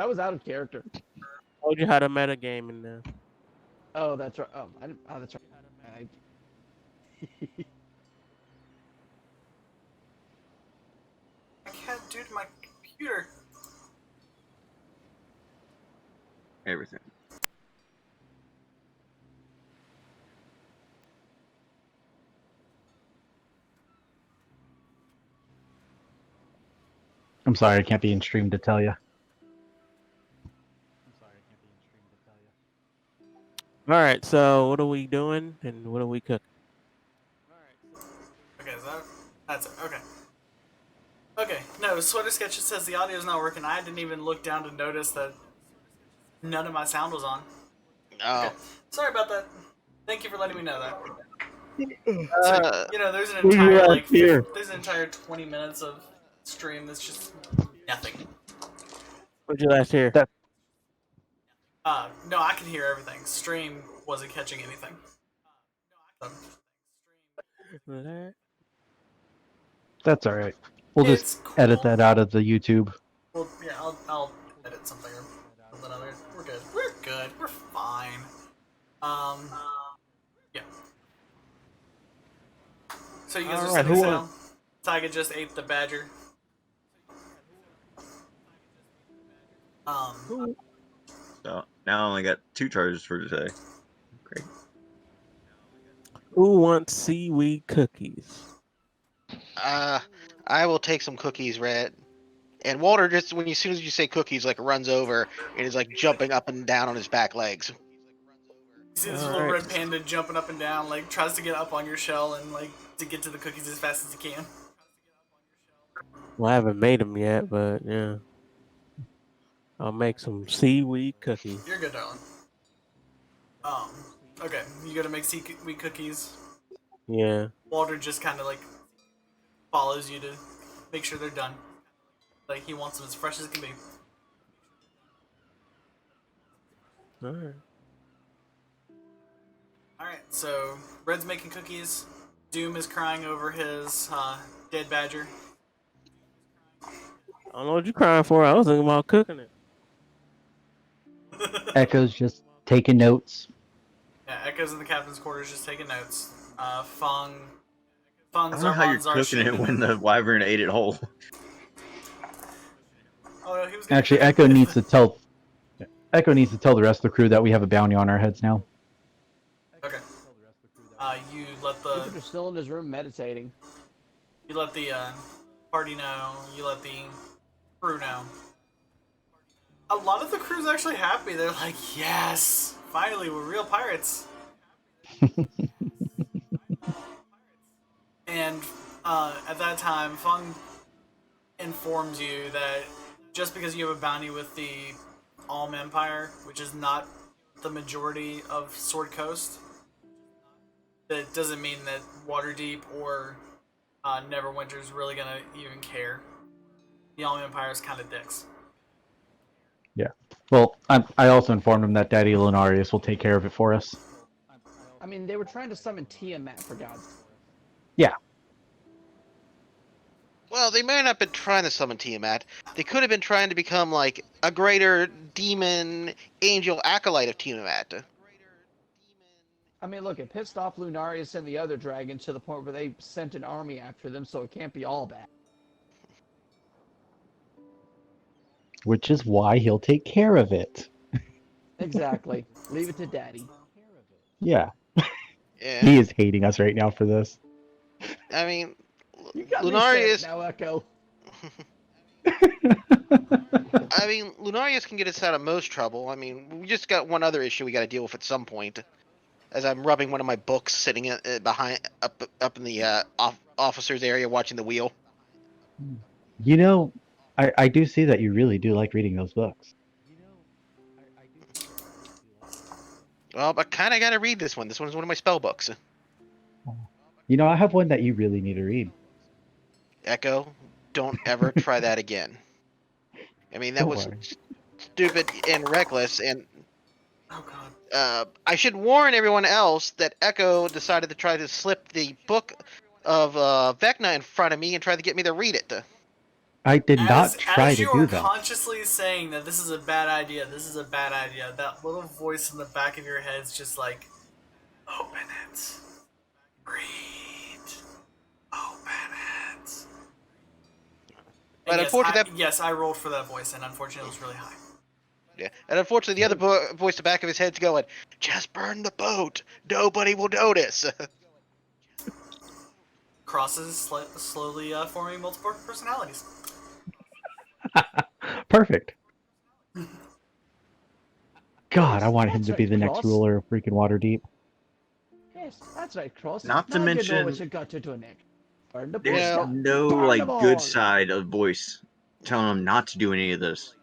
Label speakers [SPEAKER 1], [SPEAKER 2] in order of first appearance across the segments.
[SPEAKER 1] That was out of character.
[SPEAKER 2] Told you how to meta game in there.
[SPEAKER 1] Oh, that's right. Oh, I didn't, oh that's right.
[SPEAKER 3] I can't do to my computer.
[SPEAKER 4] Everything.
[SPEAKER 5] I'm sorry, I can't be in stream to tell you.
[SPEAKER 2] All right, so what are we doing and what are we cooking?
[SPEAKER 3] Okay, that's it. Okay. Okay, no, Sweater Sketches says the audio's not working. I didn't even look down to notice that none of my sound was on.
[SPEAKER 6] Oh.
[SPEAKER 3] Okay. Sorry about that. Thank you for letting me know that.
[SPEAKER 6] Uh,
[SPEAKER 3] So, there's an
[SPEAKER 5] who you
[SPEAKER 3] entire
[SPEAKER 5] at here?
[SPEAKER 3] there's an entire 20 minutes of stream that's just nothing.
[SPEAKER 2] What'd you last hear?
[SPEAKER 3] No, I can hear everything. Stream wasn't catching anything.
[SPEAKER 5] That's all right. We'll
[SPEAKER 3] It's
[SPEAKER 5] just edit
[SPEAKER 3] cool.
[SPEAKER 5] that out of the YouTube.
[SPEAKER 3] Well, yeah, I'll edit something or something other. We're good. We're good. We're fine. Yeah. So you guys are
[SPEAKER 2] Alright,
[SPEAKER 3] sitting
[SPEAKER 2] who
[SPEAKER 3] down. Tyga just ate the badger.
[SPEAKER 4] So now I only got 2 charges for today. Great.
[SPEAKER 2] Who wants seaweed cookies?
[SPEAKER 6] I will take some cookies, Red. And Walter, just as soon as you say cookies, like runs over and is like jumping up and down on his back legs.
[SPEAKER 3] You see this little red panda jumping up and down, like tries to get up on your shell and like to get to the cookies as fast as he can.
[SPEAKER 2] Well, I haven't made them yet, but yeah. I'll make some seaweed cookies.
[SPEAKER 3] You're good, darling. Okay, you gotta make seaweed cookies.
[SPEAKER 2] Yeah.
[SPEAKER 3] Walter just kind of like follows you to make sure they're done. Like he wants them as fresh as it can be.
[SPEAKER 2] Alright.
[SPEAKER 3] Alright, so Red's making cookies. Doom is crying over his dead badger.
[SPEAKER 2] I don't know what you're crying for. I was thinking about cooking it.
[SPEAKER 5] Echo's just taking notes.
[SPEAKER 3] Yeah, Echo's in the captain's quarters just taking notes. Fung,
[SPEAKER 4] I don't know how you're cooking it when the wyvern ate it whole.
[SPEAKER 3] Oh, he was
[SPEAKER 5] Actually, Echo needs to tell the rest of the crew that we have a bounty on our heads now.
[SPEAKER 3] Okay. You let
[SPEAKER 1] Cooper is still in his room meditating.
[SPEAKER 3] You let the party know. You let the crew know. A lot of the crew's actually happy. They're like, yes, finally, we're real pirates. And at that time, Fung informs you that just because you have a bounty with the Alm Empire, which is not the majority of Sword Coast, that doesn't mean that Waterdeep or Neverwinter's really gonna even care. The Alm Empire is kind of dicks.
[SPEAKER 5] Yeah. Well, I also informed him that Daddy Lunarius will take care of it for us.
[SPEAKER 1] I mean, they were trying to summon Tiamat for God's sake.
[SPEAKER 5] Yeah.
[SPEAKER 6] Well, they may not have been trying to summon Tiamat. They could have been trying to become like a greater demon angel acolyte of Tiamat.
[SPEAKER 1] I mean, look, it pissed off Lunarius and the other dragons to the point where they sent an army after them, so it can't be all bad.
[SPEAKER 5] Which is why he'll take care of it.
[SPEAKER 1] Exactly. Leave it to Daddy.
[SPEAKER 5] Yeah.
[SPEAKER 6] Yeah.
[SPEAKER 5] He is hating us right now for this.
[SPEAKER 6] I mean,
[SPEAKER 1] You got
[SPEAKER 6] Lunarius.
[SPEAKER 1] Me now, Echo.
[SPEAKER 6] I mean, Lunarius can get us out of most trouble. I mean, we just got one other issue we got to deal with at some point. As I'm rubbing one of my books, sitting behind up in the officers area, watching the wheel.
[SPEAKER 5] You know, I do see that you really do like reading those books.
[SPEAKER 6] Well, but kind of got to read this one. This one's one of my spell books.
[SPEAKER 5] You know, I have one that you really need to read.
[SPEAKER 6] Echo, don't ever try that again. I mean, that
[SPEAKER 5] Don't
[SPEAKER 6] was
[SPEAKER 5] worry.
[SPEAKER 6] stupid and reckless, and
[SPEAKER 3] Oh god.
[SPEAKER 6] I should warn everyone else that Echo decided to try to slip the book of Vecna in front of me and try to get me to read it.
[SPEAKER 5] I did not try
[SPEAKER 3] as
[SPEAKER 5] to
[SPEAKER 3] you
[SPEAKER 5] do
[SPEAKER 3] are
[SPEAKER 5] that.
[SPEAKER 3] consciously saying that this is a bad idea, that little voice in the back of your head's just like, open it, read, open it.
[SPEAKER 6] But
[SPEAKER 3] And
[SPEAKER 6] unfortunately,
[SPEAKER 3] I rolled for that voice, and unfortunately, it was really high.
[SPEAKER 6] yeah, and unfortunately, the other voice in the back of his head's going, "Just burn the boat. Nobody will notice."
[SPEAKER 3] Cross is slowly forming multiple personalities.
[SPEAKER 5] Perfect. God, I want him
[SPEAKER 1] That's
[SPEAKER 5] to be
[SPEAKER 1] right,
[SPEAKER 5] the next
[SPEAKER 1] Cross.
[SPEAKER 5] ruler of freaking Waterdeep.
[SPEAKER 1] Yes, that's right, Cross.
[SPEAKER 4] Not to
[SPEAKER 1] now you know
[SPEAKER 4] mention-
[SPEAKER 1] what you got to do next. Burn the
[SPEAKER 4] There's
[SPEAKER 1] place
[SPEAKER 6] Yeah.
[SPEAKER 1] down.
[SPEAKER 4] no
[SPEAKER 1] Burn
[SPEAKER 4] like
[SPEAKER 1] them all.
[SPEAKER 4] good side of voice telling him not to do any of this.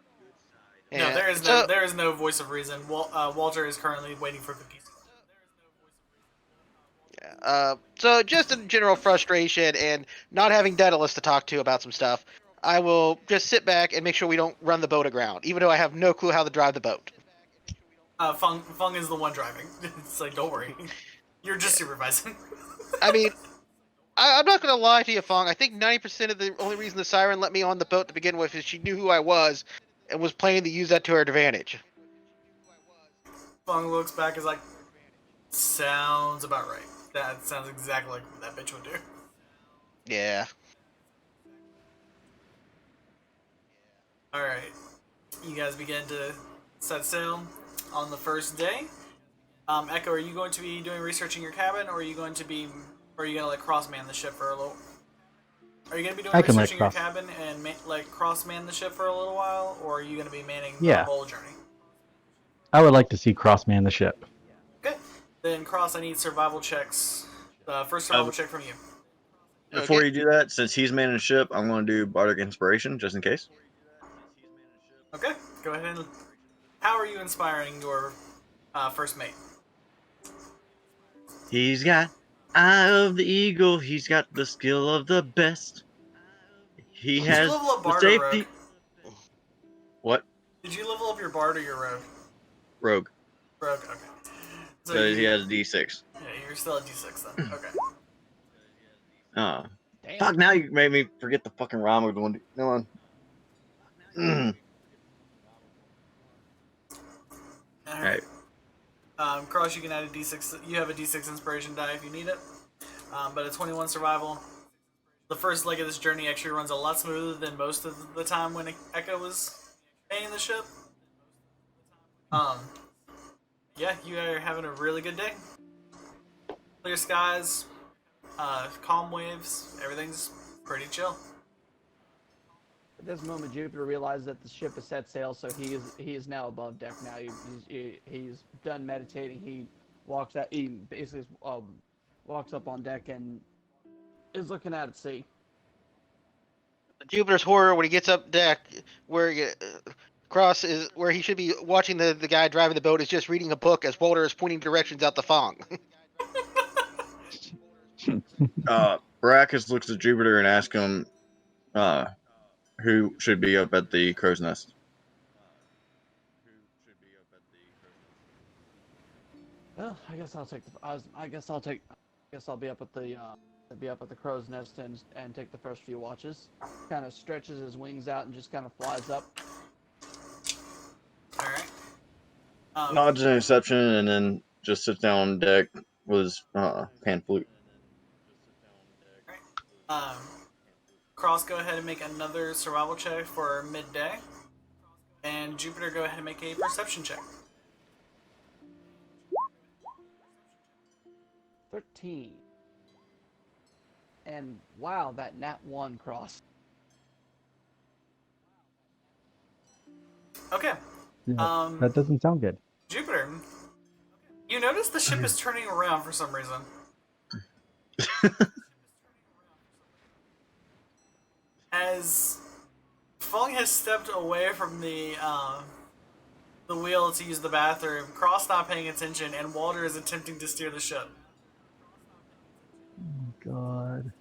[SPEAKER 3] No,
[SPEAKER 6] Yeah.
[SPEAKER 3] there is no voice of reason. Walter is currently waiting for cookies.
[SPEAKER 6] So just in general frustration and not having Daedalus to talk to about some stuff, I will just sit back and make sure we don't run the boat aground, even though I have no clue how to drive the boat.
[SPEAKER 3] Fung is the one driving. It's like, don't worry, you're just supervising.
[SPEAKER 6] I mean, I'm not going to lie to you, Fong. I think 90% of the only reason the Siren let me on the boat to begin with is she knew who I was and was planning to use that to her advantage.
[SPEAKER 3] Fung looks back, is like, sounds about right. That sounds exactly like what that bitch would do.
[SPEAKER 6] Yeah.
[SPEAKER 3] All right, you guys begin to set sail on the first day. Echo, are you going to be doing research in your cabin, or are you going to like cross-man the ship for a little? Are you going to be doing
[SPEAKER 5] I can
[SPEAKER 3] research
[SPEAKER 5] let
[SPEAKER 3] in your
[SPEAKER 5] cross-
[SPEAKER 3] cabin and like cross-man the ship for a little while, or are you going to be manning the
[SPEAKER 5] Yeah.
[SPEAKER 3] whole journey?
[SPEAKER 5] I would like to see Crossman the ship.
[SPEAKER 3] Okay, then Cross, I need survival checks. First survival check from you.
[SPEAKER 4] Before
[SPEAKER 6] Okay.
[SPEAKER 4] you do that, since he's manning the ship, I'm going to do Bardic Inspiration just in case.
[SPEAKER 3] Okay, go ahead and. How are you inspiring your first mate?
[SPEAKER 4] He's got Eye of the Eagle. He's got the skill of the best. He
[SPEAKER 3] Did you
[SPEAKER 4] has
[SPEAKER 3] level up
[SPEAKER 4] the
[SPEAKER 3] Bard or Rogue?
[SPEAKER 4] safety. What?
[SPEAKER 3] Did you level up your Bard or your Rogue?
[SPEAKER 4] Rogue.
[SPEAKER 3] Rogue, okay. So
[SPEAKER 4] Because he has a D6.
[SPEAKER 3] Yeah, you're still at D6 then. Okay.
[SPEAKER 1] Damn.
[SPEAKER 4] Fuck, now you made me forget the fucking rhyme of the one. No one.
[SPEAKER 3] Alright. Cross, you can add a D6. You have a D6 inspiration die if you need it. But a 21 survival. The first leg of this journey actually runs a lot smoother than most of the time when Echo was manning the ship. Yeah, you are having a really good day. Clear skies, calm waves, everything's pretty chill.
[SPEAKER 1] At this moment, Jupiter realizes that the ship has set sail, so he is now above deck. Now he's done meditating. He walks out. He basically walks up on deck and is looking out at sea.
[SPEAKER 6] Jupiter's horror when he gets up deck, where Cross is, where he should be watching the guy driving the boat, is just reading a book as Walter is pointing directions out the Fong.
[SPEAKER 4] Brackus looks at Jupiter and asks him who should be up at the crow's nest.
[SPEAKER 1] Well, I guess I'll take the. I guess I'll take. I guess I'll be up at the. Be up at the crow's nest and take the first few watches. Kind of stretches his wings out and just kind of flies up.
[SPEAKER 3] Alright.
[SPEAKER 4] Nods an exception and then just sits down on deck with his pan flute.
[SPEAKER 3] Cross, go ahead and make another survival check for midday. And Jupiter, go ahead and make a perception check.
[SPEAKER 1] 13. And wow, that nat 1 Cross.
[SPEAKER 3] Okay.
[SPEAKER 5] That doesn't sound good.
[SPEAKER 3] Jupiter, you notice the ship is turning around for some reason. As Fung has stepped away from the wheel to use the bathroom, Cross not paying attention, and Walter is attempting to steer the ship.
[SPEAKER 5] God.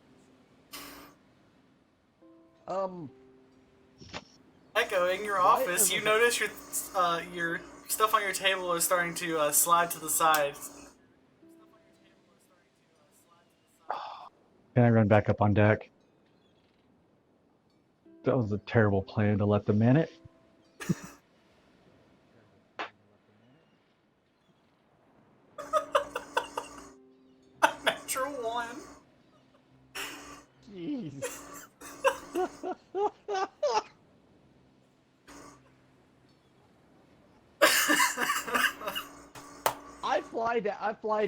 [SPEAKER 3] Echo, in your
[SPEAKER 1] Why
[SPEAKER 3] office,
[SPEAKER 1] is
[SPEAKER 3] you
[SPEAKER 1] it-
[SPEAKER 3] notice your stuff on your table is starting to slide to the side.
[SPEAKER 5] Can I run back up on deck? That was a terrible plan to let them in it.
[SPEAKER 3] Natural one.
[SPEAKER 1] Jeez. I fly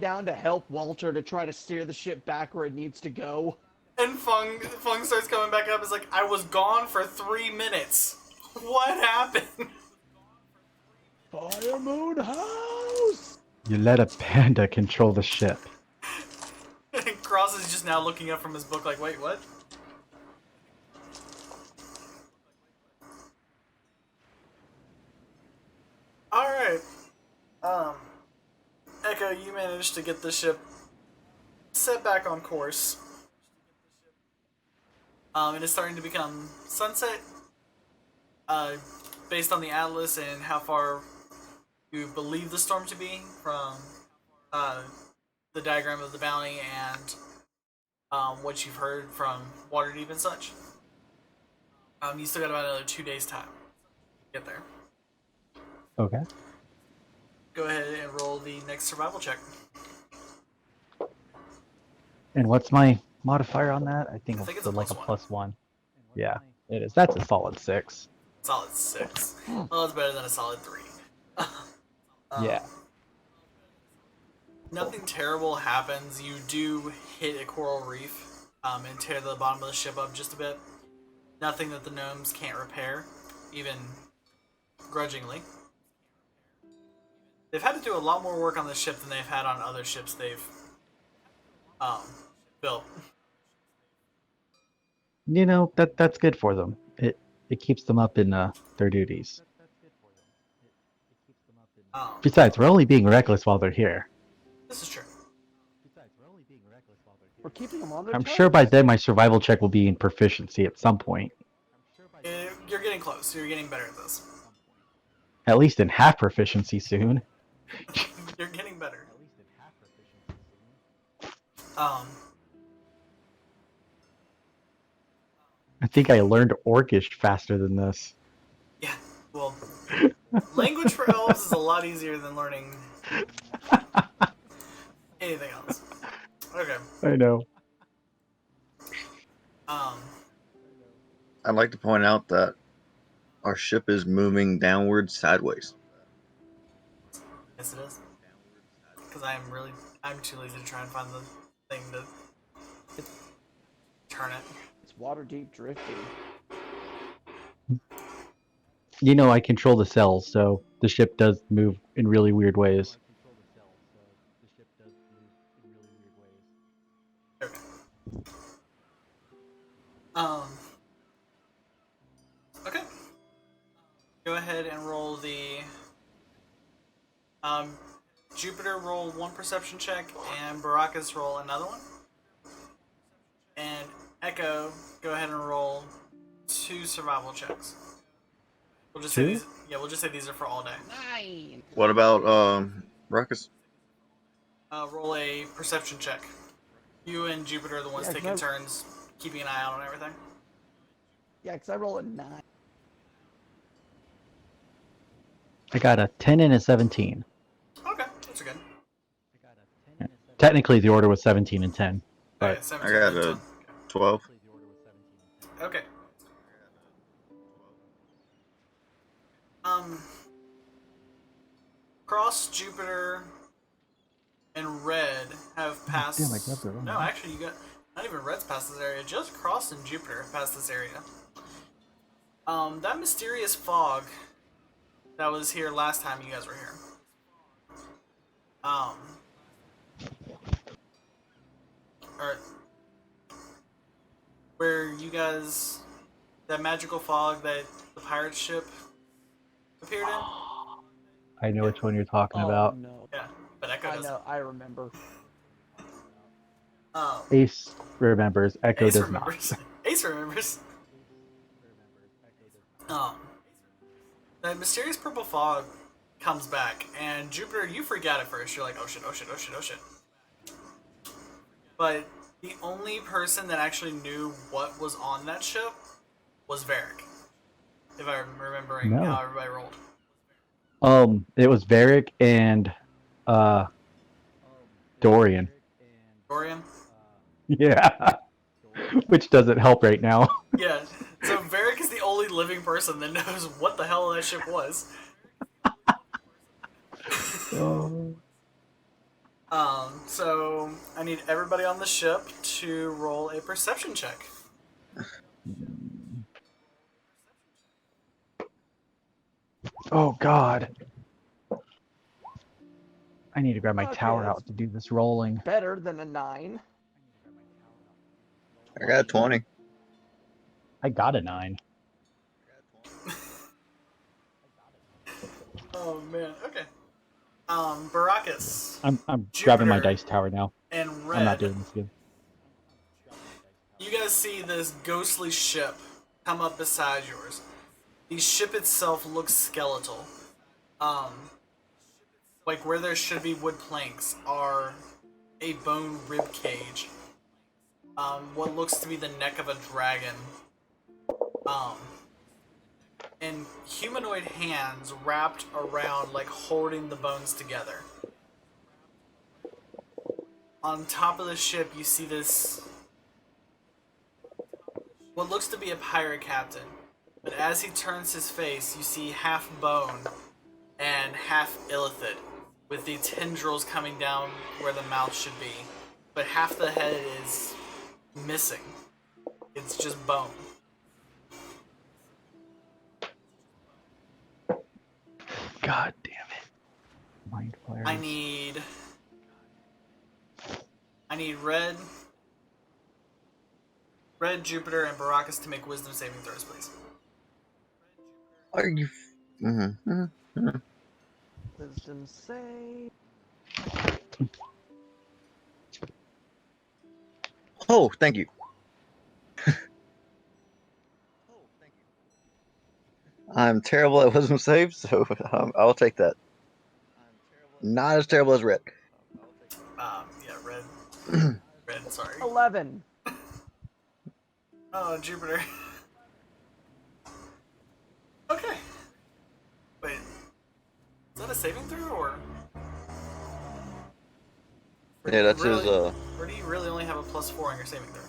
[SPEAKER 1] down to help Walter to try to steer the ship back where it needs to go.
[SPEAKER 3] And Fung starts coming back up. It's like, I was gone for 3 minutes. What happened?
[SPEAKER 1] Fire Moon House!
[SPEAKER 5] You let a panda control the ship.
[SPEAKER 3] And Cross is just now looking up from his book like, wait, what? Alright. Echo, you managed to get the ship set back on course. It is starting to become sunset. Based on the atlas and how far you believe the storm to be from the diagram of the bounty and what you've heard from Waterdeep and such. You still got about another 2 days' time to get there.
[SPEAKER 5] Okay.
[SPEAKER 3] Go ahead and roll the next survival check.
[SPEAKER 5] And what's my modifier on that? I think
[SPEAKER 3] I think
[SPEAKER 5] it's
[SPEAKER 3] it's a
[SPEAKER 5] like a
[SPEAKER 3] +1.
[SPEAKER 5] +1. Yeah, it is. That's a solid 6.
[SPEAKER 3] Solid 6. Well, that's better than a solid 3.
[SPEAKER 5] Yeah.
[SPEAKER 3] Nothing terrible happens. You do hit a coral reef and tear the bottom of the ship up just a bit. Nothing that the gnomes can't repair, even grudgingly. They've had to do a lot more work on this ship than they've had on other ships they've built.
[SPEAKER 5] You know, that's good for them. It keeps them up in their duties. Besides, we're only being reckless while they're here.
[SPEAKER 3] This is true.
[SPEAKER 1] We're keeping them on their
[SPEAKER 5] I'm
[SPEAKER 1] toes.
[SPEAKER 5] sure by then my survival check will be in proficiency at some point.
[SPEAKER 3] You're getting close. You're getting better at this.
[SPEAKER 5] At least in half proficiency soon.
[SPEAKER 3] You're getting better.
[SPEAKER 5] I think I learned Orcish faster than this.
[SPEAKER 3] Yeah, well, language for elves is a lot easier than learning anything else. Okay.
[SPEAKER 5] I know.
[SPEAKER 4] I'd like to point out that our ship is moving downward sideways.
[SPEAKER 3] Yes, it is. Because I'm too lazy to try and find the thing to turn it.
[SPEAKER 1] It's Waterdeep drifting.
[SPEAKER 5] You know, I control the cells, so the ship does move in really weird ways.
[SPEAKER 3] Okay. Okay. Go ahead and roll the Jupiter roll 1 perception check and Baracus roll another one. And Echo, go ahead and roll 2 survival checks. We'll just say these. Yeah, we'll just say these are for all day.
[SPEAKER 1] 9.
[SPEAKER 4] What about Ruckus?
[SPEAKER 3] Roll a perception check. You and Jupiter are the ones
[SPEAKER 1] Yeah,
[SPEAKER 3] taking
[SPEAKER 1] no-
[SPEAKER 3] turns, keeping an eye out on everything.
[SPEAKER 1] Yeah, because I roll a 9.
[SPEAKER 5] I got a 10 and a 17.
[SPEAKER 3] Okay, that's good.
[SPEAKER 5] Technically, the order was 17 and 10. But
[SPEAKER 3] Okay,
[SPEAKER 4] I
[SPEAKER 3] 17
[SPEAKER 4] got
[SPEAKER 3] and
[SPEAKER 4] a
[SPEAKER 3] 10.
[SPEAKER 4] 12.
[SPEAKER 3] Okay. Cross, Jupiter, and Red have passed.
[SPEAKER 5] damn, I grabbed the wrong
[SPEAKER 3] No,
[SPEAKER 5] one.
[SPEAKER 3] actually, you got not even Red's past this area. Just Cross and Jupiter have passed this area. That mysterious fog that was here last time you guys were here. Or where you guys, that magical fog that the pirate ship appeared in.
[SPEAKER 5] I know which one you're talking
[SPEAKER 1] Oh,
[SPEAKER 5] about.
[SPEAKER 1] no.
[SPEAKER 3] Yeah, but Echo
[SPEAKER 1] I
[SPEAKER 3] doesn't.
[SPEAKER 1] know, I remember.
[SPEAKER 5] Ace remembers, Echo
[SPEAKER 3] Ace
[SPEAKER 5] does
[SPEAKER 3] remembers.
[SPEAKER 5] not.
[SPEAKER 3] Ace remembers. That mysterious purple fog comes back, and Jupiter, you freak out at first. You're like, oh shit, oh shit, oh shit, oh shit. But the only person that actually knew what was on that ship was Varric. If I'm remembering
[SPEAKER 5] No.
[SPEAKER 3] how everybody rolled.
[SPEAKER 5] It was Varric and Dorian.
[SPEAKER 3] Dorian?
[SPEAKER 5] Yeah. Which doesn't help right now.
[SPEAKER 3] Yeah. So Varric is the only living person that knows what the hell that ship was. So I need everybody on the ship to roll a perception check.
[SPEAKER 5] Oh God. I need to grab my
[SPEAKER 1] Okay,
[SPEAKER 5] tower
[SPEAKER 1] that's-
[SPEAKER 5] out to do this rolling.
[SPEAKER 1] Better than a 9.
[SPEAKER 4] I got a 20.
[SPEAKER 5] I got a 9.
[SPEAKER 3] Oh man, okay. Baracus
[SPEAKER 5] I'm
[SPEAKER 3] Jupiter.
[SPEAKER 5] grabbing my dice tower now.
[SPEAKER 3] and Red.
[SPEAKER 5] I'm not doing this again.
[SPEAKER 3] You guys see this ghostly ship come up beside yours. The ship itself looks skeletal. Like where there should be wood planks are a bone rib cage. What looks to be the neck of a dragon. And humanoid hands wrapped around, like holding the bones together. On top of the ship, you see this, what looks to be a pirate captain. But as he turns his face, you see half bone and half illithid, with the tendrils coming down where the mouth should be. But half the head is missing. It's just bone.
[SPEAKER 5] God damn it. Mind flares.
[SPEAKER 3] I need Red, Jupiter, and Baracus to make wisdom saving throws, please.
[SPEAKER 4] Are you?
[SPEAKER 1] Wisdom save.
[SPEAKER 4] Oh, thank you. I'm terrible at wisdom saves, so I'll take that. Not as terrible as Red.
[SPEAKER 3] Yeah, Red. Red, sorry.
[SPEAKER 1] 11.
[SPEAKER 3] Oh, Jupiter. Okay. Wait. Is that a saving throw, or?
[SPEAKER 4] Yeah, that's his.
[SPEAKER 3] Or do you really only have a +4 on your saving throw?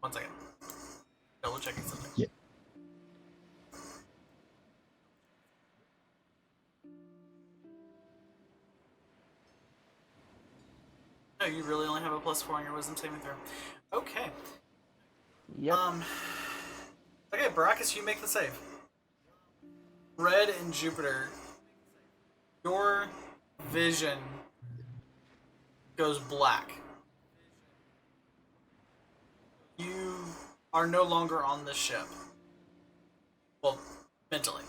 [SPEAKER 3] One second. Double checking something.
[SPEAKER 5] Yeah.
[SPEAKER 3] No, you really only have a +4 on your wisdom saving throw. Okay.
[SPEAKER 1] Yep.
[SPEAKER 3] Okay, Baracus, you make the save. Red and Jupiter, your vision goes black. You are no longer on the ship. Well, mentally.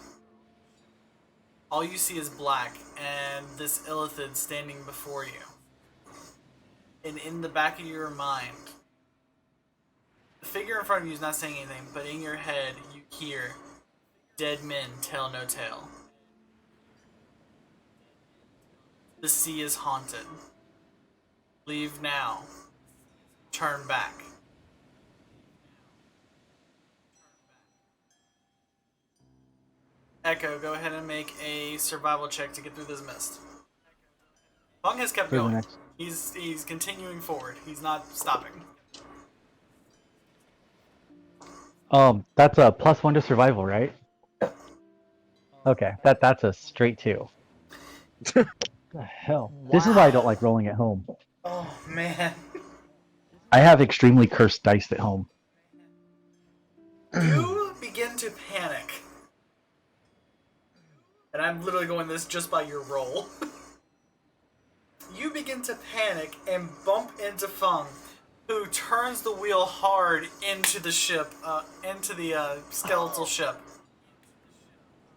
[SPEAKER 3] All you see is black and this illithid standing before you. And in the back of your mind, the figure in front of you is not saying anything, but in your head you hear, "Dead men tell no tale. The sea is haunted. Leave now. Turn back." Echo, go ahead and make a survival check to get through this mist. Fung has kept
[SPEAKER 5] For the
[SPEAKER 3] going.
[SPEAKER 5] next-
[SPEAKER 3] He's continuing forward. He's not stopping.
[SPEAKER 5] That's a +1 to survival, right? Okay, that's a straight 2. The hell? This is why I don't like rolling at home.
[SPEAKER 3] Oh man.
[SPEAKER 5] I have extremely cursed dice at home.
[SPEAKER 3] You begin to panic. And I'm literally going this just by your roll. You begin to panic and bump into Fung, who turns the wheel hard into the ship, into the skeletal ship.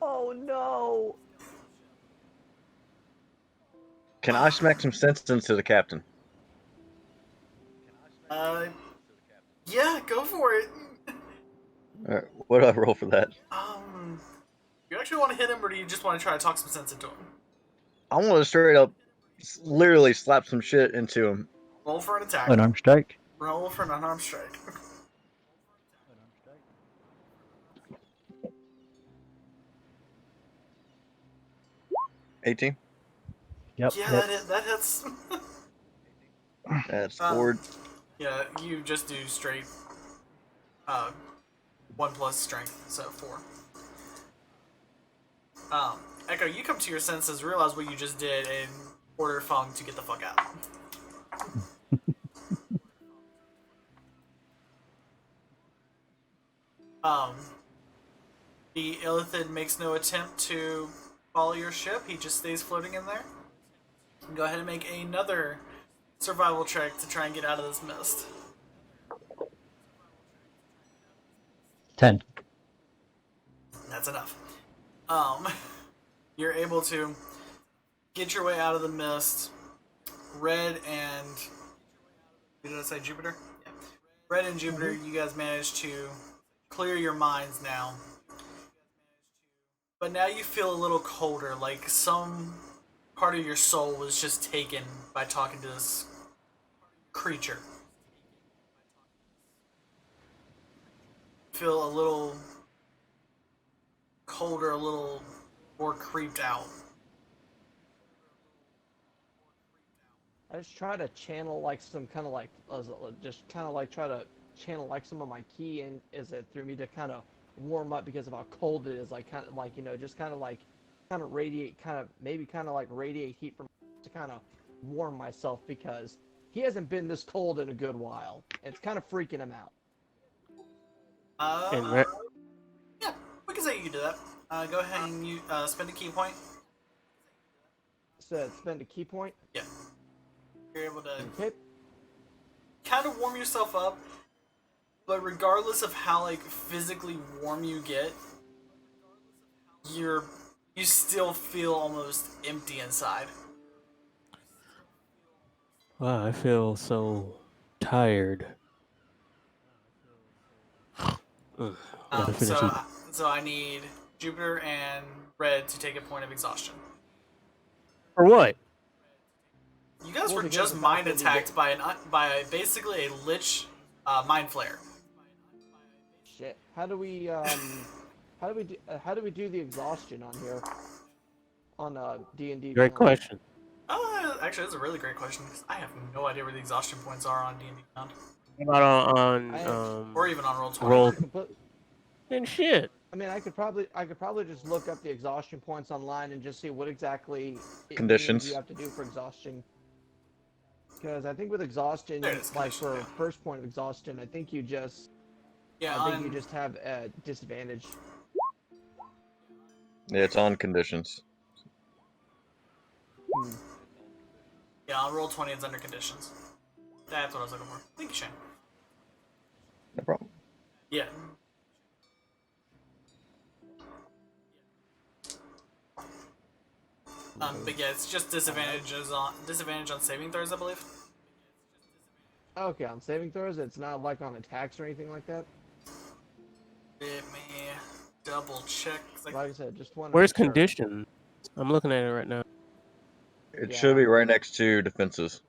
[SPEAKER 1] Oh no.
[SPEAKER 4] Can I smack some sense into the captain?
[SPEAKER 3] Yeah, go for it.
[SPEAKER 4] Alright, what do I roll for that?
[SPEAKER 3] You actually want to hit him, or do you just want to try to talk some sense into him?
[SPEAKER 4] I want to straight up literally slap some shit into him.
[SPEAKER 3] Roll for an attack.
[SPEAKER 5] Unarmed strike.
[SPEAKER 3] Roll for an unarmed strike.
[SPEAKER 4] 18.
[SPEAKER 5] Yep.
[SPEAKER 3] Yeah,
[SPEAKER 5] hit.
[SPEAKER 3] that hits.
[SPEAKER 4] That's scored.
[SPEAKER 3] Yeah, you just do straight 1 plus strength, so 4. Echo, you come to your senses, realize what you just did, and order Fung to get the fuck out. The Illithid makes no attempt to follow your ship. He just stays floating in there. Go ahead and make another survival check to try and get out of this mist.
[SPEAKER 5] 10.
[SPEAKER 3] That's enough. You're able to get your way out of the mist. Red and... Did I say Jupiter? Yeah. Red and Jupiter, you guys managed to clear your minds now. But now you feel a little colder, like some part of your soul was just taken by talking to this creature. Feel a little colder, a little more creeped out.
[SPEAKER 1] I just try to channel like some kind of like, just kind of like try to channel like some of my ki in is it through me to kind of warm up because of how cold it is. Like kind of like, you know, just kind of radiate, maybe kind of like radiate heat from to kind of warm myself because he hasn't been this cold in a good while. It's kind of freaking him out.
[SPEAKER 3] Yeah, we can say you can do that. Go ahead and you spend a key point.
[SPEAKER 1] So spend a key point.
[SPEAKER 3] Yeah. You're able to
[SPEAKER 1] Okay.
[SPEAKER 3] kind of warm yourself up, but regardless of how like physically warm you get, you still feel almost empty inside.
[SPEAKER 2] Wow, I feel so tired. Gotta finish eating.
[SPEAKER 3] So I need Jupiter and Red to take a point of exhaustion.
[SPEAKER 2] For what?
[SPEAKER 3] You guys
[SPEAKER 1] Well,
[SPEAKER 3] were
[SPEAKER 1] because
[SPEAKER 3] just
[SPEAKER 1] the
[SPEAKER 3] mind
[SPEAKER 1] fact that
[SPEAKER 3] attacked by basically a lich mind flayer.
[SPEAKER 1] Shit. How do we do the exhaustion on here? On D&D.
[SPEAKER 2] Great question.
[SPEAKER 3] Actually, that's a really great question because I have no idea where the exhaustion points are on D&D Beyond,
[SPEAKER 2] What about
[SPEAKER 3] or even on Roll20.
[SPEAKER 2] Roll
[SPEAKER 1] Roll.
[SPEAKER 2] and shit.
[SPEAKER 1] I mean, I could probably just look up the exhaustion points online and just see what exactly
[SPEAKER 4] Conditions.
[SPEAKER 1] you have to do for exhaustion. Because I think with exhaustion,
[SPEAKER 3] There it is,
[SPEAKER 1] like for
[SPEAKER 3] conditions, yeah.
[SPEAKER 1] first point of exhaustion, I think you just
[SPEAKER 3] Yeah,
[SPEAKER 1] you just have a disadvantage.
[SPEAKER 4] Yeah, it's on conditions.
[SPEAKER 3] yeah, on Roll20 it's under conditions. That's what I was looking for. Thank you, Shane.
[SPEAKER 4] No problem.
[SPEAKER 3] Yeah. But yeah, it's just disadvantage on saving throws, I believe.
[SPEAKER 1] Okay, on saving throws, it's not like on attacks or anything like that.
[SPEAKER 3] Let me double check.
[SPEAKER 1] Like I said, just one.
[SPEAKER 2] Where's condition? I'm looking at it right now.
[SPEAKER 4] It
[SPEAKER 1] Yeah.
[SPEAKER 4] should be right next to defenses.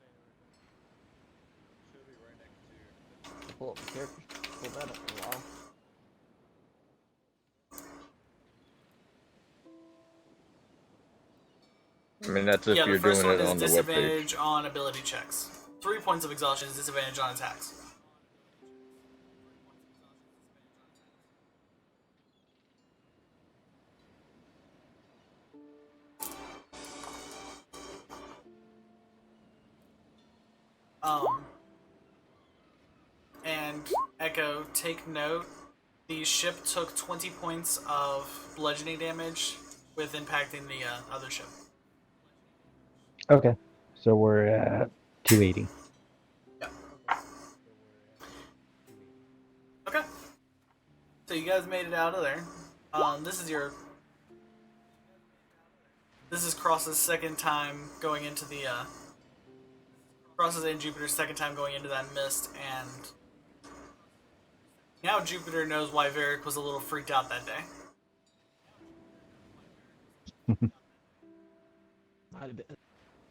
[SPEAKER 1] Pull up the character. Pull that up for a while.
[SPEAKER 4] I mean, that's if
[SPEAKER 3] Yeah,
[SPEAKER 4] you're
[SPEAKER 3] the first
[SPEAKER 4] doing
[SPEAKER 3] one
[SPEAKER 4] it
[SPEAKER 3] is
[SPEAKER 4] on the webpage.
[SPEAKER 3] disadvantage on ability checks. 3 points of exhaustion is disadvantage on attacks. And Echo, take note. The ship took 20 points of bludgeoning damage with impacting the other ship.
[SPEAKER 5] Okay. So we're at 280.
[SPEAKER 3] Okay. So you guys made it out of there. This is Cross's second time going into the Cross's and Jupiter's second time going into that mist, and now Jupiter knows why Varric was a little freaked out that day.
[SPEAKER 1] Might have been.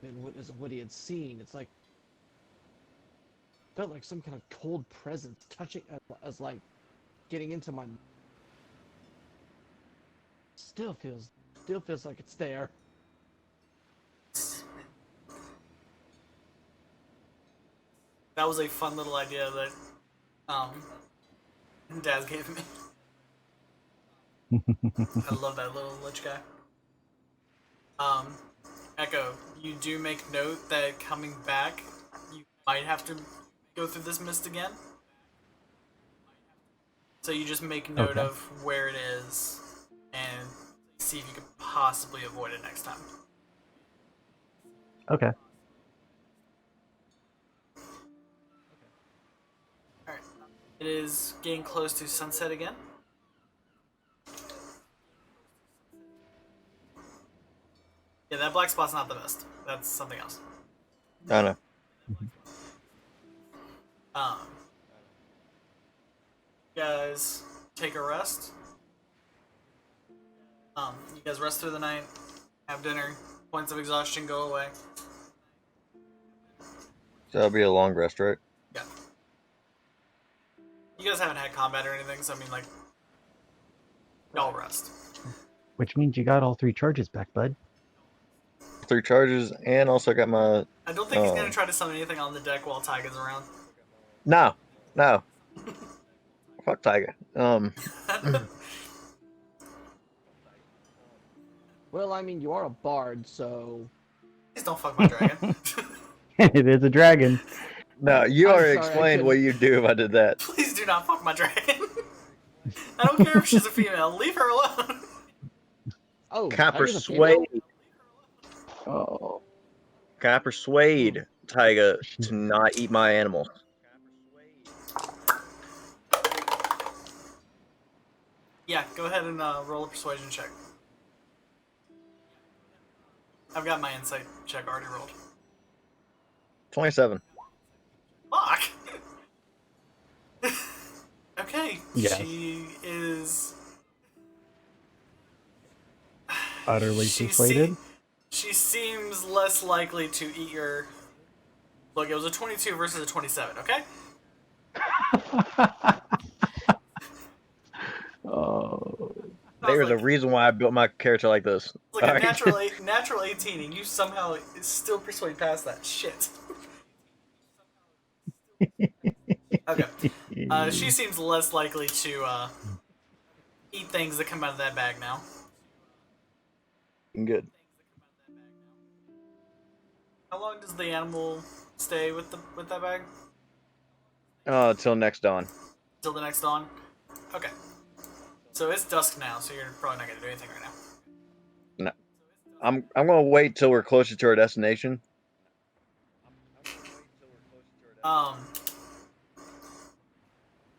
[SPEAKER 1] and what he had seen. It's like felt like some kind of cold presence touching as like getting into my. Still feels like it's there.
[SPEAKER 3] That was a fun little idea that Daz gave me. I love that little lich guy. Echo, you do make note that coming back, you might have to go through this mist again. So you just make note
[SPEAKER 5] Okay.
[SPEAKER 3] of where it is and see if you could possibly avoid it next time.
[SPEAKER 5] Okay.
[SPEAKER 3] Alright. It is getting close to sunset again. Yeah, that black spot's not the best. That's something else.
[SPEAKER 4] I know.
[SPEAKER 3] You guys take a rest. You guys rest through the night, have dinner, points of exhaustion go away.
[SPEAKER 4] So that'll be a long rest, right?
[SPEAKER 3] Yeah. You guys haven't had combat or anything, so I mean, like, y'all rest.
[SPEAKER 5] Which means you got all 3 charges back, bud.
[SPEAKER 4] 3 charges, and also got my.
[SPEAKER 3] I don't think he's gonna try to summon anything on the deck while Tyga's around.
[SPEAKER 4] No. Fuck Tiger.
[SPEAKER 1] Well, I mean, you are a bard, so.
[SPEAKER 3] Please don't fuck my dragon.
[SPEAKER 5] It is a dragon.
[SPEAKER 4] No, you
[SPEAKER 1] I'm
[SPEAKER 4] already
[SPEAKER 1] sorry, I
[SPEAKER 4] explained what you do if I did that.
[SPEAKER 3] Please do not fuck my dragon. I don't care if she's a female. Leave her alone.
[SPEAKER 1] Oh,
[SPEAKER 4] Can I
[SPEAKER 1] Tiger's a female?
[SPEAKER 4] persuade?
[SPEAKER 5] Oh.
[SPEAKER 4] Can I persuade Tiger to not eat my animals?
[SPEAKER 3] Yeah, go ahead and roll a persuasion check. I've got my insight check already rolled.
[SPEAKER 4] 27.
[SPEAKER 3] Fuck! Okay,
[SPEAKER 5] Yes.
[SPEAKER 3] she is...
[SPEAKER 5] Utterly
[SPEAKER 3] She
[SPEAKER 5] persuaded.
[SPEAKER 3] She seems less likely to eat your... Look, it was a 22 versus a 27, okay?
[SPEAKER 5] Oh.
[SPEAKER 4] There's a
[SPEAKER 3] like,
[SPEAKER 4] reason why I built my character like this.
[SPEAKER 3] It's like a
[SPEAKER 4] Alright.
[SPEAKER 3] natural 18, and you somehow still persuade past that shit. Okay. She seems less likely to eat things that come out of that bag now.
[SPEAKER 4] Good.
[SPEAKER 3] How long does the animal stay with that bag?
[SPEAKER 4] Till next dawn.
[SPEAKER 3] Till the next dawn? Okay. So it's dusk now, so you're probably not gonna do anything right now.
[SPEAKER 4] No. I'm gonna wait till we're closer to our destination.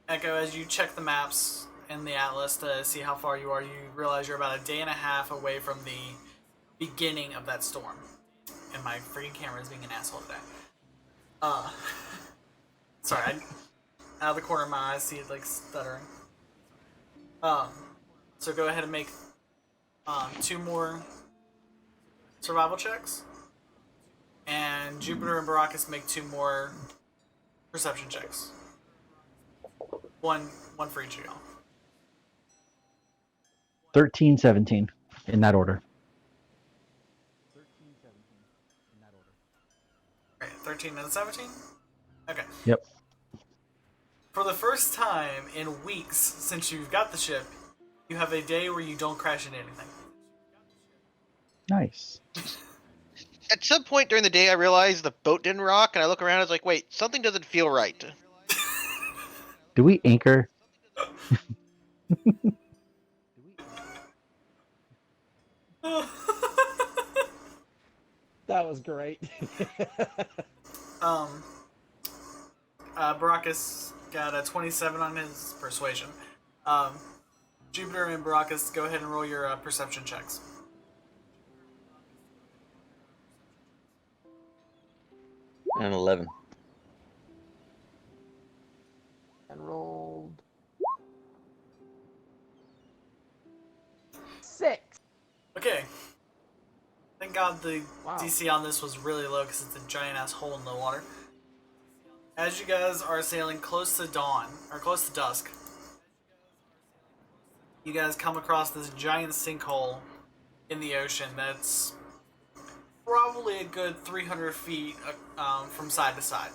[SPEAKER 3] Echo, as you check the maps and the atlas to see how far you are, you realize you're about a day and a half away from the beginning of that storm. And my freaking camera is being an asshole today. Sorry, out of the corner of my eye, I see it like stuttering. So go ahead and make 2 more survival checks, and Jupiter and Baracus make 2 more perception checks. One for each of y'all.
[SPEAKER 5] 13, 17, in that order.
[SPEAKER 3] 13 and 17? Okay.
[SPEAKER 5] Yep.
[SPEAKER 3] For the first time in weeks since you've got the ship, you have a day where you don't crash into anything.
[SPEAKER 5] Nice.
[SPEAKER 6] At some point during the day, I realized the boat didn't rock, and I look around, I was like, wait, something doesn't feel right.
[SPEAKER 5] Do we anchor?
[SPEAKER 1] That was great.
[SPEAKER 3] Baracus got a 27 on his persuasion. Jupiter and Baracus, go ahead and roll your perception checks.
[SPEAKER 4] And 11.
[SPEAKER 1] And rolled 6.
[SPEAKER 3] Okay. Thank God out the
[SPEAKER 1] Wow.
[SPEAKER 3] DC on this was really low because it's a giant ass hole in the water. As you guys are sailing close to dawn, or close to dusk, you guys come across this giant sinkhole in the ocean that's probably a good 300 feet from side to side.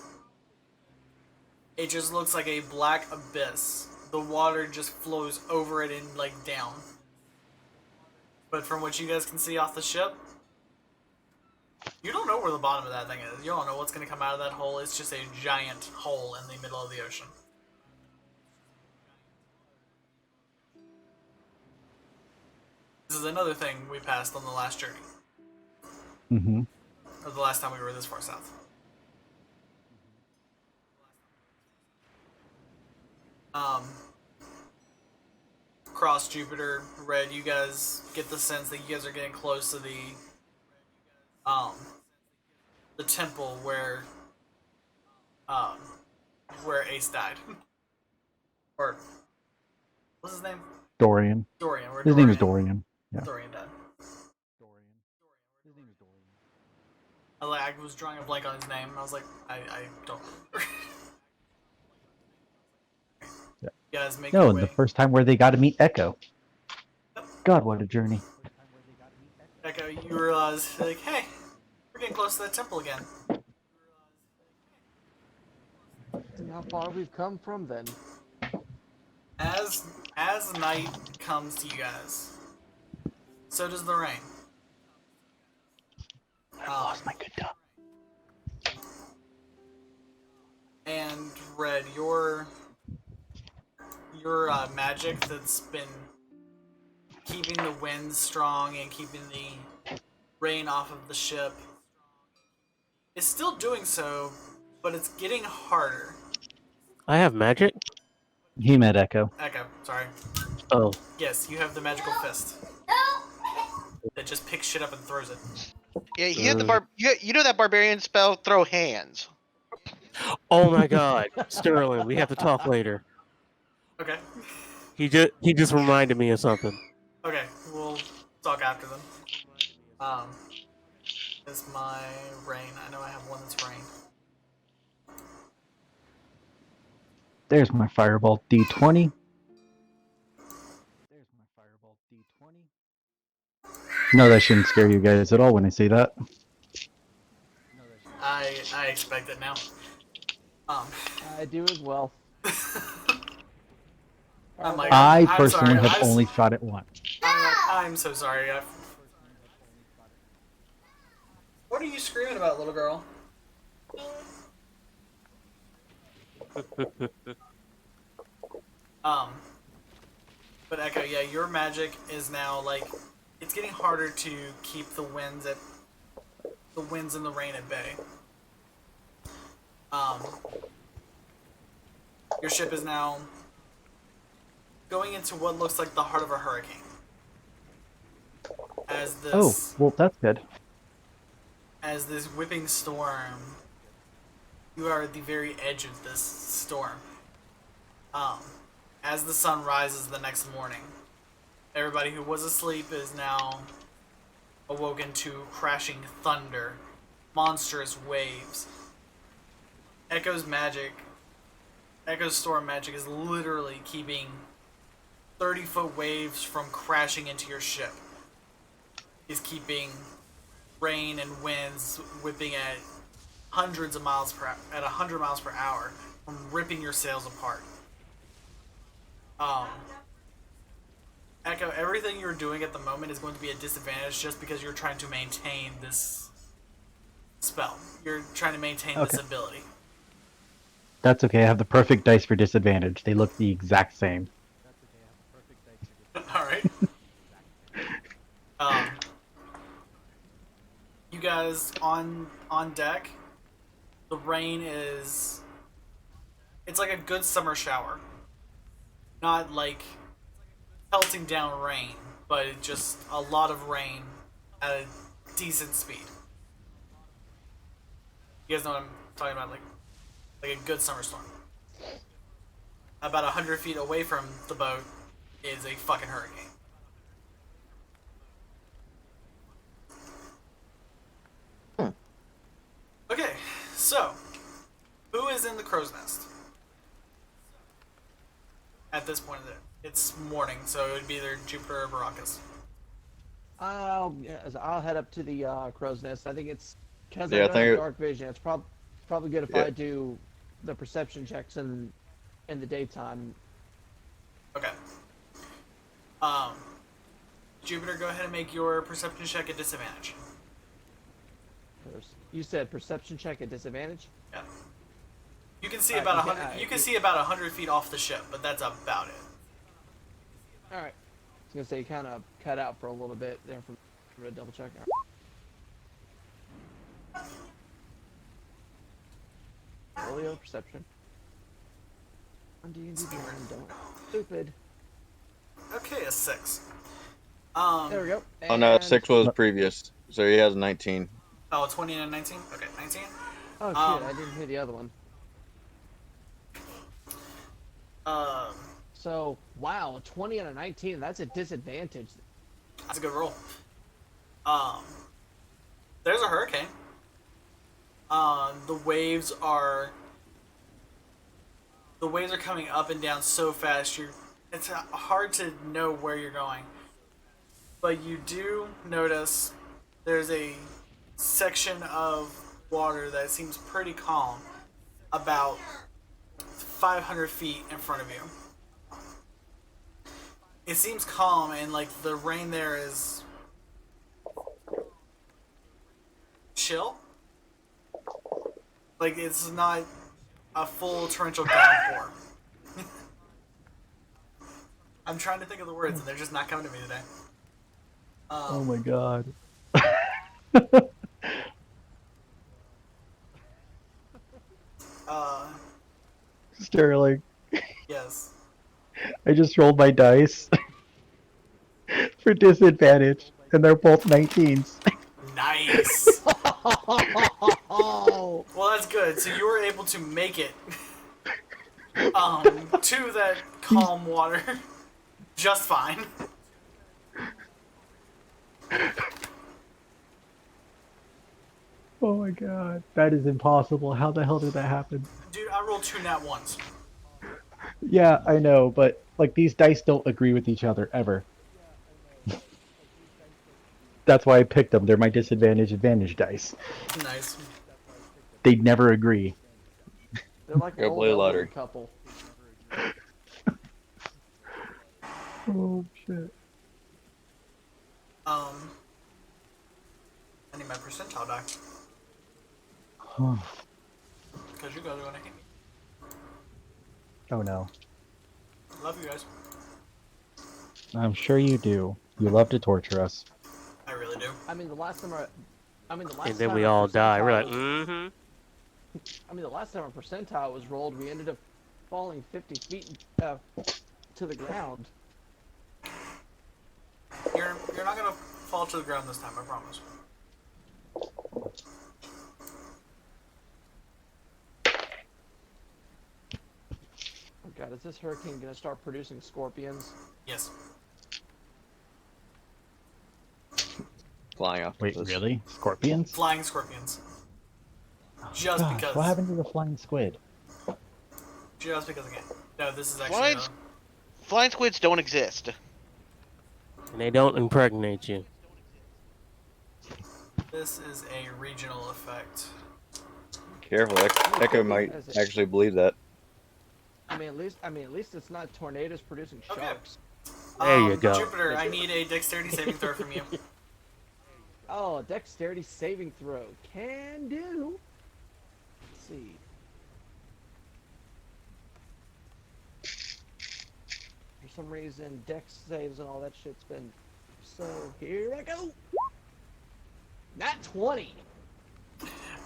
[SPEAKER 3] It just looks like a black abyss. The water just flows over it and like down. But from what you guys can see off the ship, you don't know where the bottom of that thing is. You don't know what's going to come out of that hole. It's just a giant hole in the middle of the ocean. This is another thing we passed on the last journey.
[SPEAKER 5] Mm-hmm.
[SPEAKER 3] Or the last time we were this far south. Across Jupiter, Red, you guys get the sense that you guys are getting close to the temple where Ace died. Or what's his name?
[SPEAKER 5] Dorian.
[SPEAKER 3] Dorian. Where
[SPEAKER 5] His name is Dorian. Yeah.
[SPEAKER 3] Dorian died.
[SPEAKER 5] Dorian. His name is Dorian.
[SPEAKER 3] I was drawing a blank on his name. I was like, I don't remember.
[SPEAKER 5] Yeah.
[SPEAKER 3] You guys make
[SPEAKER 5] No,
[SPEAKER 3] your
[SPEAKER 5] and the
[SPEAKER 3] way.
[SPEAKER 5] first time where they got to meet Echo. God, what a journey.
[SPEAKER 3] Echo, you realize, like, hey, we're getting close to that temple again.
[SPEAKER 1] See how far we've come from then.
[SPEAKER 3] As night comes to you guys, so does the rain.
[SPEAKER 5] I lost my good dog.
[SPEAKER 3] And Red, your magic that's been keeping the winds strong and keeping the rain off of the ship is still doing so, but it's getting harder.
[SPEAKER 2] I have magic.
[SPEAKER 5] He met Echo.
[SPEAKER 3] Echo, sorry.
[SPEAKER 2] Oh,
[SPEAKER 3] Yes, you have the magical fist that just picks shit up and throws it.
[SPEAKER 6] Yeah, he had the you know that barbarian spell, throw hands.
[SPEAKER 2] oh my God, Sterling, we have to talk later.
[SPEAKER 3] Okay.
[SPEAKER 2] He just reminded me of something.
[SPEAKER 3] Okay, we'll talk after them. Is my rain. I know I have one that's rain.
[SPEAKER 5] There's my fireball D20. There's my fireball D20. No, that shouldn't scare you guys at all when I say that.
[SPEAKER 3] I expect it now.
[SPEAKER 1] I do as well.
[SPEAKER 3] I'm like,
[SPEAKER 5] I
[SPEAKER 3] I'm
[SPEAKER 5] personally
[SPEAKER 3] sorry,
[SPEAKER 5] have only shot it once.
[SPEAKER 3] I'm so sorry. What are you screaming about, little girl? But Echo, yeah, your magic is now like it's getting harder to keep the winds and the rain at bay. Your ship is now going into what looks like the heart of a hurricane. As this
[SPEAKER 5] Oh, well, that's good.
[SPEAKER 3] as this whipping storm, you are at the very edge of this storm. As the sun rises the next morning, everybody who was asleep is now awoken to crashing thunder, monstrous waves. Echo's storm magic is literally keeping 30-foot waves from crashing into your ship. He's keeping rain and winds whipping at 100 miles per hour from ripping your sails apart. Echo, everything you're doing at the moment is going to be a disadvantage just because you're trying to maintain this spell. You're trying to maintain this
[SPEAKER 5] Okay.
[SPEAKER 3] ability.
[SPEAKER 5] That's okay. I have the perfect dice for disadvantage. They look the exact same.
[SPEAKER 3] Alright. You guys on deck, the rain is... It's like a good summer shower. Not like pelting down rain, but just a lot of rain at a decent speed. You guys know what I'm talking about, like a good summer storm. About 100 feet away from the boat is a fucking hurricane. So, who is in the crow's nest? At this point of it. It's morning, so it would be either Jupiter or Baracus.
[SPEAKER 1] I'll head up to the crow's nest. I think it's because
[SPEAKER 4] Yeah,
[SPEAKER 1] I
[SPEAKER 4] I
[SPEAKER 1] don't
[SPEAKER 4] think
[SPEAKER 1] have
[SPEAKER 4] it-
[SPEAKER 1] dark vision. It's probably good if
[SPEAKER 4] Yeah.
[SPEAKER 1] I do the perception checks in the daytime.
[SPEAKER 3] Okay. Jupiter, go ahead and make your perception check at disadvantage.
[SPEAKER 1] You said perception check at disadvantage.
[SPEAKER 3] Yeah. You can see
[SPEAKER 1] Alright,
[SPEAKER 3] about
[SPEAKER 1] okay,
[SPEAKER 3] 100.
[SPEAKER 1] alright,
[SPEAKER 3] You can
[SPEAKER 1] you-
[SPEAKER 3] see about 100 feet off the ship, but that's about it.
[SPEAKER 1] All right. I was gonna say you kind of cut out for a little bit there for a double check. Folio perception. On D&D Beyond, don't. Stupid.
[SPEAKER 3] Okay, a 6.
[SPEAKER 1] There we go.
[SPEAKER 4] Oh no,
[SPEAKER 1] And-
[SPEAKER 4] 6 was previous, so he has 19.
[SPEAKER 3] Oh, 20 and a 19? Okay, 19.
[SPEAKER 1] Oh shit!
[SPEAKER 3] um,
[SPEAKER 1] I didn't hear the other one.
[SPEAKER 3] Um,
[SPEAKER 1] So wow, 20 and a 19. That's a disadvantage.
[SPEAKER 3] that's a good roll. There's a hurricane. The waves are coming up and down so fast. It's hard to know where you're going. But you do notice there's a section of water that seems pretty calm about 500 feet in front of you. It seems calm, and like the rain there is chill. Like it's not a full torrential downpour. I'm trying to think of the words, and they're just not coming to me today.
[SPEAKER 5] Oh my god. Sterling,
[SPEAKER 3] Yes.
[SPEAKER 5] I just rolled my dice for disadvantage, and they're both 19s.
[SPEAKER 3] Nice.
[SPEAKER 1] Oh,
[SPEAKER 3] Well, that's good. So you were able to make it to that calm water just fine.
[SPEAKER 5] Oh my god. That is impossible. How the hell did that happen?
[SPEAKER 3] Dude, I rolled 2 nat 1s.
[SPEAKER 5] Yeah, I know, but like these dice don't agree with each other ever. That's why I picked them. They're my disadvantage advantage dice.
[SPEAKER 3] Nice.
[SPEAKER 5] They never agree.
[SPEAKER 1] they're like an
[SPEAKER 4] Go
[SPEAKER 1] old
[SPEAKER 4] play
[SPEAKER 1] elderly
[SPEAKER 4] lottery.
[SPEAKER 1] couple.
[SPEAKER 5] Oh shit.
[SPEAKER 3] I need my percentile die. Because you guys are gonna hate me.
[SPEAKER 5] Oh no.
[SPEAKER 3] Love you guys.
[SPEAKER 5] I'm sure you do. You love to torture us.
[SPEAKER 3] I really do.
[SPEAKER 1] I mean, the last time
[SPEAKER 2] And then
[SPEAKER 1] time
[SPEAKER 2] we
[SPEAKER 1] our
[SPEAKER 2] all die. We're like,
[SPEAKER 1] percentile-
[SPEAKER 2] mm-hmm.
[SPEAKER 1] I mean, the last time our percentile was rolled, we ended up falling 50 feet to the ground.
[SPEAKER 3] You're not gonna fall to the ground this time, I promise.
[SPEAKER 1] Oh god, is this hurricane gonna start producing scorpions?
[SPEAKER 3] Yes.
[SPEAKER 4] Flying off.
[SPEAKER 5] Wait,
[SPEAKER 4] this.
[SPEAKER 5] really? Scorpions?
[SPEAKER 3] Flying scorpions. Just
[SPEAKER 5] Gosh,
[SPEAKER 3] because.
[SPEAKER 5] what happened to the flying squid?
[SPEAKER 3] Just because again. No, this is actually.
[SPEAKER 6] Flying, flying squids don't exist.
[SPEAKER 2] And they don't impregnate you.
[SPEAKER 3] This is a regional effect.
[SPEAKER 4] Careful, Echo might actually believe that.
[SPEAKER 1] I mean, at least it's not tornadoes producing
[SPEAKER 3] Okay.
[SPEAKER 1] sharks.
[SPEAKER 2] There you go.
[SPEAKER 3] Jupiter, I need a dexterity saving throw from you.
[SPEAKER 1] Oh, dexterity saving throw. Can do. Let's see. For some reason, dex saves and all that shit's been. So here I go. Not 20.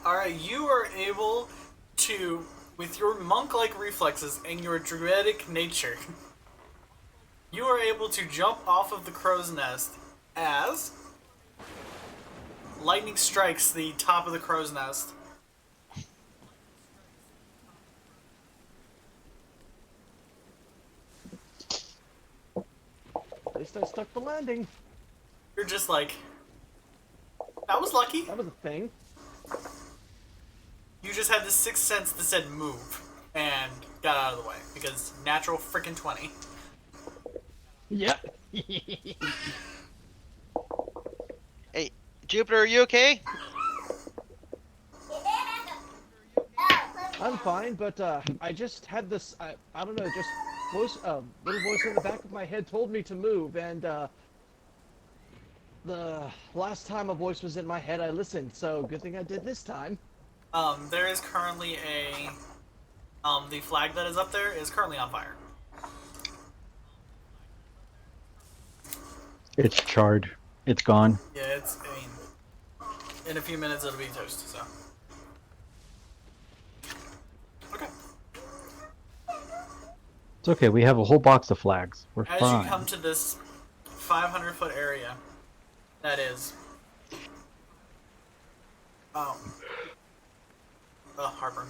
[SPEAKER 3] Alright, you are able to, with your monk-like reflexes and your druidic nature, you are able to jump off of the crow's nest as lightning strikes the top of the crow's nest.
[SPEAKER 1] At least I stuck the landing.
[SPEAKER 3] You're just like, that was lucky.
[SPEAKER 1] That was a thing.
[SPEAKER 3] You just had the sixth sense that said move and got out of the way because natural freaking 20.
[SPEAKER 1] Yep.
[SPEAKER 6] Hey, Jupiter, are you okay?
[SPEAKER 1] I'm fine, but I just had this. I don't know, just voice. Little voice in the back of my head told me to move, and the last time a voice was in my head, I listened. So good thing I did this time.
[SPEAKER 3] There is currently a the flag that is up there is currently on fire.
[SPEAKER 5] It's charred. It's gone.
[SPEAKER 3] Yeah, it's. I mean, in a few minutes it'll be toast. So. Okay.
[SPEAKER 5] It's okay. We have a whole box of flags. We're
[SPEAKER 3] As
[SPEAKER 5] fine.
[SPEAKER 3] you come to this 500-foot area, that is. Harbor.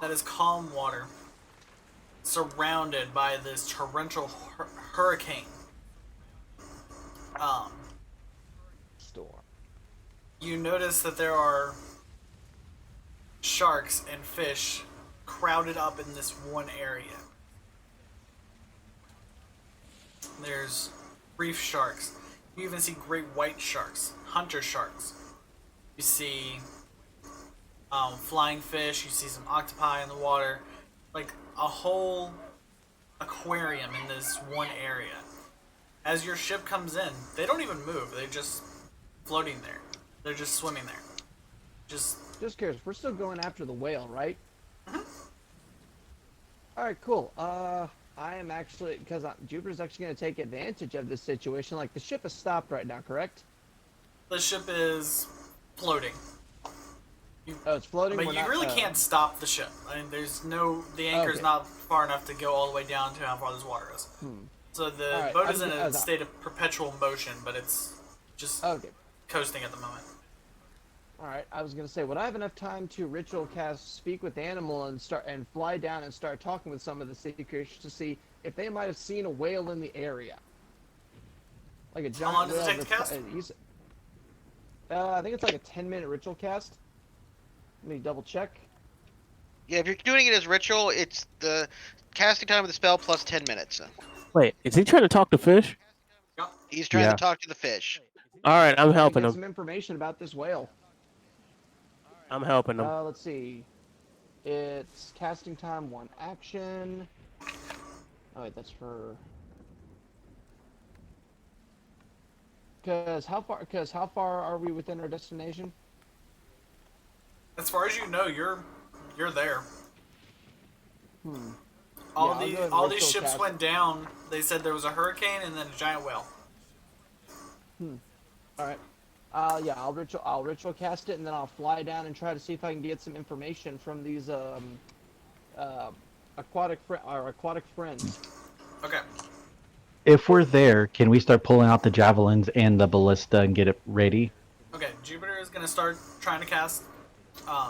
[SPEAKER 3] That is calm water, surrounded by this torrential hurricane.
[SPEAKER 1] Storm.
[SPEAKER 3] You notice that there are sharks and fish crowded up in this one area. There's reef sharks. You even see great white sharks, hunter sharks. You see flying fish. You see some octopi in the water. Like a whole aquarium in this one area. As your ship comes in, they don't even move. They're just floating there. They're just swimming there. Just
[SPEAKER 1] curious. We're still going after the whale, right? All right, cool. I am actually because Jupiter's actually going to take advantage of this situation. Like the ship is stopped right now, correct?
[SPEAKER 3] the ship is floating.
[SPEAKER 1] Oh, it's floating.
[SPEAKER 3] But
[SPEAKER 1] We're
[SPEAKER 3] you
[SPEAKER 1] not,
[SPEAKER 3] really can't stop the ship. I mean, the anchor's
[SPEAKER 1] Okay.
[SPEAKER 3] not far enough to go all the way down to how far this water is. So the
[SPEAKER 1] Alright,
[SPEAKER 3] boat
[SPEAKER 1] I
[SPEAKER 3] is in
[SPEAKER 1] was-
[SPEAKER 3] a state of perpetual motion, but it's just
[SPEAKER 1] Okay.
[SPEAKER 3] coasting at the moment.
[SPEAKER 1] All right. I was gonna say, would I have enough time to ritual cast speak with animal and fly down and start talking with some of the sea creatures to see if they might have seen a whale in the area, like a giant
[SPEAKER 3] long does it
[SPEAKER 1] whale.
[SPEAKER 3] take to cast?
[SPEAKER 1] I think it's like a 10-minute ritual cast. Let me double check.
[SPEAKER 6] Yeah, if you're doing it as ritual, it's the casting time of the spell plus 10 minutes.
[SPEAKER 2] Wait, is he trying to talk to fish?
[SPEAKER 6] He's trying
[SPEAKER 5] Yeah.
[SPEAKER 6] to talk to the fish.
[SPEAKER 2] All right, I'm
[SPEAKER 1] Trying to
[SPEAKER 2] helping
[SPEAKER 1] get
[SPEAKER 2] him.
[SPEAKER 1] some information about this whale.
[SPEAKER 2] I'm helping him.
[SPEAKER 1] Let's see. It's casting time 1 action. Oh wait, that's for. Cause how far are we within our destination?
[SPEAKER 3] As far as you know, you're there.
[SPEAKER 1] Yeah,
[SPEAKER 3] All
[SPEAKER 1] I'll go ahead and
[SPEAKER 3] all these
[SPEAKER 1] ritual
[SPEAKER 3] ships
[SPEAKER 1] cast.
[SPEAKER 3] went down. They said there was a hurricane and then a giant whale.
[SPEAKER 1] All right. Yeah, I'll ritual cast it, and then I'll fly down and try to see if I can get some information from these aquatic friends.
[SPEAKER 3] Okay.
[SPEAKER 5] If we're there, can we start pulling out the javelins and the ballista and get it ready?
[SPEAKER 3] Okay. Jupiter is gonna start trying to cast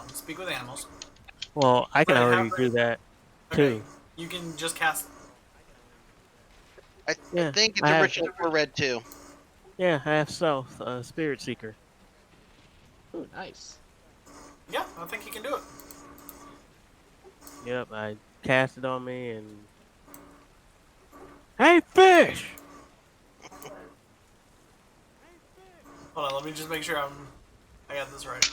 [SPEAKER 3] speak with animals.
[SPEAKER 2] Well, I can
[SPEAKER 3] Right,
[SPEAKER 2] already
[SPEAKER 3] have
[SPEAKER 2] do that
[SPEAKER 3] Okay.
[SPEAKER 2] too.
[SPEAKER 3] You can just cast.
[SPEAKER 6] I
[SPEAKER 2] Yeah,
[SPEAKER 6] think it's
[SPEAKER 2] I
[SPEAKER 6] a
[SPEAKER 2] have-
[SPEAKER 6] ritual for red too.
[SPEAKER 2] Yeah, I have stealth, spirit seeker.
[SPEAKER 1] Ooh, nice.
[SPEAKER 3] Yeah, I think you can do it.
[SPEAKER 2] Yep, I cast it on me and. Hey, fish!
[SPEAKER 3] Hold on. Let me just make sure I got this right.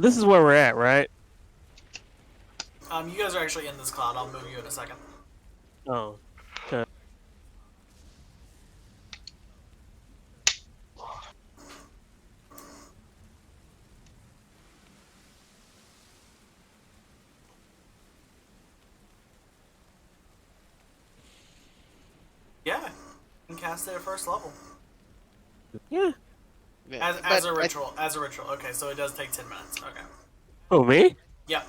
[SPEAKER 2] This is where we're at, right?
[SPEAKER 3] You guys are actually in this cloud. I'll move you in a second.
[SPEAKER 2] Oh.
[SPEAKER 3] Yeah, you can cast it at first level
[SPEAKER 2] Yeah.
[SPEAKER 6] Yeah,
[SPEAKER 3] as
[SPEAKER 6] but
[SPEAKER 3] a ritual. As a ritual. Okay, so it does take 10 minutes. Okay.
[SPEAKER 2] Oh, me?
[SPEAKER 3] Yeah.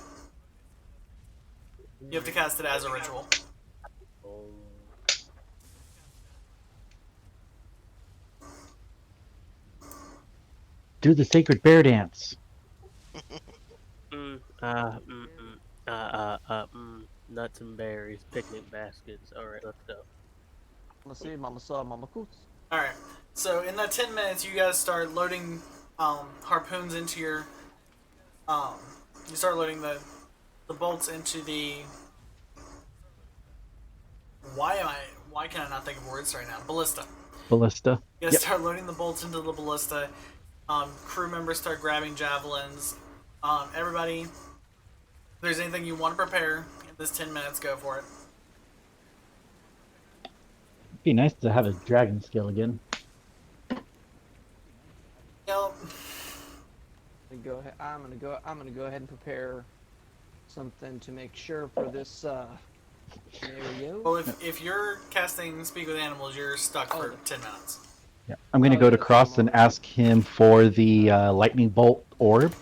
[SPEAKER 3] You have to cast it as a ritual.
[SPEAKER 5] Do the sacred bear dance.
[SPEAKER 2] Nuts and berries, picnic baskets. All right, let's go.
[SPEAKER 1] Let's see, Mama saw, Mama coots.
[SPEAKER 3] All right. So in that 10 minutes, you guys start loading harpoons into your. You start loading the bolts into the. Why can I not think of words right now? Ballista.
[SPEAKER 5] Ballista.
[SPEAKER 3] You gotta start loading the bolts into the ballista. Crew members start grabbing javelins. Everybody, if there's anything you want to prepare in this 10 minutes, go for it.
[SPEAKER 5] It'd be nice to have a dragon skill again.
[SPEAKER 3] Yep.
[SPEAKER 1] I'm gonna go ahead and prepare something to make sure for this. There we go.
[SPEAKER 3] Well, if you're casting Speak with Animals, you're stuck for
[SPEAKER 1] Oh.
[SPEAKER 3] 10 minutes.
[SPEAKER 5] Yeah. I'm gonna go to Cross and ask him for the lightning bolt orb.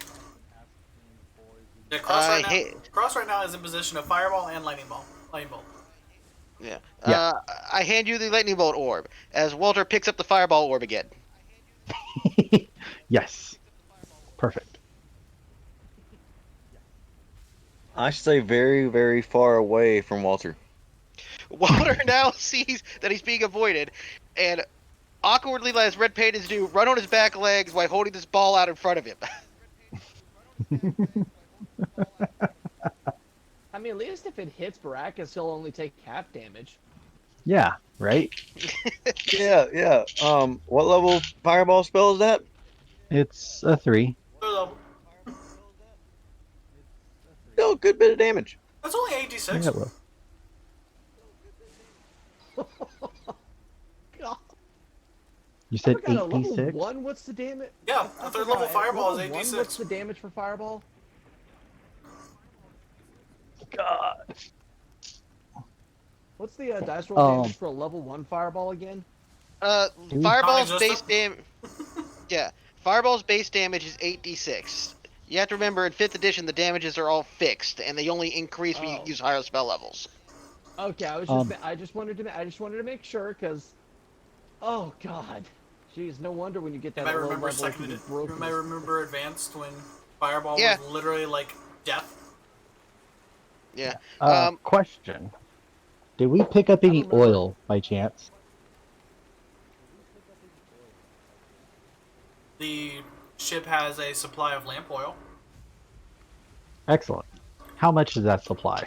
[SPEAKER 3] Yeah,
[SPEAKER 6] hey-
[SPEAKER 3] Cross right now is in position of Fireball and Lightning Bolt.
[SPEAKER 6] Yeah.
[SPEAKER 5] Yeah.
[SPEAKER 6] I hand you the lightning bolt orb as Walter picks up the fireball orb again.
[SPEAKER 5] Yes. Perfect.
[SPEAKER 4] I stay very, very far away from Walter.
[SPEAKER 6] Walter now sees that he's being avoided, and awkwardly lets Red Painters do run on his back legs while holding this ball out in front of him.
[SPEAKER 1] I mean, at least if it hits Baracus, he'll only take half damage.
[SPEAKER 5] Yeah. Right.
[SPEAKER 4] Yeah. What level fireball spell is that?
[SPEAKER 5] It's a 3.
[SPEAKER 4] Still a good bit of damage.
[SPEAKER 3] That's only 86.
[SPEAKER 5] Yeah, well.
[SPEAKER 1] God.
[SPEAKER 5] You
[SPEAKER 1] I
[SPEAKER 5] said
[SPEAKER 1] forgot, at level
[SPEAKER 5] 8d6.
[SPEAKER 1] 1, what's the damage?
[SPEAKER 3] Yeah, the third level Fireball is
[SPEAKER 1] Level 1,
[SPEAKER 3] 86.
[SPEAKER 1] what's the damage for Fireball?
[SPEAKER 5] God.
[SPEAKER 1] What's the dice roll damage
[SPEAKER 5] Um,
[SPEAKER 1] for a level 1 Fireball again?
[SPEAKER 6] Fireball's
[SPEAKER 3] Non-existent?
[SPEAKER 6] base damage. Yeah, Fireball's base damage is 8d6. You have to remember, in 5th edition, the damages are all fixed, and they only increase when you
[SPEAKER 1] Oh.
[SPEAKER 6] use higher spell levels.
[SPEAKER 1] Okay, I just wanted to make sure, because, oh God, jeez, no wonder when you get
[SPEAKER 3] You
[SPEAKER 1] that
[SPEAKER 3] might
[SPEAKER 1] low
[SPEAKER 3] remember
[SPEAKER 1] level, it can be
[SPEAKER 3] you
[SPEAKER 1] broken.
[SPEAKER 3] might remember Advanced when Fireball
[SPEAKER 6] Yeah.
[SPEAKER 3] was literally like death.
[SPEAKER 6] Yeah.
[SPEAKER 5] Question. Did we pick up any
[SPEAKER 1] remember.
[SPEAKER 5] oil by chance?
[SPEAKER 3] The ship has a supply of lamp oil.
[SPEAKER 5] Excellent. How much is that supply?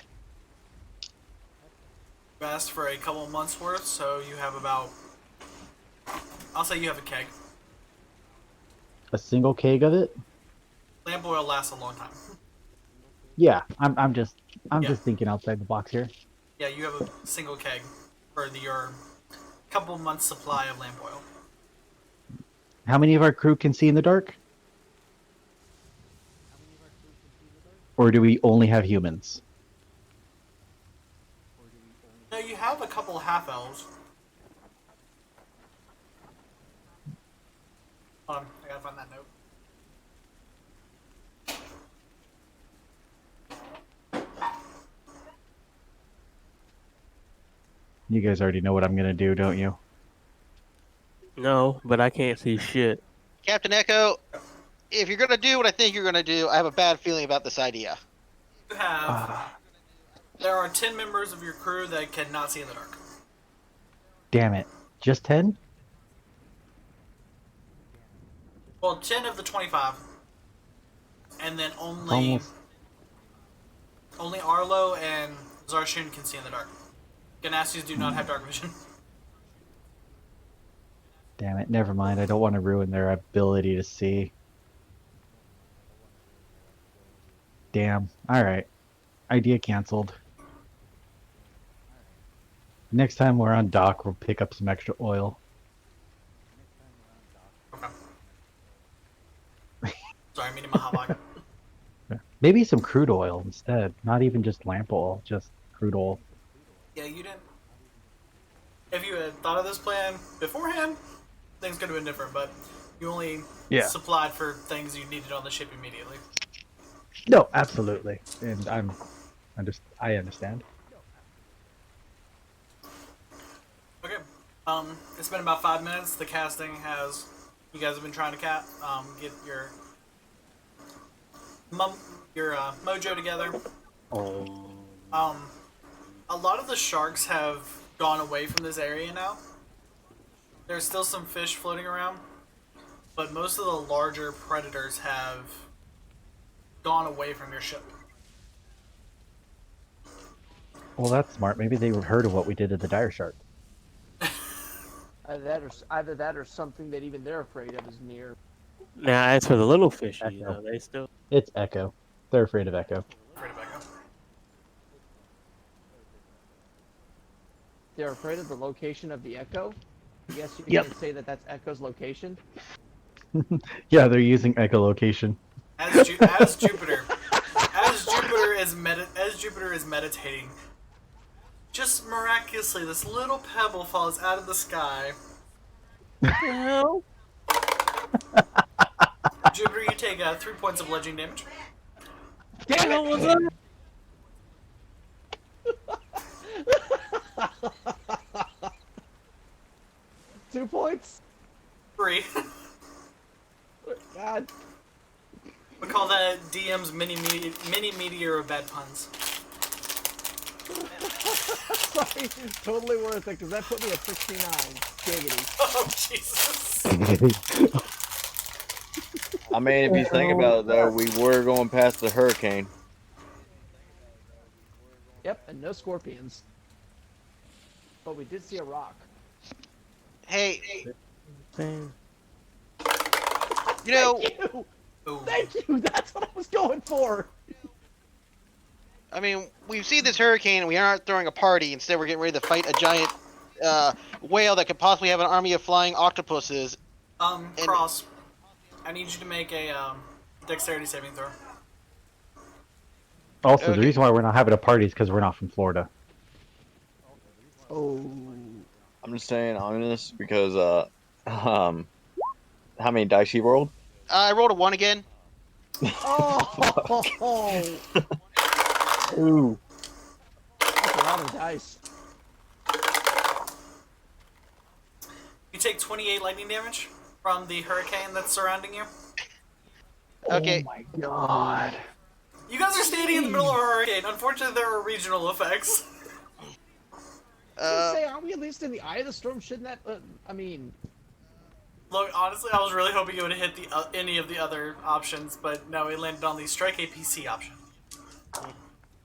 [SPEAKER 3] You asked for a couple months worth, so you have about. I'll say you have a keg.
[SPEAKER 5] A single keg of it?
[SPEAKER 3] Lamp oil lasts a long time.
[SPEAKER 5] Yeah, I'm just
[SPEAKER 3] Yeah.
[SPEAKER 5] thinking outside the box here.
[SPEAKER 3] Yeah, you have a single keg for your couple months supply of lamp oil.
[SPEAKER 5] How many of our crew can see in the dark? Or do we only have humans?
[SPEAKER 3] No, you have a couple half elves. Hold on, I gotta find that note.
[SPEAKER 5] You guys already know what I'm gonna do, don't you?
[SPEAKER 2] No, but I can't see shit.
[SPEAKER 6] Captain Echo, if you're gonna do what I think you're gonna do, I have a bad feeling about this idea.
[SPEAKER 3] You have. There are 10 members of your crew that cannot see in the dark.
[SPEAKER 5] Damn it. Just 10?
[SPEAKER 3] Well, 10 of the 25. And then
[SPEAKER 5] Almost.
[SPEAKER 3] only Arlo and Zarshoon can see in the dark. Ganassius do not have dark vision.
[SPEAKER 5] Damn it. Never mind. I don't want to ruin their ability to see. Damn. Alright. Idea canceled. Next time we're on dock, we'll pick up some extra oil.
[SPEAKER 3] Okay. Sorry, I'm eating my hot dog.
[SPEAKER 5] Maybe some crude oil instead. Not even just lamp oil, just crude oil.
[SPEAKER 3] Yeah, you didn't. If you had thought of this plan beforehand, things could have been different, but you only
[SPEAKER 5] Yeah.
[SPEAKER 3] supplied for things you needed on the ship immediately.
[SPEAKER 5] No, absolutely. And I understand.
[SPEAKER 3] Okay. It's been about 5 minutes. The casting has. You guys have been trying to get your mojo together. A lot of the sharks have gone away from this area now. There's still some fish floating around, but most of the larger predators have gone away from your ship.
[SPEAKER 5] Well, that's smart. Maybe they heard of what we did to the dire shark.
[SPEAKER 1] Either that or something that even they're afraid of is near.
[SPEAKER 2] Now, as for the little fish,
[SPEAKER 5] Echo.
[SPEAKER 2] they still.
[SPEAKER 5] It's Echo. They're afraid of Echo.
[SPEAKER 3] Afraid of Echo.
[SPEAKER 1] They're afraid of the location of the Echo. Yes, you
[SPEAKER 5] Yep.
[SPEAKER 1] can say that that's Echo's location.
[SPEAKER 5] Yeah, they're using echolocation.
[SPEAKER 3] As Jupiter is meditating, just miraculously, this little pebble falls out of the sky.
[SPEAKER 2] Well,
[SPEAKER 3] Jupiter, you take 3 points of bludgeoning damage.
[SPEAKER 1] Damn it!
[SPEAKER 2] was that?
[SPEAKER 1] 2 points.
[SPEAKER 3] 3.
[SPEAKER 1] God.
[SPEAKER 3] We call that DM's mini meteor of bad puns.
[SPEAKER 1] Sorry, totally worth it because that put me at 69. Giggity.
[SPEAKER 3] Oh Jesus!
[SPEAKER 4] I mean, if you think about it, though, we were going past the hurricane.
[SPEAKER 1] Yep, and no scorpions. But we did see a rock.
[SPEAKER 6] Hey,
[SPEAKER 2] Dang.
[SPEAKER 6] you know,
[SPEAKER 1] Thank you!
[SPEAKER 3] Ooh.
[SPEAKER 1] Thank you! That's what I was going for!
[SPEAKER 6] I mean, we've seen this hurricane and we aren't throwing a party. Instead, we're getting ready to fight a giant whale that could possibly have an army of flying octopuses.
[SPEAKER 3] Cross. I need you to make a dexterity saving throw.
[SPEAKER 5] Also,
[SPEAKER 6] Okay.
[SPEAKER 5] the reason why we're not having a party is because we're not from Florida.
[SPEAKER 1] Oh.
[SPEAKER 4] I'm just saying honest because how many dice you rolled?
[SPEAKER 6] I rolled a 1 again.
[SPEAKER 1] Oh!
[SPEAKER 4] Ooh.
[SPEAKER 1] That's a lot of dice.
[SPEAKER 3] You take 28 lightning damage from the hurricane that's surrounding you.
[SPEAKER 6] Okay.
[SPEAKER 5] Oh my god.
[SPEAKER 3] You guys are standing in the middle of a hurricane. Unfortunately, there are regional effects.
[SPEAKER 1] I was gonna say, aren't we at least in the eye of the storm? Shouldn't that? I mean,
[SPEAKER 3] Look, honestly, I was really hoping you would hit the any of the other options, but no, it landed on the strike APC option.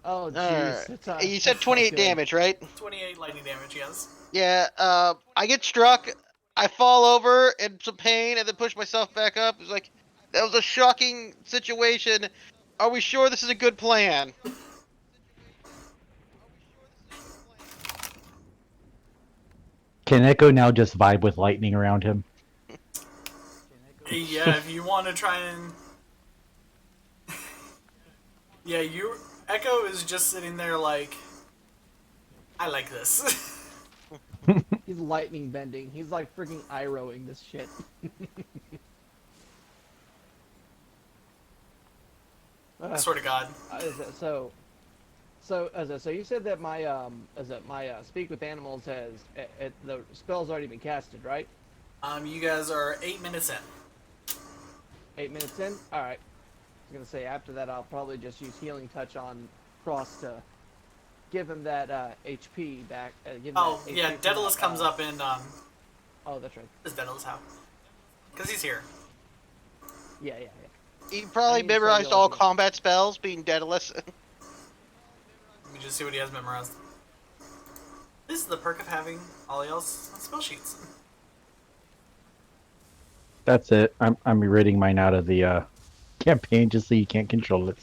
[SPEAKER 1] oh
[SPEAKER 6] Alright.
[SPEAKER 1] jeez.
[SPEAKER 6] You said 28 damage, right?
[SPEAKER 3] 28 lightning damage, yes.
[SPEAKER 6] Yeah, I get struck, I fall over in some pain, and then push myself back up. It's like, that was a shocking situation. Are we sure this is a good plan?
[SPEAKER 5] Can Echo now just vibe with lightning around him?
[SPEAKER 3] Yeah, if you want to try and... Yeah, Echo is just sitting there like... I like this.
[SPEAKER 1] He's lightning bending. He's like freaking eye-rowing this shit.
[SPEAKER 3] I swear to God.
[SPEAKER 1] So you said that my speak with animals has the spell's already been casted, right?
[SPEAKER 3] You guys are 8 minutes in.
[SPEAKER 1] 8 minutes in. All right. I was gonna say after that I'll probably just use healing touch on Cross to give him that HP back. Give him
[SPEAKER 3] Oh,
[SPEAKER 1] that
[SPEAKER 3] yeah,
[SPEAKER 1] HP
[SPEAKER 3] Daedalus
[SPEAKER 1] from,
[SPEAKER 3] comes up and,
[SPEAKER 1] Oh, that's right.
[SPEAKER 3] is Daedalus how? Because he's here.
[SPEAKER 1] Yeah.
[SPEAKER 6] He probably
[SPEAKER 1] I need
[SPEAKER 6] memorized
[SPEAKER 1] some
[SPEAKER 6] all
[SPEAKER 1] yellow.
[SPEAKER 6] combat spells, being Daedalus.
[SPEAKER 3] Let me just see what he has memorized. This is the perk of having all y'all's spell sheets.
[SPEAKER 5] That's it. I'm reading mine out of the campaign just so you can't control it.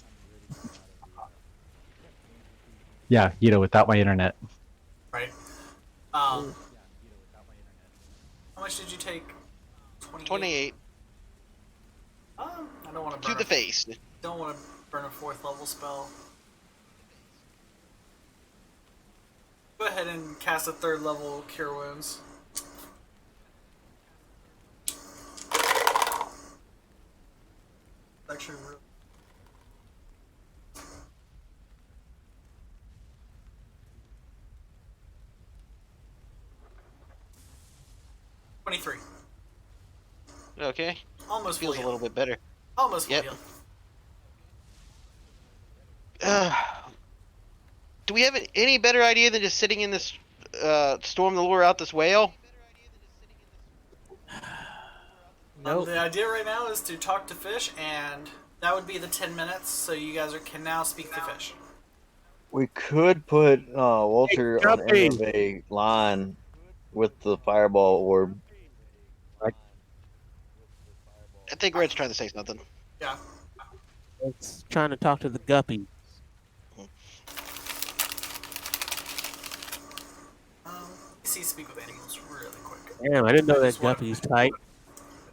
[SPEAKER 5] Yeah, without my internet.
[SPEAKER 3] Right. How much did you take?
[SPEAKER 6] 28
[SPEAKER 3] I don't want
[SPEAKER 6] to the face.
[SPEAKER 3] Don't want to burn a 4th level spell. Go ahead and cast a 3rd level Cure Wounds. Actually, 23.
[SPEAKER 6] Okay,
[SPEAKER 3] Almost
[SPEAKER 6] feels
[SPEAKER 3] fully
[SPEAKER 6] a little bit better.
[SPEAKER 3] Almost fully
[SPEAKER 6] Yep.
[SPEAKER 3] healed.
[SPEAKER 6] Do we have any better idea than just sitting in this storm to lure out this whale?
[SPEAKER 2] Nope.
[SPEAKER 3] The idea right now is to talk to fish, and that would be the 10 minutes. So you guys can now speak to fish.
[SPEAKER 4] We could put Walter on the end of
[SPEAKER 2] Guppy.
[SPEAKER 4] a line with the fireball orb.
[SPEAKER 6] I think Red's trying to say something.
[SPEAKER 3] Yeah.
[SPEAKER 2] It's trying to talk to the guppy.
[SPEAKER 3] See, speak with animals really quick.
[SPEAKER 2] Damn, I didn't know that
[SPEAKER 3] just want-
[SPEAKER 2] guppy's tight.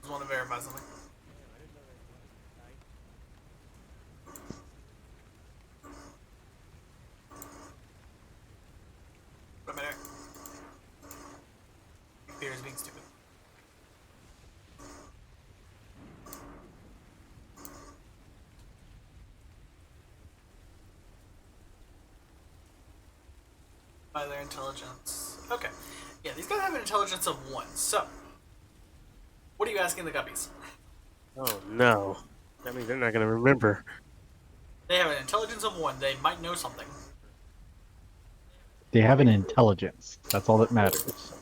[SPEAKER 3] Just want to verify something. Wait a minute. Computer's being stupid. By their intelligence. Okay. Yeah, these guys have an intelligence of 1. So, what are you asking the guppies?
[SPEAKER 2] Oh no. That means they're not gonna remember.
[SPEAKER 3] They have an intelligence of 1. They might know something.
[SPEAKER 5] They have an intelligence. That's all that matters.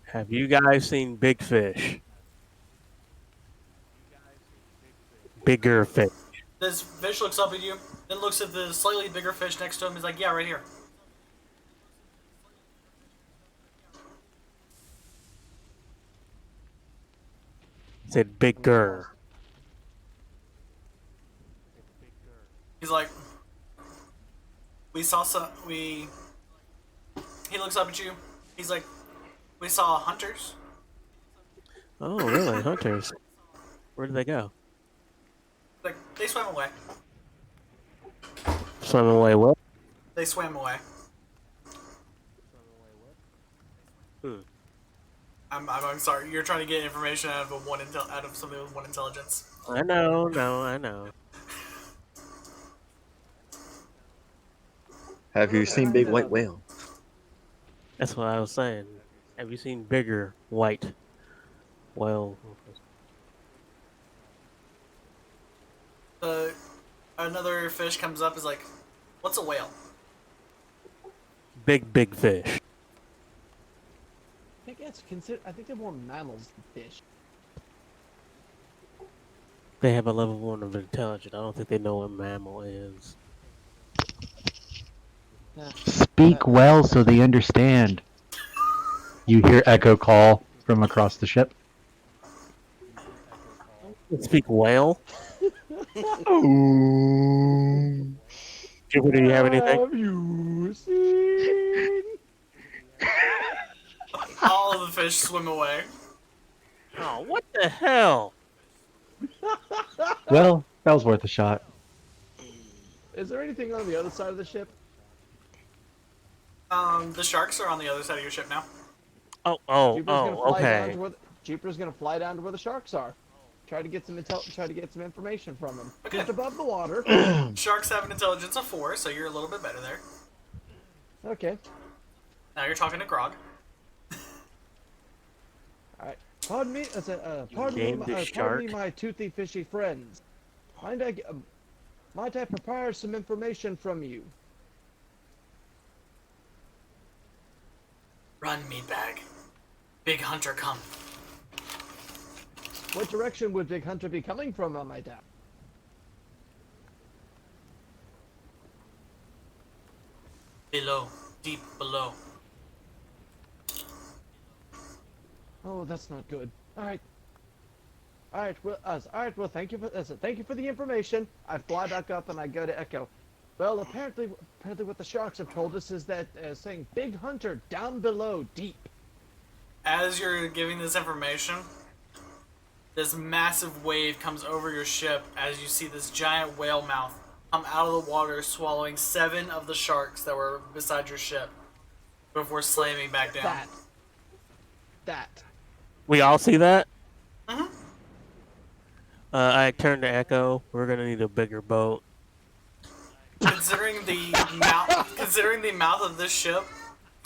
[SPEAKER 2] Have you guys seen big fish? Bigger fish.
[SPEAKER 3] This fish looks up at you, then looks at the slightly bigger fish next to him. He's like, "Yeah, right here."
[SPEAKER 2] Said bigger.
[SPEAKER 3] He's like, "We saw some. We." He looks up at you. He's like, "We saw hunters."
[SPEAKER 2] Oh, really? Hunters. Where did they go?
[SPEAKER 3] Like, they swam away.
[SPEAKER 2] Swim away what?
[SPEAKER 3] They swam away.
[SPEAKER 2] Hmm.
[SPEAKER 3] I'm sorry. You're trying to get information out of out of somebody with 1 intelligence.
[SPEAKER 2] I know, I know.
[SPEAKER 4] Have you seen Big White Whale?
[SPEAKER 2] That's what I was saying. Have you seen bigger white whale?
[SPEAKER 3] Another fish comes up. Is like, "What's a whale?"
[SPEAKER 2] Big fish.
[SPEAKER 1] I think they're more mammals than fish.
[SPEAKER 2] They have a level 1 of intelligence. I don't think they know what mammal is.
[SPEAKER 5] Speak well so they understand. You hear echo call from across the ship.
[SPEAKER 2] You speak whale? Jupiter, do you have anything?
[SPEAKER 1] Have you seen?
[SPEAKER 3] All of the fish swim away.
[SPEAKER 2] Oh, what the hell?
[SPEAKER 5] Well, that was worth a shot.
[SPEAKER 1] Is there anything on the other side of the ship?
[SPEAKER 3] The sharks are on the other side of your ship now.
[SPEAKER 2] Okay.
[SPEAKER 1] Jupiter's gonna fly down to where the sharks are. Try to get some information from them.
[SPEAKER 3] Okay.
[SPEAKER 1] Just above the water.
[SPEAKER 3] Sharks have an intelligence of 4, so you're a little bit better there.
[SPEAKER 1] Okay.
[SPEAKER 3] Now you're talking to Grog.
[SPEAKER 1] Alright. Pardon me,
[SPEAKER 2] named the
[SPEAKER 1] pardon
[SPEAKER 2] shark?
[SPEAKER 1] me, my toothy fishy friends. Might I prepare some information from you?
[SPEAKER 3] Run, meatbag. Big hunter come.
[SPEAKER 1] What direction would Big Hunter be coming from, my dad?
[SPEAKER 3] Below. Deep below.
[SPEAKER 1] Oh, that's not good. Alright. Alright, well, thank you for the information. I fly back up and I go to Echo. Well, apparently what the sharks have told us is that saying Big Hunter down below, deep.
[SPEAKER 3] As you're giving this information, this massive wave comes over your ship as you see this giant whale mouth come out of the water, swallowing 7 of the sharks that were beside your ship before slamming back down.
[SPEAKER 1] That.
[SPEAKER 2] We all see that?
[SPEAKER 3] Mhm.
[SPEAKER 2] I turned to Echo. We're gonna need a bigger boat.
[SPEAKER 3] Considering the mouth of this ship,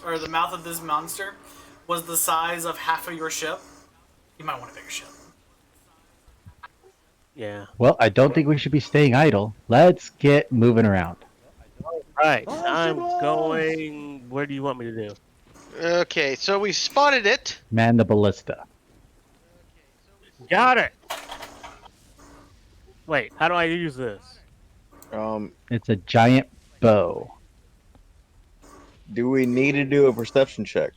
[SPEAKER 3] or the mouth of this monster, was the size of half of your ship, you might want a bigger ship.
[SPEAKER 2] Yeah.
[SPEAKER 5] Well, I don't think we should be staying idle. Let's get moving around.
[SPEAKER 2] Right.
[SPEAKER 1] Oh,
[SPEAKER 2] I'm
[SPEAKER 1] Shabazz!
[SPEAKER 2] going. Where do you want me to do?
[SPEAKER 6] Okay, so we spotted it.
[SPEAKER 5] Man the ballista.
[SPEAKER 2] Got it. Wait, how do I use this?
[SPEAKER 5] It's a giant bow.
[SPEAKER 4] Do we need to do a perception check?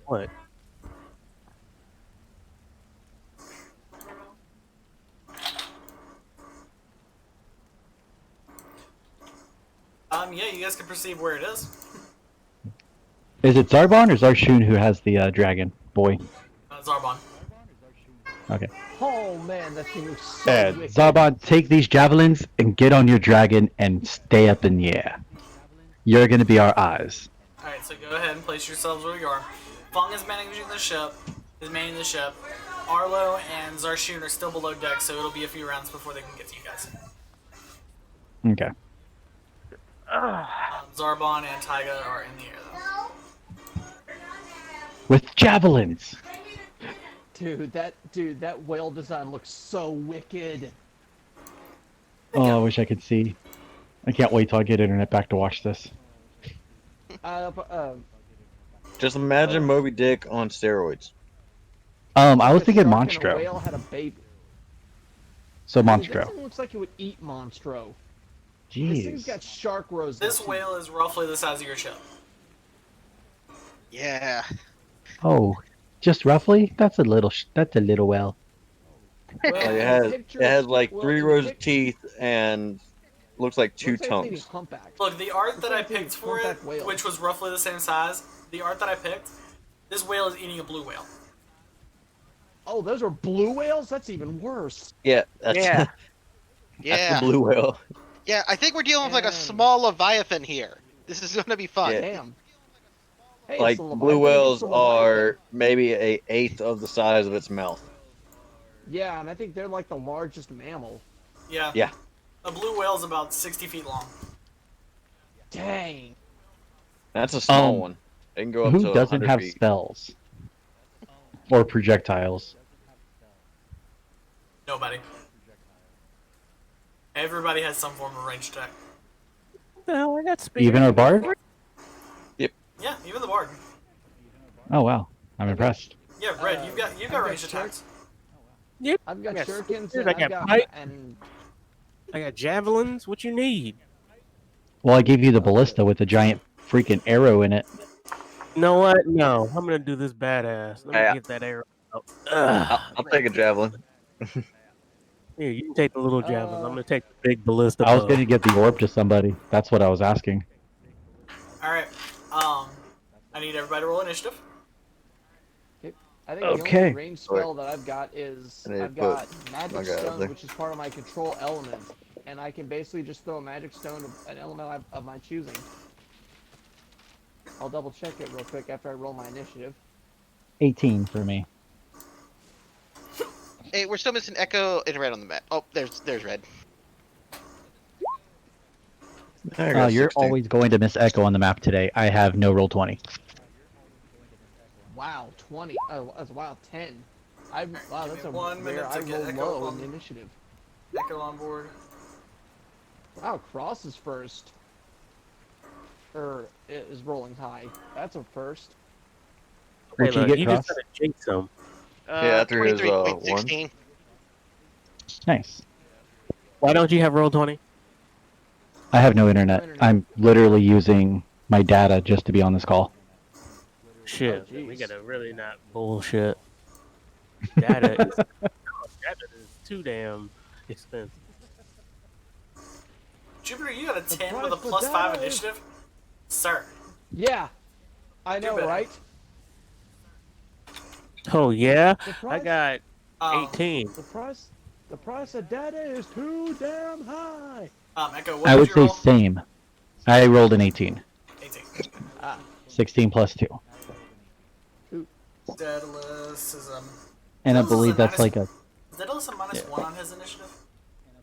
[SPEAKER 2] What?
[SPEAKER 3] Yeah, you guys can perceive where it is.
[SPEAKER 5] Is it Zarbon or Zarshoon who has the dragon boy?
[SPEAKER 3] Zarbon.
[SPEAKER 5] Okay.
[SPEAKER 1] Oh man, that thing looks so wicked.
[SPEAKER 5] Zarbon, take these javelins and get on your dragon and stay up in the air. You're gonna be our eyes.
[SPEAKER 3] Alright, so go ahead and place yourselves where you are. Fung is managing the ship. Arlo and Zarshoon are still below deck, so it'll be a few rounds before they can get to you guys.
[SPEAKER 5] Okay.
[SPEAKER 3] Zarbon and Taiga are in the air, though.
[SPEAKER 5] With javelins.
[SPEAKER 1] Dude, that whale design looks so wicked.
[SPEAKER 5] Oh, I wish I could see. I can't wait till I get internet back to watch this.
[SPEAKER 4] Just imagine Moby Dick on steroids.
[SPEAKER 5] I was
[SPEAKER 1] A
[SPEAKER 5] thinking
[SPEAKER 1] shark and a
[SPEAKER 5] Monstro.
[SPEAKER 1] whale had a baby.
[SPEAKER 5] So
[SPEAKER 1] Dude,
[SPEAKER 5] Monstro.
[SPEAKER 1] this thing looks like it would eat Monstro. This thing's
[SPEAKER 5] Jeez.
[SPEAKER 1] got shark rows.
[SPEAKER 3] This whale is roughly the size of your ship.
[SPEAKER 6] Yeah.
[SPEAKER 5] Oh, just roughly? That's a little. That's a little well.
[SPEAKER 1] Well,
[SPEAKER 4] Like,
[SPEAKER 1] in the
[SPEAKER 4] it
[SPEAKER 1] picture-
[SPEAKER 4] has like
[SPEAKER 1] well,
[SPEAKER 4] 3
[SPEAKER 1] in the
[SPEAKER 4] rows of
[SPEAKER 1] pic-
[SPEAKER 4] teeth and looks like 2
[SPEAKER 1] looks like it's eating
[SPEAKER 4] tongues.
[SPEAKER 1] humpback.
[SPEAKER 3] Look, the art that I
[SPEAKER 1] Looks like
[SPEAKER 3] picked
[SPEAKER 1] a
[SPEAKER 3] for it,
[SPEAKER 1] humpback whale.
[SPEAKER 3] which was roughly the same size, the art that I picked, this whale is eating a blue whale.
[SPEAKER 1] Oh, those are blue whales? That's even worse.
[SPEAKER 4] Yeah, that's,
[SPEAKER 2] Yeah.
[SPEAKER 4] that's
[SPEAKER 6] Yeah.
[SPEAKER 4] the blue whale.
[SPEAKER 6] Yeah, I think we're dealing with like a
[SPEAKER 1] Damn.
[SPEAKER 6] small Leviathan here. This is gonna be fun.
[SPEAKER 4] Yeah.
[SPEAKER 1] Damn. Hey,
[SPEAKER 4] Like
[SPEAKER 1] it's a Leviathan,
[SPEAKER 4] blue whales
[SPEAKER 1] it's a Leviathan.
[SPEAKER 4] are maybe a eighth of the size of its mouth.
[SPEAKER 1] Yeah, and I think they're like the largest mammal.
[SPEAKER 3] Yeah.
[SPEAKER 4] Yeah.
[SPEAKER 3] A blue whale is about 60 feet long.
[SPEAKER 1] Dang.
[SPEAKER 4] That's a small
[SPEAKER 5] Um,
[SPEAKER 4] one. It can go up to
[SPEAKER 5] Who doesn't
[SPEAKER 4] 100
[SPEAKER 5] have
[SPEAKER 4] feet.
[SPEAKER 5] spells or projectiles?
[SPEAKER 3] Nobody. Everybody has some form of ranged attack.
[SPEAKER 2] What the hell? I got speed.
[SPEAKER 5] Even our bard?
[SPEAKER 3] Yeah, even the bard.
[SPEAKER 5] Oh wow, I'm impressed.
[SPEAKER 3] Yeah, Red, you've got
[SPEAKER 1] I've got
[SPEAKER 3] ranged
[SPEAKER 1] shirts.
[SPEAKER 3] attacks.
[SPEAKER 1] I've got
[SPEAKER 2] Yes.
[SPEAKER 1] shurikens
[SPEAKER 2] Dude,
[SPEAKER 1] and
[SPEAKER 2] I
[SPEAKER 1] I've
[SPEAKER 2] got
[SPEAKER 1] got
[SPEAKER 2] pipe.
[SPEAKER 1] and
[SPEAKER 2] I got javelins. What you need?
[SPEAKER 5] Well, I gave you the ballista with a giant freaking arrow in it.
[SPEAKER 2] You know what? No, I'm gonna do this badass. Let me
[SPEAKER 4] Yeah.
[SPEAKER 2] get that arrow out.
[SPEAKER 4] I'll take a javelin.
[SPEAKER 2] Here, you can take the little javelins. I'm gonna take the big ballista.
[SPEAKER 5] I was
[SPEAKER 2] bow.
[SPEAKER 5] going to get the orb to somebody. That's what I was asking.
[SPEAKER 3] Alright, I need everybody to roll initiative.
[SPEAKER 1] I think the
[SPEAKER 5] Okay.
[SPEAKER 1] only range spell that I've got is
[SPEAKER 4] I need to
[SPEAKER 1] I've got
[SPEAKER 4] put
[SPEAKER 1] magic
[SPEAKER 4] my guy up
[SPEAKER 1] stone,
[SPEAKER 4] there.
[SPEAKER 1] which is part of my control element, and I can basically just throw a magic stone to an element of my choosing. I'll double check it real quick after I roll my initiative.
[SPEAKER 5] 18 for me.
[SPEAKER 6] Hey, we're still missing Echo and Red on the map. Oh, there's Red.
[SPEAKER 4] I got
[SPEAKER 5] You're
[SPEAKER 4] 16.
[SPEAKER 5] always going to miss Echo on the map today. I have no roll 20.
[SPEAKER 1] Wow, 20. Oh, that's wow, 10. Wow, that's a
[SPEAKER 3] One
[SPEAKER 1] rare.
[SPEAKER 3] minute to
[SPEAKER 1] I
[SPEAKER 3] get
[SPEAKER 1] roll
[SPEAKER 3] Echo
[SPEAKER 1] low
[SPEAKER 3] on.
[SPEAKER 1] in the initiative.
[SPEAKER 3] Echo on board.
[SPEAKER 1] Wow, Cross is first. Is rolling high. That's a first.
[SPEAKER 2] Hey,
[SPEAKER 5] What'd you
[SPEAKER 2] look,
[SPEAKER 5] get,
[SPEAKER 2] you
[SPEAKER 5] Cross?
[SPEAKER 2] just gotta jinx him.
[SPEAKER 4] Yeah, after his,
[SPEAKER 6] 23.16.
[SPEAKER 5] Nice.
[SPEAKER 2] Why don't you have roll 20?
[SPEAKER 5] I have no internet. I'm literally using my data just to be on this call.
[SPEAKER 2] Shit,
[SPEAKER 1] jeez.
[SPEAKER 2] we gotta really not bullshit. Data is, data is too damn expensive.
[SPEAKER 3] Jupiter, you got a 10
[SPEAKER 1] price
[SPEAKER 3] with a
[SPEAKER 1] for
[SPEAKER 3] plus 5
[SPEAKER 1] data.
[SPEAKER 3] initiative? Sir.
[SPEAKER 1] Yeah, I know,
[SPEAKER 3] better.
[SPEAKER 1] right?
[SPEAKER 2] Oh yeah,
[SPEAKER 1] The
[SPEAKER 2] I
[SPEAKER 1] price,
[SPEAKER 2] got
[SPEAKER 3] Um,
[SPEAKER 2] 18.
[SPEAKER 1] the price of data is too damn high.
[SPEAKER 3] Echo, what
[SPEAKER 5] I
[SPEAKER 3] did
[SPEAKER 5] would
[SPEAKER 3] you
[SPEAKER 5] say
[SPEAKER 3] roll?
[SPEAKER 5] same. I rolled an 18.
[SPEAKER 3] 18.
[SPEAKER 5] 16 plus 2.
[SPEAKER 3] Daedalus is
[SPEAKER 5] And I
[SPEAKER 3] Daedalus is
[SPEAKER 5] believe
[SPEAKER 3] a
[SPEAKER 5] that's
[SPEAKER 3] minus-
[SPEAKER 5] like a...
[SPEAKER 3] Is Daedalus a -1 on his initiative?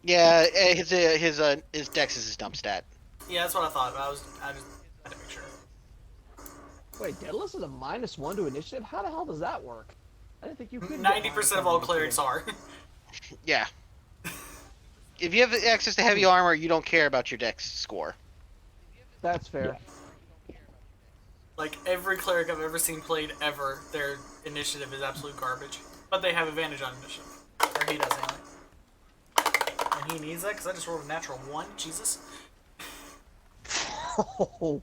[SPEAKER 6] Yeah, his Dex is his dump stat.
[SPEAKER 3] Yeah, that's what I thought. But I just had to make sure.
[SPEAKER 1] Wait, Daedalus is a -1 to initiative? How the hell does that work? I didn't think you could.
[SPEAKER 3] 90% of all clerics are.
[SPEAKER 6] Yeah. If you have access to heavy armor, you don't care about your Dex score.
[SPEAKER 1] That's fair.
[SPEAKER 3] Like, every cleric I've ever seen played ever, their initiative is absolute garbage. But they have advantage on initiative. Or he does, anyway. And he needs that, because I just rolled a natural 1. Jesus. We're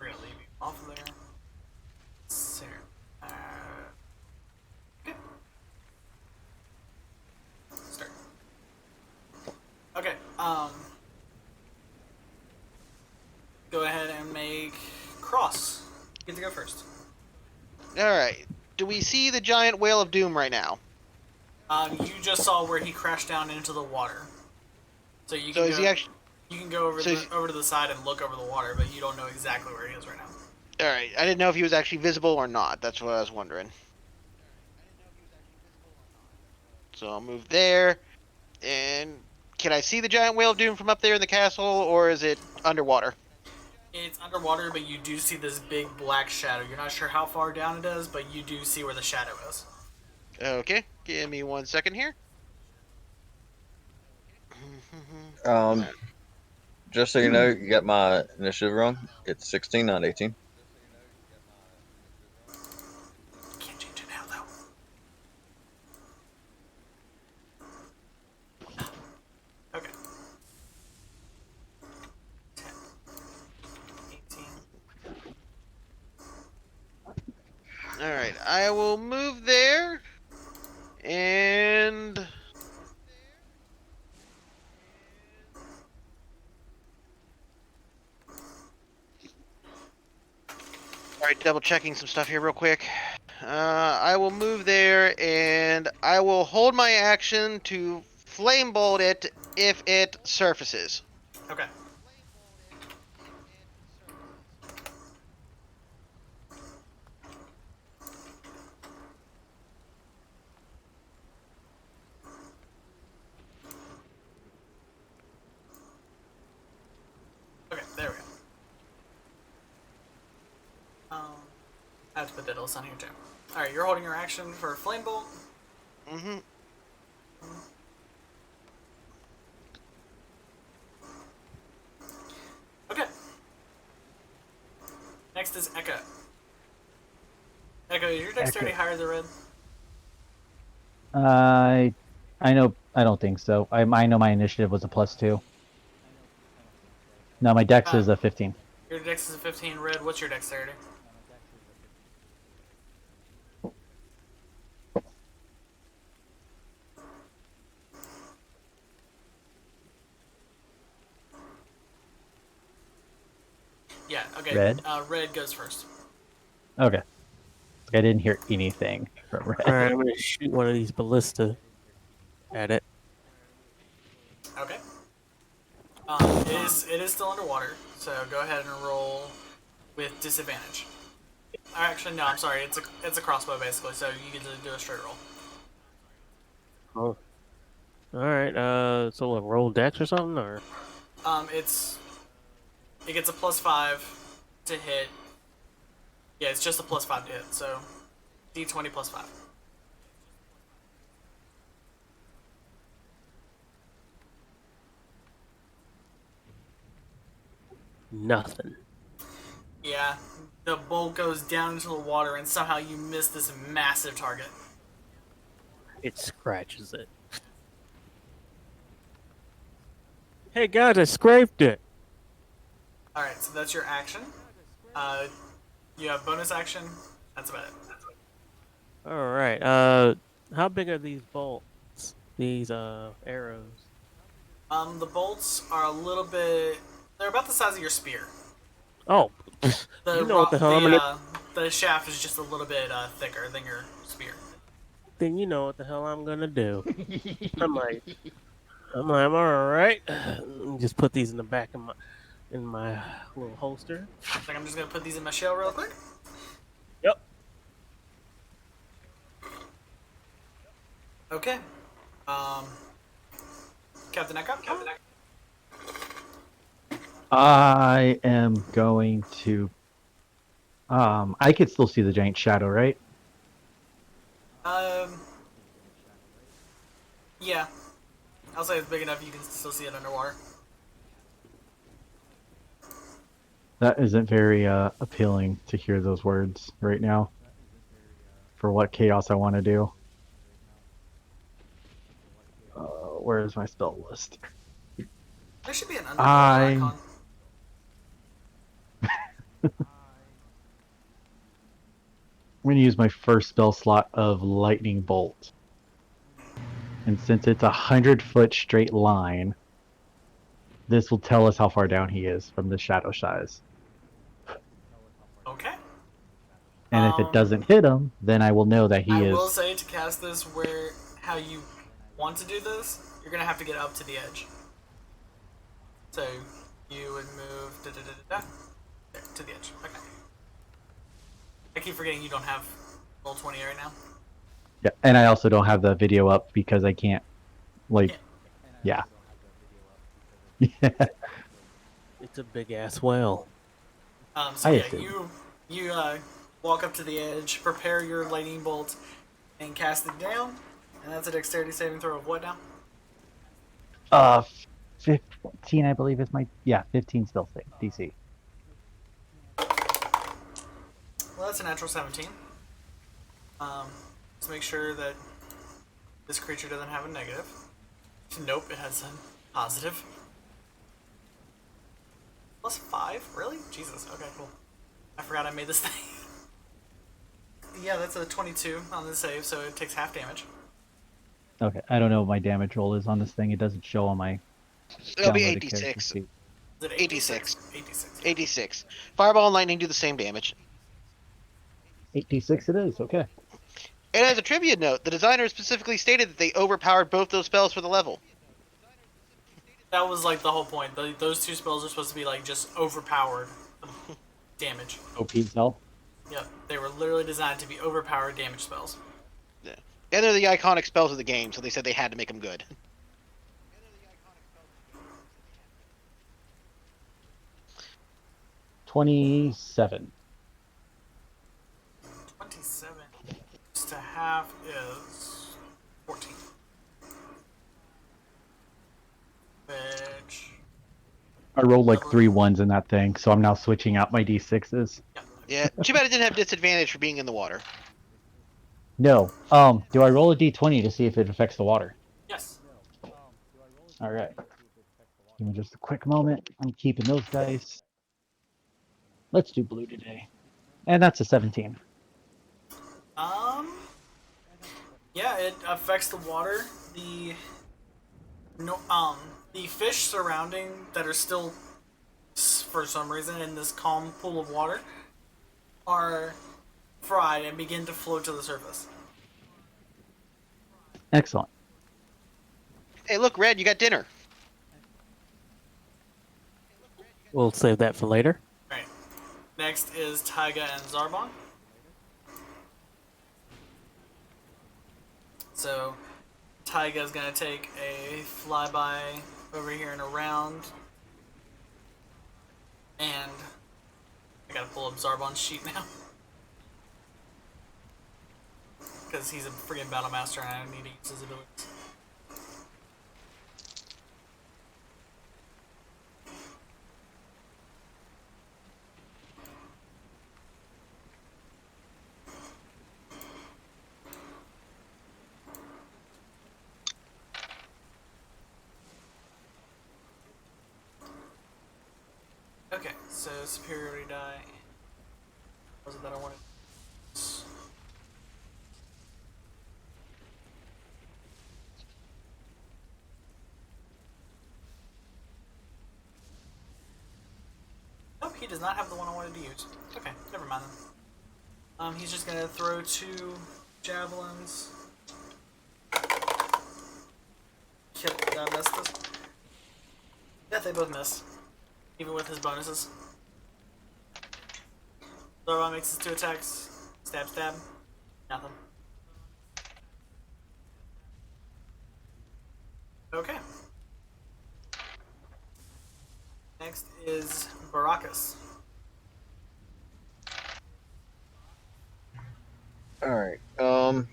[SPEAKER 3] gonna leave you off of there. Sarah. Okay. Start. Okay, go ahead and make Cross. Get to go first.
[SPEAKER 6] Alright. Do we see the giant whale of doom right now?
[SPEAKER 3] You just saw where he crashed down into the water. So you
[SPEAKER 6] So
[SPEAKER 3] can
[SPEAKER 6] is
[SPEAKER 3] go,
[SPEAKER 6] he actually...
[SPEAKER 3] you can go over,
[SPEAKER 6] so
[SPEAKER 3] over to the side and look over the water, but you don't know exactly where he is right now.
[SPEAKER 6] Alright, I didn't know if he was actually visible or not. That's what I was wondering. So I'll move there. And can I see the giant whale of doom from up there in the castle, or is it underwater?
[SPEAKER 3] It's underwater, but you do see this big black shadow. You're not sure how far down it is, but you do see where the shadow is.
[SPEAKER 6] Okay, give me 1 second here.
[SPEAKER 4] Just so you know, you got my initiative wrong. It's 16, not 18.
[SPEAKER 3] Can't change it now, though. Okay. 10. 18.
[SPEAKER 6] Alright, I will move there. And... Alright, double checking some stuff here real quick. I will move there, and I will hold my action to flame bolt it if it surfaces.
[SPEAKER 3] Okay. Okay, there we go. I have to put Daedalus on here too. Alright, you're holding your action for Flame Bolt.
[SPEAKER 6] Mm-hmm.
[SPEAKER 3] Okay. Next is Echo. Echo, is your dexterity higher than Red?
[SPEAKER 5] I know. I don't think so. I know my initiative was a +2. No, my dex is a 15.
[SPEAKER 3] Your dex is a 15. Red, what's your dexterity? Yeah, okay.
[SPEAKER 5] Red?
[SPEAKER 3] Red goes first.
[SPEAKER 5] Okay. I didn't hear anything from red.
[SPEAKER 2] Alright, I'm gonna shoot one of these ballista at it.
[SPEAKER 3] Okay. It is still underwater, so go ahead and roll with disadvantage. Actually, no, I'm sorry. It's a crossbow basically, so you get to do a straight roll.
[SPEAKER 2] Oh. Alright, so what, roll dex or something, or?
[SPEAKER 3] It gets a +5 to hit. Yeah, it's just a +5 to hit, so D20 +5.
[SPEAKER 2] Nothing.
[SPEAKER 3] Yeah, the bolt goes down into the water, and somehow you miss this massive target.
[SPEAKER 2] It scratches it. Hey guys, I scraped it!
[SPEAKER 3] Alright, so that's your action. You have bonus action. That's about it.
[SPEAKER 2] Alright, how big are these bolts? These, arrows?
[SPEAKER 3] The bolts are a little bit... They're about the size of your spear.
[SPEAKER 2] Oh!
[SPEAKER 3] The
[SPEAKER 2] You know what the hell I'm gonna...
[SPEAKER 3] The shaft is just a little bit thicker than your spear.
[SPEAKER 2] Then you know what the hell I'm gonna do. I'm like, alright. Just put these in the back of my little holster.
[SPEAKER 3] Like, I'm just gonna put these in my shell real quick.
[SPEAKER 2] Yep.
[SPEAKER 3] Okay. Captain Echo?
[SPEAKER 5] I am going to. I could still see the giant shadow, right?
[SPEAKER 3] Yeah. I'll say it's big enough you can still see it underwater.
[SPEAKER 5] That isn't very appealing to hear those words right now for what chaos I want to do. Where is my spell list?
[SPEAKER 3] There should be an underwater icon.
[SPEAKER 5] I'm going to use my first spell slot of Lightning Bolt. And since it's 100-foot straight line, this will tell us how far down he is from the shadow size.
[SPEAKER 3] Okay.
[SPEAKER 5] And if it doesn't hit him, then I will know that
[SPEAKER 3] I
[SPEAKER 5] he
[SPEAKER 3] will
[SPEAKER 5] is...
[SPEAKER 3] say to cast this how you want to do this, you're going to have to get up to the edge. So you would move there, to the edge. Okay. I keep forgetting you don't have roll 20 right now.
[SPEAKER 5] Yeah, and I also don't have the video up because I can't, like... Yeah. Yeah.
[SPEAKER 2] It's a big ass whale.
[SPEAKER 3] So
[SPEAKER 5] I
[SPEAKER 3] yeah,
[SPEAKER 5] assume.
[SPEAKER 3] you walk up to the edge, prepare your lightning bolt, and cast it down. And that's a dexterity saving throw of what now?
[SPEAKER 5] 15, I believe is my... Yeah, 15 still save, DC.
[SPEAKER 3] Well, that's a natural 17. Let's make sure that this creature doesn't have a negative. Nope, it has a positive. Plus 5? Really? Jesus. Okay, cool. I forgot I made this thing. Yeah, that's a 22 on the save, so it takes half damage.
[SPEAKER 5] Okay, I don't know what my damage roll is on this thing. It doesn't show on my...
[SPEAKER 6] It'll be
[SPEAKER 5] downloaded character
[SPEAKER 6] 86.
[SPEAKER 5] sheet.
[SPEAKER 3] Is it
[SPEAKER 6] 86.
[SPEAKER 3] 86.
[SPEAKER 6] 86. Fireball and lightning do the same damage.
[SPEAKER 5] 8d6 it is, okay.
[SPEAKER 6] And as a trivia note, the designer specifically stated that they overpowered both those spells for the level.
[SPEAKER 3] That was like the whole point. Those two spells are supposed to be like just overpowered damage.
[SPEAKER 5] OP cell.
[SPEAKER 3] Yep, they were literally designed to be overpowered damage spells.
[SPEAKER 6] Yeah. And they're the iconic spells of the game, so they said they had to make them good.
[SPEAKER 5] 27.
[SPEAKER 3] 27 to half is 14. Which...
[SPEAKER 5] I rolled like 3 ones in that thing, so I'm now switching out my d6s.
[SPEAKER 6] Yeah, too bad it didn't have disadvantage for being in the water.
[SPEAKER 5] No. Do I roll a d20 to see if it affects the water?
[SPEAKER 3] Yes.
[SPEAKER 5] Alright. Give me just a quick moment. I'm keeping those dice. Let's do blue today. And that's a 17.
[SPEAKER 3] Yeah, it affects the water. The fish surrounding that are still, for some reason, in this calm pool of water, are fried and begin to float to the surface.
[SPEAKER 5] Excellent.
[SPEAKER 6] Hey, look, Red, you got dinner.
[SPEAKER 2] We'll save that for later.
[SPEAKER 3] Right. Next is Taiga and Zarbon. So, Taiga's gonna take a flyby over here and around. And I gotta pull up Zarbon's sheet now. Because he's a freaking battle master and I need to use his abilities. Okay, so superiority die. What was it that I wanted? Nope, he does not have the one I wanted to use. Okay, never mind then. He's just gonna throw 2 javelins. Did I miss this? Yeah, they both miss. Even with his bonuses. Zorba makes his 2 attacks. Stab, stab. Nothing. Okay. Next is Baracus.
[SPEAKER 4] Alright, I'm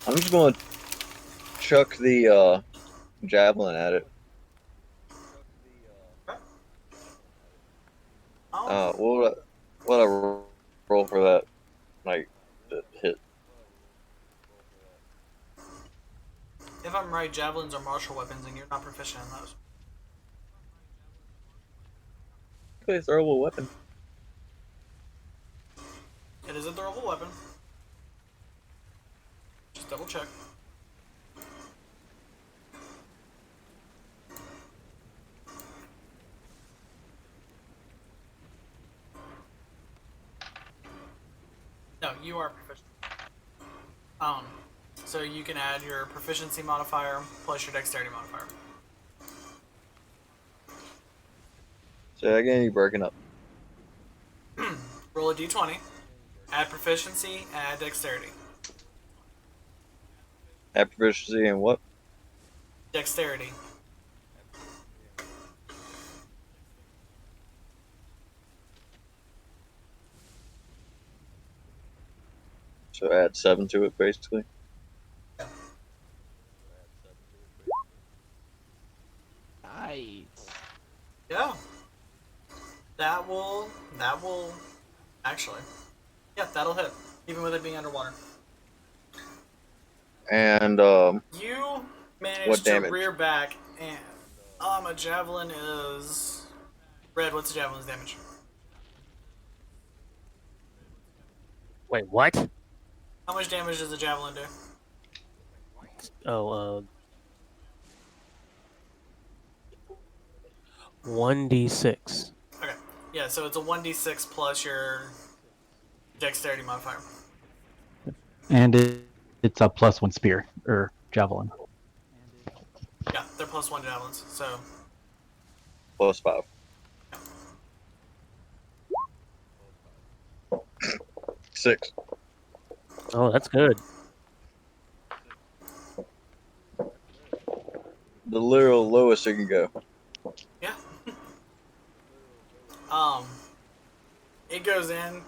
[SPEAKER 4] just gonna chuck the javelin at it. What I roll for that? Like the hit.
[SPEAKER 3] If I'm right, javelins are martial weapons, and you're not proficient in those.
[SPEAKER 4] Play throwable weapon.
[SPEAKER 3] It is a throwable weapon. Just double check. No, you are proficient. So you can add your proficiency modifier plus your dexterity modifier.
[SPEAKER 4] So again, you're breaking up.
[SPEAKER 3] Roll a d20, add proficiency, and add dexterity.
[SPEAKER 4] Add proficiency in what?
[SPEAKER 3] Dexterity.
[SPEAKER 4] So add 7 to it, basically.
[SPEAKER 1] Nice.
[SPEAKER 3] Yeah. That will actually. Yeah, that'll hit, even with it being underwater.
[SPEAKER 4] And
[SPEAKER 3] You managed
[SPEAKER 4] What
[SPEAKER 3] to
[SPEAKER 4] damage?
[SPEAKER 3] rear back, and a javelin is red. What's the javelin's damage?
[SPEAKER 2] Wait, what?
[SPEAKER 3] How much damage does the javelin do?
[SPEAKER 2] Oh, 1d6.
[SPEAKER 3] Okay. Yeah, so it's a 1d6 plus your dexterity modifier.
[SPEAKER 5] And it's a +1 spear or javelin.
[SPEAKER 3] Yeah, they're plus 1 javelins. So
[SPEAKER 4] plus 5. Six.
[SPEAKER 2] Oh, that's good.
[SPEAKER 4] The literal lowest it can go.
[SPEAKER 3] yeah. It goes in.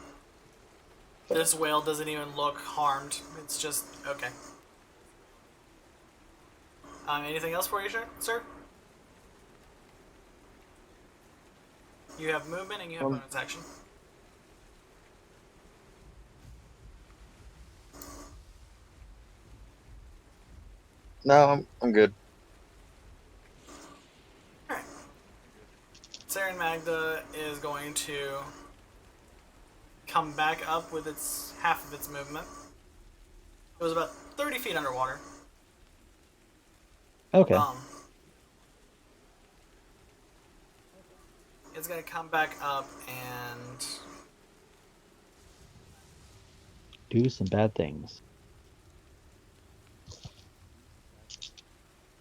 [SPEAKER 3] This whale doesn't even look harmed. It's just okay. Anything else for you, sir? You have movement and you have bonus action.
[SPEAKER 4] No, I'm good.
[SPEAKER 3] Alright. Sarah and Magda is going to come back up with its half of its movement. It was about 30 feet underwater.
[SPEAKER 5] Okay.
[SPEAKER 3] It's gonna come back up and
[SPEAKER 5] Do some bad things.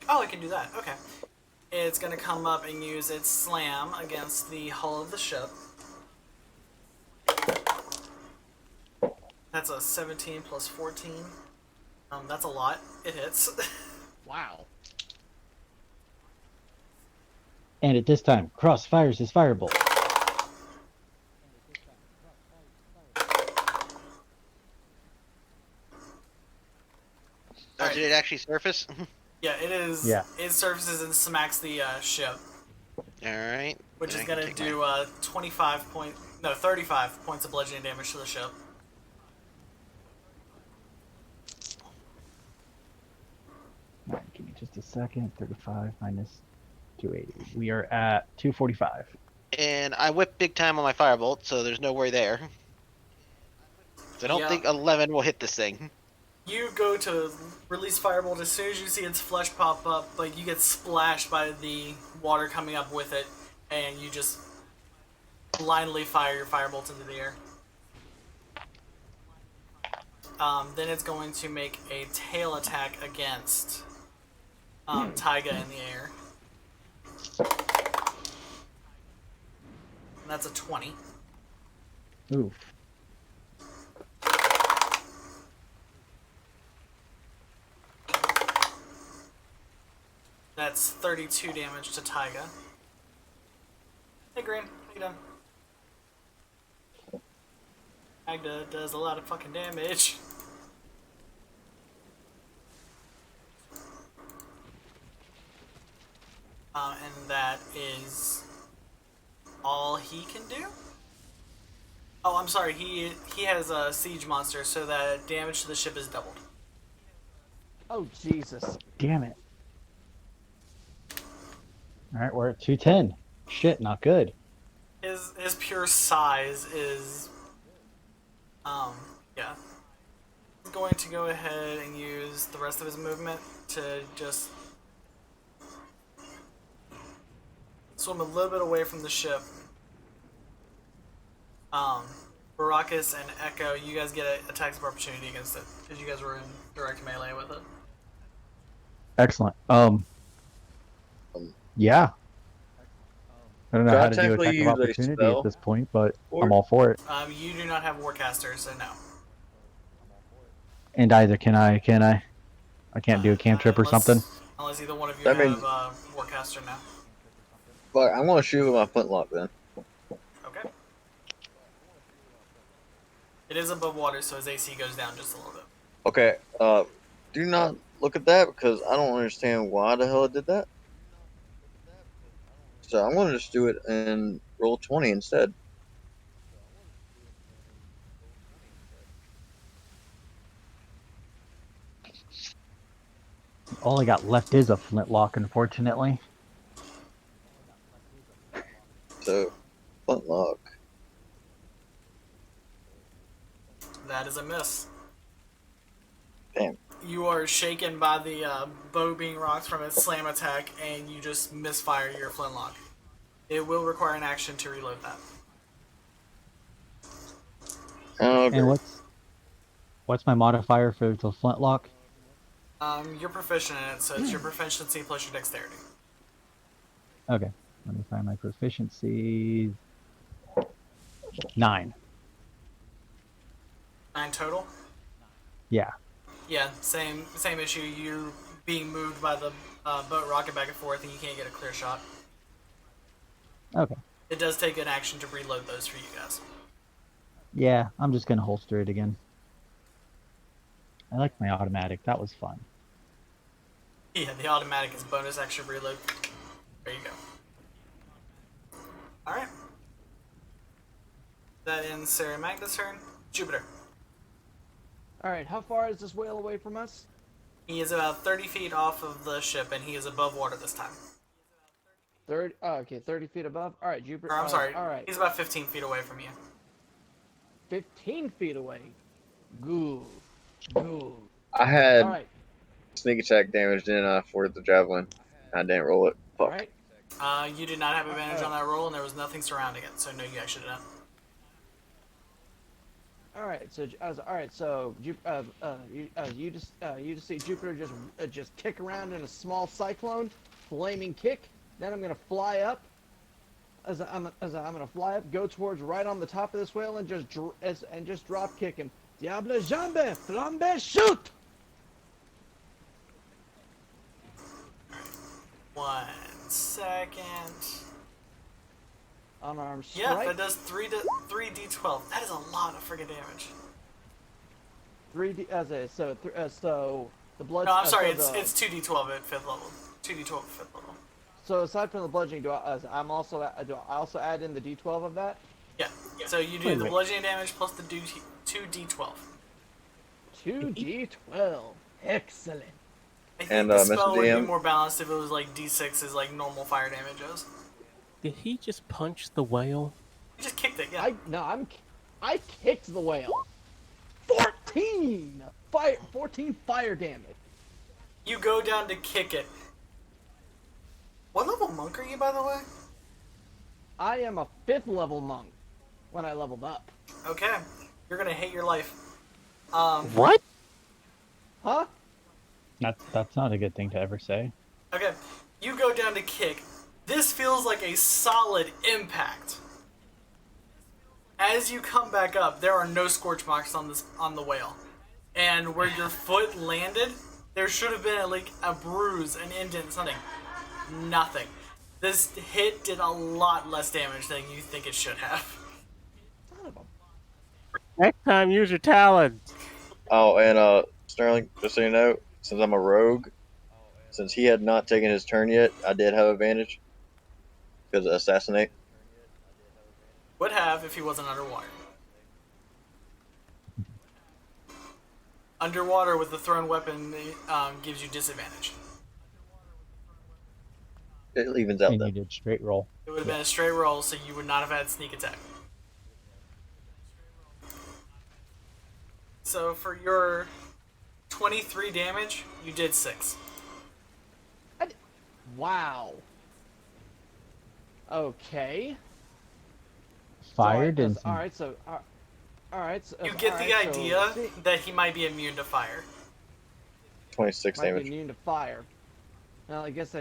[SPEAKER 3] oh, it can do that. Okay. It's gonna come up and use its slam against the hull of the ship. That's a 17 plus 14. That's a lot. It hits.
[SPEAKER 1] Wow.
[SPEAKER 5] And at this time, Cross fires his firebolt.
[SPEAKER 3] Alright.
[SPEAKER 6] Did it actually surface?
[SPEAKER 3] Yeah, it is.
[SPEAKER 5] Yeah.
[SPEAKER 3] It surfaces and smacks the ship,
[SPEAKER 6] Alright.
[SPEAKER 3] which
[SPEAKER 6] Then
[SPEAKER 3] is
[SPEAKER 6] I can
[SPEAKER 3] gonna
[SPEAKER 6] take
[SPEAKER 3] do 35 points of bludgeoning damage to the ship.
[SPEAKER 5] Alright, give me just a second. 35 minus 280. We are at 245.
[SPEAKER 6] And I whip big time on my firebolt, so there's no worry there. So I don't
[SPEAKER 3] Yeah.
[SPEAKER 6] think 11 will hit this thing.
[SPEAKER 3] You go to release firebolt as soon as you see its flesh pop up, like you get splashed by the water coming up with it, and you just blindly fire your firebolt into the air. Then it's going to make a tail attack against Taiga in the air. And that's a 20.
[SPEAKER 5] Oof.
[SPEAKER 3] That's 32 damage to Taiga. Hey Green, how you doing? Magda does a lot of fucking damage. and that is all he can do. Oh, I'm sorry. He has a siege monster, so that damage to the ship is doubled.
[SPEAKER 1] Oh Jesus!
[SPEAKER 5] Damn it. All right, we're at 210. Shit, not good.
[SPEAKER 3] His pure size is yeah. He's going to go ahead and use the rest of his movement to just swim a little bit away from the ship. Baracus and Echo, you guys get an attacks of opportunity against it because you guys were in direct melee with it.
[SPEAKER 5] Excellent. Yeah. I don't know
[SPEAKER 4] Could I
[SPEAKER 5] how to do
[SPEAKER 4] technically
[SPEAKER 5] attack of
[SPEAKER 4] use a
[SPEAKER 5] opportunity at
[SPEAKER 4] spell
[SPEAKER 5] this point, but
[SPEAKER 4] for
[SPEAKER 5] I'm
[SPEAKER 4] it?
[SPEAKER 5] all for it.
[SPEAKER 3] You do not have Warcaster, so no.
[SPEAKER 5] And either can I? I can't do a cantrip or something.
[SPEAKER 3] Unless either one of you
[SPEAKER 4] That
[SPEAKER 3] have
[SPEAKER 4] means-
[SPEAKER 3] Warcaster now.
[SPEAKER 4] But I'm gonna shoot with my flintlock then.
[SPEAKER 3] Okay. It is above water, so his AC goes down just a little bit.
[SPEAKER 4] Okay. Do not look at that because I don't understand why the hell it did that. So I'm gonna just do it and roll 20 instead.
[SPEAKER 5] All I got left is a flintlock, unfortunately.
[SPEAKER 4] So flintlock.
[SPEAKER 3] That is a miss.
[SPEAKER 4] Damn.
[SPEAKER 3] You are shaken by the bow being rocked from its slam attack, and you just misfire your flintlock. It will require an action to reload that.
[SPEAKER 4] Okay.
[SPEAKER 5] And what's my modifier for the flintlock?
[SPEAKER 3] You're proficient in it, so it's your proficiency plus your dexterity.
[SPEAKER 5] Okay. Let me find my proficiency. 9.
[SPEAKER 3] 9 total?
[SPEAKER 5] Yeah.
[SPEAKER 3] Yeah, same issue. You're being moved by the boat rocking back and forth, and you can't get a clear shot.
[SPEAKER 5] Okay.
[SPEAKER 3] It does take an action to reload those for you guys.
[SPEAKER 5] Yeah, I'm just gonna holster it again. I like my automatic. That was fun.
[SPEAKER 3] Yeah, the automatic is bonus action reload. There you go. Alright. That ends Sarah Magda's turn. Jupiter.
[SPEAKER 1] All right, how far is this whale away from us?
[SPEAKER 3] He is about 30 feet off of the ship, and he is above water this time.
[SPEAKER 1] 30. Oh, okay, 30 feet above. All right, Jupiter.
[SPEAKER 3] Or, I'm sorry.
[SPEAKER 1] All right,
[SPEAKER 3] He's about 15 feet away from you.
[SPEAKER 1] 15 feet away. Good. Good.
[SPEAKER 4] I had
[SPEAKER 1] All right.
[SPEAKER 4] sneak attack damage, didn't I, for the javelin? I didn't roll it.
[SPEAKER 1] All
[SPEAKER 4] Fuck.
[SPEAKER 1] right.
[SPEAKER 3] You did not have advantage on that roll, and there was nothing surrounding it, so no, you actually didn't.
[SPEAKER 1] All right. So, all right. So, you just see Jupiter just kick around in a small cyclone, flaming kick. Then I'm gonna fly up. As I'm gonna fly up, go towards right on the top of this whale, and just drop kick him. Diable jambe, flambe, shoot!
[SPEAKER 3] 1 second.
[SPEAKER 1] Unarmed strike.
[SPEAKER 3] Yeah, that does 3d12. That is a lot of friggin' damage.
[SPEAKER 1] 3D so the blood.
[SPEAKER 3] No, I'm sorry.
[SPEAKER 1] So
[SPEAKER 3] It's 2d12 at 5th level. 2d12 at 5th level.
[SPEAKER 1] So aside from the bludgeoning, do I also add in the D12 of that?
[SPEAKER 3] Yeah. So you do the bludgeoning damage plus the 2d12.
[SPEAKER 1] 2D12. Excellent.
[SPEAKER 3] I think
[SPEAKER 4] And,
[SPEAKER 3] the
[SPEAKER 4] Mr.
[SPEAKER 3] spell would be
[SPEAKER 4] DM?
[SPEAKER 3] more balanced if it was like d6 is like normal fire damage is.
[SPEAKER 2] Did he just punch the whale?
[SPEAKER 3] You just kicked it, yeah.
[SPEAKER 1] I kicked the whale. 14 fire damage.
[SPEAKER 3] You go down to kick it. What level monk are you, by the way?
[SPEAKER 1] I am a 5th level monk when I leveled up.
[SPEAKER 3] Okay. You're gonna hate your life.
[SPEAKER 2] What?
[SPEAKER 1] Huh?
[SPEAKER 5] That's not a good thing to ever say.
[SPEAKER 3] Okay. You go down to kick. This feels like a solid impact. As you come back up, there are no scorch marks on the whale. And where your foot landed, there should have been like a bruise, an indent, something. Nothing. This hit did a lot less damage than you think it should have.
[SPEAKER 2] Next time, use your talons.
[SPEAKER 4] Oh, and Sterling, just so you know, since I'm a rogue, Since he had not taken his turn yet, I did have advantage because of assassinate.
[SPEAKER 3] Would have if he wasn't underwater. Underwater with the thrown weapon gives you disadvantage.
[SPEAKER 4] It evens out
[SPEAKER 5] And you
[SPEAKER 4] then.
[SPEAKER 5] did straight roll.
[SPEAKER 3] It would have been a straight roll, so you would not have had sneak attack. So for your 23 damage, you did 6.
[SPEAKER 1] Wow. Okay.
[SPEAKER 5] Fire didn't
[SPEAKER 1] All
[SPEAKER 5] seem.
[SPEAKER 1] right, so all right. So,
[SPEAKER 3] You get the
[SPEAKER 1] all right,
[SPEAKER 3] idea
[SPEAKER 1] so,
[SPEAKER 3] that he might be immune to fire.
[SPEAKER 4] 26
[SPEAKER 1] might be
[SPEAKER 4] damage.
[SPEAKER 1] immune to fire. Well, I guess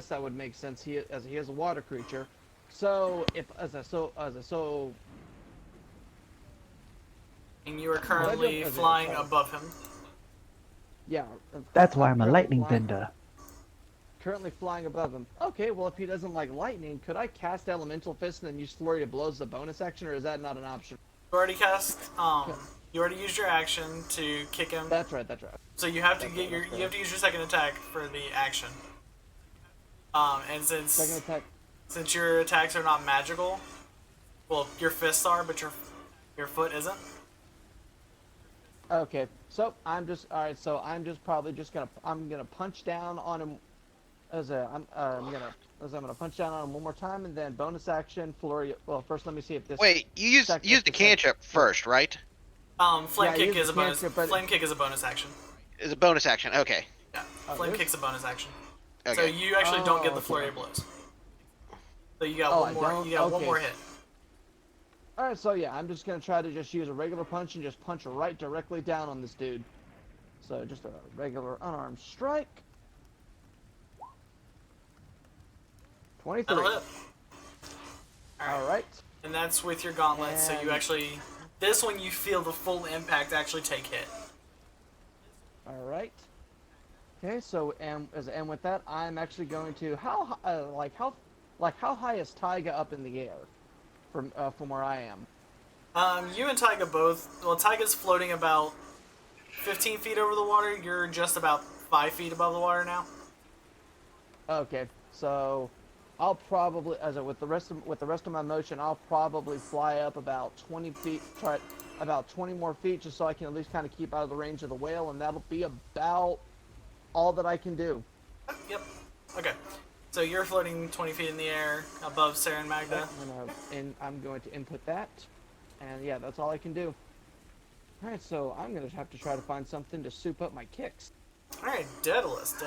[SPEAKER 1] that would make sense. He is a water creature. So
[SPEAKER 3] And you are currently flying above him.
[SPEAKER 1] yeah.
[SPEAKER 5] That's why I'm a
[SPEAKER 1] currently
[SPEAKER 5] lightning
[SPEAKER 1] flying-
[SPEAKER 5] bender.
[SPEAKER 1] Currently flying above him. Okay, well if he doesn't like lightning, could I cast Elemental Fist and then use Flurry of Blows as a bonus action, or is that not an option?
[SPEAKER 3] You already cast. You already used your action to kick him.
[SPEAKER 1] That's right. That's right.
[SPEAKER 3] So you have to get your. You have to use your second attack for the action. And
[SPEAKER 1] Second attack.
[SPEAKER 3] since your attacks are not magical, well, your fists are, but your foot isn't.
[SPEAKER 1] Okay, so I'm just all right. So I'm just probably just gonna punch down on him I'm gonna punch down on him one more time and then bonus action flurry. Well, first let me see if this.
[SPEAKER 6] Wait, you used the cantrip first, right?
[SPEAKER 3] Flame
[SPEAKER 1] Yeah,
[SPEAKER 3] kick
[SPEAKER 1] use
[SPEAKER 3] is a
[SPEAKER 1] the
[SPEAKER 3] bonus.
[SPEAKER 1] cantrip, but-
[SPEAKER 3] Flame kick is a bonus action.
[SPEAKER 6] Is a bonus action. Okay.
[SPEAKER 3] Yeah,
[SPEAKER 1] Oh,
[SPEAKER 3] flame
[SPEAKER 1] really?
[SPEAKER 3] kick's a bonus action.
[SPEAKER 6] Okay.
[SPEAKER 3] So you actually don't get the
[SPEAKER 1] okay.
[SPEAKER 3] flurry of blows. So you got
[SPEAKER 1] Oh,
[SPEAKER 3] one
[SPEAKER 1] I
[SPEAKER 3] more.
[SPEAKER 1] don't?
[SPEAKER 3] You got one
[SPEAKER 1] Okay.
[SPEAKER 3] more hit.
[SPEAKER 1] All right, so yeah, I'm just gonna try to just use a regular punch and just punch right directly down on this dude. So just a regular unarmed strike. 23.
[SPEAKER 3] That'll hit.
[SPEAKER 1] All right.
[SPEAKER 3] And that's with your gauntlet. So you
[SPEAKER 1] And-
[SPEAKER 3] actually, this one you feel the full impact actually take hit.
[SPEAKER 1] All right. Okay, so and with that, I'm actually going to how high is Taiga up in the air from where I am?
[SPEAKER 3] You and Taiga both. Well, Taiga's floating about 15 feet over the water. You're just about 5 feet above the water now.
[SPEAKER 1] Okay, so I'll probably with the rest of my motion, I'll probably fly up about 20 feet, try about 20 more feet, just so I can at least kind of keep out of the range of the whale, and that'll be about all that I can do.
[SPEAKER 3] Yep. Okay. So you're floating 20 feet in the air above Sarah and Magda.
[SPEAKER 1] I'm going to input that, and yeah, that's all I can do. All right, so I'm gonna have to try to find something to soup up my kicks.
[SPEAKER 3] Alright, Daedalus.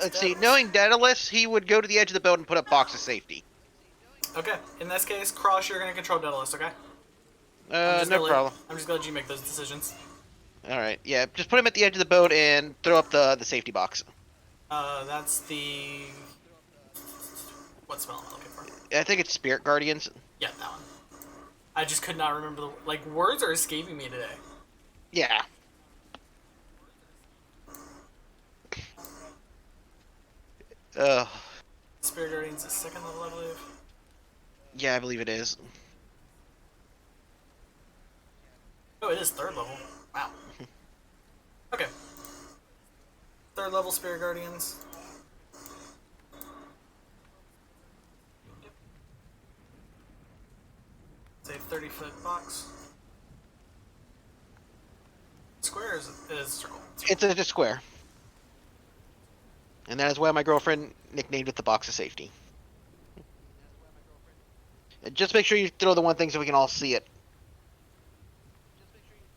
[SPEAKER 6] Let's see. Knowing Daedalus, he would go to the edge of the boat and put up box of safety.
[SPEAKER 3] Okay, in this case, Cross, you're gonna control Daedalus, okay?
[SPEAKER 6] No problem.
[SPEAKER 3] I'm just gonna let you make those decisions.
[SPEAKER 6] All right. Yeah, just put him at the edge of the boat and throw up the safety box.
[SPEAKER 3] That's the... What spell am I looking for?
[SPEAKER 6] I think it's Spirit Guardians.
[SPEAKER 3] Yeah, that one. I just could not remember the... Like, words are escaping me today.
[SPEAKER 6] Yeah.
[SPEAKER 3] Spirit Guardians is second level, I believe.
[SPEAKER 6] Yeah, I believe it is.
[SPEAKER 3] Oh, it is third level. Wow. Okay. Third level Spirit Guardians. It's a 30-foot box. Square is circle.
[SPEAKER 6] It's a square. And that is why my girlfriend nicknamed it the box of safety. And just make sure you throw the one thing so we can all see it.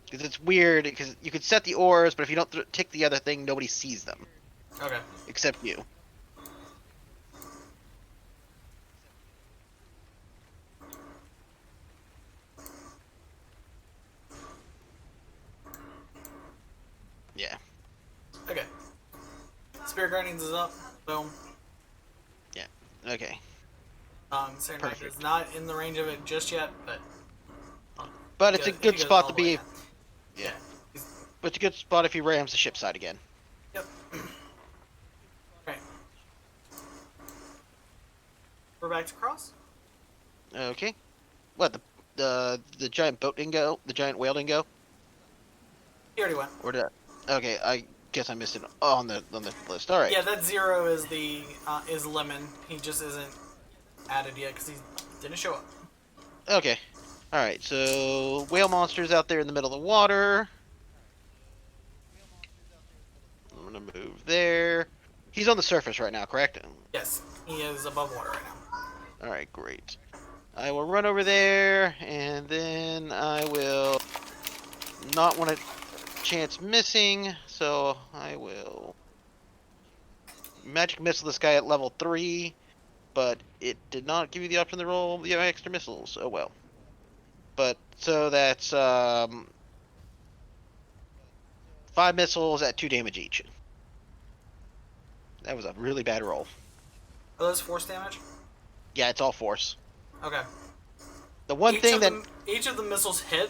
[SPEAKER 6] Because it's weird, because you could set the oars, but if you don't tick the other thing, nobody sees them.
[SPEAKER 3] Okay.
[SPEAKER 6] Except you. Yeah.
[SPEAKER 3] Okay. Spirit Guardians is up. Boom.
[SPEAKER 6] Okay.
[SPEAKER 3] Sand
[SPEAKER 6] Perfect.
[SPEAKER 3] is not in the range of it just yet, but...
[SPEAKER 6] But it's a
[SPEAKER 3] he
[SPEAKER 6] good
[SPEAKER 3] goes
[SPEAKER 6] spot
[SPEAKER 3] all
[SPEAKER 6] to
[SPEAKER 3] the way
[SPEAKER 6] be.
[SPEAKER 3] down.
[SPEAKER 6] Yeah.
[SPEAKER 3] He's-
[SPEAKER 6] But it's a good spot if he rams the ship side again.
[SPEAKER 3] Yep. Right. We're back to Cross.
[SPEAKER 6] Okay. What, the giant boat didn't go? The giant whale didn't go?
[SPEAKER 3] He already went.
[SPEAKER 6] Or did I... Okay, guess I missed it on the list. All right.
[SPEAKER 3] Yeah, that 0 is the is Lemon. He just isn't added yet because he didn't show up.
[SPEAKER 6] Okay. All right. So whale monsters out there in the middle of the water. I'm gonna move there. He's on the surface right now, correct?
[SPEAKER 3] Yes, he is above water right now.
[SPEAKER 6] All right, great. I will run over there, and then I will not want to chance missing, so I will magic missile this guy at level 3, but it did not give you the option to roll the extra missiles. Oh well. But so that's 5 missiles at 2 damage each. That was a really bad roll.
[SPEAKER 3] Are those force damage?
[SPEAKER 6] Yeah, it's all force.
[SPEAKER 3] Okay.
[SPEAKER 6] The one
[SPEAKER 3] Each
[SPEAKER 6] thing
[SPEAKER 3] of
[SPEAKER 6] that
[SPEAKER 3] each of the missiles hit.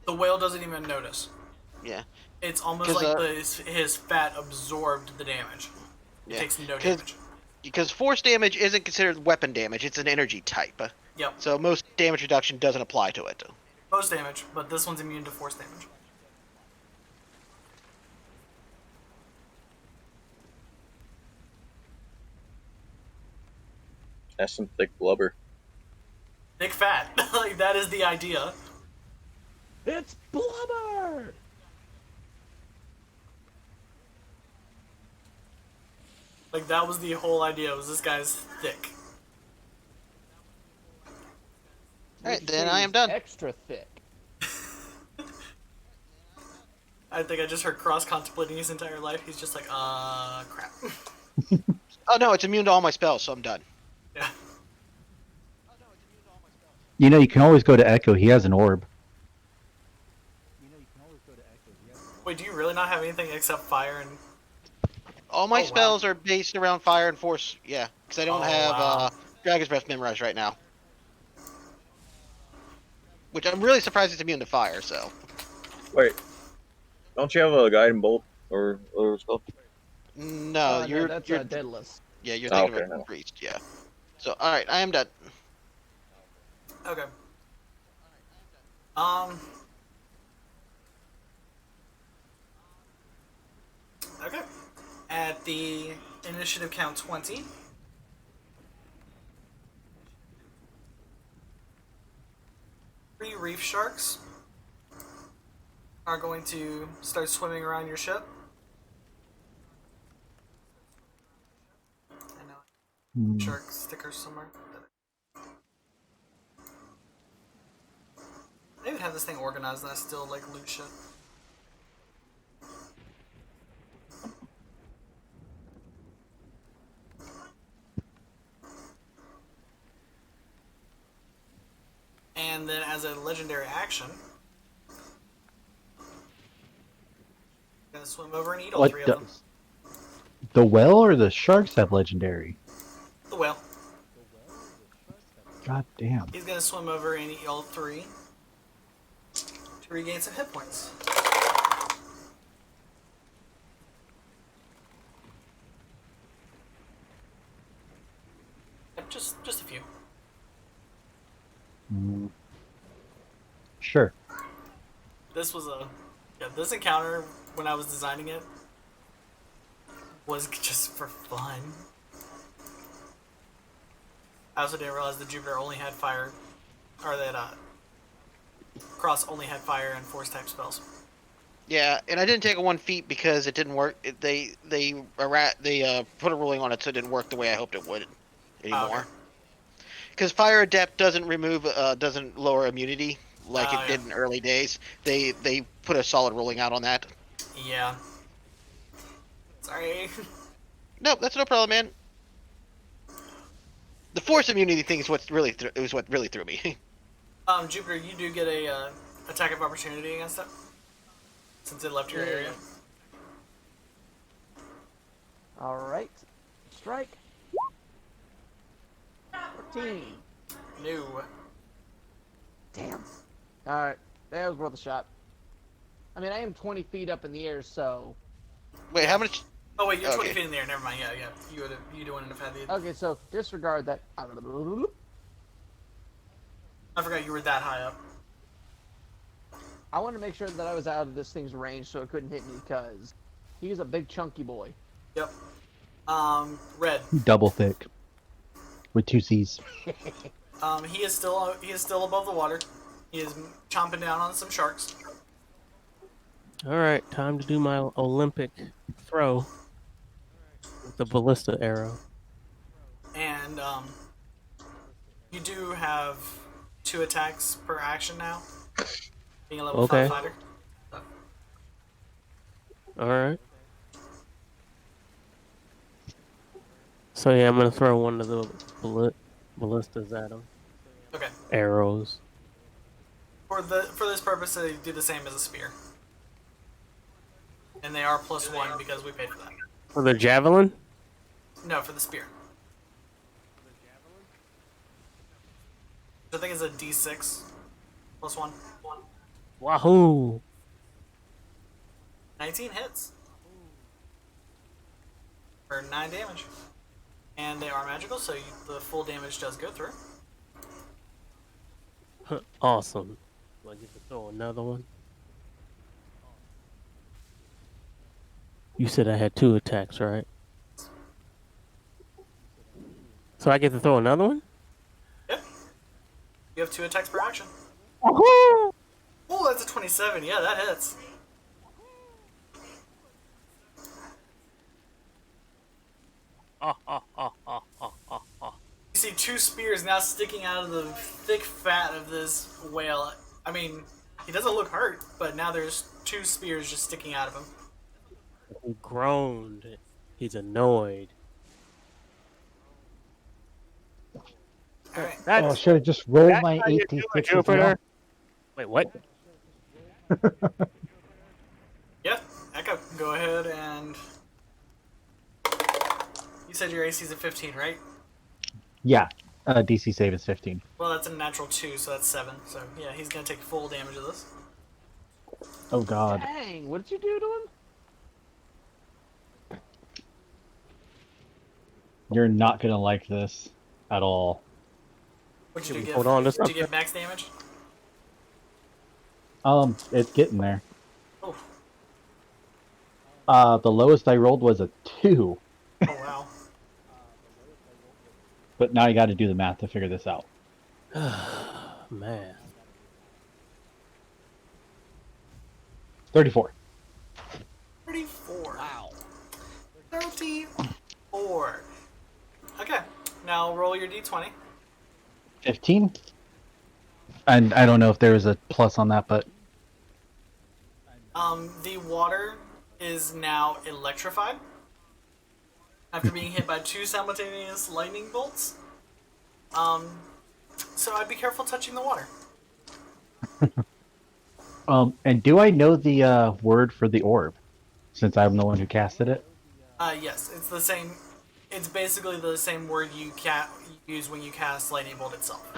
[SPEAKER 3] The whale doesn't even notice.
[SPEAKER 6] yeah,
[SPEAKER 3] It's almost
[SPEAKER 6] 'Cause,
[SPEAKER 3] like his fat absorbed the damage. It
[SPEAKER 6] yeah,
[SPEAKER 3] takes no
[SPEAKER 6] 'cause-
[SPEAKER 3] damage.
[SPEAKER 6] because force damage isn't considered weapon damage; it's an energy type.
[SPEAKER 3] Yep.
[SPEAKER 6] So most damage reduction doesn't apply to it.
[SPEAKER 3] Most damage, but this one's immune to force damage.
[SPEAKER 4] That's some thick blubber.
[SPEAKER 3] Thick fat. Like, that is the idea.
[SPEAKER 1] It's blubber.
[SPEAKER 3] Like, that was the whole idea, was this guy's thick.
[SPEAKER 6] Alright,
[SPEAKER 1] Would you
[SPEAKER 6] then
[SPEAKER 1] say
[SPEAKER 6] I
[SPEAKER 1] he's
[SPEAKER 6] am done.
[SPEAKER 1] Extra thick.
[SPEAKER 3] I think I just heard Cross contemplating his entire life. He's just like, crap.
[SPEAKER 6] Oh no, it's immune to all my spells, so I'm done.
[SPEAKER 3] Yeah.
[SPEAKER 5] You know, you can always go to Echo. He has an orb.
[SPEAKER 3] Wait, do you really not have anything except fire and...
[SPEAKER 6] All my
[SPEAKER 3] Oh, wow.
[SPEAKER 6] spells are based around fire and force. Yeah, because I don't
[SPEAKER 3] Oh,
[SPEAKER 6] have
[SPEAKER 3] wow.
[SPEAKER 6] Dragon's Breath memorized right now. Which I'm really surprised it's immune to fire. So
[SPEAKER 4] Wait, don't you have a guiding bolt or spell?
[SPEAKER 6] no,
[SPEAKER 1] No, that's
[SPEAKER 6] you're
[SPEAKER 1] Deadless.
[SPEAKER 6] yeah, you're
[SPEAKER 4] Oh,
[SPEAKER 6] thinking
[SPEAKER 4] okay,
[SPEAKER 6] of a
[SPEAKER 4] no.
[SPEAKER 6] priest. Yeah. So all right, I am done.
[SPEAKER 3] Okay. Okay. At the initiative count 20. Three reef sharks are going to start swimming around your ship. I know.
[SPEAKER 5] Hmm.
[SPEAKER 3] Shark stickers somewhere. I even have this thing organized and I still like loot shit. And then as a legendary action, I'm gonna swim over and eat all
[SPEAKER 5] What
[SPEAKER 3] three of them.
[SPEAKER 5] does the whale or the sharks have legendary?
[SPEAKER 3] The whale.
[SPEAKER 5] God damn.
[SPEAKER 3] He's gonna swim over and eat all three to regain some hit points. Yep, just a few.
[SPEAKER 5] Hmm. Sure.
[SPEAKER 3] This this encounter when I was designing it was just for fun. I also didn't realize that Jupiter only had fire, or that Cross only had fire and force type spells.
[SPEAKER 6] Yeah, and I didn't take a 1 feet because it didn't work. They put a ruling on it so it didn't work the way I hoped it would anymore. Because Fire Adept doesn't doesn't lower immunity like it did in early days. They put a solid ruling out on that.
[SPEAKER 3] Yeah. Sorry.
[SPEAKER 6] No, that's no problem, man. The force immunity thing is what really threw me.
[SPEAKER 3] Jupiter, you do get a attack of opportunity against it since it left your area.
[SPEAKER 1] All right. Strike. 14.
[SPEAKER 3] No.
[SPEAKER 1] Damn. All right. That was worth a shot. I mean, I am 20 feet up in the air, so...
[SPEAKER 6] Wait, how much?
[SPEAKER 3] Oh wait, you're 20
[SPEAKER 6] Okay.
[SPEAKER 3] feet in the air. Never mind. Yeah. You wouldn't have had the.
[SPEAKER 1] Okay, so disregard that.
[SPEAKER 3] I forgot you were that high up.
[SPEAKER 1] I want to make sure that I was out of this thing's range so it couldn't hit me because he's a big chunky boy.
[SPEAKER 3] Yep. Red.
[SPEAKER 5] Double thick. With 2 C's.
[SPEAKER 3] He is still above the water. He is chomping down on some sharks.
[SPEAKER 2] All right, time to do my Olympic throw with the ballista arrow.
[SPEAKER 3] And you do have 2 attacks per action now. Being a level 5 fighter.
[SPEAKER 2] All right. So yeah, I'm gonna throw one of the ballistas at him.
[SPEAKER 3] Okay.
[SPEAKER 2] Arrows.
[SPEAKER 3] For this purpose, they do the same as a spear. And they are +1 because we paid for that.
[SPEAKER 2] For the javelin?
[SPEAKER 3] No, for the spear. I think it's a D6 +1.
[SPEAKER 2] Wahoo!
[SPEAKER 3] 19 hits. For 9 damage. And they are magical, so the full damage does go through.
[SPEAKER 2] Awesome. Do I get to throw another one? You said I had 2 attacks, right? So I get to throw another one?
[SPEAKER 3] Yep. You have 2 attacks per action.
[SPEAKER 2] Wahoo!
[SPEAKER 3] Oh, that's a 27. Yeah, that hits. You see 2 spears now sticking out of the thick fat of this whale. I mean, he doesn't look hurt, but now there's 2 spears just sticking out of him.
[SPEAKER 2] He groaned. He's annoyed.
[SPEAKER 3] Alright.
[SPEAKER 5] Oh, should I just roll
[SPEAKER 2] that's
[SPEAKER 5] my
[SPEAKER 2] how you do it,
[SPEAKER 5] 86 as well?
[SPEAKER 2] Jupiter. Wait, what?
[SPEAKER 3] Yeah, Echo, go ahead and... You said your AC is a 15, right?
[SPEAKER 5] Yeah, DC save is 15.
[SPEAKER 3] Well, that's a natural 2, so that's 7. So, yeah, he's gonna take full damage of this.
[SPEAKER 5] Oh god.
[SPEAKER 1] Dang, what did you do to him?
[SPEAKER 5] You're not gonna like this at all.
[SPEAKER 3] What'd you do?
[SPEAKER 2] Hold on,
[SPEAKER 3] Did you get max damage?
[SPEAKER 5] It's getting there.
[SPEAKER 3] Oh.
[SPEAKER 5] The lowest I rolled was a 2.
[SPEAKER 3] Oh, wow.
[SPEAKER 5] But now you gotta do the math to figure this out.
[SPEAKER 2] Man.
[SPEAKER 5] 34.
[SPEAKER 3] 34. Wow. 34. Okay, now roll your d20.
[SPEAKER 5] 15? And I don't know if there was a plus on that, but...
[SPEAKER 3] The water is now electrified after being hit by 2 simultaneous lightning bolts. So I'd be careful touching the water.
[SPEAKER 5] And do I know the word for the orb? Since I'm the one who casted it?
[SPEAKER 3] Yes, it's the same. It's basically the same word you use when you cast lightning bolt itself.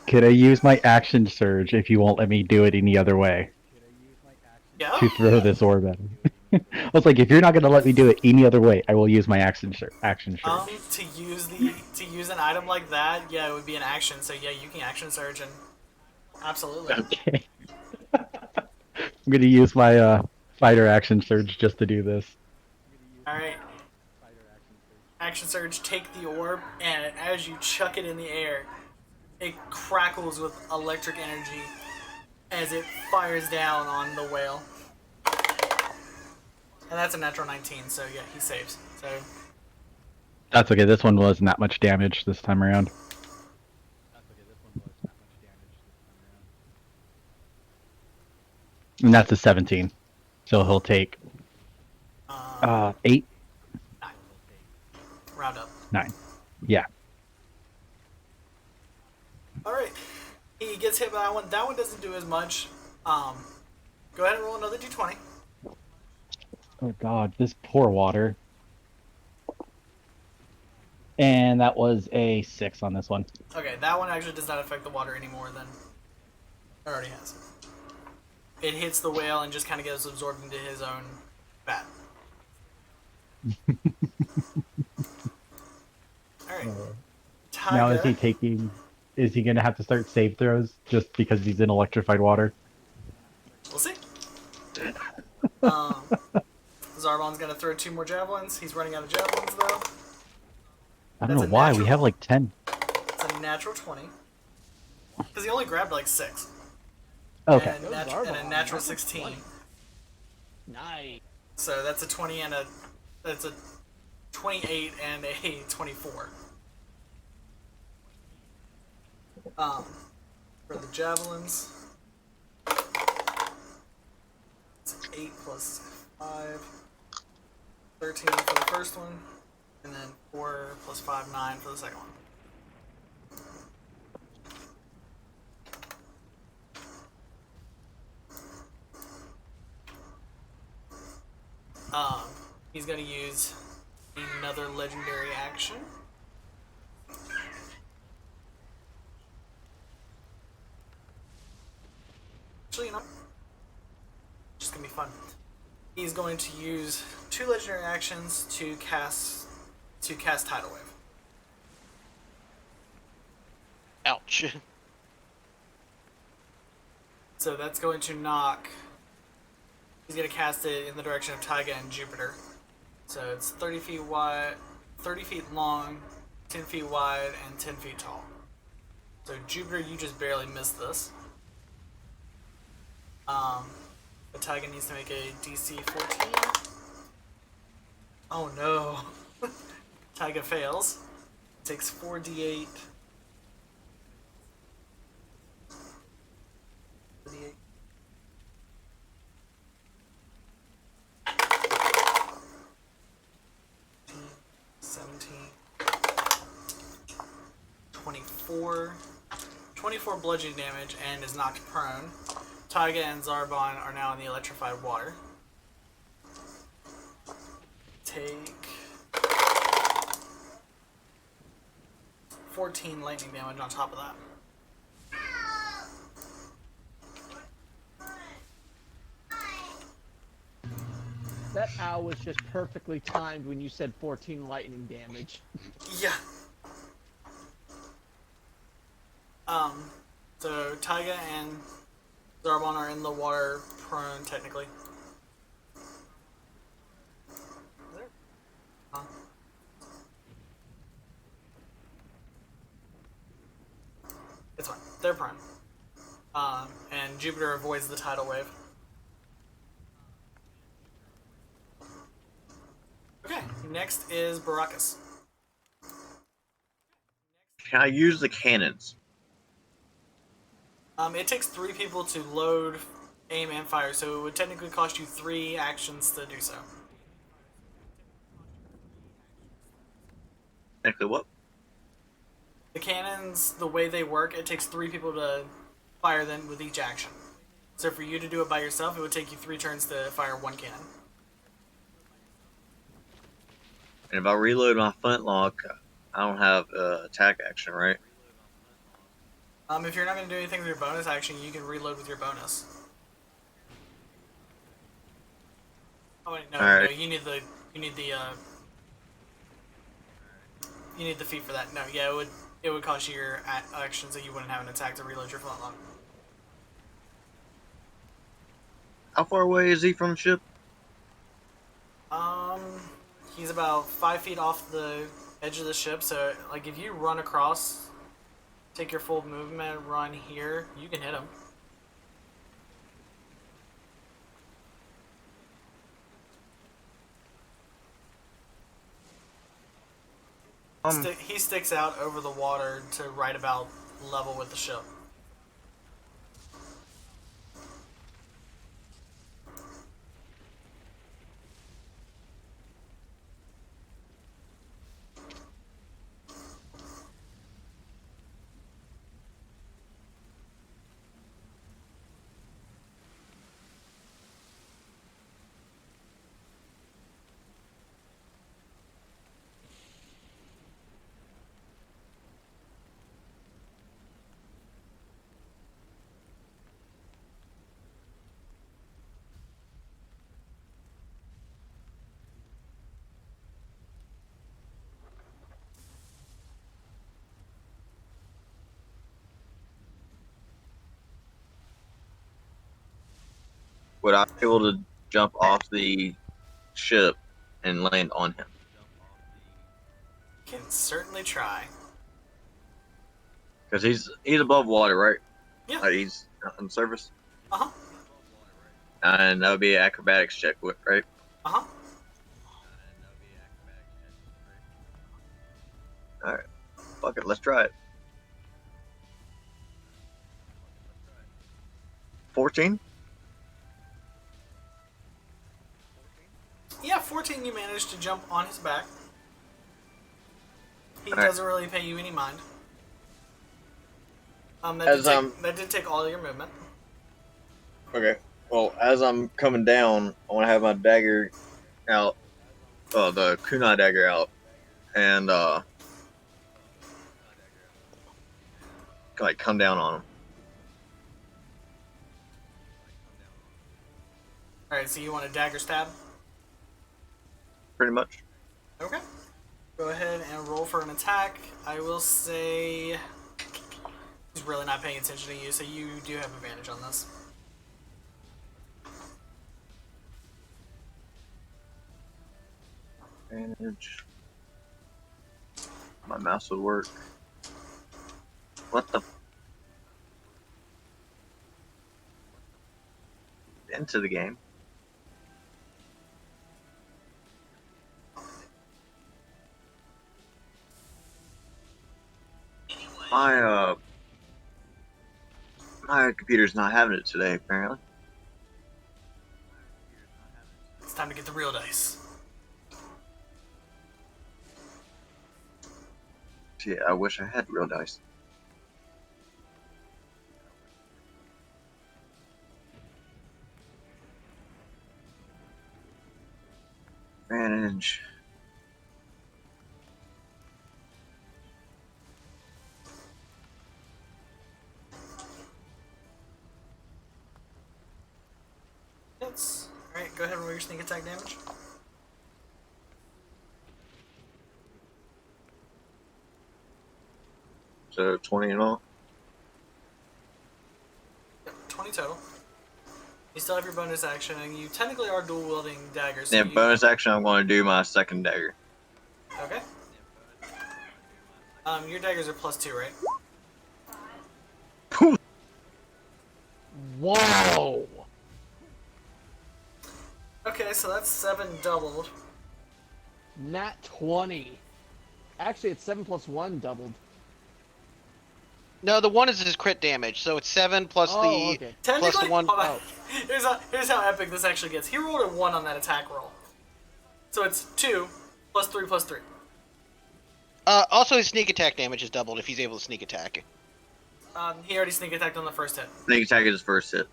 [SPEAKER 5] Could I use my action surge if you won't let me do it any other way?
[SPEAKER 3] Yeah.
[SPEAKER 5] To throw this orb at him. I was like, if you're not going to let me do it any other way, I will use my action surge.
[SPEAKER 3] To use an item like that, yeah, it would be an action. So yeah, you can action surge and absolutely.
[SPEAKER 5] Okay. I'm going to use my fighter action surge just to do this.
[SPEAKER 3] All right. Action surge, take the orb, and as you chuck it in the air, it crackles with electric energy as it fires down on the whale. And that's a natural 19, so yeah, he saves. So
[SPEAKER 5] That's okay, this one wasn't that much damage this time around. And that's a 17. So he'll take 8?
[SPEAKER 3] 9. Round up.
[SPEAKER 5] 9. Yeah.
[SPEAKER 3] Alright. He gets hit by that one. That one doesn't do as much. Go ahead and roll another d20.
[SPEAKER 5] Oh god, this poor water. And that was a 6 on this one.
[SPEAKER 3] Okay, that one actually does not affect the water anymore than it already has. It hits the whale and just kind of gets absorbed into his own fat. Alright.
[SPEAKER 5] Now is he going to have to start save throws just because he's in electrified water?
[SPEAKER 3] We'll see. Zarbon's gonna throw 2 more javelins. He's running out of javelins though.
[SPEAKER 5] I don't
[SPEAKER 3] That's
[SPEAKER 5] know
[SPEAKER 3] a
[SPEAKER 5] why. We
[SPEAKER 3] natural.
[SPEAKER 5] have like 10.
[SPEAKER 3] It's a natural 20. Because he only grabbed like 6.
[SPEAKER 5] Okay.
[SPEAKER 3] And,
[SPEAKER 1] Go
[SPEAKER 3] and a
[SPEAKER 1] Zarbon,
[SPEAKER 3] natural
[SPEAKER 1] natural
[SPEAKER 3] 16.
[SPEAKER 1] 20. Nice.
[SPEAKER 3] So that's a 20 and that's a 28 and a 24. For the javelins, it's 8 plus 5, 13 for the first one, and then 4 plus 5, 9 for the second one. He's going to use another legendary action. Actually, you know, just gonna be fun. He's going to use 2 legendary actions to cast Tidal Wave.
[SPEAKER 6] Ouch.
[SPEAKER 3] So that's going to knock. He's gonna cast it in the direction of Taiga and Jupiter. So it's 30 feet wide, 30 feet long, 10 feet wide, and 10 feet tall. So Jupiter, you just barely missed this. But Taiga needs to make a DC 14. Oh no. Taiga fails. Takes 4d8. 4d8. 17. 24. 24 bludgeoning damage and is knocked prone. Taiga and Zarbon are now in the electrified water. Take 14 lightning damage on top of that.
[SPEAKER 1] That owl was just perfectly timed when you said 14 lightning damage.
[SPEAKER 3] Yeah. So Taiga and Zarbon are in the water prone, technically. Huh? It's fine. They're prone. And Jupiter avoids the tidal wave. Okay, next is Baracus.
[SPEAKER 4] Can I use the cannons?
[SPEAKER 3] It takes 3 people to load, aim, and fire, so it would technically cost you 3 actions to do so.
[SPEAKER 4] Exactly what?
[SPEAKER 3] The cannons, the way they work, it takes 3 people to fire them with each action. So for you to do it by yourself, it would take you 3 turns to fire 1 cannon.
[SPEAKER 4] And if I reload my flintlock, I don't have attack action, right?
[SPEAKER 3] If you're not going to do anything with your bonus action, you can reload with your bonus. Oh wait, no,
[SPEAKER 4] Alright.
[SPEAKER 3] no, you need the feat for that. No, yeah, it would cost you your actions that you wouldn't have an attack to reload your flintlock.
[SPEAKER 4] How far away is he from the ship?
[SPEAKER 3] He's about 5 feet off the edge of the ship, so like if you run across, take your full movement, run here, you can hit him. He sticks out over the water to right about level with the ship.
[SPEAKER 4] would I be able to jump off the ship and land on him?
[SPEAKER 3] Can certainly try.
[SPEAKER 4] Because he's above water, right?
[SPEAKER 3] Yeah.
[SPEAKER 4] He's on surface.
[SPEAKER 3] Uh-huh.
[SPEAKER 4] And that would be an acrobatics check, right?
[SPEAKER 3] Uh-huh.
[SPEAKER 4] Alright. Fuck it, let's try it. 14?
[SPEAKER 3] Yeah, 14 you managed to jump on his back. He
[SPEAKER 4] Alright.
[SPEAKER 3] doesn't really pay you any mind.
[SPEAKER 4] As,
[SPEAKER 3] That did take all your movement.
[SPEAKER 4] Okay. Well, as I'm coming down, I want to have my dagger out. The kunai dagger out. And, like, come down on him.
[SPEAKER 3] Alright, so you want a dagger stab?
[SPEAKER 4] Pretty much.
[SPEAKER 3] Okay. Go ahead and roll for an attack. I will say he's really not paying attention to you, so you do have advantage on this.
[SPEAKER 4] Advantage. My mouse would work. What the? Into the game. My computer's not having it today, apparently.
[SPEAKER 3] It's time to get the real dice.
[SPEAKER 4] Yeah, I wish I had real dice. Advantage.
[SPEAKER 3] Hits. Alright, go ahead and roll your sneak attack damage.
[SPEAKER 4] So 20 and all.
[SPEAKER 3] Yep, 20 total. You still have your bonus action, and you technically are dual wielding daggers.
[SPEAKER 4] Then bonus action, I'm going to do my second dagger.
[SPEAKER 3] Okay. Your daggers are +2, right?
[SPEAKER 1] Whoa!
[SPEAKER 3] Okay, so that's 7 doubled.
[SPEAKER 1] Nat 20. Actually, it's 7 plus 1 doubled.
[SPEAKER 6] No, the 1 is his crit damage, so it's 7 plus
[SPEAKER 1] Oh,
[SPEAKER 6] the
[SPEAKER 1] okay.
[SPEAKER 6] plus
[SPEAKER 3] Technically,
[SPEAKER 6] the 1.
[SPEAKER 3] hold on. Here's how epic this actually gets. He rolled a 1 on that attack roll. So it's 2 plus 3 plus 3.
[SPEAKER 6] Also, his sneak attack damage is doubled if he's able to sneak attack.
[SPEAKER 3] He already sneak attacked on the first hit.
[SPEAKER 4] Sneak attack is his first hit.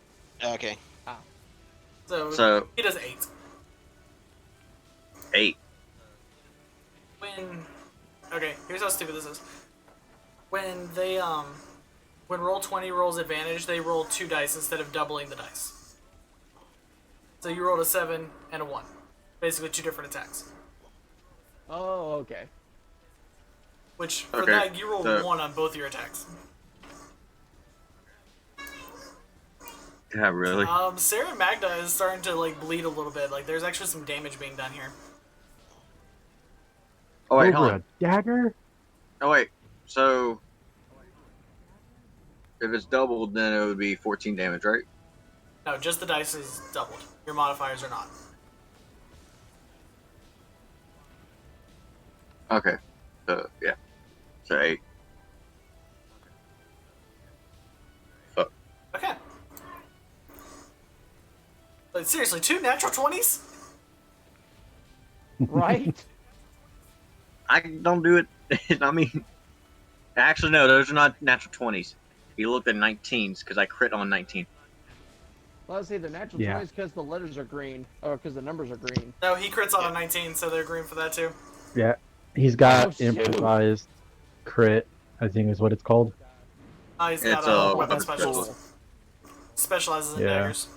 [SPEAKER 6] Okay.
[SPEAKER 3] So he does 8.
[SPEAKER 4] 8.
[SPEAKER 3] Okay, here's how stupid this is. When they when Roll20 rolls advantage, they roll 2 dice instead of doubling the dice. So you rolled a 7 and a 1. Basically 2 different attacks.
[SPEAKER 1] Oh, okay.
[SPEAKER 3] Which for
[SPEAKER 4] Okay,
[SPEAKER 3] that you rolled
[SPEAKER 4] so-
[SPEAKER 3] 1 on both your attacks.
[SPEAKER 4] Yeah, really?
[SPEAKER 3] Sarah Magda is starting to like bleed a little bit. Like there's actually some damage being done here.
[SPEAKER 4] Oh, wait, hold
[SPEAKER 5] Over
[SPEAKER 4] on.
[SPEAKER 5] a dagger?
[SPEAKER 4] Oh, wait. So, if it's doubled, then it would be 14 damage, right?
[SPEAKER 3] No, just the dice is doubled. Your modifiers are not.
[SPEAKER 4] Okay. So, yeah. So, 8. Fuck.
[SPEAKER 3] Okay. But seriously, 2 natural 20s?
[SPEAKER 1] Right?
[SPEAKER 4] I don't do it. I mean, actually, no, those are not natural 20s. You looked at 19s because I crit on 19.
[SPEAKER 1] Well, let's see, the natural
[SPEAKER 5] Yeah.
[SPEAKER 1] 20s because the letters are green, or because the numbers are green.
[SPEAKER 3] No, he crits on a 19, so they're green for that too.
[SPEAKER 5] Yeah. He's got
[SPEAKER 1] Oh, shoot.
[SPEAKER 5] improvised crit, I think is what it's called.
[SPEAKER 3] He's got
[SPEAKER 4] It's,
[SPEAKER 3] a weapon
[SPEAKER 4] weapon
[SPEAKER 3] specialist.
[SPEAKER 4] specialist.
[SPEAKER 3] Specializes in
[SPEAKER 5] Yeah.
[SPEAKER 3] daggers.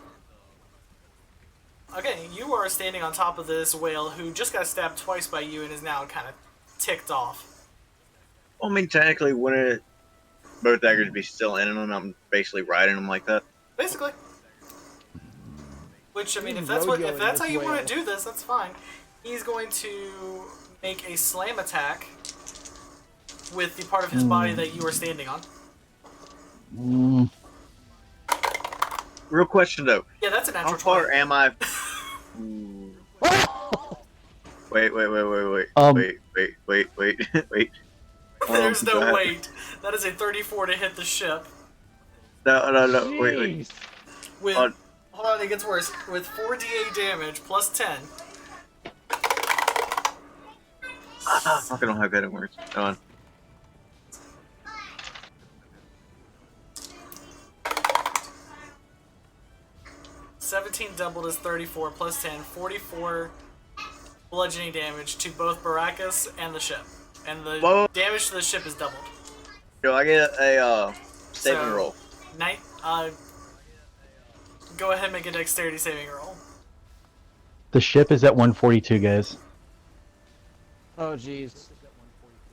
[SPEAKER 3] Okay, you are standing on top of this whale who just got stabbed twice by you and is now kind of ticked off.
[SPEAKER 4] Well, I mean, technically, wouldn't both daggers be still in them? I'm basically riding them like that.
[SPEAKER 3] Basically. Which I mean,
[SPEAKER 1] He's
[SPEAKER 3] if that's
[SPEAKER 1] rodeoing
[SPEAKER 3] how
[SPEAKER 1] this
[SPEAKER 3] you want
[SPEAKER 1] whale.
[SPEAKER 3] to do this, that's fine. He's going to make a slam attack with the part of his body that you are standing on.
[SPEAKER 5] Mm,
[SPEAKER 4] Real question though.
[SPEAKER 3] Yeah, that's a
[SPEAKER 4] How
[SPEAKER 3] natural
[SPEAKER 4] far
[SPEAKER 3] 20.
[SPEAKER 4] am I? Ooh. Wait.
[SPEAKER 5] Um,
[SPEAKER 4] Wait.
[SPEAKER 3] There's
[SPEAKER 4] Do I
[SPEAKER 3] no
[SPEAKER 4] have-
[SPEAKER 3] wait. That is a 34 to hit the ship.
[SPEAKER 4] No. Wait.
[SPEAKER 1] Jeez.
[SPEAKER 3] With
[SPEAKER 4] On.
[SPEAKER 3] hold on, it gets worse. With 4d8 damage plus 10.
[SPEAKER 4] Fuck, I don't have better words. Hold on.
[SPEAKER 3] 17 doubled is 34 plus 10, 44 bludgeoning damage to both Baracus and the ship. And the
[SPEAKER 4] Whoa.
[SPEAKER 3] damage to the ship is doubled.
[SPEAKER 4] Do I get a saving
[SPEAKER 3] So,
[SPEAKER 4] roll?
[SPEAKER 3] Go ahead and make a dexterity saving roll.
[SPEAKER 5] the ship is at 142, guys.
[SPEAKER 1] Oh jeez.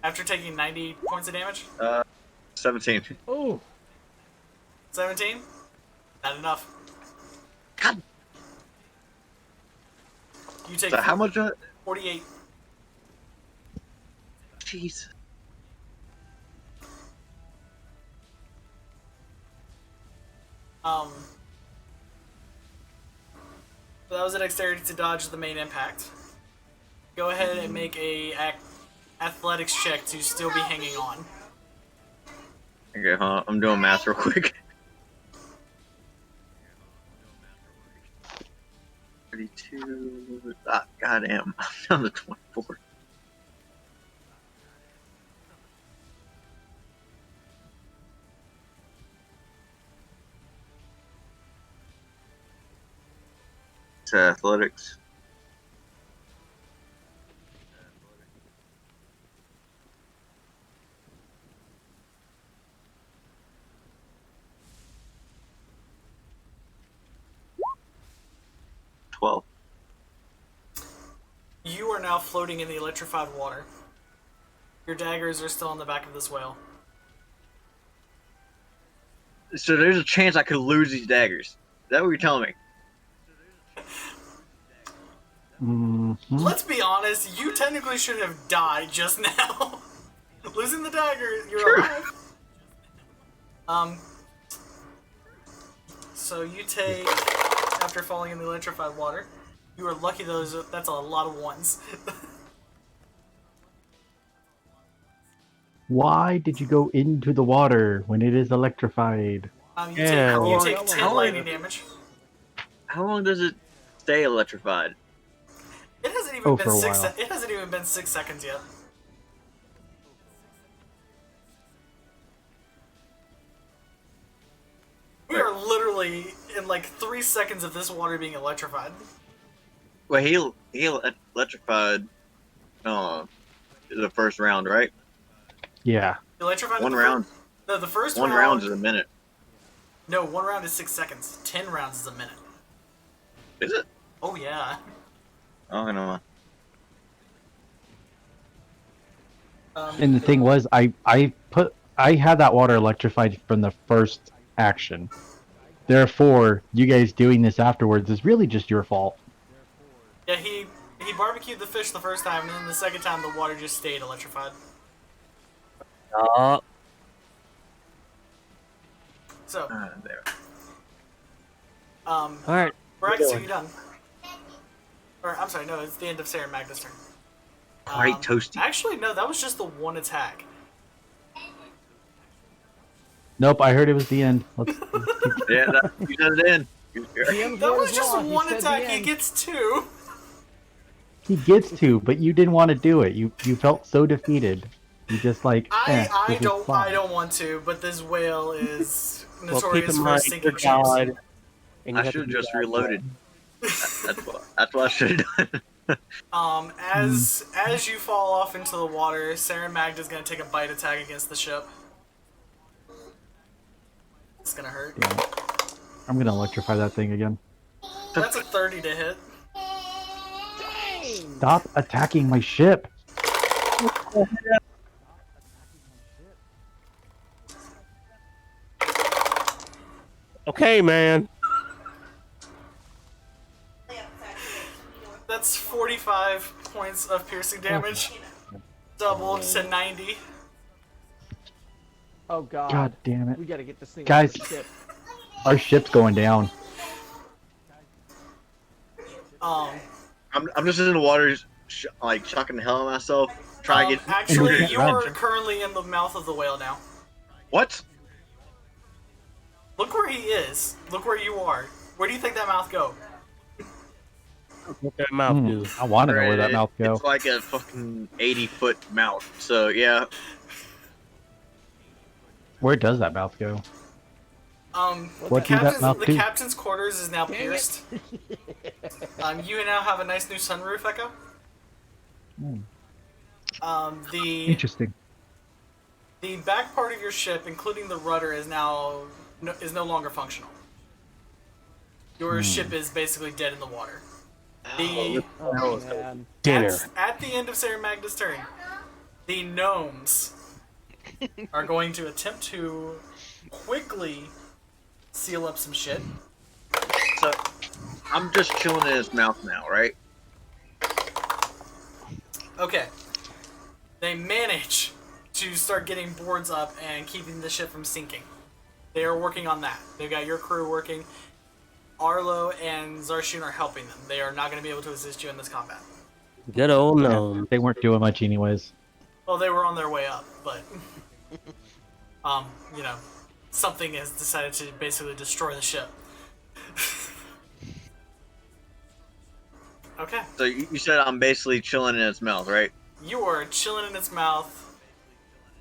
[SPEAKER 3] After taking 90 points of damage?
[SPEAKER 4] 17.
[SPEAKER 1] Oh.
[SPEAKER 3] 17? Not enough.
[SPEAKER 4] God.
[SPEAKER 3] You take
[SPEAKER 4] So how much?
[SPEAKER 3] 48.
[SPEAKER 4] Jeez.
[SPEAKER 3] So that was a dexterity to dodge the main impact. Go ahead and make a athletics check to still be hanging on.
[SPEAKER 4] Okay, I'm doing math real quick. 32. Goddamn. I'm down to 24. To athletics.
[SPEAKER 3] You are now floating in the electrified water. Your daggers are still on the back of this whale.
[SPEAKER 4] So there's a chance I could lose these daggers. Is that what you're telling me?
[SPEAKER 5] Mhm.
[SPEAKER 3] Let's be honest, you technically should have died just now. Losing the dagger, you're alive. So you take, after falling in the electrified water, you are lucky that's a lot of ones.
[SPEAKER 5] Why did you go into the water when it is electrified?
[SPEAKER 2] Yeah.
[SPEAKER 3] You take
[SPEAKER 4] How
[SPEAKER 3] 10
[SPEAKER 4] long-
[SPEAKER 3] lightning damage.
[SPEAKER 4] How long does it stay electrified?
[SPEAKER 3] It hasn't even
[SPEAKER 5] Oh,
[SPEAKER 3] been
[SPEAKER 5] for a while.
[SPEAKER 3] It hasn't even been 6 seconds yet. We are literally in like 3 seconds of this water being electrified.
[SPEAKER 4] Well, he electrified the first round, right?
[SPEAKER 5] Yeah.
[SPEAKER 3] Electrified.
[SPEAKER 4] One
[SPEAKER 3] the
[SPEAKER 4] round.
[SPEAKER 3] No, the first
[SPEAKER 4] One
[SPEAKER 3] round.
[SPEAKER 4] round is a minute.
[SPEAKER 3] No, 1 round is 6 seconds. 10 rounds is a minute.
[SPEAKER 4] Is it?
[SPEAKER 3] Oh yeah.
[SPEAKER 4] Oh, no.
[SPEAKER 5] And the thing was, I had that water electrified from the first action. Therefore, you guys doing this afterwards is really just your fault.
[SPEAKER 3] Yeah, he barbecued the fish the first time, and then the second time the water just stayed electrified. So,
[SPEAKER 4] There.
[SPEAKER 3] all
[SPEAKER 2] Alright.
[SPEAKER 3] Brax, are you done? Or I'm sorry, no, it's the end of Sarah and Magda's turn.
[SPEAKER 4] Quite toasty.
[SPEAKER 3] Actually, no, that was just the one attack.
[SPEAKER 5] Nope, I heard it was the end. Let's
[SPEAKER 4] Yeah, you said it in.
[SPEAKER 3] That was just one attack. He gets 2.
[SPEAKER 5] He gets to, but you didn't want to do it. You felt so defeated. You just like
[SPEAKER 3] I
[SPEAKER 5] this is fine.
[SPEAKER 3] don't want to, but this whale is
[SPEAKER 2] Well, keep
[SPEAKER 3] notorious
[SPEAKER 2] in
[SPEAKER 3] for
[SPEAKER 2] mind,
[SPEAKER 3] sinking
[SPEAKER 2] you're
[SPEAKER 3] ships.
[SPEAKER 2] God, and you
[SPEAKER 4] I
[SPEAKER 2] have
[SPEAKER 4] should
[SPEAKER 2] to
[SPEAKER 4] have
[SPEAKER 2] do
[SPEAKER 4] just
[SPEAKER 2] that.
[SPEAKER 4] reloaded. That's what I should have done.
[SPEAKER 3] As you fall off into the water, Sarah and Magda's gonna take a bite attack against the ship. It's gonna hurt.
[SPEAKER 5] Damn it. I'm gonna electrify that thing again.
[SPEAKER 3] That's a 30 to hit.
[SPEAKER 5] Stop attacking my ship.
[SPEAKER 2] Okay, man.
[SPEAKER 3] 45 points of piercing damage, doubled to 90.
[SPEAKER 1] Oh God.
[SPEAKER 5] God damn it.
[SPEAKER 1] We gotta get this thing
[SPEAKER 5] Guys.
[SPEAKER 1] off the ship.
[SPEAKER 5] Our ship's going down.
[SPEAKER 4] I'm just in the water, like shocking the hell out of myself, trying to get.
[SPEAKER 3] Actually,
[SPEAKER 5] can't
[SPEAKER 3] you
[SPEAKER 5] run.
[SPEAKER 3] are currently in the mouth of the whale now.
[SPEAKER 4] What?
[SPEAKER 3] Look where he is. Look where you are. Where do you think that mouth go?
[SPEAKER 2] What that mouth do?
[SPEAKER 5] I want to know where that mouth go.
[SPEAKER 4] It's like a fucking 80-foot mouth. So yeah.
[SPEAKER 5] Where does that mouth go? What
[SPEAKER 3] the
[SPEAKER 5] did that mouth do?
[SPEAKER 3] captain's quarters is now pierced. You now have a nice new sunroof, Echo. The
[SPEAKER 5] Interesting.
[SPEAKER 3] back part of your ship, including the rudder, is no longer functional. Your ship is basically dead in the water.
[SPEAKER 1] Oh man.
[SPEAKER 2] Dinner.
[SPEAKER 3] At the end of Sarah Magda's turn, the gnomes are going to attempt to quickly seal up some shit.
[SPEAKER 4] So I'm just chilling in his mouth now, right?
[SPEAKER 3] Okay. They manage to start getting boards up and keeping the ship from sinking. They are working on that. They've got your crew working. Arlo and Zarshoon are helping them. They are not going to be able to assist you in this combat.
[SPEAKER 2] Good old gnome.
[SPEAKER 5] They weren't doing much anyways.
[SPEAKER 3] Well, they were on their way up, but something has decided to basically destroy the ship. Okay.
[SPEAKER 4] So you said I'm basically chilling in its mouth, right?
[SPEAKER 3] You are chilling in its mouth.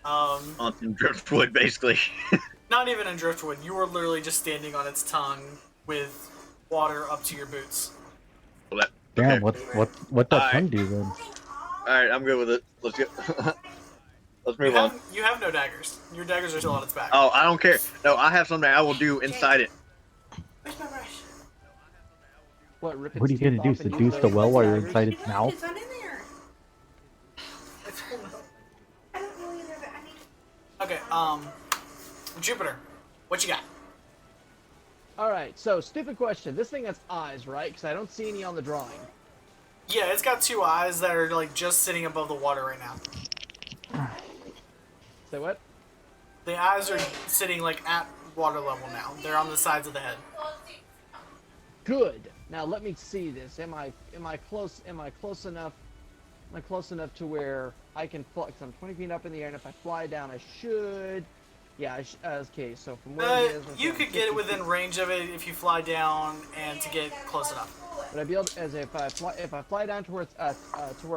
[SPEAKER 4] On some driftwood, basically.
[SPEAKER 3] Not even in driftwood. You are literally just standing on its tongue with water up to your boots.
[SPEAKER 4] Well, that,
[SPEAKER 5] Damn,
[SPEAKER 4] okay.
[SPEAKER 5] what that
[SPEAKER 4] Alright.
[SPEAKER 5] tongue do then?
[SPEAKER 4] Alright, I'm good with it. Let's go. Let's move on.
[SPEAKER 3] You have no daggers. Your daggers are still on its back.
[SPEAKER 4] Oh, I don't care. No, I have something I will do inside it.
[SPEAKER 7] Where's my brush?
[SPEAKER 1] What? Rip
[SPEAKER 5] What are you
[SPEAKER 1] its teeth
[SPEAKER 5] gonna do?
[SPEAKER 1] off and use
[SPEAKER 5] Seduce the
[SPEAKER 1] those
[SPEAKER 5] well
[SPEAKER 1] as
[SPEAKER 5] while you're
[SPEAKER 1] daggers?
[SPEAKER 5] inside its mouth?
[SPEAKER 7] It's not in there. I don't know either, but I need.
[SPEAKER 3] Okay, Jupiter, what you got?
[SPEAKER 1] Alright, so stupid question. This thing has eyes, right? Because I don't see any on the drawing.
[SPEAKER 3] Yeah, it's got two eyes that are like just sitting above the water right now.
[SPEAKER 1] Say what?
[SPEAKER 3] The eyes are sitting like at water level now. They're on the sides of the head.
[SPEAKER 1] Good. Now let me see this. Am I close enough? Am I close enough to where I can fly? Cause I'm 20 feet up in the air, and if I fly down, I should. Yeah. Okay. So from where it is,
[SPEAKER 3] You
[SPEAKER 1] I'm
[SPEAKER 3] could get it
[SPEAKER 1] 50
[SPEAKER 3] within
[SPEAKER 1] feet.
[SPEAKER 3] range of it if you fly down and to get close enough.
[SPEAKER 1] But I'd be able to, if I fly down to where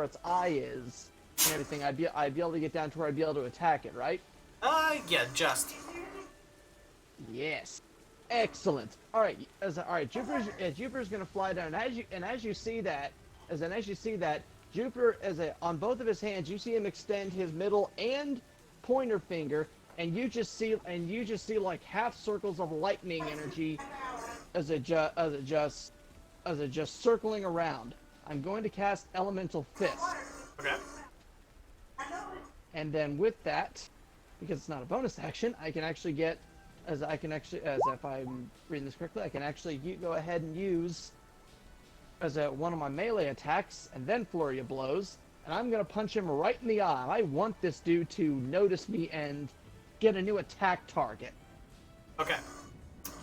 [SPEAKER 1] its eye is and everything, I'd be able to get down to where I'd be able to attack it, right?
[SPEAKER 3] Yeah, just.
[SPEAKER 1] Yes. Excellent. All right. Jupiter's gonna fly down, and as you see that, Jupiter, on both of his hands, you see him extend his middle and pointer finger, and you just see like half circles of lightning energy as it just circling around. I'm going to cast Elemental Fist,
[SPEAKER 3] Okay.
[SPEAKER 1] and then with that, because it's not a bonus action, I can actually get, as if I'm reading this correctly, I can actually go ahead and use as one of my melee attacks, and then Flurry of Blows, and I'm gonna punch him right in the eye. I want this dude to notice me and get a new attack target.
[SPEAKER 3] Okay.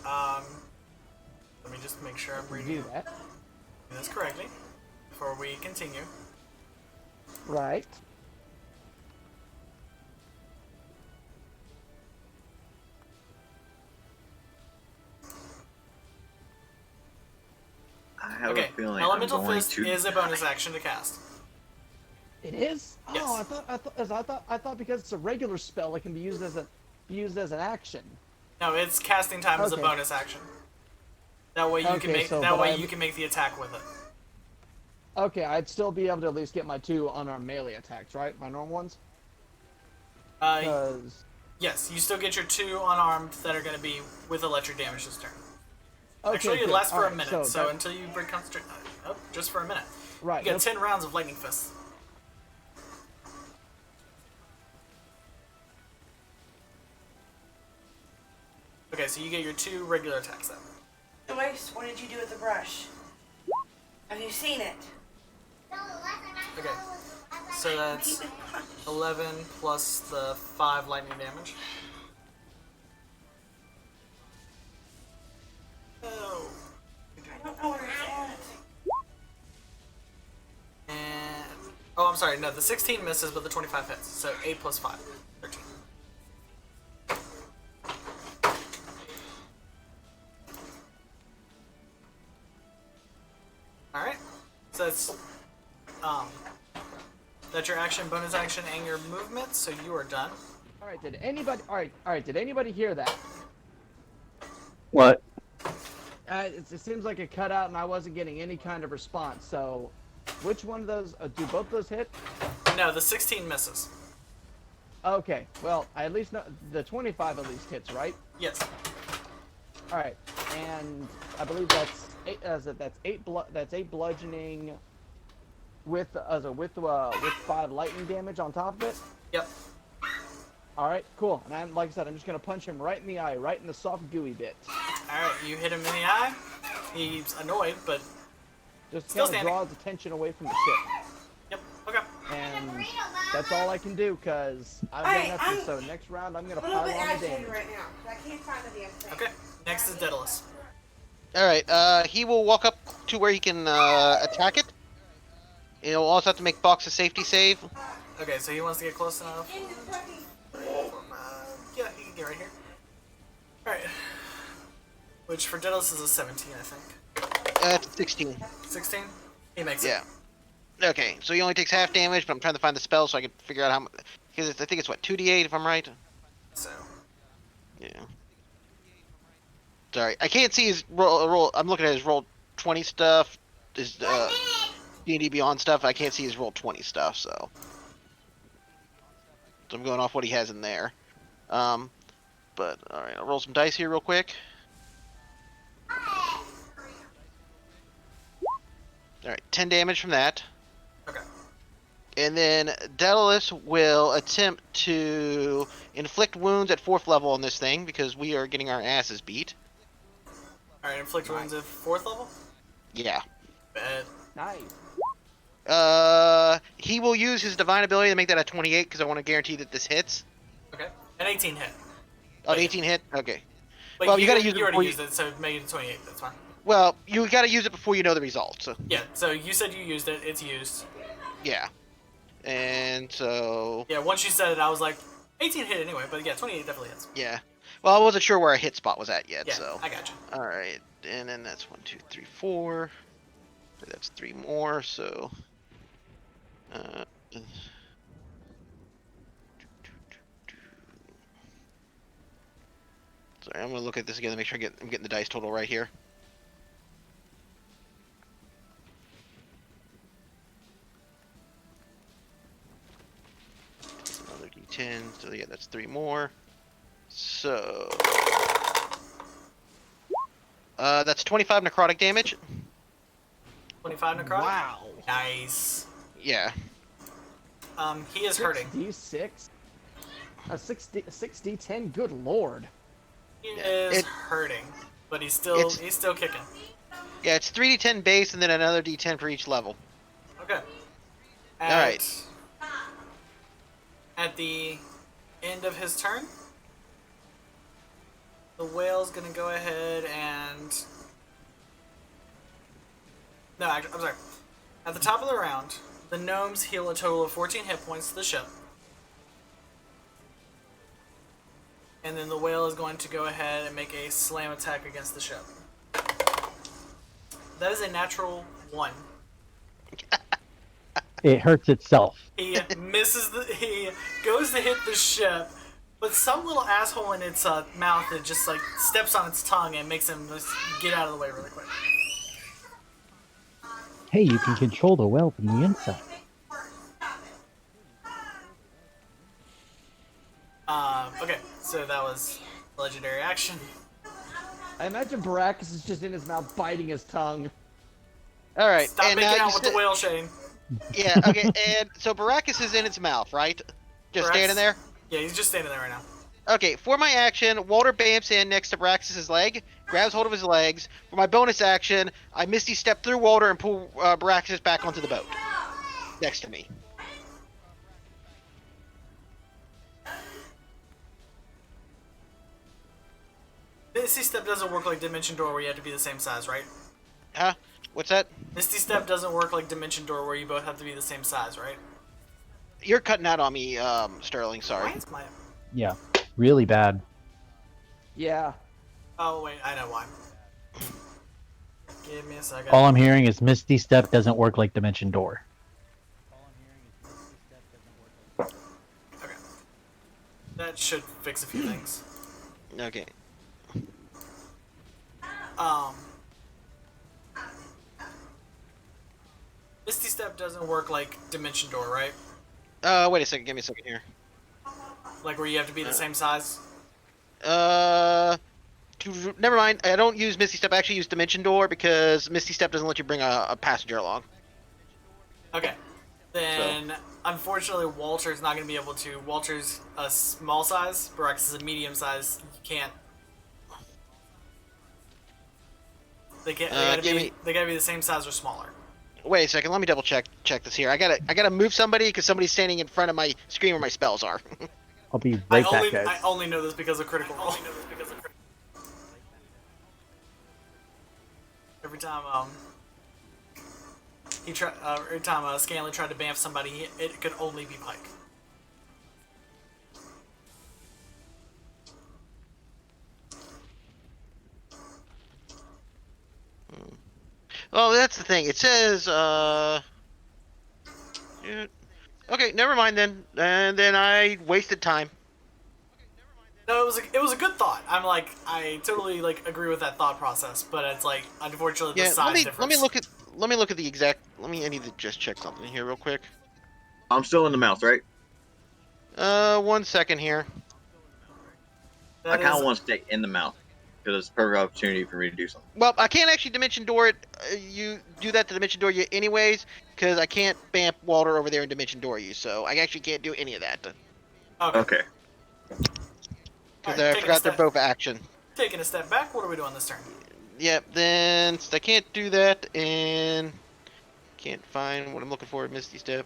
[SPEAKER 3] Let me just make sure I'm reading
[SPEAKER 1] Do that.
[SPEAKER 3] this correctly before we continue.
[SPEAKER 1] Right.
[SPEAKER 4] I have
[SPEAKER 3] Okay.
[SPEAKER 4] a feeling
[SPEAKER 3] Elemental
[SPEAKER 4] I'm going
[SPEAKER 3] Fist
[SPEAKER 4] to.
[SPEAKER 3] is a bonus action to cast.
[SPEAKER 1] It is?
[SPEAKER 3] Yes.
[SPEAKER 1] Oh, I thought because it's a regular spell, it can be used as an action.
[SPEAKER 3] No, it's casting time as a
[SPEAKER 1] Okay.
[SPEAKER 3] bonus action. That way you can
[SPEAKER 1] Okay,
[SPEAKER 3] make
[SPEAKER 1] so-
[SPEAKER 3] that
[SPEAKER 1] but
[SPEAKER 3] way
[SPEAKER 1] I'm-
[SPEAKER 3] you can make the attack with it.
[SPEAKER 1] Okay, I'd still be able to at least get my 2 unarmed melee attacks, right? My normal ones. Because
[SPEAKER 3] Yes, you still get your 2 unarmed that are going to be with electric damage this turn.
[SPEAKER 1] okay,
[SPEAKER 3] Actually, it
[SPEAKER 1] good.
[SPEAKER 3] lasts for a
[SPEAKER 1] Alright,
[SPEAKER 3] minute, so
[SPEAKER 1] that-
[SPEAKER 3] until you break concentration. Oh, just for a minute.
[SPEAKER 1] right.
[SPEAKER 3] You get
[SPEAKER 1] that's-
[SPEAKER 3] 10 rounds of lightning fists. Okay, so you get your 2 regular attacks then.
[SPEAKER 7] Joyce, what did you do with the brush? Have you seen it?
[SPEAKER 3] So that's 11 plus the 5 lightning damage. Oh.
[SPEAKER 7] I don't know where it's at.
[SPEAKER 3] And oh, I'm sorry. No, the 16 misses, but the 25 hits. So 8 plus 5, 13. All right. So that's your action, bonus action, and your movement. So you are done.
[SPEAKER 1] All right. Did anybody? All right. Did anybody hear that?
[SPEAKER 5] What?
[SPEAKER 1] It seems like it cut out, and I wasn't getting any kind of response. So, which one of those? Do both those hit?
[SPEAKER 3] No, the 16 misses.
[SPEAKER 1] Okay. Well, I at least know the 25 at least hits, right?
[SPEAKER 3] Yes.
[SPEAKER 1] All right. And I believe that's eight. That's eight bludgeoning with 5 lightning damage on top of it.
[SPEAKER 3] Yep.
[SPEAKER 1] All right. Cool. And like I said, I'm just gonna punch him right in the eye, right in the soft gooey bit.
[SPEAKER 3] All right, you hit him in the eye. He's annoyed, but
[SPEAKER 1] Just
[SPEAKER 3] Still
[SPEAKER 1] kind of
[SPEAKER 3] standing.
[SPEAKER 1] draws attention away from the ship.
[SPEAKER 3] yep. Okay.
[SPEAKER 1] And that's all I can do, because I've
[SPEAKER 7] Hey,
[SPEAKER 1] got nothing. So next round, I'm going to
[SPEAKER 7] A little
[SPEAKER 1] pile
[SPEAKER 7] bit
[SPEAKER 1] on the
[SPEAKER 7] agitated
[SPEAKER 1] damage.
[SPEAKER 7] right now. I can't find the damn thing.
[SPEAKER 3] Okay. Next is Daedalus.
[SPEAKER 6] All right. He will walk up to where he can attack it. He'll also have to make box a safety save.
[SPEAKER 3] Okay, so he wants to get close enough.
[SPEAKER 7] In the fucking...
[SPEAKER 3] Yeah, he can get right here. All right. Which for Daedalus is a 17, I think.
[SPEAKER 6] That's 16.
[SPEAKER 3] 16. He makes it.
[SPEAKER 6] Yeah. Okay, so he only takes half damage, but I'm trying to find the spell so I can figure out how much. Because I think it's what, 2d8 if I'm right.
[SPEAKER 3] So.
[SPEAKER 6] Yeah. Sorry, I can't see his roll. I'm looking at his roll 20 stuff, his D&D Beyond stuff. I can't see his roll 20 stuff, so I'm going off what he has in there. But all right, I'll roll some dice here real quick. All right, 10 damage from that.
[SPEAKER 3] Okay.
[SPEAKER 6] And then Daedalus will attempt to inflict wounds at 4th level on this thing because we are getting our asses beat.
[SPEAKER 3] All right. Inflict wounds at 4th level.
[SPEAKER 6] Yeah.
[SPEAKER 3] Bet.
[SPEAKER 1] Nice.
[SPEAKER 6] He will use his divine ability to make that a 28 because I want to guarantee that this hits.
[SPEAKER 3] Okay. An 18 hit.
[SPEAKER 6] Oh, an 18 hit? Okay.
[SPEAKER 3] But
[SPEAKER 6] Well, you gotta use it
[SPEAKER 3] You already
[SPEAKER 6] before
[SPEAKER 3] used it, so make it 28. That's fine.
[SPEAKER 6] Well, you gotta use it before you know the results. So,
[SPEAKER 3] Yeah. So you said you used it. It's used.
[SPEAKER 6] yeah. And so,
[SPEAKER 3] Yeah. Once you said it, I was like, 18 hit anyway. But yeah, 28 definitely hits.
[SPEAKER 6] yeah. Well, I wasn't sure where a hit spot was at yet,
[SPEAKER 3] Yeah.
[SPEAKER 6] so.
[SPEAKER 3] I got you.
[SPEAKER 6] Alright, and then that's 1, 2, 3, 4. That's 3 more, so. Sorry, I'm gonna look at this again to make sure I'm getting the dice total right here. Another d10, so yeah, that's 3 more. So. That's 25 necrotic damage.
[SPEAKER 3] 25 necrotic.
[SPEAKER 1] Wow.
[SPEAKER 3] Nice.
[SPEAKER 6] Yeah.
[SPEAKER 3] He is hurting.
[SPEAKER 1] 6d6? A 6d10? Good lord.
[SPEAKER 3] He
[SPEAKER 6] Yeah,
[SPEAKER 3] is hurting, but he's still kicking.
[SPEAKER 6] Yeah, it's 3d10 base and then another d10 for each level.
[SPEAKER 3] Okay.
[SPEAKER 6] Alright.
[SPEAKER 3] At the end of his turn, the whale's gonna go ahead and. No, I'm sorry. At the top of the round, the gnomes heal a total of 14 hit points to the ship. And then the whale is going to go ahead and make a slam attack against the ship. That is a natural 1.
[SPEAKER 5] It hurts itself.
[SPEAKER 3] He misses he goes to hit the ship, but some little asshole in its mouth that just like steps on its tongue and makes him just get out of the way really quick.
[SPEAKER 5] Hey, you can control the whale from the inside.
[SPEAKER 3] Okay, so that was legendary action.
[SPEAKER 1] I imagine Baracus is just in his mouth biting his tongue.
[SPEAKER 6] Alright,
[SPEAKER 3] Stop
[SPEAKER 6] and
[SPEAKER 3] making
[SPEAKER 6] now
[SPEAKER 3] out with the whale, Shane.
[SPEAKER 6] Yeah, okay, and so Baracus is in its mouth, right? Just
[SPEAKER 3] Baracus-
[SPEAKER 6] standing there?
[SPEAKER 3] Yeah, he's just standing there right now.
[SPEAKER 6] Okay, for my action, Walter bamps in next to Baracus' leg, grabs hold of his legs. For my bonus action, I Misty Step through Walter and pull Baracus back onto the boat. Next to me.
[SPEAKER 3] Misty Step doesn't work like Dimension Door where you have to be the same size, right?
[SPEAKER 6] Huh? What's that?
[SPEAKER 3] Misty Step doesn't work like Dimension Door where you both have to be the same size, right?
[SPEAKER 6] You're cutting out on me, Sterling. Sorry.
[SPEAKER 3] Why is my...
[SPEAKER 5] Yeah, really bad.
[SPEAKER 1] Yeah.
[SPEAKER 3] Oh, wait, I know why. Give me a second.
[SPEAKER 5] All I'm hearing is Misty Step doesn't work like Dimension Door.
[SPEAKER 3] Okay. That should fix a few things.
[SPEAKER 6] Okay.
[SPEAKER 3] Misty Step doesn't work like Dimension Door, right?
[SPEAKER 6] Wait a second. Give me a second here.
[SPEAKER 3] Like where you have to be the same size?
[SPEAKER 6] Never mind. I don't use Misty Step. I actually use Dimension Door because Misty Step doesn't let you bring a passenger along.
[SPEAKER 3] Okay. Then, unfortunately, Walter's not going to be able to. Walter's a small size, Brax is a medium size. You can't. They gotta be the same size or smaller.
[SPEAKER 6] Wait a second. Let me double check this here. I gotta move somebody because somebody's standing in front of my screen where my spells are.
[SPEAKER 5] I'll be right back, guys.
[SPEAKER 3] I only know this because of Critical Role. Every time Scanley tried to bamf somebody, it could only be Pike.
[SPEAKER 6] Well, that's the thing. It says, yeah. Okay, never mind then. And then I wasted time.
[SPEAKER 3] No, it was a good thought. I totally agree with that thought process, but it's unfortunately the
[SPEAKER 6] Yeah,
[SPEAKER 3] size
[SPEAKER 6] let
[SPEAKER 3] difference.
[SPEAKER 6] me look at the exact. I need to just check something here real quick.
[SPEAKER 4] I'm still in the mouth, right?
[SPEAKER 6] 1 second here.
[SPEAKER 4] I kind of want to stay in the mouth because it's a perfect opportunity for me to do something.
[SPEAKER 6] Well, I can't actually Dimension Door it. You do that to Dimension Door you anyways, because I can't bamf Walter over there and Dimension Door you, so I actually can't do any of that.
[SPEAKER 4] Okay.
[SPEAKER 6] Because
[SPEAKER 3] Alright,
[SPEAKER 6] I forgot they're both action.
[SPEAKER 3] Taking a step back, what are we doing this turn?
[SPEAKER 6] Yep, then I can't do that, and can't find what I'm looking for. Misty Step.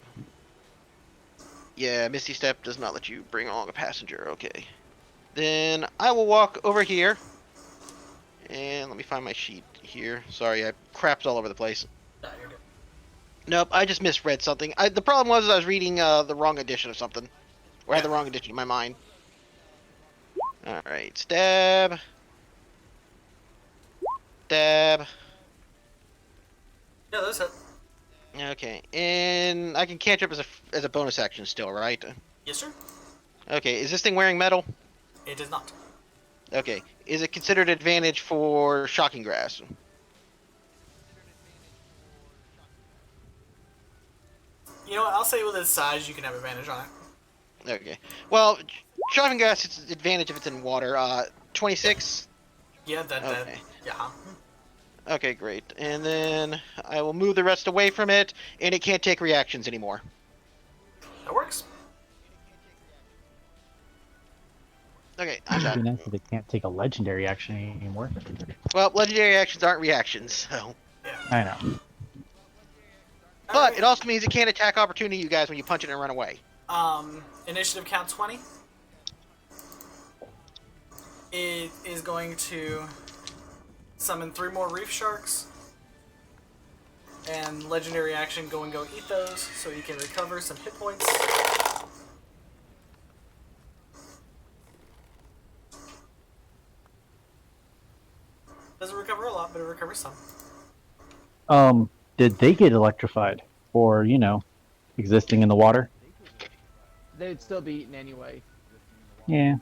[SPEAKER 6] Yeah, Misty Step does not let you bring along a passenger. Okay. Then I will walk over here. And let me find my sheet here. Sorry, I crapped all over the place.
[SPEAKER 3] No, you're good.
[SPEAKER 6] Nope, I just misread something. The problem was I was reading the wrong edition of something. Or I had the wrong edition in my mind. Alright, stab. Stab.
[SPEAKER 3] Yeah, that's it.
[SPEAKER 6] Okay, and I can cantrip as a bonus action still, right?
[SPEAKER 3] Yes, sir.
[SPEAKER 6] Okay, is this thing wearing metal?
[SPEAKER 3] It is not.
[SPEAKER 6] Okay, is it considered advantage for Shocking Grass?
[SPEAKER 3] You know what? I'll say with its size, you can have advantage on it.
[SPEAKER 6] Okay, well, Shocking Grass is advantage if it's in water. 26?
[SPEAKER 3] Yeah, that.
[SPEAKER 6] Okay.
[SPEAKER 3] Yeah.
[SPEAKER 6] Okay, great. And then I will move the rest away from it, and it can't take reactions anymore.
[SPEAKER 3] That works.
[SPEAKER 6] Okay, I'm
[SPEAKER 5] It'd be
[SPEAKER 6] done.
[SPEAKER 5] nice if it can't take a legendary action anymore.
[SPEAKER 6] Well, legendary actions aren't reactions, so.
[SPEAKER 3] Yeah.
[SPEAKER 5] I know.
[SPEAKER 6] But it also means it can't attack opportunity you guys when you punch it and run away.
[SPEAKER 3] Initiative count 20. It is going to summon 3 more reef sharks. And legendary action, go eat those so you can recover some hit points. Doesn't recover a lot, but it recovers some.
[SPEAKER 5] Did they get electrified? Or, existing in the water?
[SPEAKER 1] They'd still be eaten anyway.
[SPEAKER 5] Yeah.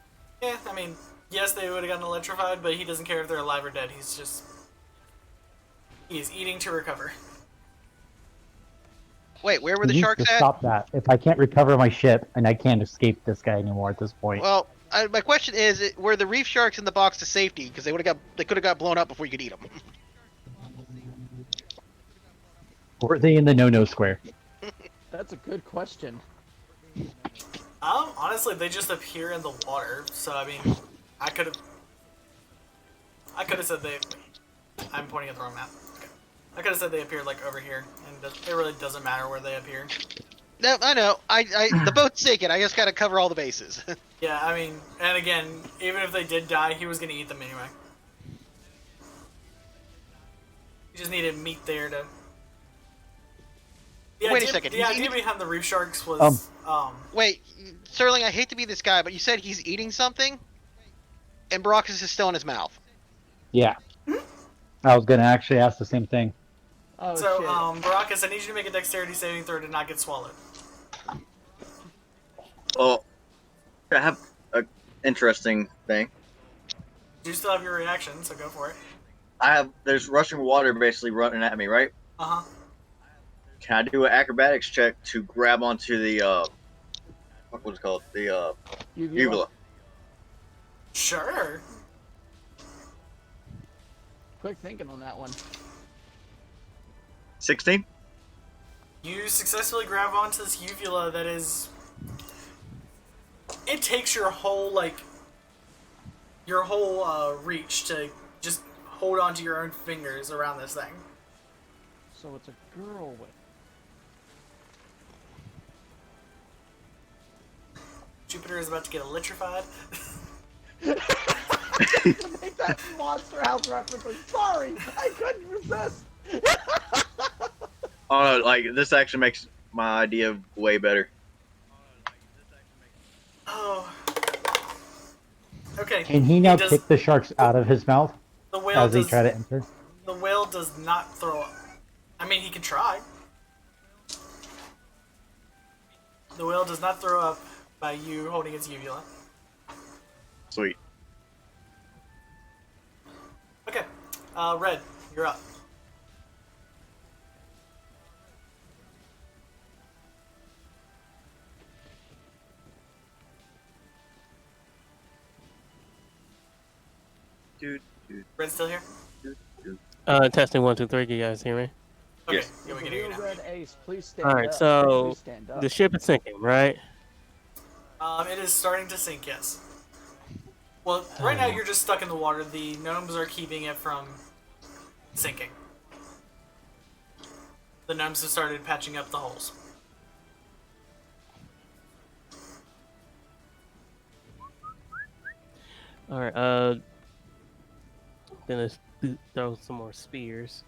[SPEAKER 3] Yeah, I mean, yes, they would have gotten electrified, but he doesn't care if they're alive or dead. He's eating to recover.
[SPEAKER 6] Wait, where were the
[SPEAKER 5] You need
[SPEAKER 6] sharks
[SPEAKER 5] to
[SPEAKER 6] at?
[SPEAKER 5] stop that. If I can't recover my ship, and I can't escape this guy anymore at this point.
[SPEAKER 6] Well, my question is, were the reef sharks in the box to safety? Because they could have got blown up before you could eat them.
[SPEAKER 5] Or are they in the no-no square?
[SPEAKER 1] That's a good question.
[SPEAKER 3] Honestly, they just appear in the water. So I mean, I could have said they. I'm pointing at the wrong map. Okay. I could have said they appeared over here, and it really doesn't matter where they appear.
[SPEAKER 6] No, I know. The boat's sinking. I just gotta cover all the bases.
[SPEAKER 3] Yeah, I mean, and again, even if they did die, he was gonna eat them anyway. You just needed meat there to.
[SPEAKER 6] Wait a second,
[SPEAKER 3] The
[SPEAKER 6] he's
[SPEAKER 3] idea
[SPEAKER 6] eating-
[SPEAKER 3] behind the reef sharks was
[SPEAKER 6] Wait, Sterling, I hate to be this guy, but you said he's eating something, and Baracus is still in his mouth.
[SPEAKER 5] Yeah. I was gonna actually ask the same thing.
[SPEAKER 1] Oh
[SPEAKER 3] so
[SPEAKER 1] shit.
[SPEAKER 3] Baracus, I need you to make a dexterity saving throw to not get swallowed.
[SPEAKER 4] Well, I have an interesting thing.
[SPEAKER 3] You still have your reaction, so go for it.
[SPEAKER 4] There's rushing water basically running at me, right?
[SPEAKER 3] Uh huh.
[SPEAKER 4] Can I do an acrobatics check to grab onto the what's it called? The uvula.
[SPEAKER 3] Sure.
[SPEAKER 1] Quick thinking on that one.
[SPEAKER 4] 16?
[SPEAKER 3] You successfully grab onto this uvula that is. It takes your whole reach to just hold onto your own fingers around this thing.
[SPEAKER 1] So it's a girl with.
[SPEAKER 3] Jupiter is about to get electrified.
[SPEAKER 1] Make that Monster House reference. I'm sorry, I couldn't resist.
[SPEAKER 4] Oh no, like this actually makes my idea way better.
[SPEAKER 3] Oh. Okay.
[SPEAKER 5] Can he now
[SPEAKER 3] does-
[SPEAKER 5] kick the sharks out of his mouth
[SPEAKER 3] the whale
[SPEAKER 5] as they
[SPEAKER 3] does,
[SPEAKER 5] try to enter?
[SPEAKER 3] The whale does not throw up. I mean, he can try. The whale does not throw up by you holding its uvula.
[SPEAKER 4] Sweet.
[SPEAKER 3] Okay. Red, you're up.
[SPEAKER 4] Dude.
[SPEAKER 3] Red's still here?
[SPEAKER 2] Testing 1, 2, 3. Can you guys hear me?
[SPEAKER 3] Okay.
[SPEAKER 4] Yes.
[SPEAKER 3] Yeah, we can hear you
[SPEAKER 1] Real
[SPEAKER 3] now.
[SPEAKER 1] Red Ace, please stand
[SPEAKER 2] All right,
[SPEAKER 1] up.
[SPEAKER 2] so
[SPEAKER 1] Please stand up.
[SPEAKER 2] the ship is sinking, right?
[SPEAKER 3] It is starting to sink, yes. Well, right now you're just stuck in the water. The gnomes are keeping it from sinking. The gnomes have started patching up the holes.
[SPEAKER 2] All right. Gonna throw some more spears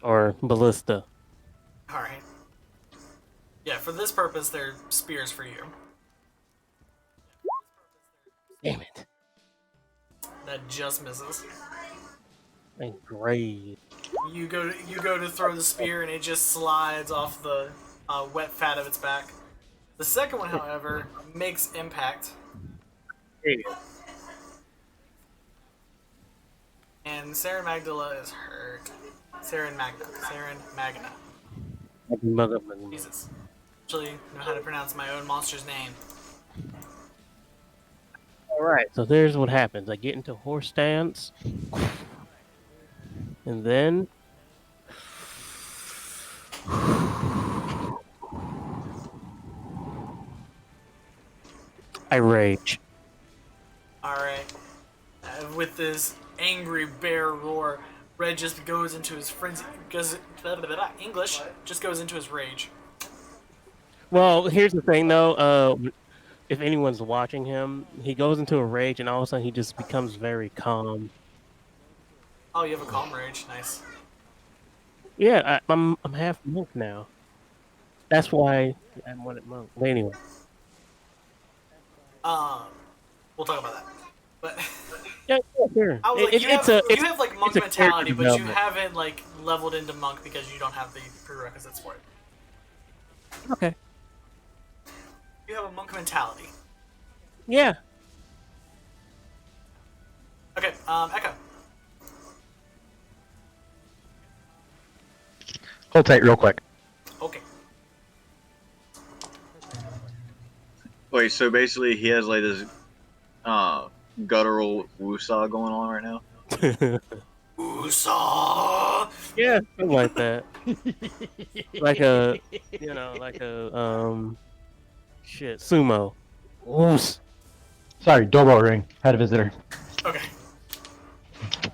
[SPEAKER 2] or ballista.
[SPEAKER 3] Alright. Yeah, for this purpose, they're spears for you.
[SPEAKER 2] Damn it!
[SPEAKER 3] That just misses.
[SPEAKER 2] And great.
[SPEAKER 3] You go to throw the spear, and it just slides off the wet fat of its back. The second one, however, makes impact. And Saren Magdala is hurt. Saren Magna. Jesus. Actually know how to pronounce my own monster's name.
[SPEAKER 2] All right. So there's what happens. I get into horse stance, and then I rage.
[SPEAKER 3] Alright. With this angry bear roar, Red just goes into his frenzy. English just goes into his rage.
[SPEAKER 2] Well, here's the thing, though. If anyone's watching him, he goes into a rage, and all of a sudden he just becomes very calm.
[SPEAKER 3] Oh, you have a calm rage. Nice.
[SPEAKER 2] Yeah, I'm half monk now. That's why I'm one at monk. But anyway,
[SPEAKER 3] We'll talk about that. But
[SPEAKER 2] yeah, sure.
[SPEAKER 3] I was like, you have like monk
[SPEAKER 2] it's a
[SPEAKER 3] mentality,
[SPEAKER 2] character
[SPEAKER 3] but you
[SPEAKER 2] development.
[SPEAKER 3] haven't like leveled into monk because you don't have the prerequisites for it.
[SPEAKER 2] Okay.
[SPEAKER 3] You have a monk mentality.
[SPEAKER 2] Yeah.
[SPEAKER 3] Okay, Echo.
[SPEAKER 5] Hold tight real quick.
[SPEAKER 3] Okay.
[SPEAKER 4] Wait, so basically he has like this guttural woosah going on right now?
[SPEAKER 3] Woosah!
[SPEAKER 2] Yeah, something like that. like a shit, sumo. Woos.
[SPEAKER 5] Sorry, doorbell ring. Had a visitor.
[SPEAKER 3] Okay.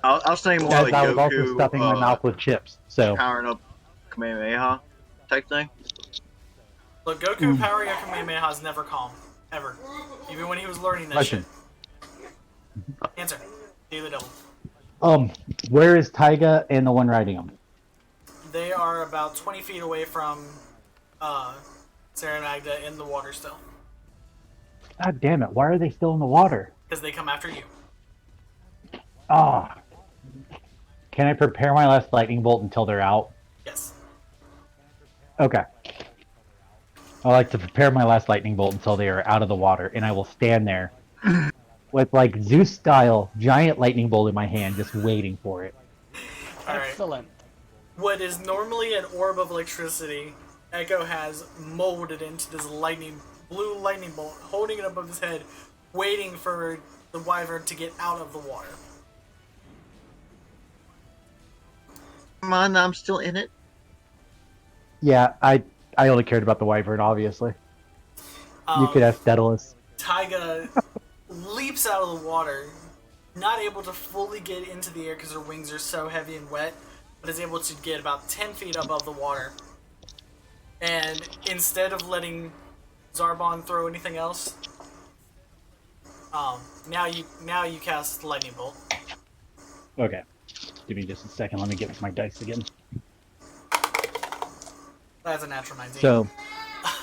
[SPEAKER 4] I was saying more
[SPEAKER 5] As
[SPEAKER 4] like
[SPEAKER 5] I was also
[SPEAKER 4] Goku
[SPEAKER 5] stuffing my mouth with chips. So
[SPEAKER 4] powering up Kamehameha type thing.
[SPEAKER 3] Look, Goku powering up Kamehameha is never calm. Ever. Even when he was learning that
[SPEAKER 5] Question.
[SPEAKER 3] shit. Answer. Daily Devil.
[SPEAKER 5] Where is Taiga and the one riding him?
[SPEAKER 3] They are about 20 feet away from Sarah and Magda in the water still.
[SPEAKER 5] God damn it! Why are they still in the water?
[SPEAKER 3] Because they come after you.
[SPEAKER 5] Ah. Can I prepare my last lightning bolt until they're out?
[SPEAKER 3] Yes.
[SPEAKER 5] Okay. I like to prepare my last lightning bolt until they are out of the water, and I will stand there with like Zeus-style giant lightning bolt in my hand, just waiting for it.
[SPEAKER 3] Alright.
[SPEAKER 1] Excellent.
[SPEAKER 3] What is normally an orb of electricity, Echo has molded into this blue lightning bolt, holding it above his head, waiting for the wyvern to get out of the water.
[SPEAKER 4] Come on, I'm still in it.
[SPEAKER 5] Yeah, I only cared about the wyvern, obviously. You could ask Daedalus.
[SPEAKER 3] Taiga leaps out of the water, not able to fully get into the air because her wings are so heavy and wet, but is able to get about 10 feet above the water. And instead of letting Zarbon throw anything else, now you cast lightning bolt.
[SPEAKER 5] Okay. Give me just a second. Let me get my dice again.
[SPEAKER 3] That's a natural 19.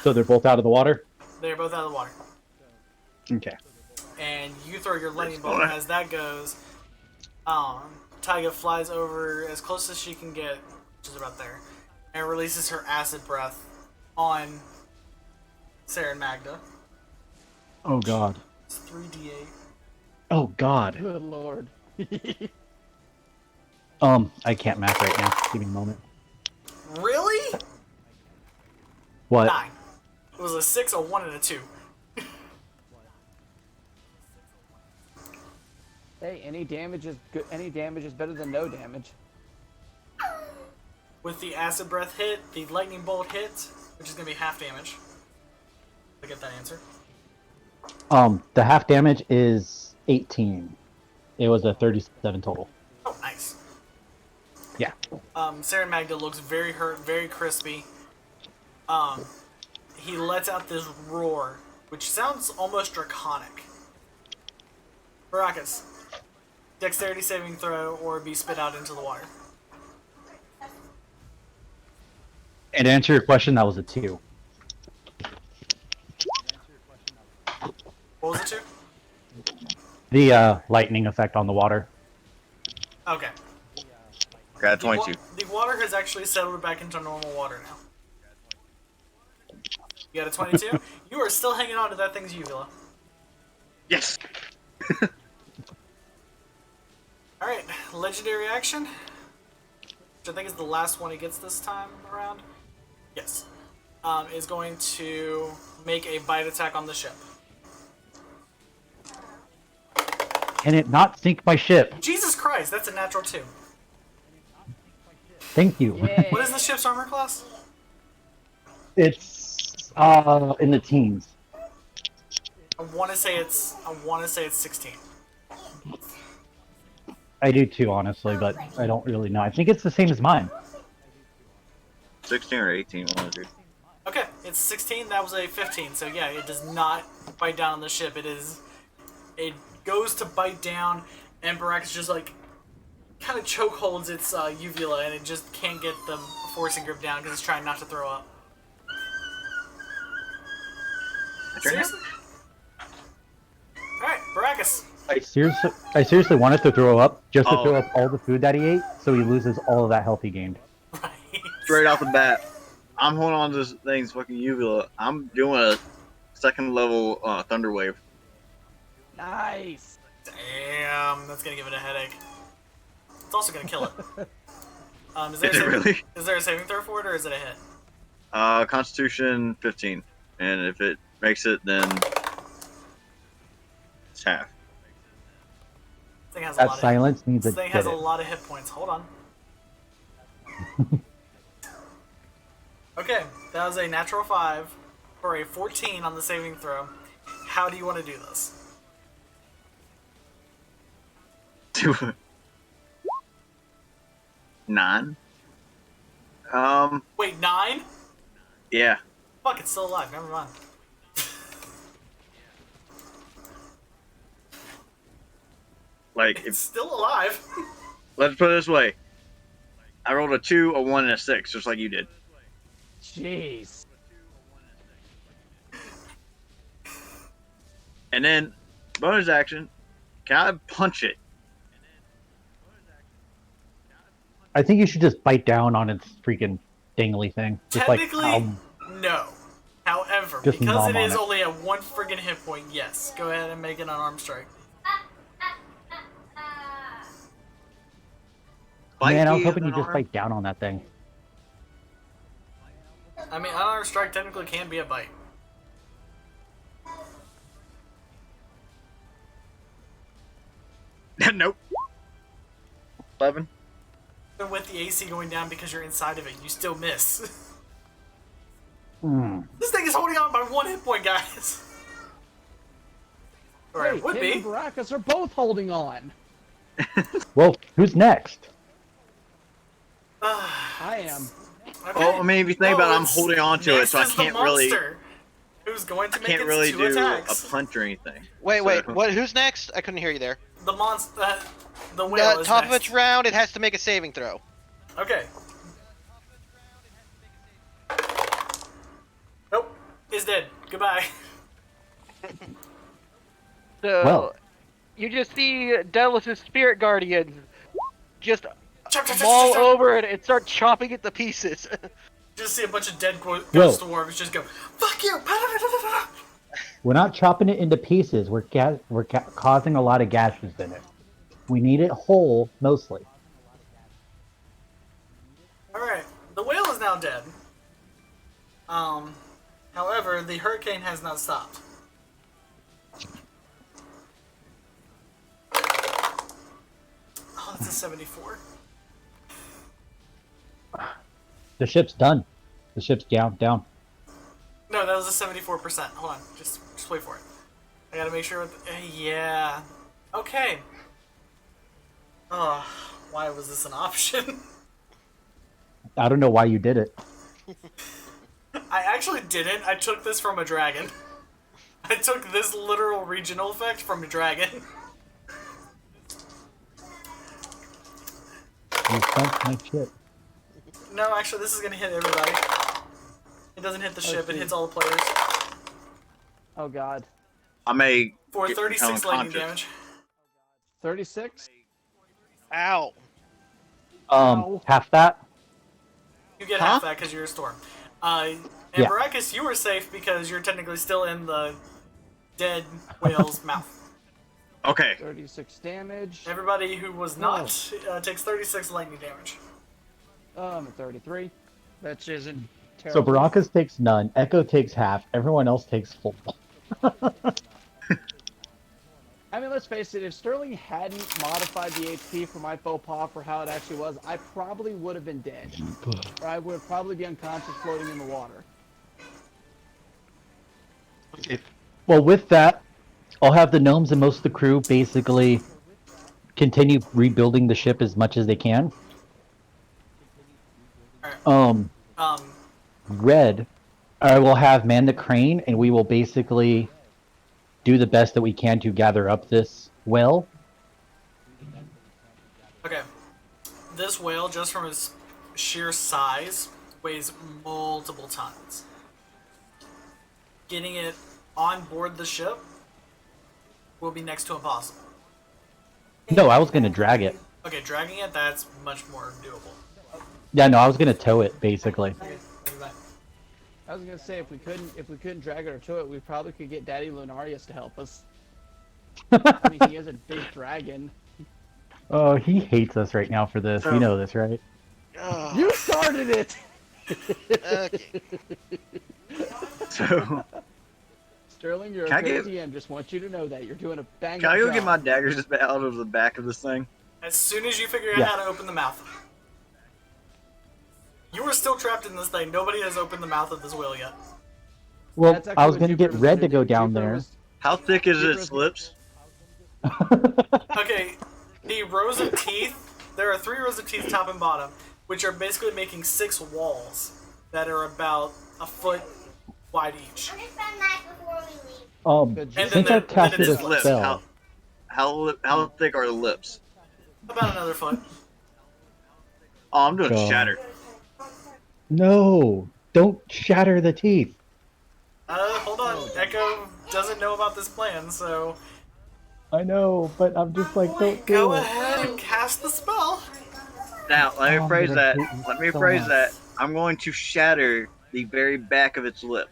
[SPEAKER 5] So they're both out of the water?
[SPEAKER 3] They're both out of the water.
[SPEAKER 5] Okay.
[SPEAKER 3] And you throw your lightning bolt. As that goes, Taiga flies over as close as she can get, which is about there, and releases her acid breath on Sarah and Magda.
[SPEAKER 5] Oh god.
[SPEAKER 3] It's 3d8.
[SPEAKER 5] Oh god.
[SPEAKER 1] Good lord.
[SPEAKER 5] I can't math right now. Give me a moment.
[SPEAKER 3] Really?
[SPEAKER 5] What?
[SPEAKER 3] 9. It was a 6, a 1, and a 2.
[SPEAKER 1] Hey, any damage is good. Any damage is better than no damage.
[SPEAKER 3] With the acid breath hit, the lightning bolt hit, which is going to be half damage. I get that answer.
[SPEAKER 5] The half damage is 18. It was a 37 total.
[SPEAKER 3] Oh, nice.
[SPEAKER 5] Yeah.
[SPEAKER 3] Sarah Magda looks very hurt, very crispy. He lets out this roar, which sounds almost draconic. Baracus, dexterity saving throw or be spit out into the water.
[SPEAKER 5] And to answer your question, that was a 2.
[SPEAKER 3] What was it, 2?
[SPEAKER 5] The lightning effect on the water.
[SPEAKER 3] Okay.
[SPEAKER 4] Got 22.
[SPEAKER 3] The water has actually settled back into normal water now. You got a 22? You are still hanging on to that thing's uvula.
[SPEAKER 4] Yes.
[SPEAKER 3] Alright, legendary action. Which I think is the last one he gets this time around. Yes. Is going to make a bite attack on the ship.
[SPEAKER 5] Can it not sink my ship?
[SPEAKER 3] Jesus Christ, that's a natural 2.
[SPEAKER 5] Thank you.
[SPEAKER 1] Yay.
[SPEAKER 3] What is the ship's armor class?
[SPEAKER 5] It's in the teens.
[SPEAKER 3] I want to say it's 16.
[SPEAKER 5] I do too, honestly, but I don't really know. I think it's the same as mine.
[SPEAKER 4] 16 or 18, one of the two.
[SPEAKER 3] Okay, it's 16. That was a 15. So yeah, it does not bite down on the ship. It goes to bite down, and Baracus just like kind of choke holds its uvula, and it just can't get the forcing grip down because it's trying not to throw up. Seriously? All right, Baracus.
[SPEAKER 5] I seriously wanted to throw up, just to
[SPEAKER 4] Oh.
[SPEAKER 5] throw up all the food that he ate, so he loses all of that health he gained.
[SPEAKER 3] Right.
[SPEAKER 4] Straight off the bat, I'm holding on to this thing's fucking uvula. I'm doing a second level thunder wave.
[SPEAKER 1] Nice.
[SPEAKER 3] Damn, that's gonna give it a headache. It's also gonna kill it.
[SPEAKER 4] Is it really?
[SPEAKER 3] Is there a saving throw for it, or is it a hit?
[SPEAKER 4] Constitution 15, and if it makes it, then it's half.
[SPEAKER 3] This thing has a
[SPEAKER 5] That
[SPEAKER 3] lot
[SPEAKER 5] silence means
[SPEAKER 3] This
[SPEAKER 5] it
[SPEAKER 3] thing
[SPEAKER 5] did
[SPEAKER 3] has a
[SPEAKER 5] it.
[SPEAKER 3] lot of hit points. Hold on. Okay, that was a natural 5 for a 14 on the saving throw. How do you want to do this?
[SPEAKER 4] Do it. 9.
[SPEAKER 3] Wait, 9?
[SPEAKER 4] Yeah.
[SPEAKER 3] Fuck, it's still alive. Never mind.
[SPEAKER 4] Like,
[SPEAKER 3] It's still alive.
[SPEAKER 4] let's put it this way. I rolled a 2, a 1, and a 6, just like you did.
[SPEAKER 1] Jeez.
[SPEAKER 4] And then, bonus action, can I punch it?
[SPEAKER 5] I think you should just bite down on its freaking dingly thing. Just
[SPEAKER 3] Technically,
[SPEAKER 5] like,
[SPEAKER 3] no. However,
[SPEAKER 5] Just
[SPEAKER 3] because
[SPEAKER 5] nom
[SPEAKER 3] it
[SPEAKER 5] on
[SPEAKER 3] is
[SPEAKER 5] it.
[SPEAKER 3] only at 1 friggin' hit point, yes. Go ahead and make an unarmed strike.
[SPEAKER 4] Bite
[SPEAKER 5] man, I was
[SPEAKER 4] me
[SPEAKER 5] hoping
[SPEAKER 4] in
[SPEAKER 5] you'd
[SPEAKER 4] the
[SPEAKER 5] just
[SPEAKER 4] arm?
[SPEAKER 5] bite down on that thing.
[SPEAKER 3] I mean, unarmed strike technically can be a bite.
[SPEAKER 4] Nope. 11.
[SPEAKER 3] Even with the AC going down because you're inside of it, you still miss.
[SPEAKER 5] Hmm.
[SPEAKER 3] This thing is holding on by 1 hit point, guys. Alright,
[SPEAKER 1] Hey,
[SPEAKER 3] would
[SPEAKER 1] Tim
[SPEAKER 3] be.
[SPEAKER 1] and Baracus are both holding on.
[SPEAKER 5] Well, who's next?
[SPEAKER 1] I am.
[SPEAKER 3] Okay.
[SPEAKER 4] Well, I mean, if you think about it, I'm
[SPEAKER 3] it's-
[SPEAKER 4] holding on to it,
[SPEAKER 3] next
[SPEAKER 4] so I
[SPEAKER 3] is the
[SPEAKER 4] can't really,
[SPEAKER 3] monster, who's going to
[SPEAKER 4] I
[SPEAKER 3] make
[SPEAKER 4] can't
[SPEAKER 3] its
[SPEAKER 4] really
[SPEAKER 3] 2
[SPEAKER 4] do
[SPEAKER 3] attacks.
[SPEAKER 4] a punch or anything.
[SPEAKER 6] Wait,
[SPEAKER 4] So-
[SPEAKER 6] wait. What? Who's next? I couldn't hear you there.
[SPEAKER 3] The monster, the whale is
[SPEAKER 6] Top
[SPEAKER 3] next.
[SPEAKER 6] of its round, it has to make a saving throw.
[SPEAKER 3] Okay. Nope. Is dead. Goodbye.
[SPEAKER 6] So
[SPEAKER 5] Well.
[SPEAKER 6] you just see Delos' spirit guardians just
[SPEAKER 3] Chop, chop, chop,
[SPEAKER 6] maul
[SPEAKER 3] chop, chop.
[SPEAKER 6] over it and start chopping it to pieces.
[SPEAKER 3] Just see a bunch of dead ghost dwarves just go, fuck you!
[SPEAKER 5] We're not chopping it into pieces. We're causing a lot of gashes in it. We need it whole, mostly.
[SPEAKER 3] Alright, the whale is now dead. However, the hurricane has not stopped. Oh, that's a 74.
[SPEAKER 5] The ship's done. The ship's down.
[SPEAKER 3] No, that was a 74%. Hold on, just wait for it. I gotta make sure. Yeah. Okay. Why was this an option?
[SPEAKER 5] I don't know why you did it.
[SPEAKER 3] I actually didn't. I took this from a dragon. I took this literal regional effect from a dragon.
[SPEAKER 5] You sunk my ship.
[SPEAKER 3] No, actually, this is gonna hit everybody. It doesn't hit the ship, it hits all the players.
[SPEAKER 1] Oh god.
[SPEAKER 4] I may
[SPEAKER 3] For
[SPEAKER 4] get
[SPEAKER 3] 36 lightning
[SPEAKER 4] unconscious.
[SPEAKER 3] damage.
[SPEAKER 1] 36?
[SPEAKER 6] Ow.
[SPEAKER 1] Ow.
[SPEAKER 5] Half that?
[SPEAKER 3] You get
[SPEAKER 4] Huh?
[SPEAKER 3] half that because you're a storm. And
[SPEAKER 5] Yeah.
[SPEAKER 3] Baracus, you were safe because you're technically still in the dead whale's mouth.
[SPEAKER 4] Okay.
[SPEAKER 1] 36 damage.
[SPEAKER 3] Everybody who was not takes 36 lightning damage.
[SPEAKER 1] I'm at 33. That isn't
[SPEAKER 5] So
[SPEAKER 1] terrible.
[SPEAKER 5] Baracus takes none, Echo takes half, everyone else takes full.
[SPEAKER 1] I mean, let's face it, if Sterling hadn't modified the HP for my faux pas for how it actually was, I probably would have been dead. Or I would probably be unconscious floating in the water.
[SPEAKER 5] Well, with that, I'll have the gnomes and most of the crew basically continue rebuilding the ship as much as they can.
[SPEAKER 3] Um,
[SPEAKER 5] Red, I will have man the crane, and we will basically do the best that we can to gather up this whale.
[SPEAKER 3] okay. This whale, just from its sheer size, weighs multiple tons. Getting it on board the ship will be next to impossible.
[SPEAKER 5] No, I was gonna drag it.
[SPEAKER 3] Okay, dragging it, that's much more doable.
[SPEAKER 5] Yeah, no, I was gonna tow it basically.
[SPEAKER 3] Okay, look at that.
[SPEAKER 1] I was gonna say if we couldn't drag it or tow it, we probably could get Daddy Lunarius to help us. I mean, he is a big dragon.
[SPEAKER 5] Oh, he hates us right now for this. You know this, right?
[SPEAKER 6] Ugh.
[SPEAKER 1] You started it.
[SPEAKER 6] Okay.
[SPEAKER 4] So,
[SPEAKER 1] Sterling, you're
[SPEAKER 4] Can I
[SPEAKER 1] a great
[SPEAKER 4] get-
[SPEAKER 1] DM. Just want you to know that you're doing a bang.
[SPEAKER 4] can I
[SPEAKER 1] up
[SPEAKER 4] go
[SPEAKER 1] job.
[SPEAKER 4] get my daggers just out of the back of this thing?
[SPEAKER 3] As soon as you figure out
[SPEAKER 5] Yeah.
[SPEAKER 3] how to open the mouth. You are still trapped in this thing. Nobody has opened the mouth of this whale yet.
[SPEAKER 5] Well,
[SPEAKER 1] That's actually
[SPEAKER 5] I was
[SPEAKER 1] what
[SPEAKER 5] gonna
[SPEAKER 1] Jupiter
[SPEAKER 5] get
[SPEAKER 1] was
[SPEAKER 5] Red
[SPEAKER 1] gonna
[SPEAKER 5] to go
[SPEAKER 1] do.
[SPEAKER 5] down
[SPEAKER 1] Jupiter
[SPEAKER 5] there.
[SPEAKER 1] was-
[SPEAKER 4] How thick is
[SPEAKER 1] Jupiter-
[SPEAKER 4] its lips?
[SPEAKER 3] Okay, the rows of teeth, there are 3 rows of teeth top and bottom, which are basically making 6 walls that are about a foot wide each.
[SPEAKER 7] I'm gonna spend that before we leave.
[SPEAKER 3] And then
[SPEAKER 5] Since
[SPEAKER 3] there-
[SPEAKER 5] I've casted
[SPEAKER 3] then
[SPEAKER 5] a
[SPEAKER 3] it's
[SPEAKER 4] Lips.
[SPEAKER 5] spell,
[SPEAKER 4] How thick are the lips?
[SPEAKER 3] About another foot.
[SPEAKER 4] Oh, I'm doing
[SPEAKER 5] God.
[SPEAKER 4] shatter.
[SPEAKER 5] No, don't shatter the teeth.
[SPEAKER 3] Hold on. Echo doesn't know about this plan, so
[SPEAKER 5] I know, but I'm just like, don't
[SPEAKER 3] go
[SPEAKER 5] do it.
[SPEAKER 3] ahead and cast the spell.
[SPEAKER 4] Now, let me
[SPEAKER 5] Oh, I'm
[SPEAKER 4] phrase
[SPEAKER 5] gonna
[SPEAKER 4] that.
[SPEAKER 5] hate you
[SPEAKER 4] Let me
[SPEAKER 5] so
[SPEAKER 4] phrase
[SPEAKER 5] much.
[SPEAKER 4] that. I'm going to shatter the very back of its lip.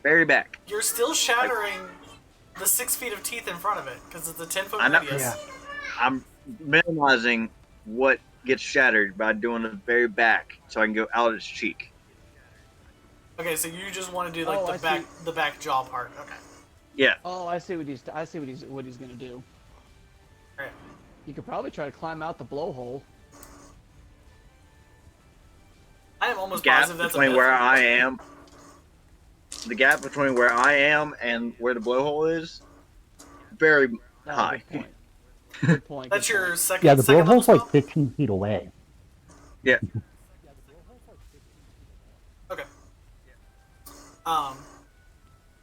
[SPEAKER 4] Very back.
[SPEAKER 3] You're still shattering the 6 feet of teeth in front of it because it's a 10-foot
[SPEAKER 4] I know.
[SPEAKER 3] radius.
[SPEAKER 5] Yeah.
[SPEAKER 4] I'm minimizing what gets shattered by doing the very back, so I can go out its cheek.
[SPEAKER 3] Okay, so you just want to do like
[SPEAKER 1] Oh, I see.
[SPEAKER 3] the back jaw part. Okay.
[SPEAKER 4] Yeah.
[SPEAKER 1] Oh, I see what he's gonna do.
[SPEAKER 3] Alright.
[SPEAKER 1] You could probably try to climb out the blowhole.
[SPEAKER 3] I am almost
[SPEAKER 4] Gap
[SPEAKER 3] positive that's a
[SPEAKER 4] between
[SPEAKER 3] myth.
[SPEAKER 4] where I am. The gap between where I am and where the blowhole is, very
[SPEAKER 1] Oh,
[SPEAKER 4] high.
[SPEAKER 1] good point. Good point.
[SPEAKER 3] That's
[SPEAKER 1] good
[SPEAKER 3] your
[SPEAKER 1] point.
[SPEAKER 3] second
[SPEAKER 5] Yeah, the
[SPEAKER 3] second level
[SPEAKER 5] blowhole's like
[SPEAKER 3] spell?
[SPEAKER 5] 15 feet away.
[SPEAKER 4] Yeah.
[SPEAKER 3] Okay.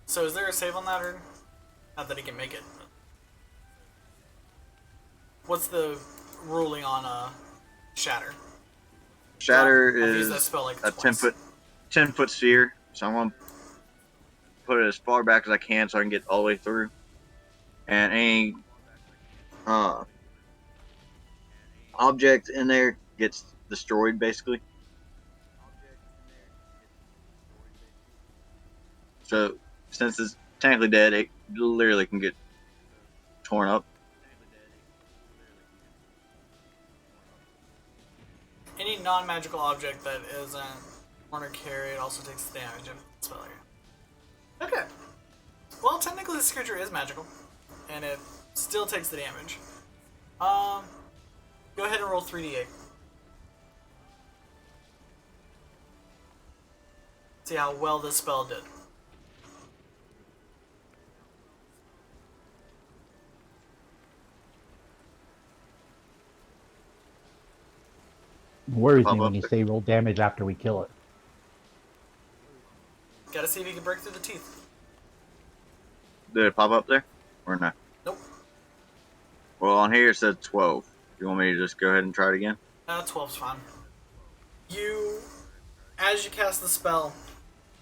[SPEAKER 3] So is there a save on that, or not that he can make it? What's the ruling on shatter?
[SPEAKER 4] Shatter
[SPEAKER 3] I've used that
[SPEAKER 4] is
[SPEAKER 3] spell like
[SPEAKER 4] a
[SPEAKER 3] twice.
[SPEAKER 4] 10-foot sphere, so I'm gonna put it as far back as I can so I can get all the way through. And any object in there gets destroyed, basically. So since it's technically dead, it literally can get torn up.
[SPEAKER 3] Any non-magical object that isn't worn or carried also takes the damage of the spell area. Okay. Well, technically this creature is magical, and it still takes the damage. Go ahead and roll 3d8. See how well this spell did.
[SPEAKER 5] It worries
[SPEAKER 4] Pop
[SPEAKER 5] me when
[SPEAKER 4] up
[SPEAKER 5] you
[SPEAKER 4] there.
[SPEAKER 5] say roll damage after we kill it.
[SPEAKER 3] Gotta see if you can break through the teeth.
[SPEAKER 4] Did it pop up there or not?
[SPEAKER 3] Nope.
[SPEAKER 4] Well, on here it says 12. You want me to just go ahead and try it again?
[SPEAKER 3] 12's fine. As you cast the spell,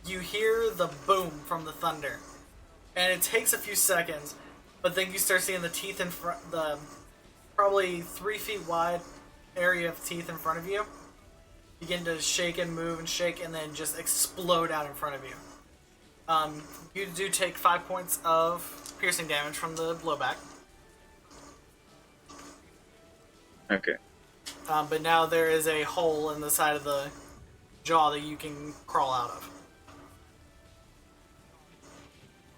[SPEAKER 3] you hear the boom from the thunder. And it takes a few seconds, but then you start seeing the teeth in front, the probably 3 feet wide area of teeth in front of you begin to shake and move and shake and then just explode out in front of you. You do take 5 points of piercing damage from the blowback.
[SPEAKER 4] Okay.
[SPEAKER 3] But now there is a hole in the side of the jaw that you can crawl out of.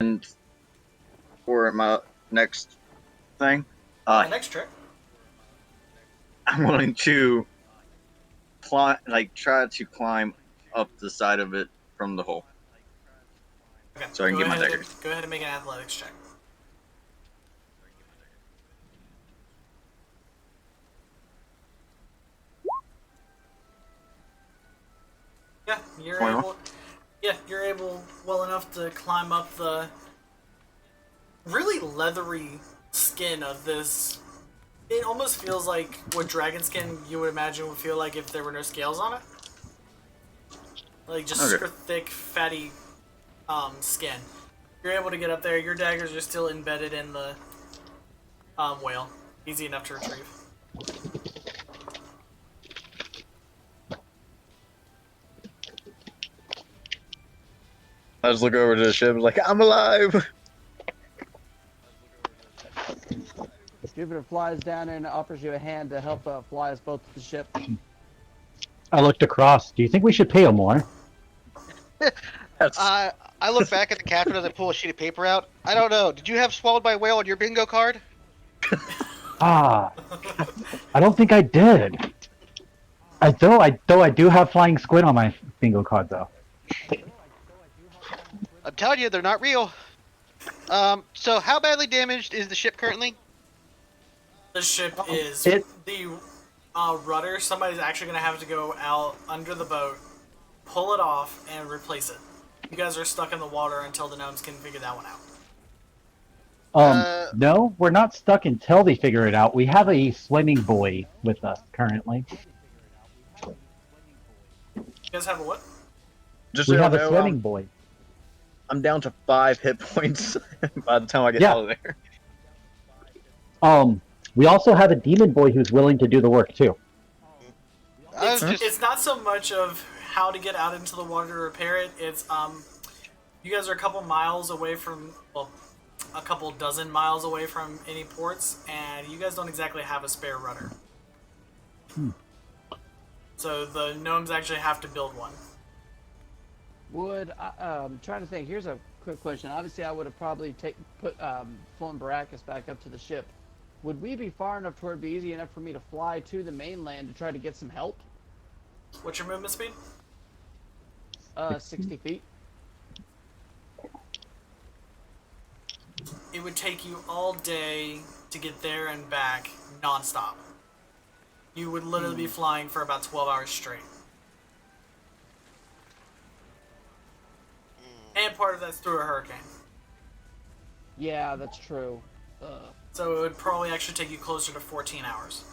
[SPEAKER 4] And for my next thing,
[SPEAKER 3] The next trick.
[SPEAKER 4] I'm going to climb, try to climb up the side of it from the hole.
[SPEAKER 3] Okay.
[SPEAKER 4] So I can get my dagger.
[SPEAKER 3] Go ahead and make an athletics check. Yeah, you're
[SPEAKER 4] 21.
[SPEAKER 3] able. Yeah, you're able well enough to climb up the really leathery skin of this. It almost feels like what dragon skin you would imagine would feel like if there were no scales on it. Like just
[SPEAKER 4] Okay.
[SPEAKER 3] super thick, fatty skin. You're able to get up there. Your daggers are still embedded in the whale. Easy enough to retrieve.
[SPEAKER 4] I just look over to the ship like, I'm alive!
[SPEAKER 1] Jupiter flies down and offers you a hand to help fly us both to the ship.
[SPEAKER 5] I looked across. Do you think we should pay him more?
[SPEAKER 4] That's,
[SPEAKER 6] I look back at the captain as I pull a sheet of paper out. I don't know. Did you have swallowed by a whale on your bingo card?
[SPEAKER 5] Ah, I don't think I did. I do have flying squid on my bingo card though.
[SPEAKER 6] I'm telling you, they're not real. So how badly damaged is the ship currently?
[SPEAKER 3] The ship is
[SPEAKER 5] it-
[SPEAKER 3] the rudder. Somebody's actually going to have to go out under the boat, pull it off, and replace it. You guys are stuck in the water until the gnomes can figure that one out.
[SPEAKER 5] No, we're not stuck until they figure it out. We have a swimming boy with us currently.
[SPEAKER 3] You guys have a what?
[SPEAKER 4] Just
[SPEAKER 5] We
[SPEAKER 4] so
[SPEAKER 5] have
[SPEAKER 4] y'all
[SPEAKER 5] a
[SPEAKER 4] know,
[SPEAKER 5] swimming boy.
[SPEAKER 4] I'm down to 5 hit points by the time I get
[SPEAKER 5] Yeah.
[SPEAKER 4] out of there.
[SPEAKER 5] We also have a demon boy who's willing to do the work too.
[SPEAKER 3] It's not so much of how to get out into the water to repair it. It's you guys are a couple miles away from, well, a couple dozen miles away from any ports, and you guys don't exactly have a spare rudder. So the gnomes actually have to build one.
[SPEAKER 1] Would trying to think. Here's a quick question. Obviously, I would have probably flown Baracus back up to the ship. Would we be far enough to where it'd be easy enough for me to fly to the mainland to try to get some help?
[SPEAKER 3] What's your movement speed?
[SPEAKER 1] 60 feet.
[SPEAKER 3] It would take you all day to get there and back non-stop. You would literally be flying for about 12 hours straight. And part of that's through a hurricane.
[SPEAKER 1] Yeah, that's true.
[SPEAKER 3] So it would probably actually take you closer to 14 hours.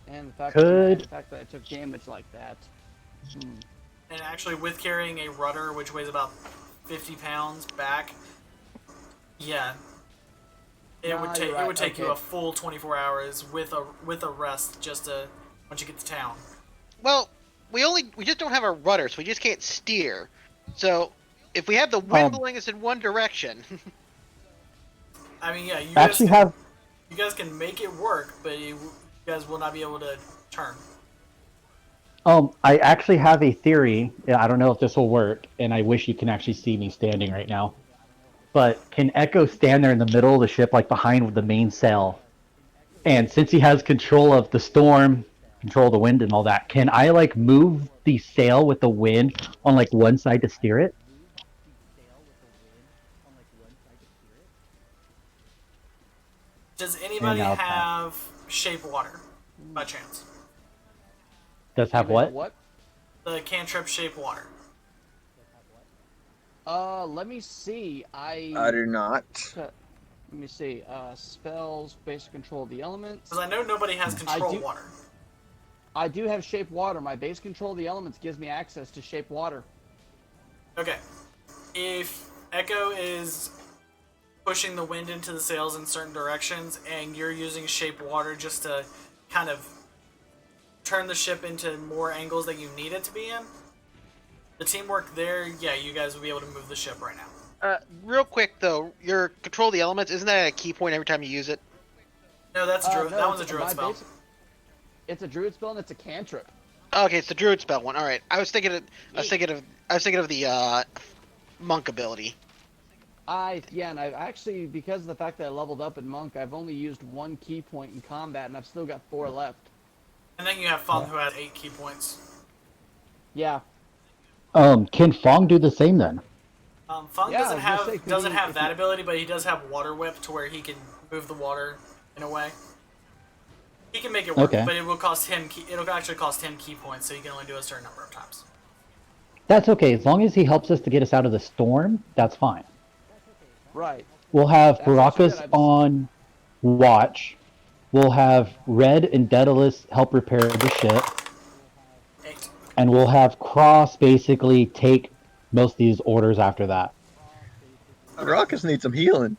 [SPEAKER 1] And the fact,
[SPEAKER 5] Could-
[SPEAKER 1] that I took damage like that.
[SPEAKER 3] And actually, with carrying a rudder, which weighs about 50 pounds back, yeah, it would take
[SPEAKER 1] you're
[SPEAKER 3] it would
[SPEAKER 1] right,
[SPEAKER 3] take you
[SPEAKER 1] okay.
[SPEAKER 3] a full 24 hours with a rest just to once you get to town.
[SPEAKER 6] Well, we just don't have a rudder, so we just can't steer. So if we have the wind blowing us in one direction,
[SPEAKER 3] I mean, yeah, you
[SPEAKER 5] I
[SPEAKER 3] guys
[SPEAKER 5] actually
[SPEAKER 3] can,
[SPEAKER 5] have
[SPEAKER 3] you guys can make it work, but you guys will not be able to turn.
[SPEAKER 5] I actually have a theory. I don't know if this will work, and I wish you can actually see me standing right now. But can Echo stand there in the middle of the ship, like behind the main sail? And since he has control of the storm, control of the wind, and all that, can I like move the sail with the wind on like one side to steer it?
[SPEAKER 3] Does anybody
[SPEAKER 5] out
[SPEAKER 3] have shape water by chance?
[SPEAKER 5] Does have what?
[SPEAKER 1] What?
[SPEAKER 3] The cantrip shape water.
[SPEAKER 1] Let me see.
[SPEAKER 4] I do not.
[SPEAKER 1] Let me see. Spells, basic control of the elements.
[SPEAKER 3] Because I know nobody has control
[SPEAKER 1] do-
[SPEAKER 3] water.
[SPEAKER 1] I do have shape water. My base control of the elements gives me access to shape water.
[SPEAKER 3] Okay. If Echo is pushing the wind into the sails in certain directions and you're using shape water just to kind of turn the ship into more angles that you need it to be in, the teamwork there, yeah, you guys will be able to move the ship right now.
[SPEAKER 6] real quick though, your control of the elements, isn't that a key point every time you use it?
[SPEAKER 3] No, that's a druid.
[SPEAKER 1] No,
[SPEAKER 3] that one's a
[SPEAKER 1] it's-
[SPEAKER 3] druid
[SPEAKER 1] my
[SPEAKER 3] spell.
[SPEAKER 1] basic- It's a druid spell and it's a cantrip.
[SPEAKER 6] Okay, it's the druid spell one. All right, I was thinking of the monk ability.
[SPEAKER 1] And I actually, because of the fact that I leveled up in monk, I've only used one key point in combat, and I've still got 4 left.
[SPEAKER 3] And then you have Fung, who has 8 key points.
[SPEAKER 1] Yeah.
[SPEAKER 5] Can Fong do the same then?
[SPEAKER 3] Fung
[SPEAKER 1] Yeah,
[SPEAKER 3] doesn't
[SPEAKER 1] I was gonna
[SPEAKER 3] have
[SPEAKER 1] say, could
[SPEAKER 3] doesn't
[SPEAKER 1] he-
[SPEAKER 3] have
[SPEAKER 1] if
[SPEAKER 3] that
[SPEAKER 1] he-
[SPEAKER 3] ability, but he does have water whip to where he can move the water in a way. He can make it work,
[SPEAKER 5] Okay.
[SPEAKER 3] but it will cost him. It'll actually cost him key points, so he can only do a certain number of times.
[SPEAKER 5] That's okay. As long as he helps us to get us out of the storm, that's fine.
[SPEAKER 1] Right.
[SPEAKER 5] We'll have
[SPEAKER 1] That's actually
[SPEAKER 5] Baracus
[SPEAKER 1] good.
[SPEAKER 5] on watch. We'll have Red and Daedalus help repair the ship.
[SPEAKER 3] 8.
[SPEAKER 5] And we'll have Cross basically take most of these orders after that.
[SPEAKER 4] Raucus needs some healing.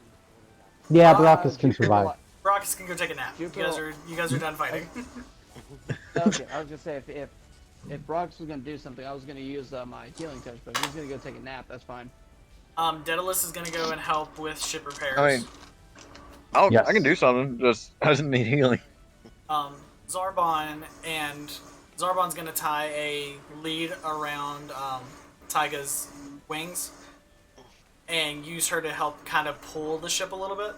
[SPEAKER 5] Yeah,
[SPEAKER 1] Uh,
[SPEAKER 5] Baracus can
[SPEAKER 1] Jupiter
[SPEAKER 5] survive.
[SPEAKER 3] Rockets can go take a nap. You
[SPEAKER 1] Jupiter-
[SPEAKER 3] guys are done fighting.
[SPEAKER 1] Okay, I was gonna say if Brox was gonna do something, I was gonna use my healing touch, but if he's gonna go take a nap, that's fine.
[SPEAKER 3] Daedalus is gonna go and help with ship repairs.
[SPEAKER 4] I mean,
[SPEAKER 5] Yes.
[SPEAKER 4] I can do something. Just doesn't need healing.
[SPEAKER 3] Zarbon's gonna tie a lead around Taiga's wings and use her to help kind of pull the ship a little bit.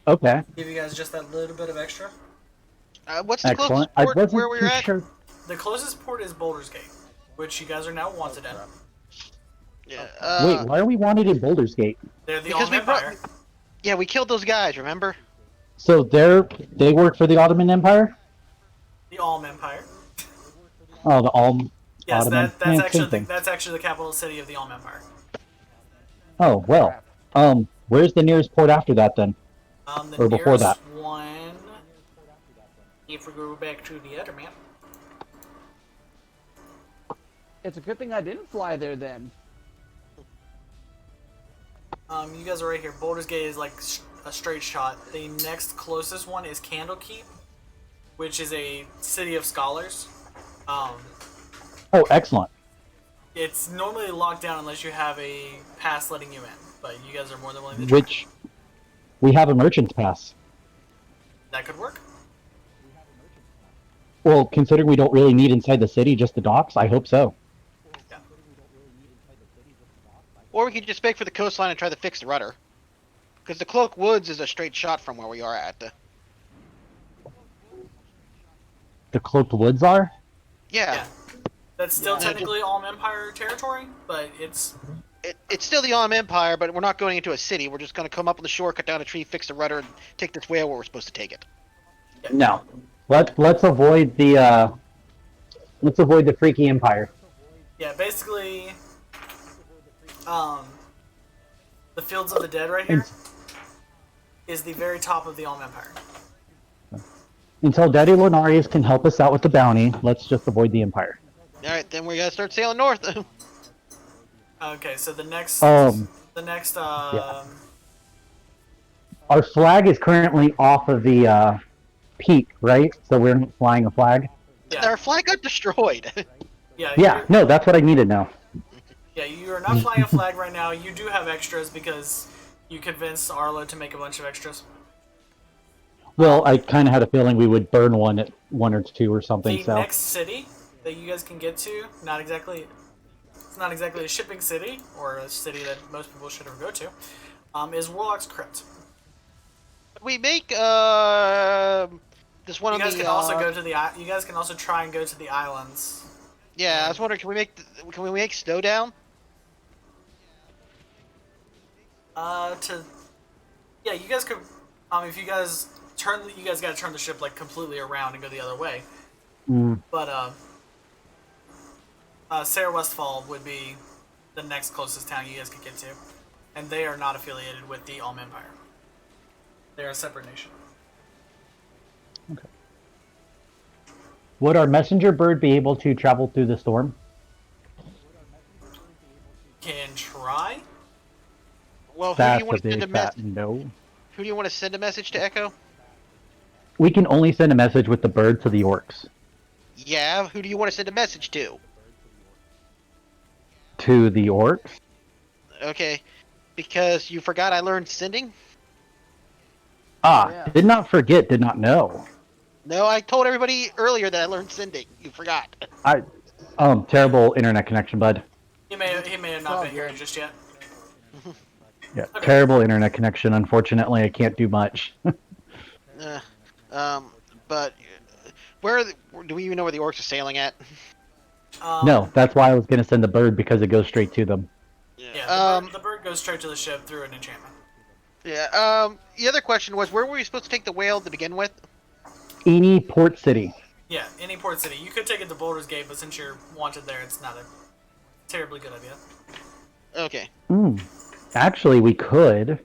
[SPEAKER 5] Okay,
[SPEAKER 3] Give you guys just that little bit of extra.
[SPEAKER 6] What's the
[SPEAKER 5] excellent.
[SPEAKER 6] closest
[SPEAKER 5] I
[SPEAKER 6] port
[SPEAKER 5] wasn't
[SPEAKER 6] where we're
[SPEAKER 5] too
[SPEAKER 6] at?
[SPEAKER 5] sure.
[SPEAKER 3] The closest port is Boulder's Gate, which you guys are now wanted in.
[SPEAKER 6] Yeah.
[SPEAKER 5] Wait, why are we wanted in Boulder's Gate?
[SPEAKER 3] They're the
[SPEAKER 6] Because
[SPEAKER 3] Alm
[SPEAKER 6] we brought-
[SPEAKER 3] Empire.
[SPEAKER 6] Yeah, we killed those guys. Remember?
[SPEAKER 5] So they work for the Ottoman Empire?
[SPEAKER 3] The Alm Empire.
[SPEAKER 5] Oh, the Alm
[SPEAKER 3] Yes,
[SPEAKER 5] Ottoman.
[SPEAKER 3] that's
[SPEAKER 5] Yeah,
[SPEAKER 3] actually
[SPEAKER 5] same thing.
[SPEAKER 3] that's actually the capital city of the Alm Empire.
[SPEAKER 5] Oh well. Where's the nearest port after that then?
[SPEAKER 3] The
[SPEAKER 5] Or before
[SPEAKER 3] nearest
[SPEAKER 5] that?
[SPEAKER 3] one, if we go back to the other map,
[SPEAKER 1] It's a good thing I didn't fly there then.
[SPEAKER 3] you guys are right here. Boulder's Gate is like a straight shot. The next closest one is Candlekeep, which is a city of scholars.
[SPEAKER 5] Oh, excellent.
[SPEAKER 3] It's normally locked down unless you have a pass letting you in, but you guys are more than willing to try.
[SPEAKER 5] Which we have a merchant's pass.
[SPEAKER 3] That could work.
[SPEAKER 5] Well, considering we don't really need inside the city, just the docks, I hope so.
[SPEAKER 3] Yeah.
[SPEAKER 6] Or we could just make for the coastline and try to fix the rudder. Because the Cloak Woods is a straight shot from where we are at.
[SPEAKER 5] The Cloaked Woods are?
[SPEAKER 6] Yeah.
[SPEAKER 3] That's still
[SPEAKER 6] Yeah.
[SPEAKER 3] technically Alm Empire territory, but it's
[SPEAKER 6] It's still the Alm Empire, but we're not going into a city. We're just going to come up on the shore, cut down a tree, fix the rudder, and take this whale where we're supposed to take it.
[SPEAKER 5] No. Let's avoid the freaky empire.
[SPEAKER 3] yeah, basically the Fields of the Dead right here is the very top of the Alm Empire.
[SPEAKER 5] Until Daddy Lunarius can help us out with the bounty, let's just avoid the empire.
[SPEAKER 6] Alright, then we gotta start sailing north.
[SPEAKER 3] Okay, so the next
[SPEAKER 5] Yeah. Our flag is currently off of the peak, right? So we're not flying a flag.
[SPEAKER 3] yeah,
[SPEAKER 6] Our flag got destroyed.
[SPEAKER 3] yeah,
[SPEAKER 5] Yeah,
[SPEAKER 3] you're-
[SPEAKER 5] no, that's what I need to know.
[SPEAKER 3] yeah, you are not flying a flag right now. You do have extras because you convinced Arlo to make a bunch of extras.
[SPEAKER 5] Well, I kind of had a feeling we would burn one at 1 or 2 or something.
[SPEAKER 3] The
[SPEAKER 5] So
[SPEAKER 3] next city that you guys can get to, it's not exactly a shipping city or a city that most people should ever go to, is Warlock's Crypt.
[SPEAKER 6] We make this one
[SPEAKER 3] You
[SPEAKER 6] on
[SPEAKER 3] guys
[SPEAKER 6] the.
[SPEAKER 3] can also go to the. You guys can also try and go to the islands.
[SPEAKER 6] Yeah, I was wondering, can we make snow down?
[SPEAKER 3] Yeah, you guys could. If you guys you guys got to turn the ship like completely around and go the other way. But Sarah Westfall would be the next closest town you guys could get to, and they are not affiliated with the Alm Empire. They are a separate nation.
[SPEAKER 5] would our messenger bird be able to travel through the storm?
[SPEAKER 3] Can try.
[SPEAKER 6] Well, who do
[SPEAKER 5] That's
[SPEAKER 6] you
[SPEAKER 5] a
[SPEAKER 6] want to send
[SPEAKER 5] big
[SPEAKER 6] a
[SPEAKER 5] fat
[SPEAKER 6] message?
[SPEAKER 5] no.
[SPEAKER 6] Who do you want to send a message to Echo?
[SPEAKER 5] We can only send a message with the bird to the orcs.
[SPEAKER 6] Yeah, who do you want to send a message to?
[SPEAKER 5] To the orcs?
[SPEAKER 6] Okay, because you forgot I learned sending?
[SPEAKER 5] Ah,
[SPEAKER 1] Yeah.
[SPEAKER 5] did not forget, did not know.
[SPEAKER 6] No, I told everybody earlier that I learned sending. You forgot.
[SPEAKER 5] Terrible internet connection, bud.
[SPEAKER 3] He may have not
[SPEAKER 1] Oh,
[SPEAKER 3] been here
[SPEAKER 1] good.
[SPEAKER 3] just yet.
[SPEAKER 5] Yeah,
[SPEAKER 3] Okay.
[SPEAKER 5] terrible internet connection. Unfortunately, I can't do much.
[SPEAKER 6] But where do we even know where the orcs are sailing at?
[SPEAKER 5] No, that's why I was going to send the bird, because it goes straight to them.
[SPEAKER 3] Yeah, the bird goes straight to the ship through an enchantment.
[SPEAKER 6] Yeah. The other question was, where were we supposed to take the whale to begin with?
[SPEAKER 5] Any port city.
[SPEAKER 3] Yeah, any port city. You could take it to Boulder's Gate, but since you're wanted there, it's not a terribly good idea.
[SPEAKER 6] Okay.
[SPEAKER 5] Actually, we could.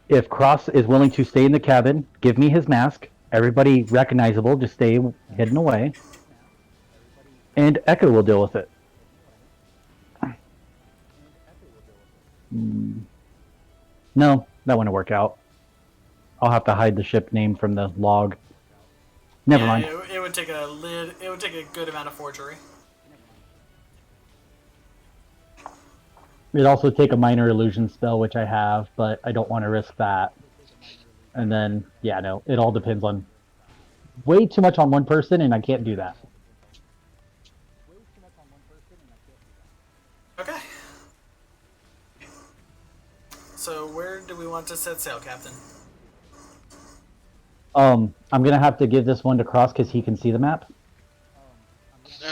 [SPEAKER 5] If Cross is willing to stay in the cabin, give me his mask. Everybody recognizable, just stay hidden away. And Echo will deal with it. No, that wouldn't work out. I'll have to hide the ship name from the log. Never mind.
[SPEAKER 3] It would take it would take a good amount of forgery.
[SPEAKER 5] It'd also take a minor illusion spell, which I have, but I don't want to risk that. And then, yeah, no, it all depends on way too much on one person, and I can't do that.
[SPEAKER 3] Okay. So where do we want to set sail, Captain?
[SPEAKER 5] I'm gonna have to give this one to Cross because he can see the map.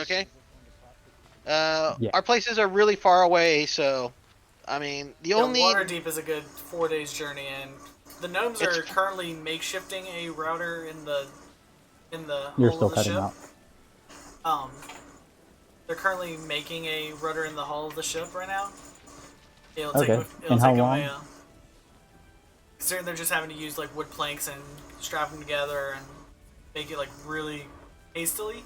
[SPEAKER 6] Okay.
[SPEAKER 5] Yeah.
[SPEAKER 6] Our places are really far away, so I mean the only
[SPEAKER 3] Waterdeep is a good 4 days journey, and the gnomes are currently makeshifting a router in the
[SPEAKER 5] You're
[SPEAKER 3] hull
[SPEAKER 5] still
[SPEAKER 3] of the
[SPEAKER 5] cutting
[SPEAKER 3] ship.
[SPEAKER 5] out.
[SPEAKER 3] They're currently making a rudder in the hull of the ship right now. It'll
[SPEAKER 5] Okay.
[SPEAKER 3] take it'll
[SPEAKER 5] And how
[SPEAKER 3] take them
[SPEAKER 5] long?
[SPEAKER 3] considering they're just having to use like wood planks and strap them together and make it like really hastily.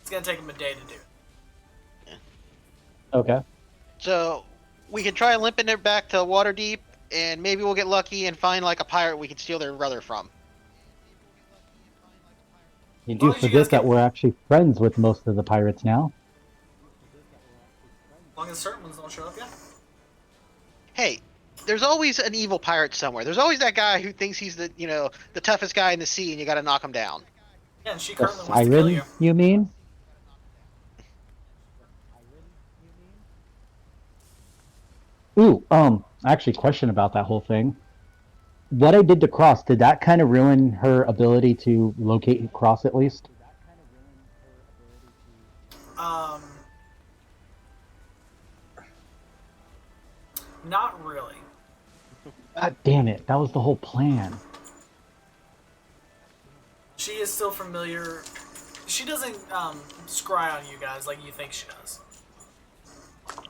[SPEAKER 3] It's gonna take them a day to do.
[SPEAKER 5] Okay.
[SPEAKER 6] So we can try limping it back to Waterdeep, and maybe we'll get lucky and find like a pirate we can steal their rudder from.
[SPEAKER 5] You
[SPEAKER 3] As
[SPEAKER 5] do
[SPEAKER 3] long as you guys
[SPEAKER 5] forget that
[SPEAKER 3] can-
[SPEAKER 5] we're actually friends with most of the pirates now.
[SPEAKER 3] As long as certain ones don't show up, yeah.
[SPEAKER 6] Hey, there's always an evil pirate somewhere. There's always that guy who thinks he's the the toughest guy in the sea, and you got to knock him down.
[SPEAKER 3] Yeah, and she
[SPEAKER 5] The
[SPEAKER 3] currently wants to kill
[SPEAKER 5] siren,
[SPEAKER 3] you.
[SPEAKER 5] you mean? Ooh, actually, question about that whole thing. What I did to Cross, did that kind of ruin her ability to locate Cross at least?
[SPEAKER 3] Not really.
[SPEAKER 5] God damn it, that was the whole plan.
[SPEAKER 3] She is still familiar. She doesn't scry on you guys like you think she does.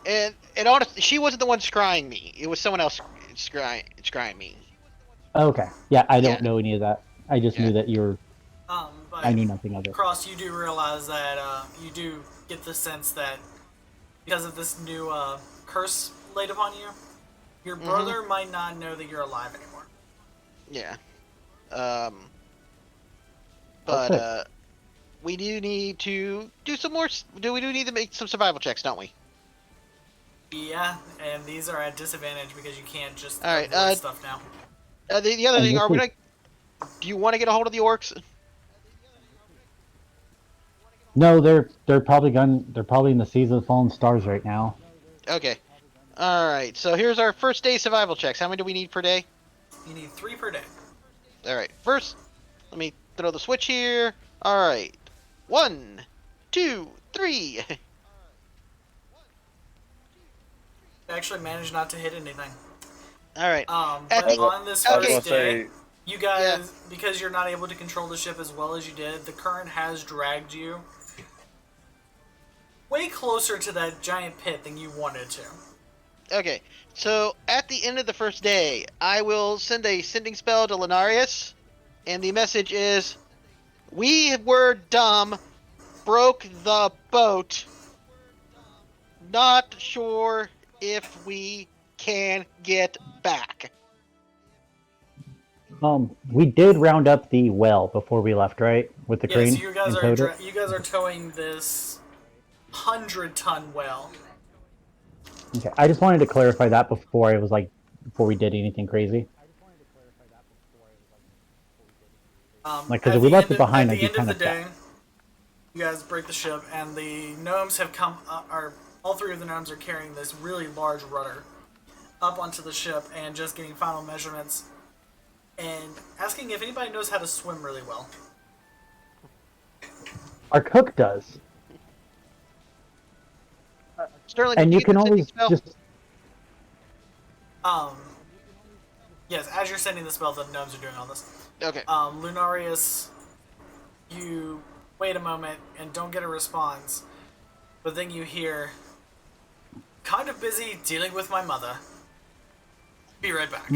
[SPEAKER 6] And honestly, she wasn't the one scrying me. It was someone else scrying me.
[SPEAKER 5] Okay, yeah, I don't
[SPEAKER 6] Yeah.
[SPEAKER 5] know any of that. I just
[SPEAKER 6] Yeah.
[SPEAKER 5] knew that you're.
[SPEAKER 3] But
[SPEAKER 5] I knew nothing of it.
[SPEAKER 3] Cross, you do realize that you do get the sense that because of this new curse laid upon you, your brother might not know that you're alive anymore.
[SPEAKER 6] Yeah. But
[SPEAKER 5] Okay.
[SPEAKER 6] we do need to do some more. We do need to make some survival checks, don't we?
[SPEAKER 3] Yeah, and these are at disadvantage because you can't just
[SPEAKER 6] All right,
[SPEAKER 3] avoid stuff now.
[SPEAKER 6] The other
[SPEAKER 5] And
[SPEAKER 6] thing,
[SPEAKER 5] this
[SPEAKER 6] are we
[SPEAKER 5] is-
[SPEAKER 6] gonna? Do you want to get a hold of the orcs?
[SPEAKER 5] No, they're probably They're probably in the Seas of the Fallen Stars right now.
[SPEAKER 6] Okay. All right. So here's our first day survival checks. How many do we need per day?
[SPEAKER 3] You need 3 per day.
[SPEAKER 6] All right. First, let me throw the switch here. All right. 1, 2, 3.
[SPEAKER 3] I actually managed not to hit anything.
[SPEAKER 6] All right.
[SPEAKER 3] But
[SPEAKER 6] the-
[SPEAKER 3] on this
[SPEAKER 6] okay.
[SPEAKER 4] I was
[SPEAKER 3] first
[SPEAKER 4] gonna
[SPEAKER 3] day,
[SPEAKER 4] say,
[SPEAKER 3] you guys, because you're not able to control the ship as well as you did, the current has dragged you way closer to that giant pit than you wanted to.
[SPEAKER 6] Okay. So at the end of the first day, I will send a sending spell to Lenarius, and the message is, "We were dumb, broke the boat. Not sure if we can get back."
[SPEAKER 5] We did round up the well before we left, right? With the
[SPEAKER 3] Yeah,
[SPEAKER 5] crane
[SPEAKER 3] so you guys
[SPEAKER 5] and
[SPEAKER 3] are
[SPEAKER 5] towed it.
[SPEAKER 3] you guys are towing this 100-ton well.
[SPEAKER 5] Okay, I just wanted to clarify that before before we did anything crazy. Like, 'cause
[SPEAKER 3] At
[SPEAKER 5] if we
[SPEAKER 3] the
[SPEAKER 5] left
[SPEAKER 3] end
[SPEAKER 5] it
[SPEAKER 3] of-
[SPEAKER 5] behind,
[SPEAKER 3] at
[SPEAKER 5] I'd
[SPEAKER 3] the
[SPEAKER 5] be
[SPEAKER 3] end of the
[SPEAKER 5] kinda
[SPEAKER 3] day,
[SPEAKER 5] sad.
[SPEAKER 3] you guys break the ship, and the gnomes have come. All 3 of the gnomes are carrying this really large rudder up onto the ship and just getting final measurements and asking if anybody knows how to swim really well.
[SPEAKER 5] Our cook does,
[SPEAKER 6] Sterling,
[SPEAKER 5] and
[SPEAKER 6] did
[SPEAKER 5] you
[SPEAKER 6] get
[SPEAKER 5] can
[SPEAKER 6] the sending
[SPEAKER 5] always
[SPEAKER 6] spell?
[SPEAKER 5] just.
[SPEAKER 3] Yes, as you're sending the spell, the gnomes are doing all this.
[SPEAKER 6] Okay.
[SPEAKER 3] Lunarius, you wait a moment and don't get a response, but then you hear, "Kind of busy dealing with my mother. Be right back."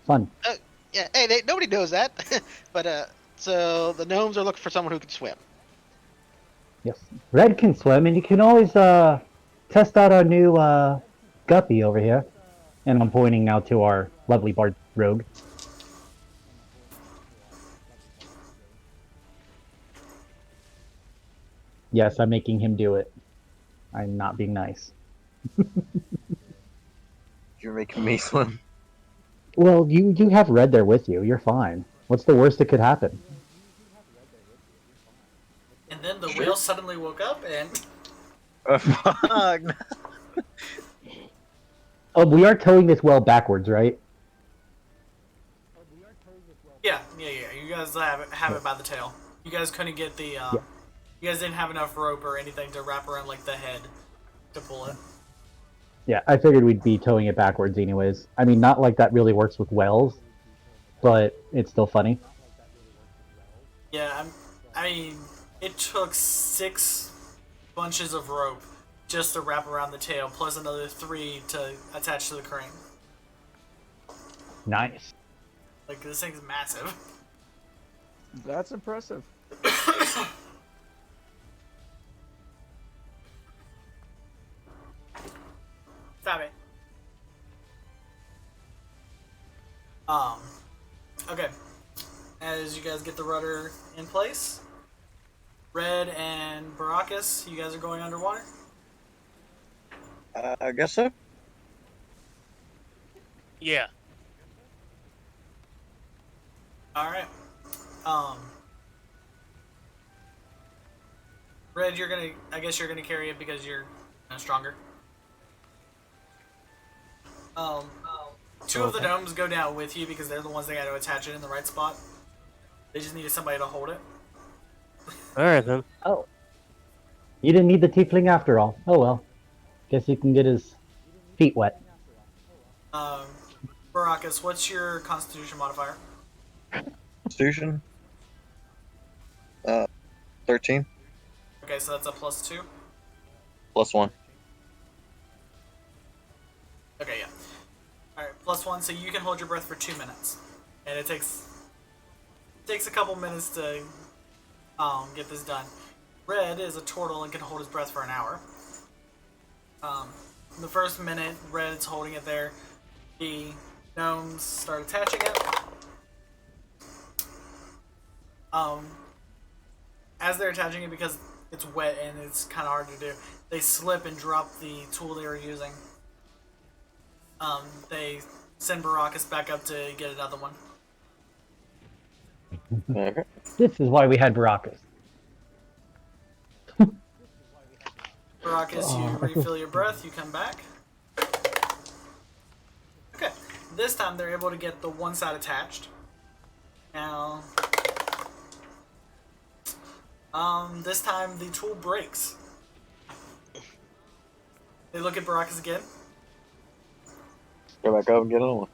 [SPEAKER 5] Fun.
[SPEAKER 6] Yeah. Hey, nobody knows that, but so the gnomes are looking for someone who can swim.
[SPEAKER 5] Yes. Red can swim, and you can always test out our new guppy over here. And I'm pointing now to our lovely bard rogue. Yes, I'm making him do it. I'm not being nice.
[SPEAKER 4] you're making me swim.
[SPEAKER 5] Well, you have Red there with you. You're fine. What's the worst that could happen?
[SPEAKER 3] And then the whale suddenly woke up and
[SPEAKER 4] Fuck.
[SPEAKER 5] Oh, we are towing this well backwards, right?
[SPEAKER 3] yeah. You guys have it by the tail. You guys couldn't get the. You guys didn't have enough rope or anything to wrap around like the head to pull it.
[SPEAKER 5] Yeah, I figured we'd be towing it backwards anyways. I mean, not like that really works with wells, but it's still funny.
[SPEAKER 3] Yeah, I mean, it took 6 bunches of rope just to wrap around the tail, plus another 3 to attach to the crane.
[SPEAKER 5] Nice.
[SPEAKER 3] Like, this thing's massive.
[SPEAKER 1] That's impressive.
[SPEAKER 3] Stop it. Okay. As you guys get the rudder in place, Red and Baracus, you guys are going underwater?
[SPEAKER 4] I guess so.
[SPEAKER 2] Yeah.
[SPEAKER 3] Alright. Red, I guess you're gonna carry it because you're stronger. Two of the gnomes go down with you because they're the ones that got to attach it in the right spot. They just needed somebody to hold it.
[SPEAKER 2] All right then.
[SPEAKER 5] Oh. You didn't need the tiefling after all. Oh well. Guess he can get his feet wet.
[SPEAKER 3] Baracus, what's your constitution modifier?
[SPEAKER 4] Constitution. 13
[SPEAKER 3] Okay, so that's a +2.
[SPEAKER 4] +1.
[SPEAKER 3] Okay, yeah. Alright, +1, so you can hold your breath for 2 minutes. And it takes a couple minutes to get this done. Red is a turtle and can hold his breath for an hour. The first minute, Red's holding it there. The gnomes start attaching it. As they're attaching it, because it's wet and it's kind of hard to do, they slip and drop the tool they were using. They send Baracus back up to get another one.
[SPEAKER 4] Okay.
[SPEAKER 5] This is why we had Baracus.
[SPEAKER 3] Baracus, you refill your breath, you come back. Okay, this time they're able to get the one side attached. Now, this time the tool breaks. They look at Baracus again.
[SPEAKER 4] Go back up and get another one.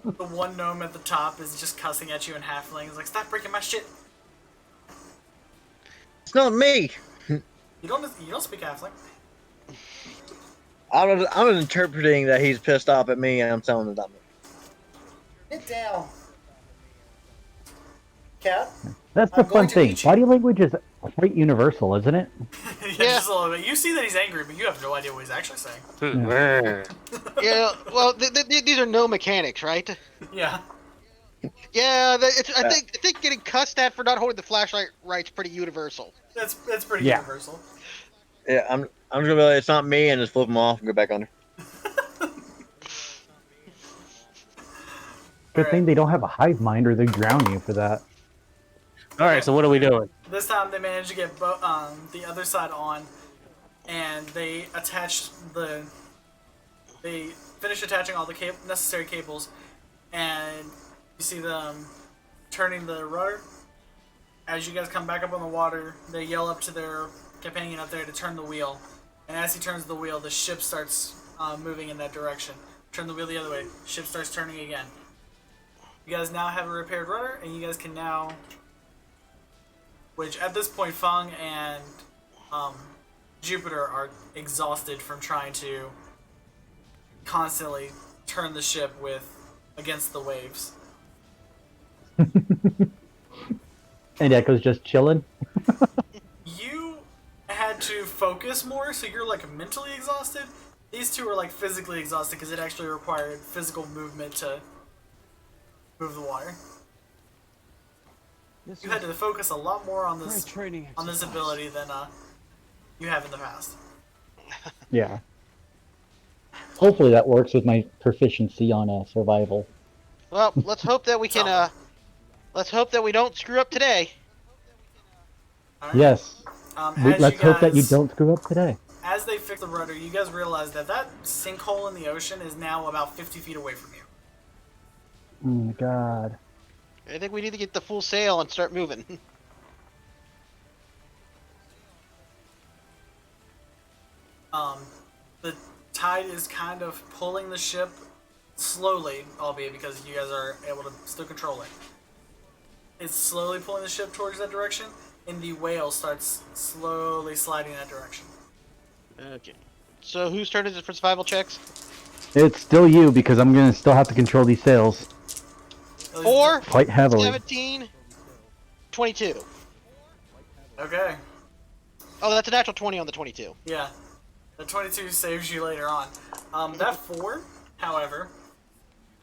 [SPEAKER 3] The one gnome at the top is just cussing at you in halfling. He's like, "Stop breaking my shit."
[SPEAKER 4] It's not me.
[SPEAKER 3] You don't speak halfling.
[SPEAKER 4] I'm interpreting that he's pissed off at me, and I'm telling him that I'm me.
[SPEAKER 3] Get down, cat.
[SPEAKER 5] That's the
[SPEAKER 3] I'm going
[SPEAKER 5] fun
[SPEAKER 3] to
[SPEAKER 5] thing.
[SPEAKER 3] eat you.
[SPEAKER 5] Body language is quite universal, isn't it?
[SPEAKER 3] Yeah, just a little bit. You see that he's angry, but you have no idea what he's actually saying.
[SPEAKER 6] Yeah, well, these are no mechanics, right?
[SPEAKER 3] Yeah.
[SPEAKER 6] Yeah, I think getting cussed at for not holding the flashlight right's pretty universal.
[SPEAKER 3] That's pretty
[SPEAKER 5] Yeah.
[SPEAKER 3] universal.
[SPEAKER 4] Yeah, I'm just gonna be like, it's not me, and just flip him off and go back under.
[SPEAKER 5] Good thing they don't have a hive mind or they drown you for that.
[SPEAKER 2] All right. So what are we doing?
[SPEAKER 3] This time they managed to get the other side on, and they they finish attaching all the necessary cables, and you see them turning the rudder. As you guys come back up on the water, they yell up to their companion up there to turn the wheel, and as he turns the wheel, the ship starts moving in that direction. Turn the wheel the other way, ship starts turning again. You guys now have a repaired rudder, and you guys can now, which at this point Fung and Jupiter are exhausted from trying to constantly turn the ship against the waves.
[SPEAKER 5] And Echo's just chilling.
[SPEAKER 3] You had to focus more, so you're like mentally exhausted. These two are like physically exhausted because it actually required physical movement to move the water. You had to focus a lot more on this ability than you have in the past.
[SPEAKER 5] Yeah. Hopefully that works with my proficiency on survival.
[SPEAKER 6] Well, let's hope that we can. Let's hope that we don't screw up today.
[SPEAKER 3] All right.
[SPEAKER 5] Yes.
[SPEAKER 3] As
[SPEAKER 5] Let's hope that you
[SPEAKER 3] guys-
[SPEAKER 5] don't screw up today.
[SPEAKER 3] As they fix the rudder, you guys realize that sinkhole in the ocean is now about 50 feet away from you.
[SPEAKER 5] Oh my god.
[SPEAKER 6] I think we need to get the full sail and start moving.
[SPEAKER 3] The tide is kind of pulling the ship slowly, albeit because you guys are able to still control it. It's slowly pulling the ship towards that direction, and the whale starts slowly sliding that direction.
[SPEAKER 6] Okay. So whose turn is it for survival checks?
[SPEAKER 5] It's still you because I'm gonna still have to control these sails
[SPEAKER 6] 4,
[SPEAKER 5] quite heavily.
[SPEAKER 6] 17, 22.
[SPEAKER 3] Okay.
[SPEAKER 6] Oh, that's a natural 20 on the 22.
[SPEAKER 3] Yeah. The 22 saves you later on. That 4, however,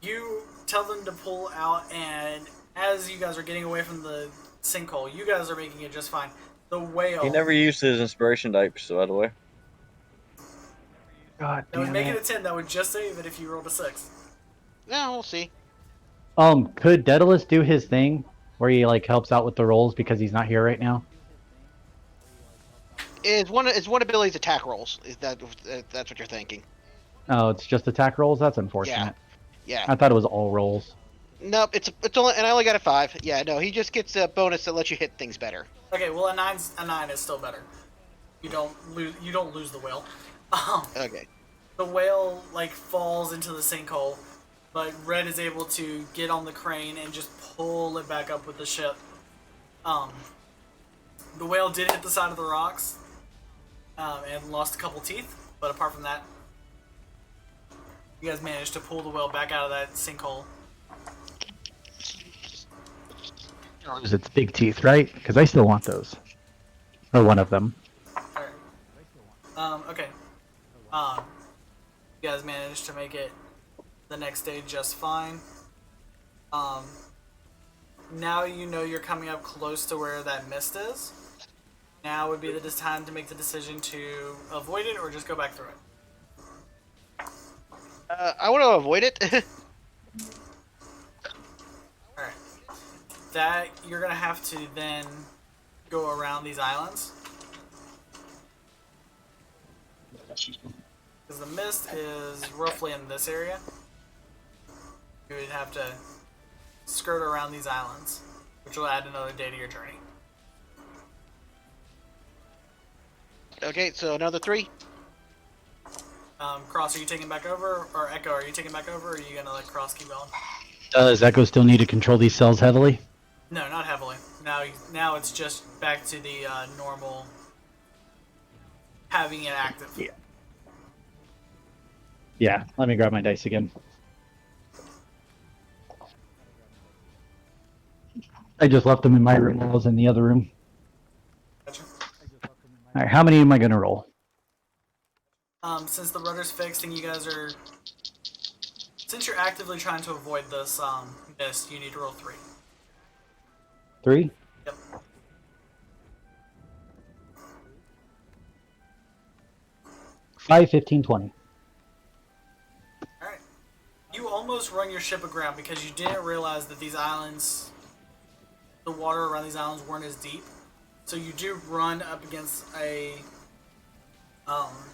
[SPEAKER 3] you tell them to pull out, and as you guys are getting away from the sinkhole, you guys are making it just fine. The whale.
[SPEAKER 4] He never used his inspiration dice, by the way.
[SPEAKER 5] God
[SPEAKER 3] That would
[SPEAKER 5] damn
[SPEAKER 3] make it a
[SPEAKER 5] it.
[SPEAKER 3] 10. That would just save it if you rolled a 6.
[SPEAKER 6] No, we'll see.
[SPEAKER 5] Could Daedalus do his thing where he like helps out with the rolls because he's not here right now?
[SPEAKER 6] Is one ability's attack rolls? Is that's what you're thinking?
[SPEAKER 5] Oh, it's just attack rolls? That's unfortunate.
[SPEAKER 6] Yeah.
[SPEAKER 5] I thought it was all rolls.
[SPEAKER 6] Nope. It's only, and I only got a 5. Yeah. No, he just gets a bonus that lets you hit things better.
[SPEAKER 3] Okay, well a 9 is still better. You don't lose the whale.
[SPEAKER 6] Okay.
[SPEAKER 3] The whale like falls into the sinkhole, but Red is able to get on the crane and just pull it back up with the ship. The whale did hit the side of the rocks and lost a couple teeth, but apart from that, you guys managed to pull the whale back out of that sinkhole.
[SPEAKER 5] It's its big teeth, right? Because I still want those. Or one of them.
[SPEAKER 3] Alright. Okay. You guys managed to make it the next day just fine. Now you know you're coming up close to where that mist is. Now would be the time to make the decision to avoid it or just go back through it.
[SPEAKER 6] I want to avoid it.
[SPEAKER 3] Alright. That, you're gonna have to then go around these islands. Because the mist is roughly in this area. You would have to skirt around these islands, which will add another day to your journey.
[SPEAKER 6] Okay, so another 3.
[SPEAKER 3] Cross, are you taking back over? Or Echo, are you taking back over? Or are you gonna let Cross keep going?
[SPEAKER 5] Does Echo still need to control these cells heavily?
[SPEAKER 3] No, not heavily. Now it's just back to the normal having it active.
[SPEAKER 5] Yeah. Yeah, let me grab my dice again. I just left them in my room while I was in the other room.
[SPEAKER 3] Gotcha.
[SPEAKER 5] Alright, how many am I going to roll?
[SPEAKER 3] Since the rudder's fixed and you guys are... Since you're actively trying to avoid this mist, you need to roll 3.
[SPEAKER 5] 3?
[SPEAKER 3] Yep.
[SPEAKER 5] 5, 15, 20.
[SPEAKER 3] Alright. You almost run your ship aground because you didn't realize that these islands... The water around these islands weren't as deep. So you do run up against a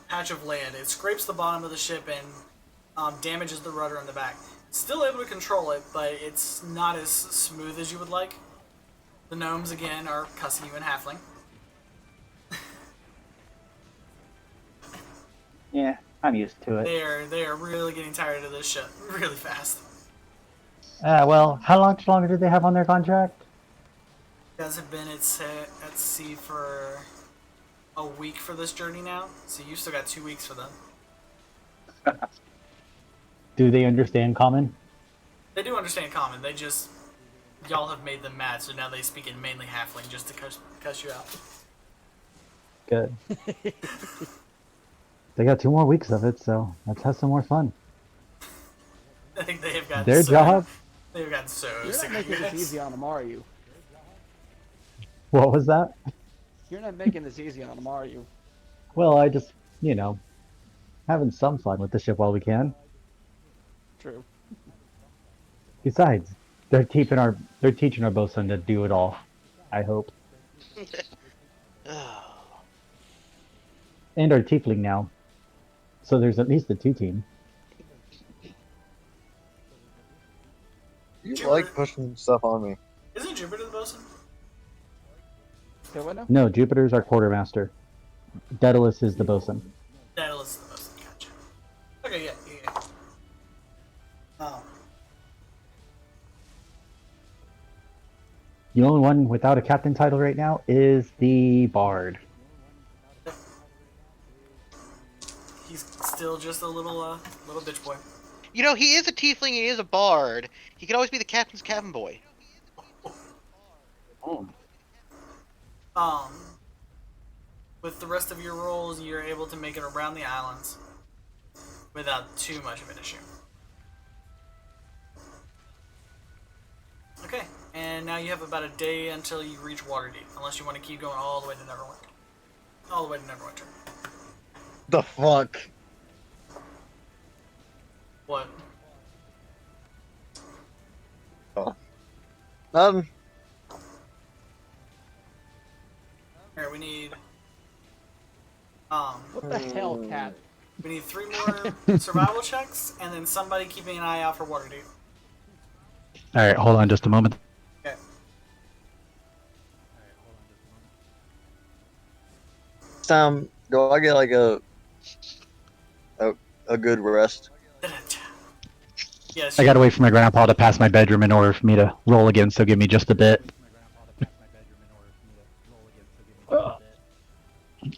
[SPEAKER 3] patch of land. It scrapes the bottom of the ship and damages the rudder in the back. Still able to control it, but it's not as smooth as you would like. The gnomes, again, are cussing you in halfling.
[SPEAKER 5] Yeah, I'm used to it.
[SPEAKER 3] They are really getting tired of this ship really fast.
[SPEAKER 5] Well, how much longer do they have on their contract?
[SPEAKER 3] You guys have been at sea for a week for this journey now, so you've still got 2 weeks for them.
[SPEAKER 5] Do they understand common?
[SPEAKER 3] They do understand common, they just... Y'all have made them mad, so now they speak in mainly halfling just to cuss you out.
[SPEAKER 5] Good. They got 2 more weeks of it, so let's have some more fun.
[SPEAKER 3] I think they have gotten
[SPEAKER 5] Their
[SPEAKER 3] so...
[SPEAKER 5] job?
[SPEAKER 3] They've gotten so
[SPEAKER 1] You're
[SPEAKER 3] sick
[SPEAKER 1] not
[SPEAKER 3] of
[SPEAKER 1] making
[SPEAKER 3] you
[SPEAKER 1] this
[SPEAKER 3] guys.
[SPEAKER 1] easy on them, are you?
[SPEAKER 5] What was that?
[SPEAKER 1] You're not making this easy on them, are you?
[SPEAKER 5] Well, I just, having some fun with the ship while we can.
[SPEAKER 1] True.
[SPEAKER 5] Besides, they're teaching our bosun to do it all. I hope. And our tiefling now. So there's at least a 2 team.
[SPEAKER 4] You like pushing stuff on me.
[SPEAKER 3] Isn't Jupiter the bosun?
[SPEAKER 1] Say what now?
[SPEAKER 5] No, Jupiter's our quartermaster. Daedalus is the bosun.
[SPEAKER 3] Daedalus is the bosun, gotcha. Okay, yeah.
[SPEAKER 5] The only one without a captain title right now is the Bard.
[SPEAKER 3] He's still just a little bitch boy.
[SPEAKER 6] You know, he is a tiefling and he is a bard. He could always be the captain's cabin boy.
[SPEAKER 3] Um, with the rest of your rolls, you're able to make it around the islands without too much of an issue. Okay, and now you have about a day until you reach Waterdeep, unless you want to keep going all the way to Neverwinter. All the way to Neverwinter.
[SPEAKER 4] The fuck?
[SPEAKER 3] What?
[SPEAKER 4] Nothing.
[SPEAKER 3] Alright, we need...
[SPEAKER 1] What the hell, cat?
[SPEAKER 3] we need 3 more survival checks, and then somebody keeping an eye out for Waterdeep.
[SPEAKER 5] Alright, hold on just a moment.
[SPEAKER 3] Okay.
[SPEAKER 4] Sam, do I get like a good rest?
[SPEAKER 3] Yes.
[SPEAKER 5] I gotta wait for my grandpa to pass my bedroom in order for me to roll again, so give me just a bit.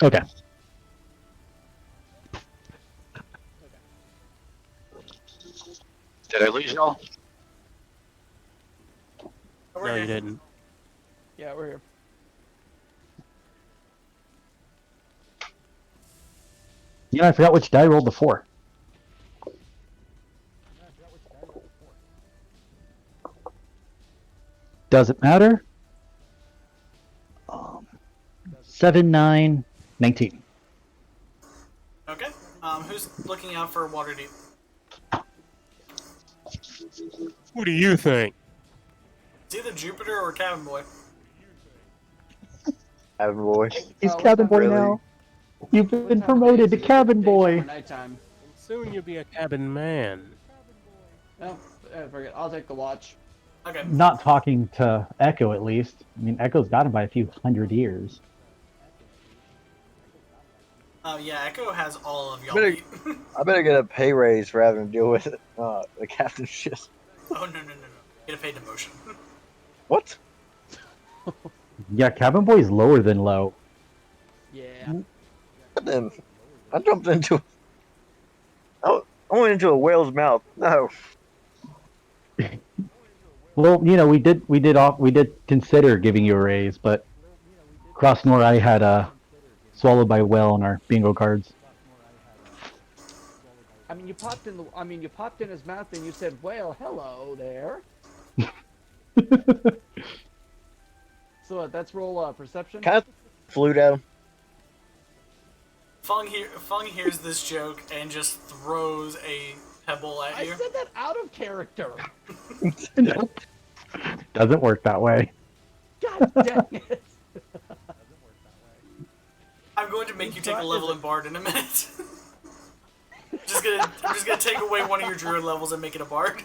[SPEAKER 5] Okay. Did I lose y'all?
[SPEAKER 2] No, you didn't.
[SPEAKER 1] Yeah, we're here.
[SPEAKER 5] You know, I forgot which die I rolled before. Doesn't matter. 7, 9, 19.
[SPEAKER 3] Okay. Who's looking out for Waterdeep?
[SPEAKER 2] What do you think?
[SPEAKER 3] It's either Jupiter or Cabin Boy.
[SPEAKER 4] Cabin boy.
[SPEAKER 5] He's
[SPEAKER 1] what
[SPEAKER 5] cabin
[SPEAKER 1] time
[SPEAKER 5] boy
[SPEAKER 4] really?
[SPEAKER 5] now. You've
[SPEAKER 1] What
[SPEAKER 5] been
[SPEAKER 1] time of
[SPEAKER 5] promoted
[SPEAKER 1] day
[SPEAKER 5] to
[SPEAKER 1] is it?
[SPEAKER 5] cabin
[SPEAKER 1] Daytime
[SPEAKER 5] boy.
[SPEAKER 1] or nighttime?
[SPEAKER 2] Soon you'll be a cabin man.
[SPEAKER 1] No, forget. I'll take the watch.
[SPEAKER 3] Okay.
[SPEAKER 5] Not talking to Echo, at least. I mean, Echo's got him by a few hundred years.
[SPEAKER 3] Yeah, Echo has all of y'all
[SPEAKER 4] Better-
[SPEAKER 3] beat.
[SPEAKER 4] I better get a pay raise rather than deal with the captain's shit.
[SPEAKER 3] Oh, no. Get a paid demotion.
[SPEAKER 4] What?
[SPEAKER 5] Yeah, cabin boy's lower than low.
[SPEAKER 1] Yeah.
[SPEAKER 4] But then I jumped into. I went into a whale's mouth. No.
[SPEAKER 5] Well, you know, we did consider giving you a raise, but Cross nor I had swallowed by a whale on our bingo cards.
[SPEAKER 1] I mean, you popped in his mouth and you said, "Well, hello there." So that's roll perception.
[SPEAKER 4] Kind of flew at him.
[SPEAKER 3] Fung hears this joke and just throws a pebble at
[SPEAKER 1] I
[SPEAKER 3] you.
[SPEAKER 1] said that out of character.
[SPEAKER 5] Nope. Doesn't work that way.
[SPEAKER 1] God dang it.
[SPEAKER 3] I'm going to make you take a level in Bard in a minute. I'm just gonna take away one of your druid levels and make it a Bard.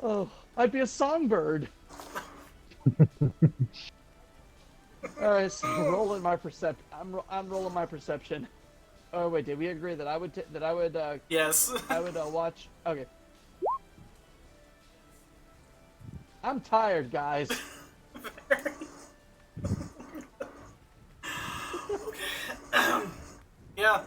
[SPEAKER 1] Oh, I'd be a songbird. All right, so rolling my perception. I'm rolling my perception. Oh wait, did we agree that I would
[SPEAKER 3] Yes.
[SPEAKER 1] I would watch? Okay. I'm tired, guys.
[SPEAKER 3] Yeah.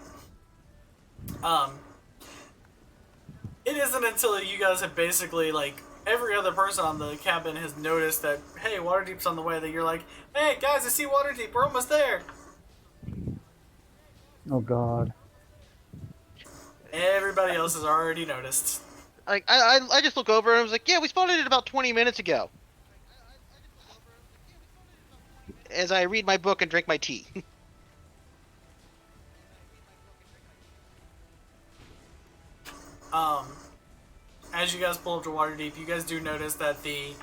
[SPEAKER 3] It isn't until you guys have basically, like, every other person on the cabin has noticed that, hey, Waterdeep's on the way, that you're like, hey, guys, I see Waterdeep, we're almost there.
[SPEAKER 5] Oh God.
[SPEAKER 3] Everybody else has already noticed.
[SPEAKER 6] Like I just look over and I was like, yeah, we spotted it about 20 minutes ago. As I read my book and drink my tea.
[SPEAKER 3] As you guys pull up to Waterdeep, you guys do notice that the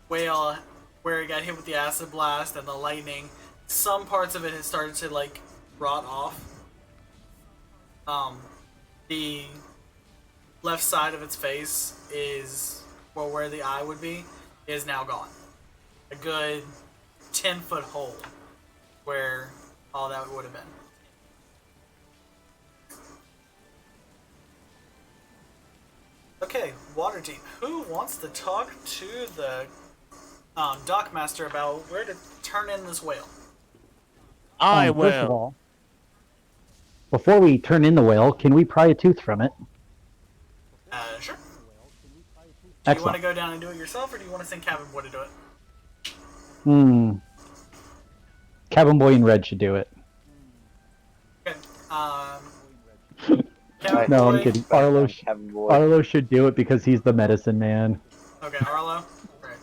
[SPEAKER 3] whale, where it got hit with the acid blast and the lightning, some parts of it has started to, like, rot off. The left side of its face is, well, where the eye would be, is now gone. A good 10-foot hole where all that would have been. Okay, Waterdeep. Who wants to talk to the Dockmaster about where to turn in this whale?
[SPEAKER 2] I
[SPEAKER 5] First of
[SPEAKER 2] will.
[SPEAKER 5] all, before we turn in the whale, can we pry a tooth from it?
[SPEAKER 3] Sure. Do you want
[SPEAKER 5] Excellent.
[SPEAKER 3] to go down and do it yourself, or do you want to send Cabin Boy to do it?
[SPEAKER 5] Cabin Boy in red should do it.
[SPEAKER 3] Okay. Cabin
[SPEAKER 5] No,
[SPEAKER 3] Boy.
[SPEAKER 5] I'm kidding. Arlo,
[SPEAKER 4] Cabin boy.
[SPEAKER 5] Arlo should do it because he's the medicine man.
[SPEAKER 3] Okay, Arlo. Right.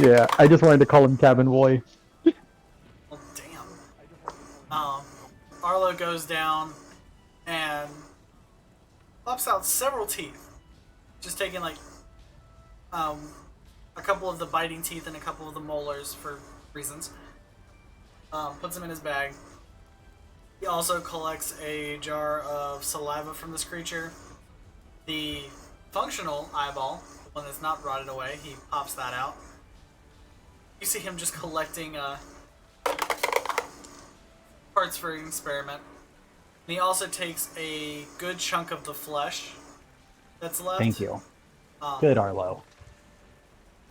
[SPEAKER 5] Yeah, I just wanted to call him Cabin Boy.
[SPEAKER 3] Well, damn. Arlo goes down and pops out several teeth. Just taking like a couple of the biting teeth and a couple of the molars for reasons. Puts them in his bag. He also collects a jar of saliva from this creature. The functional eyeball, the one that's not rotted away, he pops that out. You see him just collecting parts for an experiment. And he also takes a good chunk of the flesh that's left.
[SPEAKER 5] Thank you. Good, Arlo.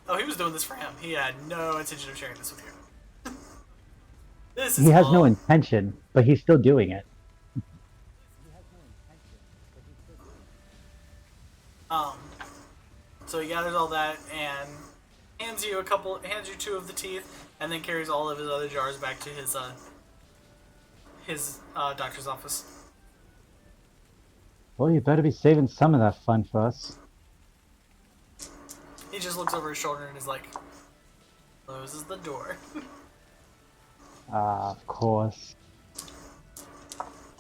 [SPEAKER 3] Oh, he was doing this for him. He had no intention of sharing this with you. This is
[SPEAKER 5] He has no
[SPEAKER 3] all-
[SPEAKER 5] intention, but he's still doing it.
[SPEAKER 3] So he gathers all that and hands you two of the teeth, and then carries all of his other jars back to his doctor's office.
[SPEAKER 5] Well, you better be saving some of that fun for us.
[SPEAKER 3] He just looks over his shoulder and is like, closes the door.
[SPEAKER 5] Of course.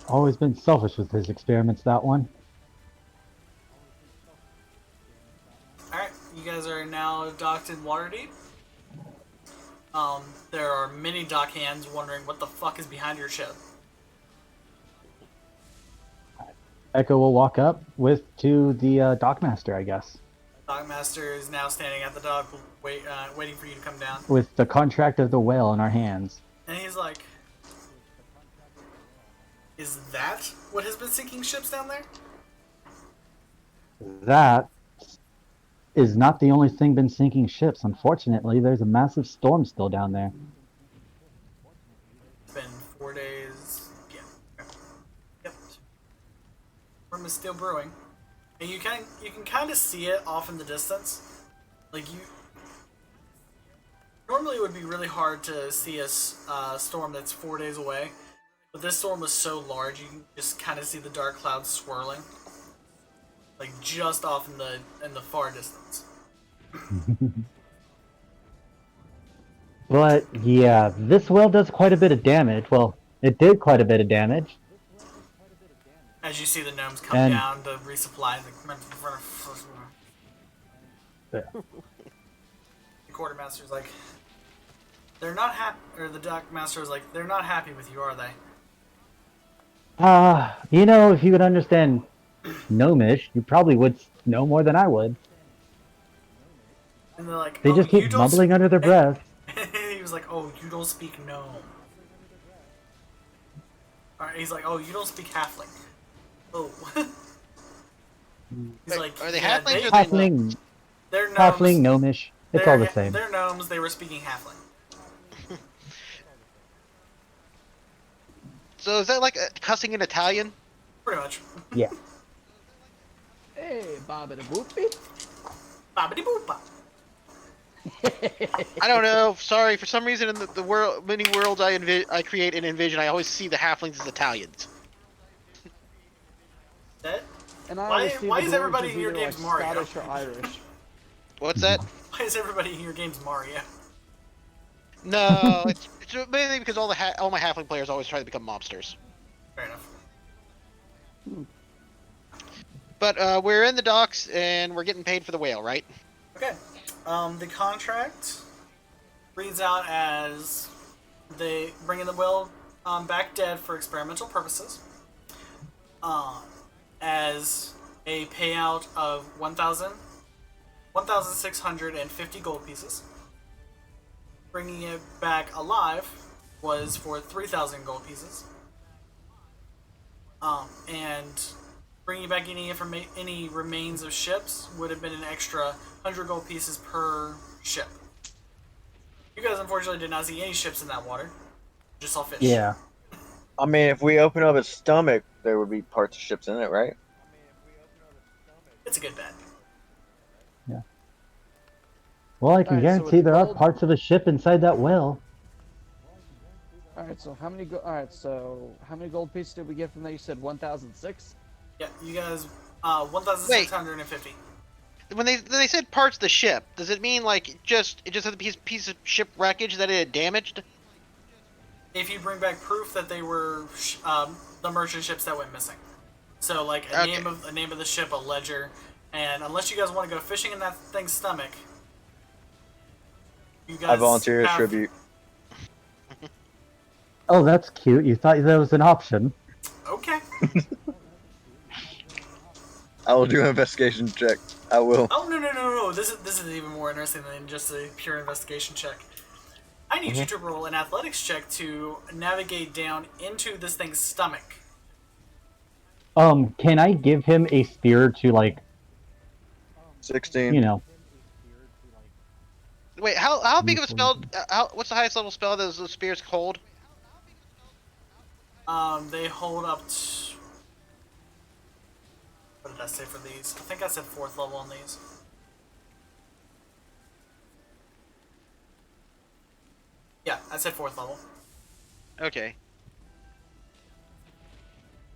[SPEAKER 5] Always been selfish with his experiments, that one.
[SPEAKER 3] Alright, you guys are now docked in Waterdeep. There are many dock hands wondering what the fuck is behind your ship.
[SPEAKER 5] Echo will walk up to the dockmaster, I guess,
[SPEAKER 3] Dockmaster is now standing at the dock, waiting for you to come down.
[SPEAKER 5] with the contract of the whale in our hands.
[SPEAKER 3] And he's like, is that what has been sinking ships down there?
[SPEAKER 5] That is not the only thing been sinking ships. Unfortunately, there's a massive storm still down there.
[SPEAKER 3] It's been 4 days. Yeah. Okay. Yep. Storm is still brewing. And you can kind of see it off in the distance. Like normally it would be really hard to see a storm that's 4 days away, but this storm was so large you can just kind of see the dark clouds swirling, like just off in the far distance.
[SPEAKER 5] But yeah, this whale does quite a bit of damage. Well, it did quite a bit of damage.
[SPEAKER 3] As you see the gnomes come
[SPEAKER 5] And-
[SPEAKER 3] down to resupply
[SPEAKER 5] Yeah.
[SPEAKER 3] the quartermaster's like, they're not happy, or the dockmaster is like, they're not happy with you, are they?
[SPEAKER 5] If you could understand Gnomish, you probably would know more than I would.
[SPEAKER 3] And they're like,
[SPEAKER 5] They
[SPEAKER 3] "Oh,
[SPEAKER 5] just
[SPEAKER 3] you
[SPEAKER 5] keep
[SPEAKER 3] don't
[SPEAKER 5] mumbling under their breath.
[SPEAKER 3] He was like, "Oh, you don't speak gnome." Alright, he's like, "Oh, you don't speak halfling." Oh. He's like,
[SPEAKER 6] Are they
[SPEAKER 3] "Yeah,
[SPEAKER 6] halflings or
[SPEAKER 5] Halfling,
[SPEAKER 3] they're gnomes.
[SPEAKER 5] halfling, gnomish. It's all the
[SPEAKER 3] They're-
[SPEAKER 5] same.
[SPEAKER 3] They're gnomes. They were speaking halfling.
[SPEAKER 6] So is that like cussing in Italian?
[SPEAKER 3] Pretty much.
[SPEAKER 5] Yeah.
[SPEAKER 1] Hey, Bobbity Boopy.
[SPEAKER 3] Bobbity boopa.
[SPEAKER 6] I don't know. Sorry, for some reason in the world, many worlds I create and envision, I always see the halflings as Italians.
[SPEAKER 3] That?
[SPEAKER 1] And I
[SPEAKER 3] Why-
[SPEAKER 1] always see
[SPEAKER 3] why
[SPEAKER 1] the
[SPEAKER 3] is
[SPEAKER 1] dwarves
[SPEAKER 3] everybody
[SPEAKER 1] as
[SPEAKER 3] in your
[SPEAKER 1] either,
[SPEAKER 3] games
[SPEAKER 1] like,
[SPEAKER 3] Mario?
[SPEAKER 1] Scottish or Irish.
[SPEAKER 6] What's that?
[SPEAKER 3] Why is everybody in your games Mario?
[SPEAKER 6] No, it's mainly because all my halfling players always try to become mobsters.
[SPEAKER 3] Fair enough.
[SPEAKER 6] But we're in the docks and we're getting paid for the whale, right?
[SPEAKER 3] Okay. The contract reads out as they bringing the whale back dead for experimental purposes. As a payout of 1,650 gold pieces. Bringing it back alive was for 3,000 gold pieces. And bringing back any remains of ships would have been an extra 100 gold pieces per ship. You guys unfortunately did not see any ships in that water. Just saw fish.
[SPEAKER 5] Yeah.
[SPEAKER 4] I mean, if we open up his stomach, there would be parts of ships in it, right?
[SPEAKER 3] It's a good bet.
[SPEAKER 5] Well, I can
[SPEAKER 1] Alright, so with
[SPEAKER 5] guarantee
[SPEAKER 1] the
[SPEAKER 5] there are
[SPEAKER 1] gold-
[SPEAKER 5] parts of a ship inside that well.
[SPEAKER 1] All right, so how many gold pieces did we get from that? You said 1,006.
[SPEAKER 3] Yeah, you guys, 1,650.
[SPEAKER 6] When they said parts of the ship, does it mean like it just had a piece of ship wreckage that it had damaged?
[SPEAKER 3] If you bring back proof that they were the merchant ships that went missing, so like a
[SPEAKER 6] Okay.
[SPEAKER 3] name of the ship, a ledger, and unless you guys want to go fishing in that thing's stomach, you guys
[SPEAKER 4] I volunteer as
[SPEAKER 3] have-
[SPEAKER 4] tribute.
[SPEAKER 5] Oh, that's cute. You thought that was an option.
[SPEAKER 3] Okay.
[SPEAKER 4] I will do an investigation check. I will.
[SPEAKER 3] Oh no! This is even more interesting than just a pure investigation check. I need you to roll an athletics check to navigate down into this thing's stomach.
[SPEAKER 5] Can I give him a spear to, like,
[SPEAKER 4] 16.
[SPEAKER 5] you know?
[SPEAKER 6] Wait, how big of a spell? What's the highest level spell that those spears hold?
[SPEAKER 3] They hold up to... What did I say for these? I think I said 4th level on these. Yeah, I said 4th level.
[SPEAKER 6] Okay.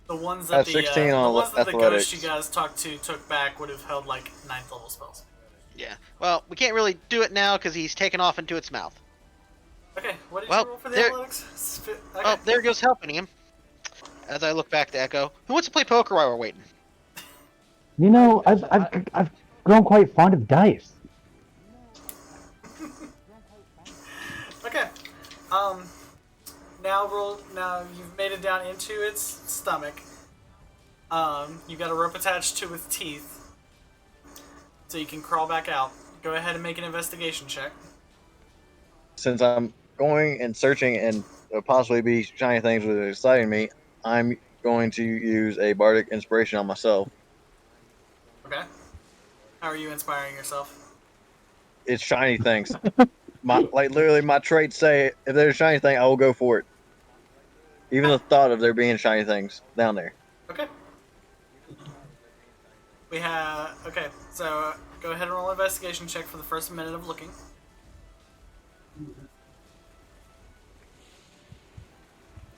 [SPEAKER 3] The ones
[SPEAKER 4] That's
[SPEAKER 3] that the
[SPEAKER 4] 16 on
[SPEAKER 3] ones that the
[SPEAKER 4] athletics.
[SPEAKER 3] ghost you guys took back would have held like 9th level spells.
[SPEAKER 6] Yeah. Well, we can't really do it now because he's taken off into its mouth.
[SPEAKER 3] Okay, what did
[SPEAKER 6] Well,
[SPEAKER 3] you roll for the
[SPEAKER 6] there-
[SPEAKER 3] athletics? Okay.
[SPEAKER 6] Oh, there goes helping him. As I look back to Echo, who wants to play poker while we're waiting?
[SPEAKER 5] You know, I've grown quite fond of dice.
[SPEAKER 3] Okay. Now you've made it down into its stomach. You got a rope attached to its teeth, so you can crawl back out. Go ahead and make an investigation check.
[SPEAKER 4] Since I'm going and searching and possibly be shiny things that are exciting me, I'm going to use a bardic inspiration on myself.
[SPEAKER 3] Okay. How are you inspiring yourself?
[SPEAKER 4] It's shiny things. Literally, my traits say if there's a shiny thing, I will go for it. Even the thought of there being shiny things down there.
[SPEAKER 3] Okay. Okay, so go ahead and roll an investigation check for the first minute of looking.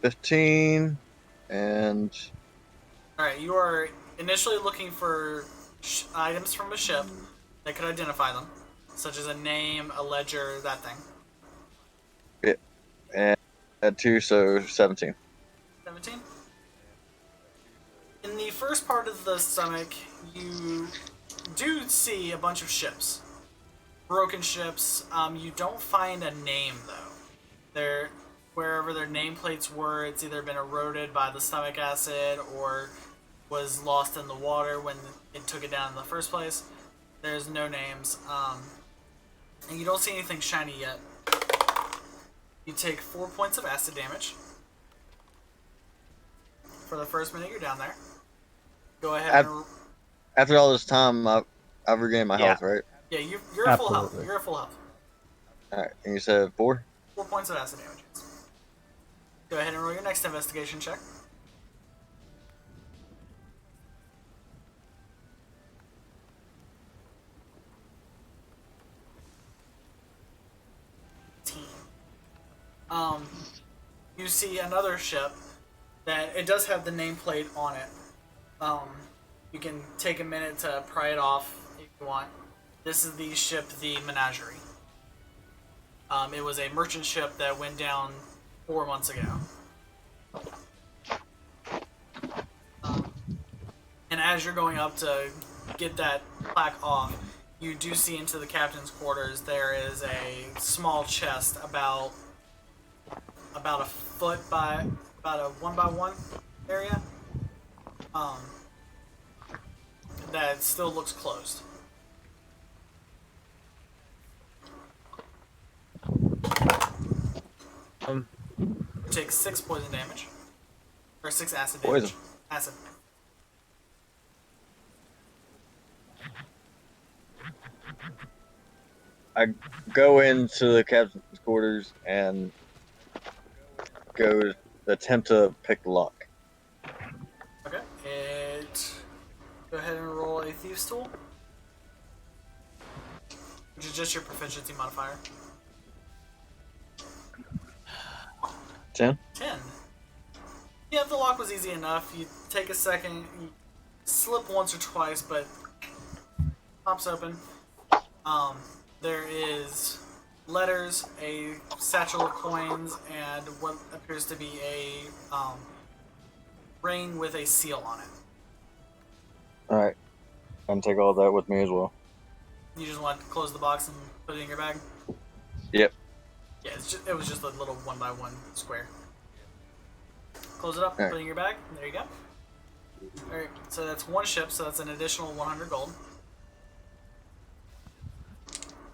[SPEAKER 4] $15 and
[SPEAKER 3] Alright, you are initially looking for items from a ship that could identify them, such as a name, a ledger, that thing.
[SPEAKER 4] add 2, so 17.
[SPEAKER 3] 17? In the first part of the stomach, you do see a bunch of ships. Broken ships. You don't find a name, though. Wherever their nameplates were, it's either been eroded by the stomach acid or was lost in the water when it took it down in the first place. There's no names. And you don't see anything shiny yet. You take 4 points of acid damage for the first minute you're down there. Go ahead and...
[SPEAKER 4] After all this time, I've regained my health, right?
[SPEAKER 3] Yeah, you're at full health.
[SPEAKER 5] Absolutely.
[SPEAKER 3] You're at full health.
[SPEAKER 4] Alright, and you said 4?
[SPEAKER 3] 4 points of acid damage. Go ahead and roll your next investigation check. You see another ship that it does have the nameplate on it. You can take a minute to pry it off if you want. This is the ship, the Menagerie. It was a merchant ship that went down 4 months ago. And as you're going up to get that plaque off, you do see into the captain's quarters there is a small chest about a foot by about a 1 by 1 area. That still looks closed. You take 6 poison damage. Or 6 acid damage.
[SPEAKER 4] Poison.
[SPEAKER 3] Acid.
[SPEAKER 4] I go into the captain's quarters and go attempt to pick lock.
[SPEAKER 3] Okay. Go ahead and roll a thieves tool, which is just your proficiency modifier.
[SPEAKER 4] 10.
[SPEAKER 3] 10. Yeah, the lock was easy enough. You take a second, you slip once or twice, but pops open. There is letters, a satchel of coins, and what appears to be a ring with a seal on it.
[SPEAKER 4] Alright. I'm gonna take all that with me as well.
[SPEAKER 3] You just want to close the box and put it in your bag?
[SPEAKER 4] Yep.
[SPEAKER 3] Yeah, it was just a little 1x1 square. Close it up,
[SPEAKER 4] Alright.
[SPEAKER 3] put it in your bag. There you go. Alright, so that's one ship, so that's an additional 100 gold.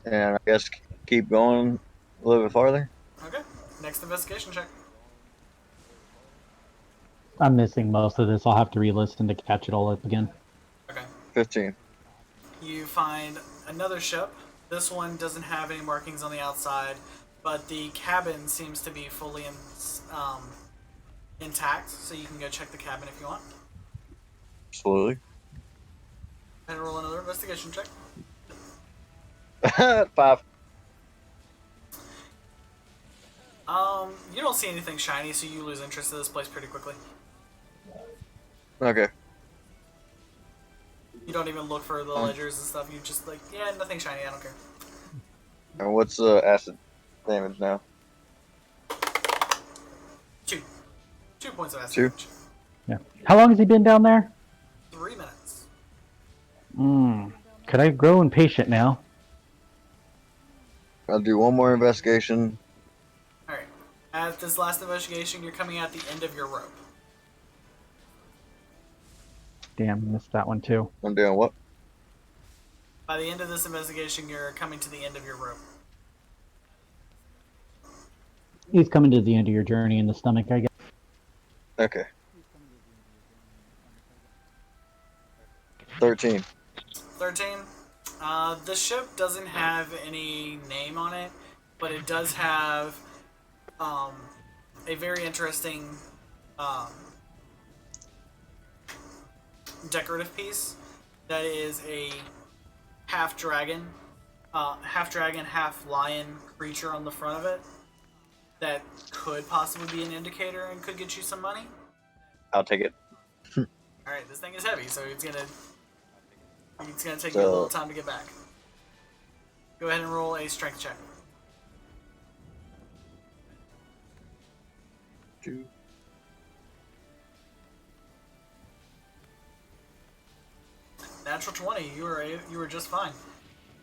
[SPEAKER 4] And I guess keep going a little bit farther.
[SPEAKER 3] Okay, next investigation check.
[SPEAKER 5] I'm missing most of this. I'll have to re-listen to catch it all up again.
[SPEAKER 3] Okay.
[SPEAKER 4] 15.
[SPEAKER 3] You find another ship. This one doesn't have any markings on the outside, but the cabin seems to be fully intact, so you can go check the cabin if you want.
[SPEAKER 4] Absolutely.
[SPEAKER 3] And roll another investigation check.
[SPEAKER 4] 5.
[SPEAKER 3] You don't see anything shiny, so you lose interest in this place pretty quickly.
[SPEAKER 4] Okay.
[SPEAKER 3] You don't even look for the ledgers and stuff. You just like, yeah, nothing shiny. I don't care.
[SPEAKER 4] And what's the acid damage now?
[SPEAKER 3] 2 points of acid
[SPEAKER 4] 2?
[SPEAKER 3] damage.
[SPEAKER 5] Yeah. How long has he been down there?
[SPEAKER 3] 3 minutes.
[SPEAKER 5] Could I grow impatient now?
[SPEAKER 4] I'll do one more investigation.
[SPEAKER 3] All right. At this last investigation, you're coming at the end of your rope.
[SPEAKER 5] Damn, missed that one too.
[SPEAKER 4] I'm doing what?
[SPEAKER 3] By the end of this investigation, you're coming to the end of your rope.
[SPEAKER 5] He's coming to the end of your journey in the stomach, I guess.
[SPEAKER 4] Okay. 13.
[SPEAKER 3] 13. The ship doesn't have any name on it, but it does have a very interesting decorative piece that is a half dragon, half lion creature on the front of it that could possibly be an indicator and could get you some money.
[SPEAKER 4] I'll take it.
[SPEAKER 3] Alright, this thing is heavy, so it's gonna take you a little time to get back. Go ahead and roll a strength check.
[SPEAKER 4] 2.
[SPEAKER 3] Natural 20. You were just fine.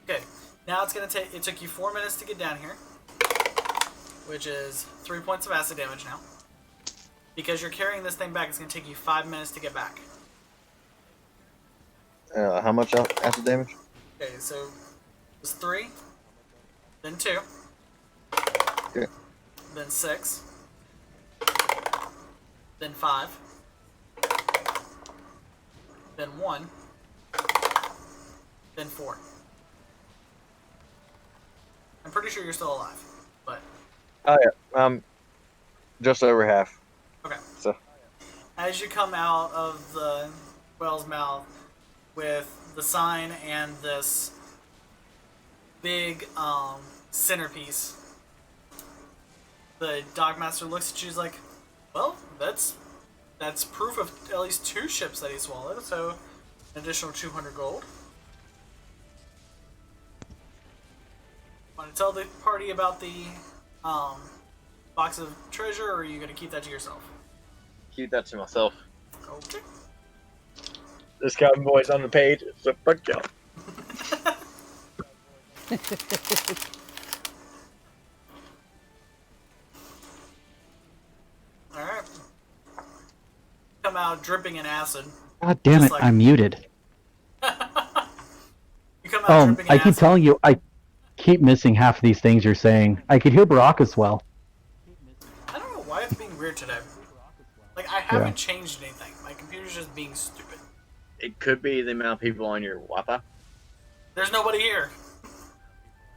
[SPEAKER 3] Okay. Now it's gonna take. It took you 4 minutes to get down here, which is 3 points of acid damage now. Because you're carrying this thing back, it's gonna take you 5 minutes to get back.
[SPEAKER 4] How much acid damage?
[SPEAKER 3] Okay, so it was 3, then 2,
[SPEAKER 4] Okay.
[SPEAKER 3] then 6, then 5, then 1, then 4. I'm pretty sure you're still alive, but
[SPEAKER 4] Oh yeah. Just over half.
[SPEAKER 3] okay.
[SPEAKER 4] So
[SPEAKER 3] As you come out of the whale's mouth with the sign and this big centerpiece, the dockmaster looks at you. He's like, "Well, that's proof of at least 2 ships that he swallowed. So, an additional 200 gold." Want to tell the party about the box of treasure, or are you going to keep that to yourself?
[SPEAKER 4] keep that to myself.
[SPEAKER 3] Okay.
[SPEAKER 4] This cabin boy's on the page. So fuck y'all.
[SPEAKER 3] Alright. Come out dripping in acid.
[SPEAKER 5] God damn
[SPEAKER 3] Just
[SPEAKER 5] it,
[SPEAKER 3] like-
[SPEAKER 5] I'm muted.
[SPEAKER 3] You come out dripping in
[SPEAKER 5] I keep
[SPEAKER 3] acid.
[SPEAKER 5] telling you, I keep missing half of these things you're saying. I could hear Barack as well.
[SPEAKER 3] I don't know why it's being weird today. Like, I haven't changed anything. My computer's just being stupid.
[SPEAKER 4] It could be the amount of people on your Wi-Fi.
[SPEAKER 3] There's nobody here.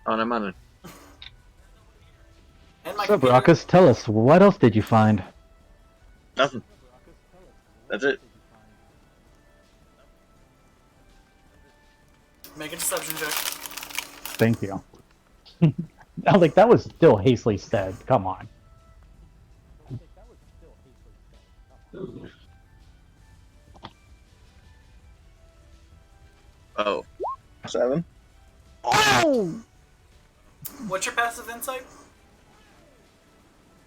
[SPEAKER 4] On a money.
[SPEAKER 3] And my
[SPEAKER 5] So,
[SPEAKER 3] computer.
[SPEAKER 5] Baracus, tell us, what else did you find?
[SPEAKER 4] Nothing. That's it.
[SPEAKER 3] Make a deception check.
[SPEAKER 5] Thank you. I was like, that was still hastily said. Come on.
[SPEAKER 4] Oh. 7.
[SPEAKER 1] Oh!
[SPEAKER 3] What's your passive insight?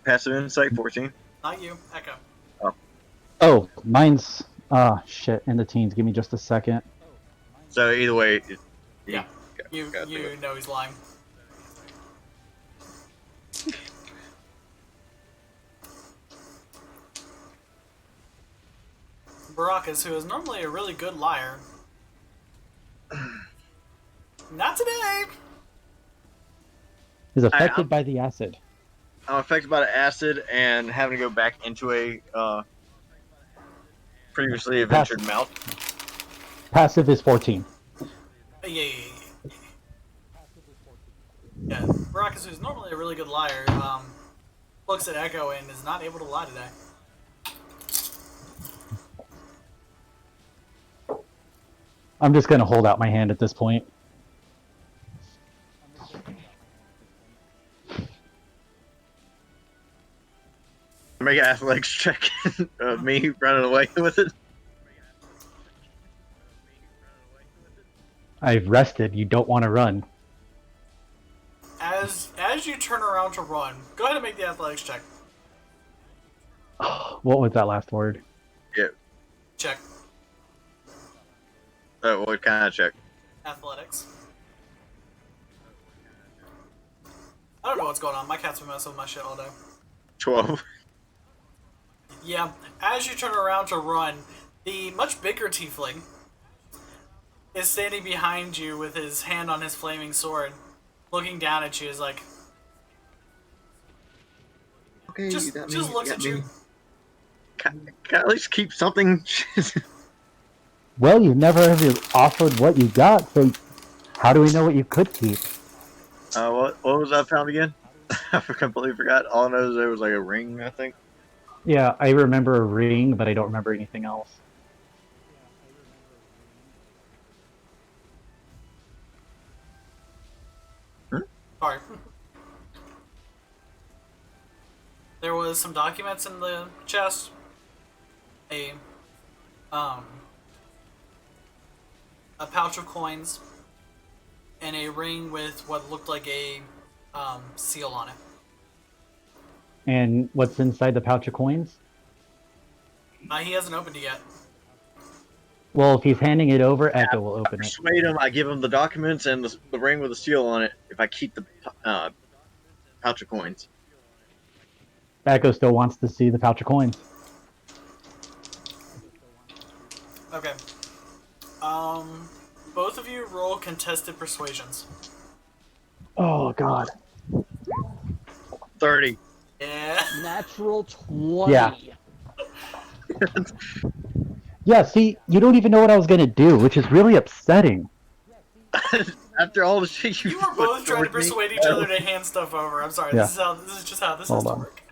[SPEAKER 4] Passive insight 14.
[SPEAKER 3] Not you, Echo.
[SPEAKER 5] Oh, mine's... shit, in the teens. Give me just a second.
[SPEAKER 4] So either way,
[SPEAKER 3] Yeah. You
[SPEAKER 4] got
[SPEAKER 3] you know he's lying. Baracus, who is normally a really good liar. Not today!
[SPEAKER 5] Is
[SPEAKER 4] I'm-
[SPEAKER 5] affected by the acid.
[SPEAKER 4] I'm affected by the acid and having to go back into a previously adventured mouth.
[SPEAKER 5] Passive is 14.
[SPEAKER 3] Yeah. Yeah, Baracus, who's normally a really good liar, looks at Echo and is not able to lie today.
[SPEAKER 5] I'm just gonna hold out my hand at this point.
[SPEAKER 4] Make an athletics check of me running away with it.
[SPEAKER 5] I've rested. You don't want to run.
[SPEAKER 3] As you turn around to run, go ahead and make the athletics check.
[SPEAKER 5] What was that last word?
[SPEAKER 3] Check.
[SPEAKER 4] What kind of check?
[SPEAKER 3] Athletics. I don't know what's going on. My cat's been messing with my shit all day.
[SPEAKER 4] 12.
[SPEAKER 3] Yeah, as you turn around to run, the much bigger tiefling is standing behind you with his hand on his flaming sword, looking down at you. Is like,
[SPEAKER 4] Okay,
[SPEAKER 3] just looks at you.
[SPEAKER 4] Can I at least keep something?
[SPEAKER 5] Well, you've never ever offered what you got, so how do we know what you could keep?
[SPEAKER 4] What was I found again? I completely forgot. All I know is there was like a ring, I think.
[SPEAKER 5] Yeah, I remember a ring, but I don't remember anything else.
[SPEAKER 3] Sorry. There was some documents in the chest. A pouch of coins, and a ring with what looked like a seal on it.
[SPEAKER 5] And what's inside the pouch of coins?
[SPEAKER 3] He hasn't opened it yet.
[SPEAKER 5] Well, if he's handing it over, Echo will open it.
[SPEAKER 4] Persuade him. I give him the documents and the ring with the seal on it. If I keep the pouch of coins.
[SPEAKER 5] Echo still wants to see the pouch of coins.
[SPEAKER 3] Okay. Both of you roll contested persuasions.
[SPEAKER 5] Oh, God.
[SPEAKER 4] 30.
[SPEAKER 3] Yeah.
[SPEAKER 1] Natural 20.
[SPEAKER 5] Yeah. Yeah, see, you don't even know what I was going to do, which is really upsetting.
[SPEAKER 4] After all the shit
[SPEAKER 3] You were both trying to persuade each other to hand stuff over. I'm sorry.
[SPEAKER 5] Yeah.
[SPEAKER 3] This is just how this
[SPEAKER 5] Hold
[SPEAKER 3] has to
[SPEAKER 5] on.
[SPEAKER 3] work.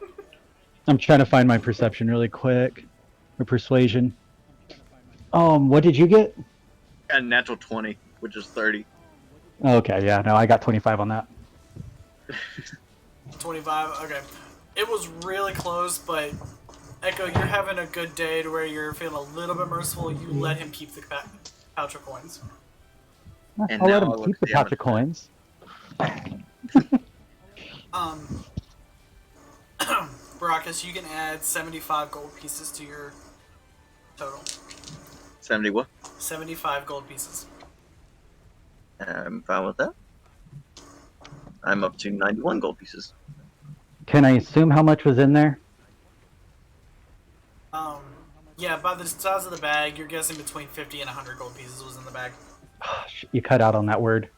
[SPEAKER 5] I'm trying to find my perception really quick. Or persuasion. What did you get?
[SPEAKER 4] A natural 20, which is 30.
[SPEAKER 5] Okay, yeah, no, I got 25 on that.
[SPEAKER 3] 25. Okay. It was really close, but Echo, you're having a good day to where you're feeling a little bit merciful. You let him keep the pouch of coins.
[SPEAKER 4] And
[SPEAKER 5] I'll let
[SPEAKER 4] now
[SPEAKER 5] him
[SPEAKER 4] I look
[SPEAKER 5] keep
[SPEAKER 4] at
[SPEAKER 5] the
[SPEAKER 4] the
[SPEAKER 5] pouch of coins.
[SPEAKER 3] Baracus, you can add 75 gold pieces to your total.
[SPEAKER 4] 70 what?
[SPEAKER 3] 75 gold pieces.
[SPEAKER 4] I'm fine with that. I'm up to 91 gold pieces.
[SPEAKER 5] Can I assume how much was in there?
[SPEAKER 3] Yeah, by the size of the bag, you're guessing between 50 and 100 gold pieces was in the bag.
[SPEAKER 5] You cut out on that word.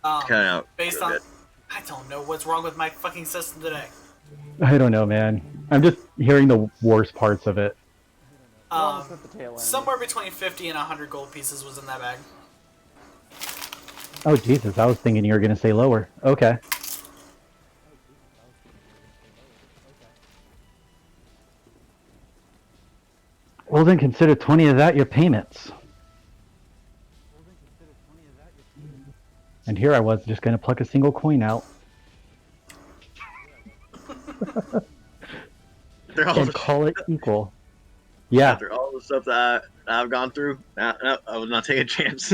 [SPEAKER 4] Cut out
[SPEAKER 3] Based
[SPEAKER 4] a
[SPEAKER 3] on...
[SPEAKER 4] bit.
[SPEAKER 3] I don't know what's wrong with my fucking system today.
[SPEAKER 5] I don't know, man. I'm just hearing the worst parts of it.
[SPEAKER 1] Almost at the tail end.
[SPEAKER 3] Somewhere between 50 and 100 gold pieces was in that bag.
[SPEAKER 5] Oh, Jesus, I was thinking you were going to say lower. Okay. Well, then consider 20 of that your payments. And here I was just going to pluck a single coin out
[SPEAKER 4] They're all
[SPEAKER 5] and
[SPEAKER 4] the,
[SPEAKER 5] call it equal. Yeah.
[SPEAKER 4] after all the stuff that I've gone through, I was not taking a chance.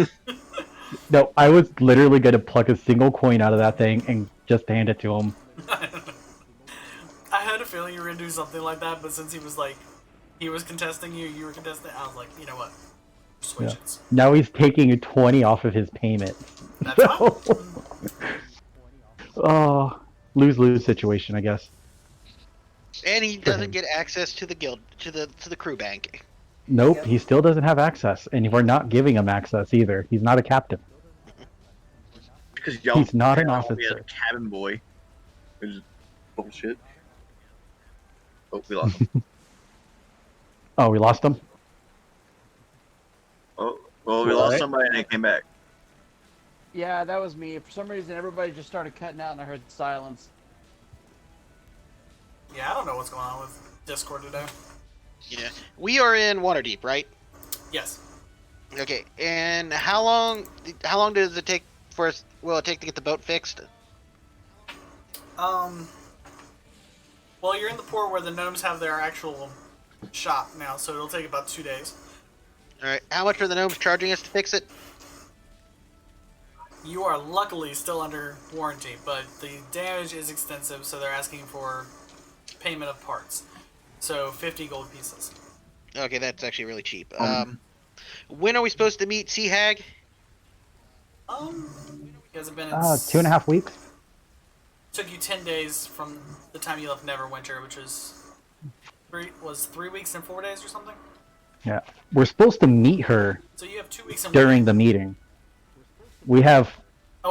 [SPEAKER 5] No, I was literally going to pluck a single coin out of that thing and just hand it to him.
[SPEAKER 3] I had a feeling you were gonna do something like that, but since he was contesting you, you were contesting. I was like, you know what? Switch
[SPEAKER 5] Yeah.
[SPEAKER 3] it.
[SPEAKER 5] Now he's taking a 20 off of his payment.
[SPEAKER 3] That's fine.
[SPEAKER 5] Oh, lose-lose situation, I guess.
[SPEAKER 6] And he doesn't get access to the guild, to the crew bank.
[SPEAKER 5] Nope,
[SPEAKER 1] Yep.
[SPEAKER 5] he still doesn't have access, and we're not giving him access either. He's not a captain.
[SPEAKER 4] Because y'all
[SPEAKER 5] He's not an
[SPEAKER 4] want me as a
[SPEAKER 5] officer.
[SPEAKER 4] cabin boy, which is bullshit. Oh, we lost him.
[SPEAKER 5] Oh, we lost him?
[SPEAKER 4] Oh, well, we
[SPEAKER 5] All
[SPEAKER 4] lost
[SPEAKER 5] right.
[SPEAKER 4] somebody and they came back.
[SPEAKER 1] Yeah, that was me. For some reason, everybody just started cutting out, and I heard silence.
[SPEAKER 3] Yeah, I don't know what's going on with Discord today.
[SPEAKER 6] Yeah. We are in Waterdeep, right?
[SPEAKER 3] Yes.
[SPEAKER 6] Okay. And how long does it take for us? Will it take to get the boat fixed?
[SPEAKER 3] Well, you're in the port where the gnomes have their actual shop now, so it'll take about 2 days.
[SPEAKER 6] All right. How much are the gnomes charging us to fix it?
[SPEAKER 3] You are luckily still under warranty, but the damage is extensive, so they're asking for payment of parts. So 50 gold pieces.
[SPEAKER 6] Okay, that's actually really cheap. When are we supposed to meet Sea Hag?
[SPEAKER 3] You guys have been in
[SPEAKER 5] 2.5 weeks.
[SPEAKER 3] Took you 10 days from the time you left Neverwinter, which was 3 weeks and 4 days or something.
[SPEAKER 5] Yeah. We're supposed to meet her
[SPEAKER 3] So you have 2 weeks and
[SPEAKER 5] during the meeting. We have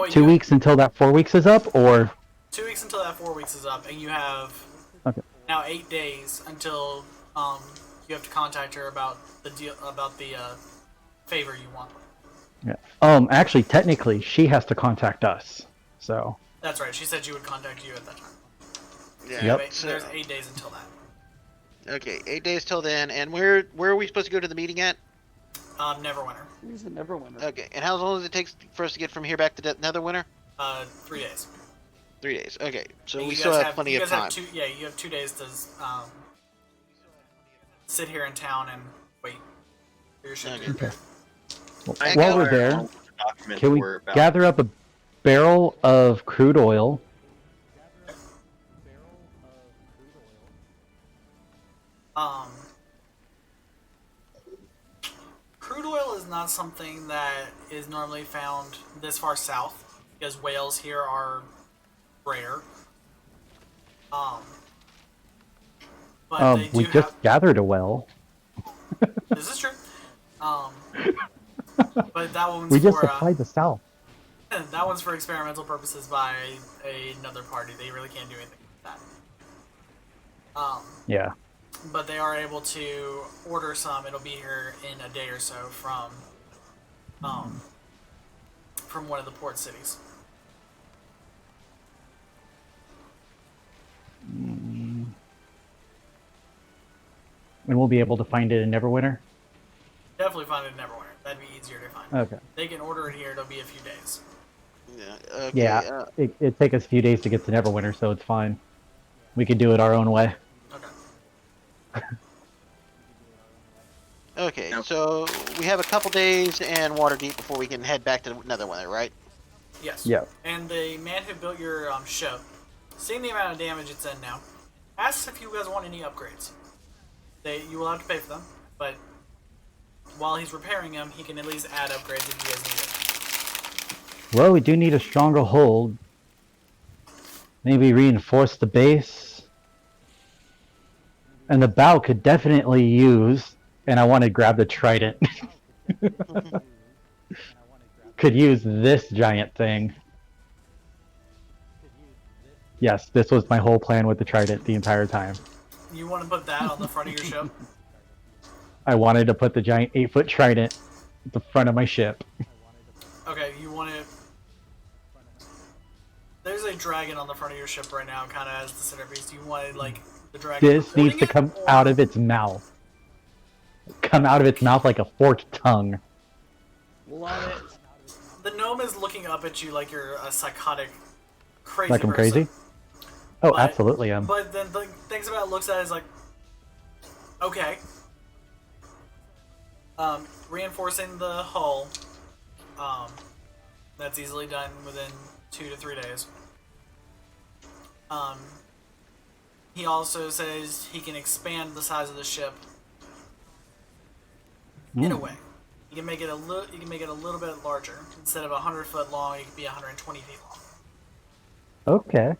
[SPEAKER 5] 2 weeks until that 4 weeks is up, or...
[SPEAKER 3] 2 weeks until that 4 weeks is up, and you have
[SPEAKER 5] Okay.
[SPEAKER 3] now 8 days until you have to contact her about the deal, about the favor you want.
[SPEAKER 5] Yeah. Actually, technically, she has to contact us. So...
[SPEAKER 3] That's right. She said she would contact you at that time.
[SPEAKER 6] Yeah.
[SPEAKER 5] Yep.
[SPEAKER 3] So there's 8 days until that.
[SPEAKER 6] Okay, 8 days till then. And where are we supposed to go to the meeting at?
[SPEAKER 3] Neverwinter.
[SPEAKER 1] He's a Neverwinter.
[SPEAKER 6] Okay. And how long does it take for us to get from here back to Netherwinter?
[SPEAKER 3] 3 days.
[SPEAKER 6] 3 days. Okay. So
[SPEAKER 3] And
[SPEAKER 6] we
[SPEAKER 3] you
[SPEAKER 6] still
[SPEAKER 3] guys
[SPEAKER 6] have plenty of time.
[SPEAKER 3] You have 2 days to sit here in town and wait for your ship to
[SPEAKER 6] Okay.
[SPEAKER 3] get
[SPEAKER 5] Well,
[SPEAKER 4] I
[SPEAKER 5] while
[SPEAKER 4] know
[SPEAKER 5] we're
[SPEAKER 4] how
[SPEAKER 5] there,
[SPEAKER 4] long the documents
[SPEAKER 5] can we
[SPEAKER 4] were about.
[SPEAKER 5] gather up a barrel of crude oil?
[SPEAKER 3] Crude oil is not something that is normally found this far south because whales here are rare. But they do
[SPEAKER 5] We just gathered a well.
[SPEAKER 3] This is true. But that one's
[SPEAKER 5] We just
[SPEAKER 3] for
[SPEAKER 5] supplied the south.
[SPEAKER 3] that one's for experimental purposes by another party. They really can't do anything with that.
[SPEAKER 5] Yeah.
[SPEAKER 3] But they are able to order some. It'll be here in a day or so from one of the port cities.
[SPEAKER 5] And we'll be able to find it in Neverwinter?
[SPEAKER 3] Definitely find it in Neverwinter. That'd be easier to find.
[SPEAKER 5] Okay.
[SPEAKER 3] They can order it here. It'll be a few days.
[SPEAKER 6] Yeah. Okay.
[SPEAKER 5] Yeah, it'd take us a few days to get to Neverwinter, so it's fine. We could do it our own way.
[SPEAKER 3] Okay.
[SPEAKER 6] Okay. So we have a couple days and Waterdeep before we can head back to Netherwinter, right?
[SPEAKER 3] Yes.
[SPEAKER 5] Yeah.
[SPEAKER 3] And the man who built your ship, seeing the amount of damage it's in now, asks if you guys want any upgrades. You will have to pay for them, but while he's repairing them, he can at least add upgrades if you guys need it.
[SPEAKER 5] Well, we do need a stronger hold. Maybe reinforce the base. And the bow could definitely use, and I want to grab the trident. Could use this giant thing. Yes, this was my whole plan with the trident the entire time.
[SPEAKER 3] You want to put that on the front of your ship?
[SPEAKER 5] I wanted to put the giant 8-foot trident at the front of my ship.
[SPEAKER 3] Okay, you want to there's a dragon on the front of your ship right now, kind of as the centerpiece. Do you want like the dragon?
[SPEAKER 5] This needs to
[SPEAKER 3] holding
[SPEAKER 5] come
[SPEAKER 3] it, or-
[SPEAKER 5] out of its mouth. Come out of its mouth like a forked tongue.
[SPEAKER 1] Love it.
[SPEAKER 3] The gnome is looking up at you like you're a psychotic, crazy.
[SPEAKER 5] Like I'm
[SPEAKER 3] person.
[SPEAKER 5] crazy? Oh,
[SPEAKER 3] But-
[SPEAKER 5] absolutely am.
[SPEAKER 3] But then the things about it looks at it is like, okay. Reinforcing the hull. That's easily done within 2 to 3 days. He also says he can expand the size of the ship in a way. You can make it a little. You can make it a little bit larger. Instead of 100-foot long, it could be 120 feet long.
[SPEAKER 5] Okay.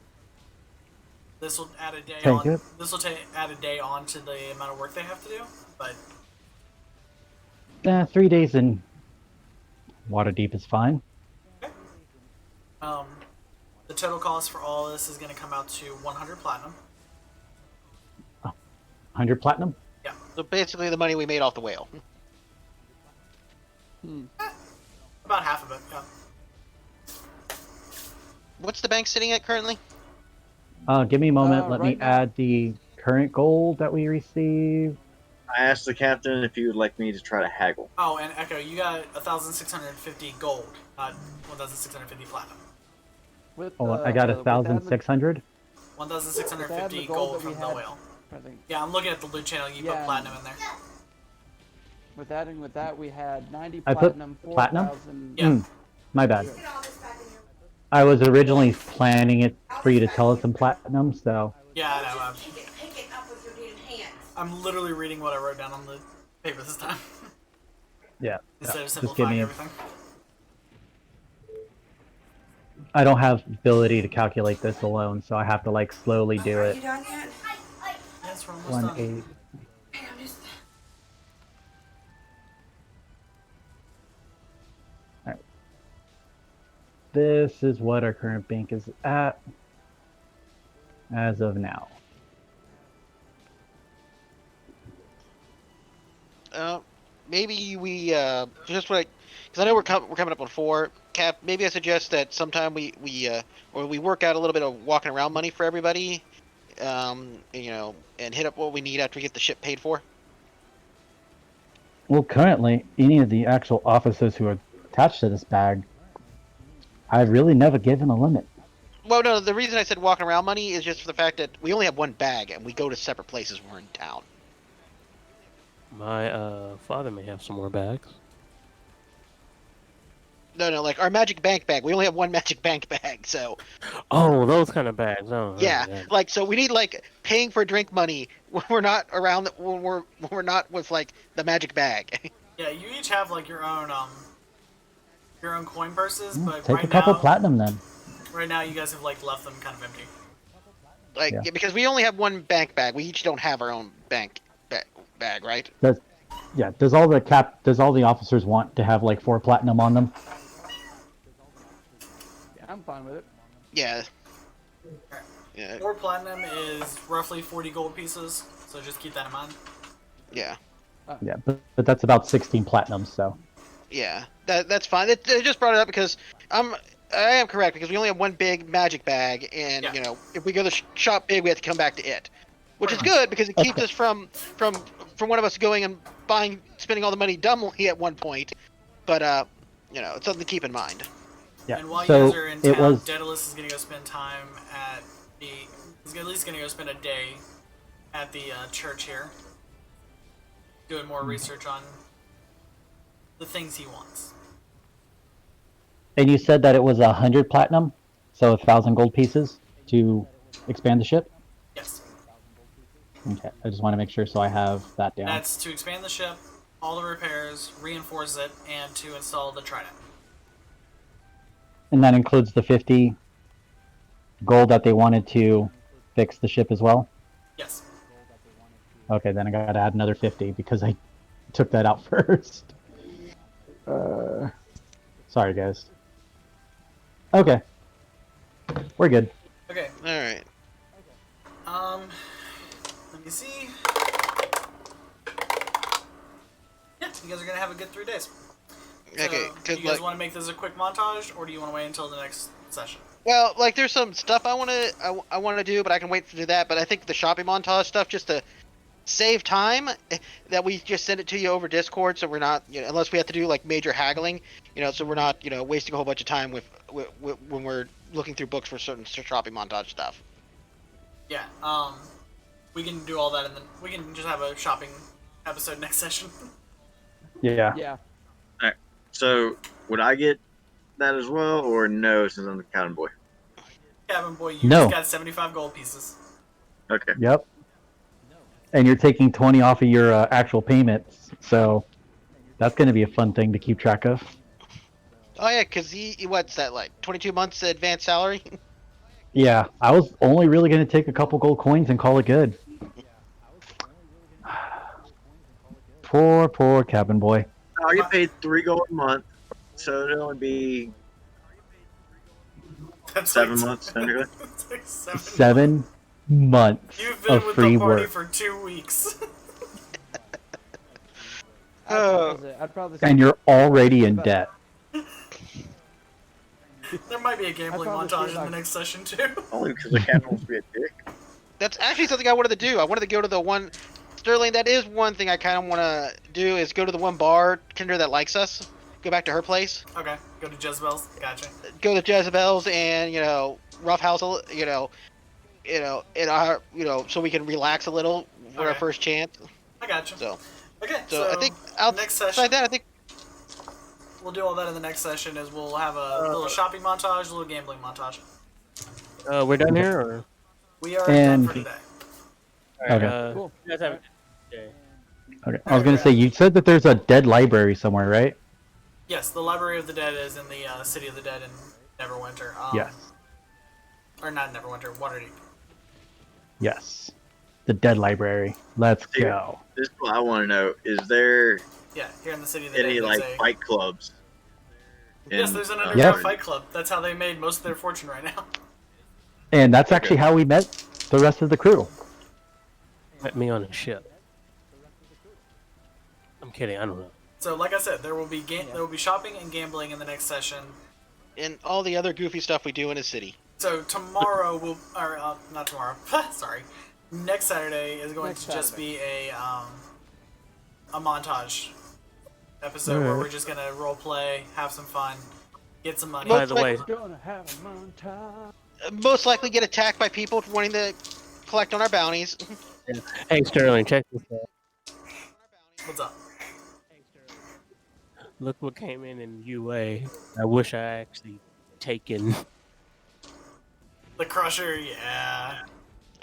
[SPEAKER 3] This will add a day
[SPEAKER 5] Okay,
[SPEAKER 3] on.
[SPEAKER 5] good.
[SPEAKER 3] This will add a day on to the amount of work they have to do. But
[SPEAKER 5] 3 days in Waterdeep is fine.
[SPEAKER 3] the total cost for all this is going to come out to 100 platinum.
[SPEAKER 5] 100 platinum?
[SPEAKER 3] Yeah.
[SPEAKER 6] So basically, the money we made off the whale.
[SPEAKER 3] About half of it. Yeah.
[SPEAKER 6] What's the bank sitting at currently?
[SPEAKER 5] Give me a moment. Let me
[SPEAKER 1] right now-
[SPEAKER 5] add the current gold that we received.
[SPEAKER 4] I asked the captain if he would like me to try to haggle.
[SPEAKER 3] Oh, and Echo, you got 1,650 gold, not 1,650 platinum.
[SPEAKER 1] With,
[SPEAKER 5] Hold on, I got
[SPEAKER 1] with that and the-
[SPEAKER 5] 1,600.
[SPEAKER 3] 1,650
[SPEAKER 1] the gold
[SPEAKER 3] gold
[SPEAKER 1] that
[SPEAKER 3] from
[SPEAKER 1] we
[SPEAKER 3] the
[SPEAKER 1] had-
[SPEAKER 3] whale.
[SPEAKER 1] I think
[SPEAKER 3] Yeah, I'm looking at the loot channel. You put
[SPEAKER 1] Yeah.
[SPEAKER 3] platinum in there.
[SPEAKER 1] with that and with that we had 90
[SPEAKER 5] I put
[SPEAKER 1] platinum,
[SPEAKER 5] platinum?
[SPEAKER 1] 4,000.
[SPEAKER 3] Yeah.
[SPEAKER 5] My bad.
[SPEAKER 7] Get all this back in your
[SPEAKER 5] I was originally planning it for you to tell us some platinum, so
[SPEAKER 3] Yeah, I know.
[SPEAKER 7] pick it up with your damn hands.
[SPEAKER 3] I'm literally reading what I wrote down on the paper this time
[SPEAKER 5] yeah.
[SPEAKER 3] instead of
[SPEAKER 5] Just give
[SPEAKER 3] simplifying
[SPEAKER 5] me.
[SPEAKER 3] everything.
[SPEAKER 5] I don't have ability to calculate this alone, so I have to like slowly do
[SPEAKER 7] Are
[SPEAKER 5] it.
[SPEAKER 7] you done yet?
[SPEAKER 3] Yes, we're almost
[SPEAKER 5] 1
[SPEAKER 3] done.
[SPEAKER 5] 8.
[SPEAKER 7] Hey, I'm just...
[SPEAKER 5] This is what our current bank is at as of now.
[SPEAKER 6] Maybe we just like because I know we're coming up on 4. Cap, maybe I suggest that sometime we work out a little bit of walking around money for everybody, and hit up what we need after we get the ship paid for.
[SPEAKER 5] Well, currently, any of the actual officers who are attached to this bag, I've really never given a limit.
[SPEAKER 6] Well, no, the reason I said walking around money is just for the fact that we only have one bag and we go to separate places when we're in town.
[SPEAKER 2] My father may have some more bags.
[SPEAKER 6] No, like our magic bank bag. We only have one magic bank bag, so
[SPEAKER 2] Oh, those kind of bags. Oh,
[SPEAKER 6] yeah. Like, so we need like paying for drink money when we're not around. When we're not with like the magic bag.
[SPEAKER 3] Yeah, you each have like your own coin purses, but
[SPEAKER 5] Take
[SPEAKER 3] right
[SPEAKER 5] a couple
[SPEAKER 3] now,
[SPEAKER 5] platinum then.
[SPEAKER 3] right now you guys have like left them kind of empty.
[SPEAKER 6] Like,
[SPEAKER 5] Yeah.
[SPEAKER 6] because we only have one bank bag. We each don't have our own bank bag, right?
[SPEAKER 5] Does all the officers want to have like 4 platinum on them?
[SPEAKER 1] Yeah, I'm fine with it.
[SPEAKER 6] Yeah. Yeah.
[SPEAKER 3] 4 platinum is roughly 40 gold pieces, so just keep that in mind.
[SPEAKER 6] Yeah.
[SPEAKER 5] Yeah, but that's about 16 platinum, so.
[SPEAKER 6] Yeah. That's fine. It just brought it up because I am correct because we only have one big magic bag, and
[SPEAKER 3] Yeah.
[SPEAKER 6] if we go to the shop big, we have to come back to it, which is good because it keeps us from one of us going and spending all the money dumbly at one point. But it's something to keep in mind.
[SPEAKER 5] Yeah.
[SPEAKER 3] And while
[SPEAKER 5] So
[SPEAKER 3] you guys are in
[SPEAKER 5] it
[SPEAKER 3] town,
[SPEAKER 5] was
[SPEAKER 3] Daedalus is gonna go spend time at the. He's at least gonna go spend a day at the church here, doing more research on the things he wants.
[SPEAKER 5] and you said that it was 100 platinum, so 1,000 gold pieces to expand the ship?
[SPEAKER 3] Yes,
[SPEAKER 5] Okay, I just want to make sure so I have that down.
[SPEAKER 3] that's to expand the ship, all the repairs, reinforce it, and to install the trident.
[SPEAKER 5] And that includes the 50 gold that they wanted to fix the ship as well?
[SPEAKER 3] Yes.
[SPEAKER 5] Okay, then I gotta add another 50 because I took that out first. Sorry, guys. Okay. We're good.
[SPEAKER 3] Okay.
[SPEAKER 6] All right.
[SPEAKER 3] Let me see. Yeah, you guys are gonna have a good 3 days. So,
[SPEAKER 6] Okay.
[SPEAKER 3] do you guys want to make this a quick montage, or do you want to wait until the next session.
[SPEAKER 6] Well, like there's some stuff I want to do, but I can wait to do that. But I think the shopping montage stuff, just to save time, that we just send it to you over Discord, so we're not, unless we have to do like major haggling, so we're not, wasting a whole bunch of time with when we're looking through books for certain shopping montage stuff.
[SPEAKER 3] Yeah. We can do all that, and then we can just have a shopping episode next session.
[SPEAKER 5] Yeah.
[SPEAKER 1] Yeah.
[SPEAKER 4] So would I get that as well, or no? Since I'm the cabin boy.
[SPEAKER 3] Cabin boy, you
[SPEAKER 5] No.
[SPEAKER 3] just got 75 gold pieces.
[SPEAKER 4] Okay.
[SPEAKER 5] Yep. And you're taking 20 off of your actual payments, so that's going to be a fun thing to keep track of.
[SPEAKER 6] Oh yeah, because he what's that, like 22 months advance salary?
[SPEAKER 5] Yeah, I was only really going to take a couple gold coins and call it good. Poor cabin boy.
[SPEAKER 4] I get paid 3 gold a month, so it'll only be
[SPEAKER 3] That's
[SPEAKER 4] 7
[SPEAKER 3] like-
[SPEAKER 4] months. Technically.
[SPEAKER 3] It's like 7 months.
[SPEAKER 5] 7 months
[SPEAKER 3] You've been
[SPEAKER 5] of
[SPEAKER 3] with
[SPEAKER 5] free
[SPEAKER 3] the party
[SPEAKER 5] work.
[SPEAKER 3] for 2 weeks.
[SPEAKER 1] I'd probably say
[SPEAKER 5] And you're already in debt.
[SPEAKER 3] There might be a gambling
[SPEAKER 1] probably
[SPEAKER 3] montage
[SPEAKER 1] feel
[SPEAKER 3] in
[SPEAKER 1] like-
[SPEAKER 3] the next session too.
[SPEAKER 4] Only because the cabin wants to be a dick.
[SPEAKER 6] That's actually something I wanted to do. I wanted to go to the one, Sterling. That is one thing I kind of want to do, is go to the one bartender that likes us. Go back to her place.
[SPEAKER 3] Okay, go to Jezebel's. Gotcha.
[SPEAKER 6] Go to Jezebel's and rough house, in our, so we can relax a little for our
[SPEAKER 3] Okay.
[SPEAKER 6] first chance.
[SPEAKER 3] I gotcha.
[SPEAKER 6] So
[SPEAKER 3] Okay,
[SPEAKER 6] so I think
[SPEAKER 3] next
[SPEAKER 6] outside
[SPEAKER 3] session
[SPEAKER 6] that, I think
[SPEAKER 3] we'll do all that in the next session. Is we'll have a little shopping montage, a little gambling montage.
[SPEAKER 2] We're done here, or?
[SPEAKER 3] We are
[SPEAKER 5] And-
[SPEAKER 3] done for today.
[SPEAKER 5] Okay.
[SPEAKER 1] Cool.
[SPEAKER 2] You guys have a good day.
[SPEAKER 5] Okay. I was going to say, you said that there's a dead library somewhere, right?
[SPEAKER 3] Yes, the Library of the Dead is in the City of the Dead in Neverwinter.
[SPEAKER 5] Yes.
[SPEAKER 3] Or not Neverwinter, Waterdeep.
[SPEAKER 5] Yes. The dead library. Let's
[SPEAKER 4] Dude.
[SPEAKER 5] go.
[SPEAKER 4] This is what I want to know: is there
[SPEAKER 3] Yeah, here in the City of the
[SPEAKER 4] any
[SPEAKER 3] Dead.
[SPEAKER 4] like
[SPEAKER 3] there's a-
[SPEAKER 4] fight clubs?
[SPEAKER 3] Yes,
[SPEAKER 4] in,
[SPEAKER 3] there's an
[SPEAKER 4] uh,
[SPEAKER 3] underground
[SPEAKER 5] Yeah.
[SPEAKER 3] fight club. That's how they made most of their fortune right now.
[SPEAKER 5] And that's actually how we met the rest of the crew.
[SPEAKER 2] Met me on a ship. I'm kidding. I don't know.
[SPEAKER 3] So, like I said, there will be shopping and gambling in the next session.
[SPEAKER 6] and all the other goofy stuff we do in a city.
[SPEAKER 3] So tomorrow not tomorrow. Sorry, next Saturday is going
[SPEAKER 1] Next
[SPEAKER 3] to just
[SPEAKER 1] Saturday.
[SPEAKER 3] be a montage episode where
[SPEAKER 2] Alright.
[SPEAKER 3] we're just gonna role play, have some fun, get some money.
[SPEAKER 2] By the way,
[SPEAKER 1] Gonna have a montage.
[SPEAKER 6] Most likely get attacked by people wanting to collect on our bounties.
[SPEAKER 2] hey Sterling, check this out.
[SPEAKER 3] What's up?
[SPEAKER 2] Look what came in UA. I wish I actually taken.
[SPEAKER 3] The Crusher, yeah.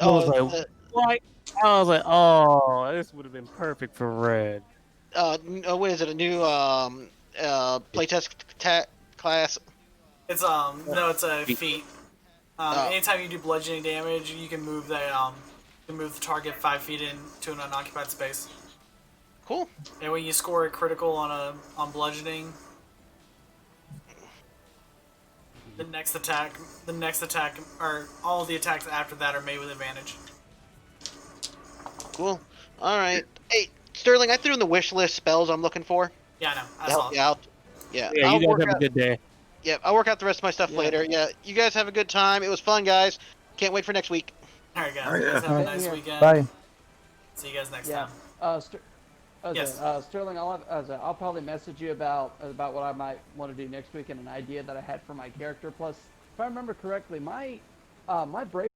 [SPEAKER 2] I was
[SPEAKER 6] Oh,
[SPEAKER 2] like, what? I was like, oh, this would have been perfect for Red.
[SPEAKER 6] what is it? A new playtest class?
[SPEAKER 3] It's no, it's a feat.
[SPEAKER 6] Oh.
[SPEAKER 3] Anytime you do bludgeoning damage, you can move the target 5 feet into an unoccupied space.
[SPEAKER 6] Cool.
[SPEAKER 3] And when you score a critical on bludgeoning, the next attack, or all the attacks after that are made with advantage.
[SPEAKER 6] Cool. All right. Hey, Sterling, I threw in the wish list spells I'm looking for
[SPEAKER 3] Yeah, I know.
[SPEAKER 6] to
[SPEAKER 3] I saw.
[SPEAKER 6] help you out. Yeah.
[SPEAKER 2] Yeah,
[SPEAKER 6] I'll
[SPEAKER 2] you
[SPEAKER 6] work
[SPEAKER 2] guys have
[SPEAKER 6] out,
[SPEAKER 2] a good day.
[SPEAKER 6] yeah, I'll work out the rest of my stuff later. Yeah. You guys have a good time. It was fun, guys. Can't wait for next week.
[SPEAKER 3] All right, guys.
[SPEAKER 4] Oh,
[SPEAKER 3] You guys
[SPEAKER 4] yeah.
[SPEAKER 3] have a
[SPEAKER 1] Alright.
[SPEAKER 3] nice
[SPEAKER 1] Yeah.
[SPEAKER 3] weekend.
[SPEAKER 5] Bye.
[SPEAKER 3] See you guys next
[SPEAKER 1] Yeah.
[SPEAKER 3] time.
[SPEAKER 1] Yes.
[SPEAKER 3] Yes.
[SPEAKER 1] Sterling, I'll probably message you about what I might want to do next week and an idea that I had for my character. Plus, if I remember correctly, my brave